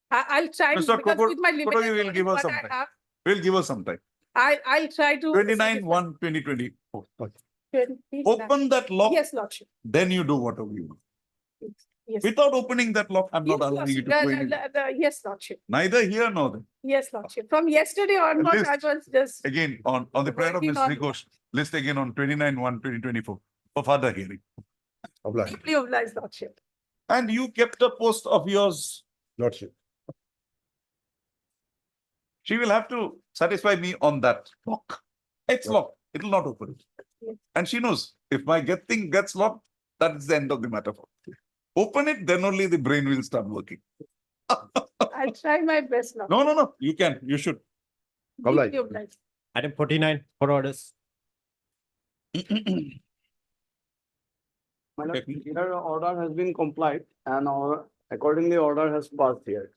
I'll try to, Mr. because with my limited Kokor, you will give us knowledge, some what I time. have, We'll give us some time. I'll try to. 29/1/2024. 29. Open that lock, Yes, Lordship. then you do whatever you want. Yes. Without opening that lock, I'm not Yes, allowing you to Lordship. go in. Yes, Lordship. Neither here nor there. Yes, Lordship. From yesterday onwards, I List. was just. Again, on the prayer of Working Ms. on- Rikosh, list again on 29/1/2024 for further hearing. Deeply obliged, Lordship. And you kept a post of yours, Lordship. She will have to satisfy me on that lock. It's locked. It will not open. Yes. And she knows if my thing gets locked, that is the end of the matter. Open it, then only the brain will start working. I'll try my best, Lord. No. You can. You should. Deeply obliged. Item 49 for orders. My lord, here order has been complied and accordingly order has passed here.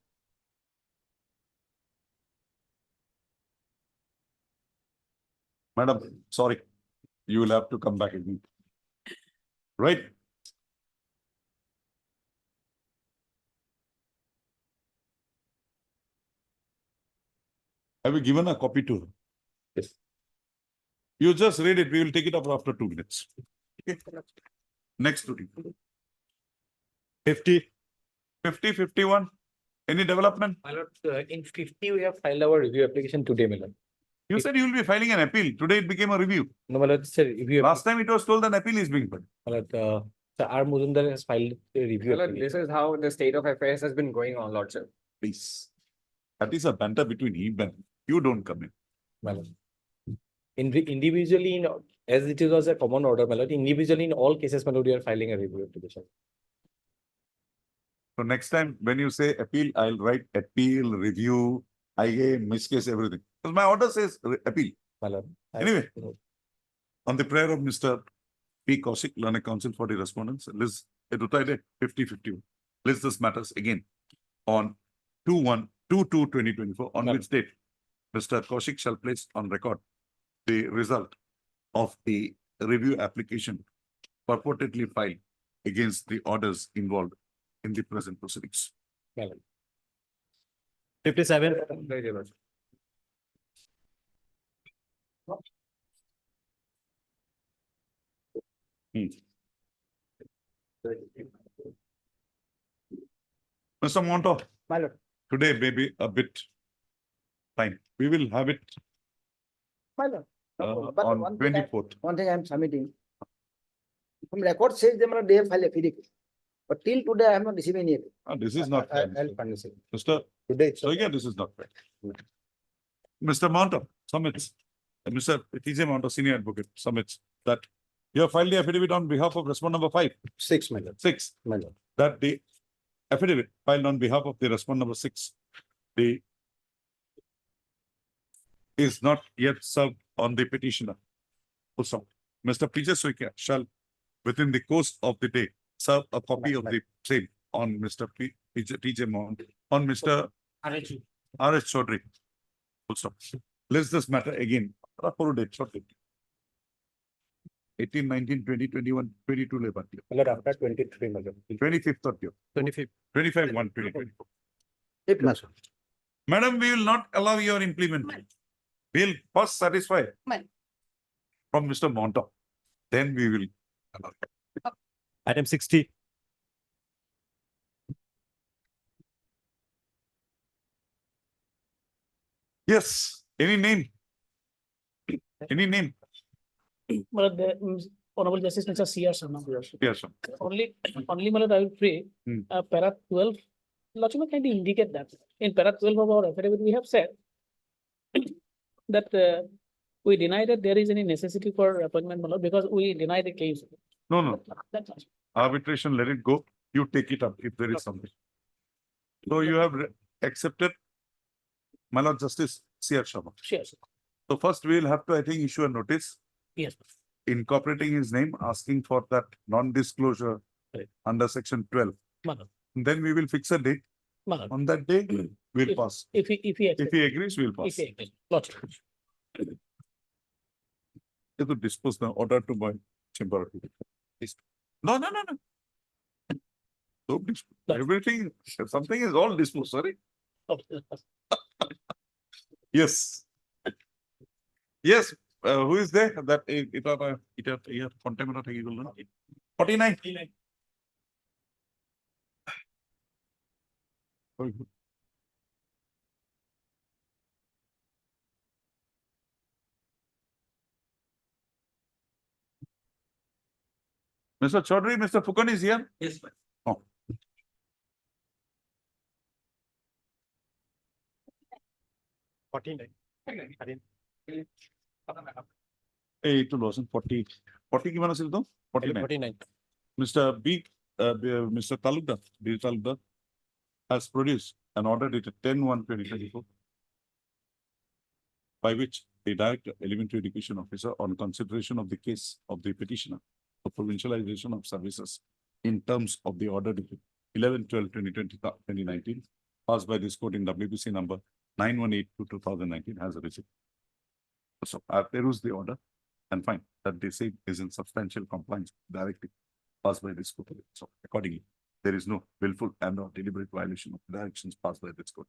Madam, sorry. You will have to come back again. Right? Have you given a copy to her? Yes. You just read it. We will take it up after 2 minutes. Okay. Next to you. 50, 51. Any development? My lord, in 50, we have filed our review application today, my lord. You said you will be filing an appeal. Today it became a review. No, my lord, sir, review. Last time it was told an appeal is being filed. My lord, Sir R. Muzumdar has filed a review. Well, application. this is how the state of affairs has been going on, Lordship. Please. That is a banter between him and you don't come in. My lord. Individually, as it was a common order, my lord, individually in all cases, my lord, we are filing a review application. So next time when you say appeal, I'll write appeal, review, IA, miscase, everything. Because my order says appeal. My lord. Anyway, on the prayer of Mr. P. Kaushik, Learned Counsel for the respondents, list 50-51. List this matters again on 2/1/22/2024, on which date Mr. Kaushik shall place on record the result of the review application purportedly filed against the orders involved in the present proceedings. 57. Very much. Mr. Monto, My lord. today may be a bit time. We will have it My lord. But on one thing 24th. One thing I am submitting. From record says they have filed affidavit. But till today, I have not received any. This is not fair. I'll furnish it. Mr. Today. So again, this is not fair. Mr. Monto submits, Mr. TJ Monto, senior advocate, submits that you have filed the affidavit on behalf of respondent number 5. 6, my lord. 6. My lord. That the affidavit filed on behalf of the respondent number 6, the is not yet served on the petitioner. Also, Mr. PJ Soikia shall, within the course of the day, serve a copy of the same on Mr. TJ Mount, on Mr. R.S. Chaudhary. Full stop. List this matter again. Full date, short date. 18, 19, 20, 21, 22 labor. My lord, after 23, my lord. 25th of your. 25. 25, 1, 2024. It must. Madam, we will not allow your implementation. We'll first satisfy from Mr. Monta. Then we will allow. Item 60. Yes, any name? Any name? But the Honorable Justice Mr. C.R. Sharma. Yes, sir. Only, my lord, I will pray, para 12, Lordship can indicate that. In para 12 of our affidavit, we have said that we deny that there is any necessity for appointment, my lord, because we deny the case. No, no. That's all. Arbitration, let it go. You take it up if there is something. So you have accepted, my Lord Justice C.R. Sharma. Sure, sir. So first we will have to, I think, issue a notice Yes. incorporating his name, asking for that non-disclosure Right. under section 12. My lord. Then we will fix a date. My lord. On that day, we'll pass. If he If he agrees, we'll If pass. he agrees. Lordship. You have to dispose the order to my chamber. No, no, no, no. Don't dispose. Everything, something is all disposed, sorry. Yes. Yes, who is there? That contempt 49. Very good. Mr. Chaudhary, Mr. Fukan is here? Yes, ma'am. Oh. Hey, to Lawson, 40. 40 ki mana sil to? 49. 49. Mr. Mr. Talukdar, B. Talukdar has produced an order dated 10/1/2024 by which the Director, Elementary Education Officer, on consideration of the case of the petitioner for provincialization of services in terms of the order dated 11/12/2019, passed by this court in WBC number 9182/2019 has received. So I peruse the order and find that they say is in substantial compliance with the directive passed by this court. So accordingly, there is no willful and or deliberate violation of the directions passed by this court.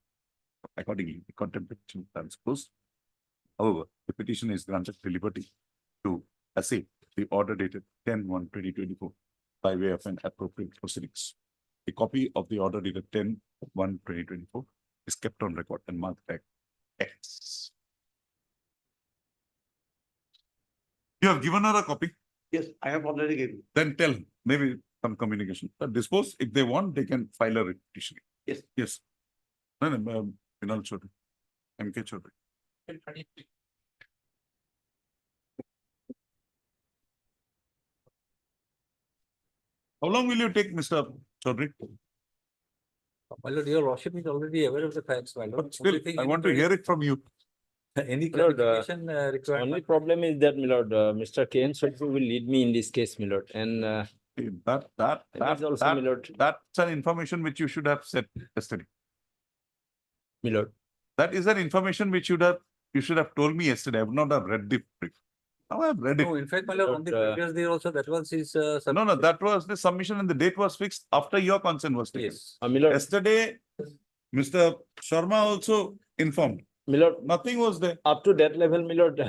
Accordingly, the contempt petition is closed. However, the petition is granted the liberty to assay the order dated 10/1/2024 by way of an appropriate proceedings. A copy of the order dated 10/1/2024 is kept on record and marked as X. You have given her a copy? Yes, I have already given. Then tell, maybe some communication. But dispose, if they want, they can file a petition. Yes. Yes. No, no, Vinal Chaudhary, M.K. Chaudhary. How long will you take, Mr. Chaudhary? My lord, your lordship is already aware of the facts, my lord. But still, I want to hear it from you. Any My lord, clarification required? only problem is that, my lord, Mr. K. N. Chaudhary will lead me in this case, my lord, and That's an information which you should have said yesterday. my lord. That is an information which you should have told me yesterday. I would not have read the brief. Now I have read it. No, in fact, my lord, on the previous day also, that was his. No, that was the submission and the date was fixed after your consent was taken. Yes. My lord, Yesterday, Mr. Sharma also informed. my lord, Nothing was there. up to that level, my lord, K.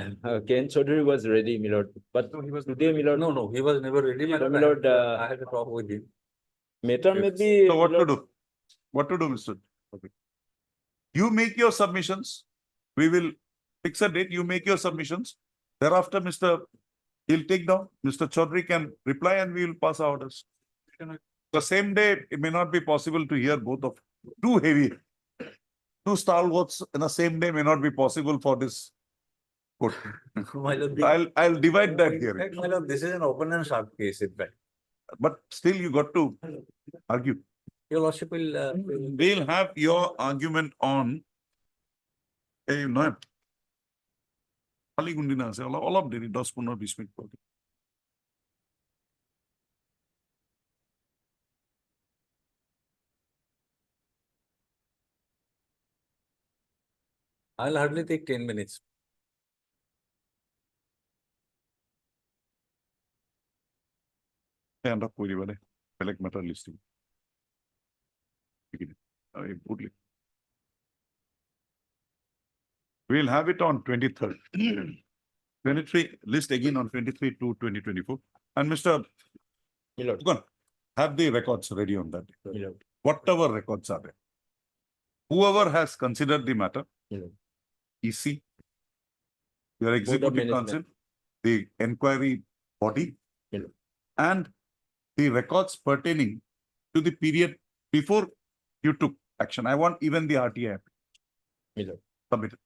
N. Chaudhary was ready, my lord. But today, my lord, No, he was never ready, my So, lord. my lord, I had a talk with him. matter may be. So what my to lord, do? What to do, Mr. Okay. You make your submissions. We will fix a date. You make your submissions. Thereafter, he'll take down. Mr. Chaudhary can reply and we will pass our orders. The same day, it may not be possible to hear both of too heavy. Two stalwarts in the same day may not be possible for this court. My lord, I'll divide that in here. fact, my lord, this is an open and sharp case, in fact. But still you got to argue. Your lordship will. We'll have your argument on no. All of the 10-15 minutes. I'll hardly take 10 minutes. আমরা পরিবারে বেলেগ matter listing. We'll have it on 23rd. 23 list again on 23 to 2024. And Mr. Dugan, have the records ready on that. Whatever records are there. Whoever has considered the matter, EC, your executive council, the inquiry body, and the records pertaining to the period before you took action. I want even the RTI submitted.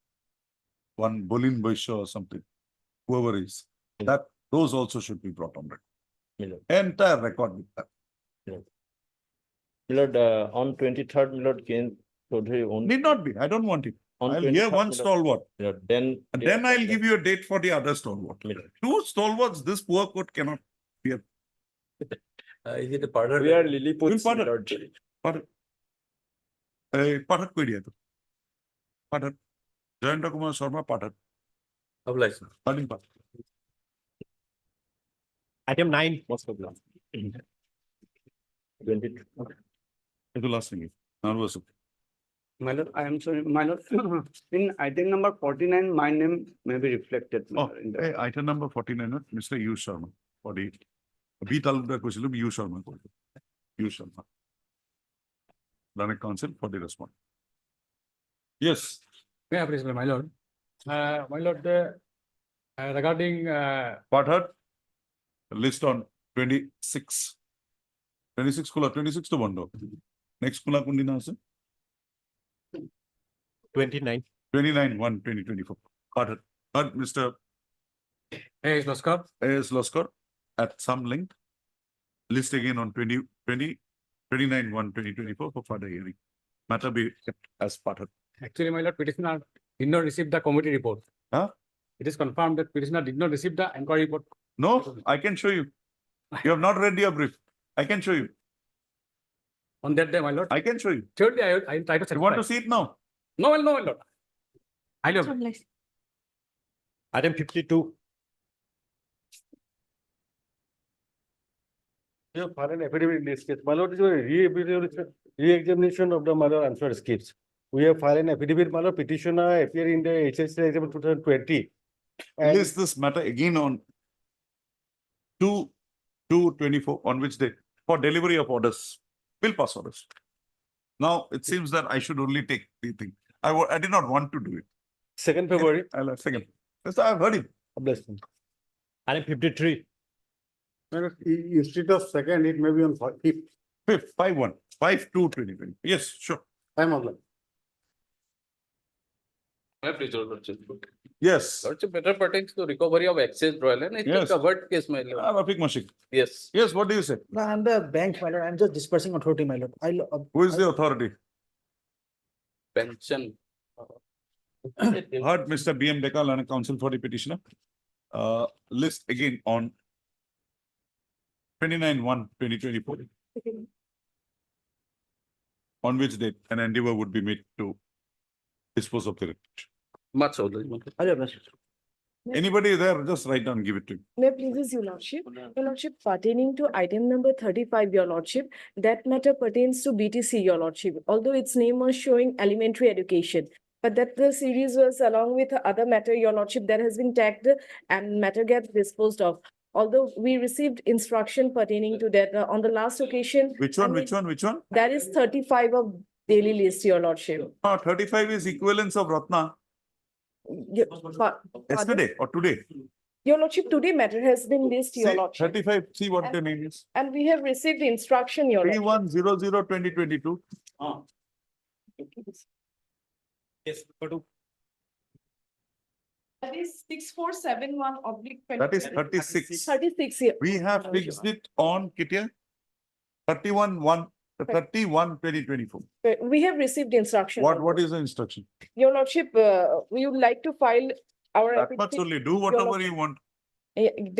One Bolin Boisha or something, whoever is, that those also should be brought on record. Entire record with that. Milord, on 23rd, Milord, Need not be. I don't want it. I'll hear one stalwart. And then I'll give you a date for the other stalwart. Two stalwarts, this poor court cannot hear. Is it a pardon? We are Lilliput. Pardon. Pardon query. Pardon. Jayanta Kumar Sharma, pardon. Obligation. Pardon. Item 9. Most of them. 22. It will last me. Nervous. My lord, I am sorry, my lord, in item number 49, my name may be reflected. my Oh, lord, in the- hey, item number 49, Mr. U Sharma, 48. B Talukda question, U Sharma. U Sharma. Direct counsel for the response. Yes. May I please, my lord? My lord, regarding Part heard? List on 26. 26 kula, 26 to Bondo. Next kula kundi na ase? 29. 29/1/2024. Part heard. Heard Mr. A.S. Loskar. A.S. Loskar at some length. List again on 29/1/2024 for further hearing. Matter be kept as part heard. Actually, my lord, petitioner did not receive the committee report. Huh? It is confirmed that petitioner did not receive the inquiry report. No, I can show you. You have not read your brief. I can show you. On that day, my lord. I can show you. Surely, I will try to. You want to see it now? No, no, my lord. I love. Item 52. You file an affidavit in this case. My lord, is a re-examination of the matter answer skips. We have filed an affidavit, my lord, petitioner appear in the HSLC exam 2020. And List this matter again on 2/2/24 on which date for delivery of orders, bill pass orders. Now it seems that I should only take the thing. I did not want to do it. 2nd February. I'll have second. Yes, I've heard him. Obligation. Item 53. Instead of second, it may be on 5th. 5th, 5/1, 5/2/2020. Yes, sure. I'm obliged. Yes. Lordship, matter pertains to recovery of excess royal and it's a Yes. covered case, my lord. Rafiq Mashik. Yes. Yes, what do you say? No, I'm the bank, my lord. I'm just dispersing authority, my lord. Who is the authority? Pension. Heard Mr. B.M. Dekal and counsel for the petitioner. List again on 29/1/2024. On which date an endeavor would be made to dispose of the writ. Much so. Anybody there, just write down, give it to him. May I please, your lordship? Your lordship, pertaining to item number 35, your lordship, that matter pertains to BTC, your lordship, although its name was showing elementary education. But that the series was along with other matter, your lordship, that has been tagged and matter gets disposed of. Although we received instruction pertaining to that on the last occasion. Which one, which one, which one? That is 35 of daily list, your lordship. 35 is equivalence of Ratna. Yesterday or today? Your lordship, today matter has been listed, your See, lordship. 35, see what the name is. And we have received instruction, your lordship. 31/00/2022. Yes, That is 6471/. That is 36. 36 here. We have fixed it on Kitia 31/2024. We have received instruction. What is the instruction? Your lordship, we would like to file our. That much only. Do whatever you want. affidavit-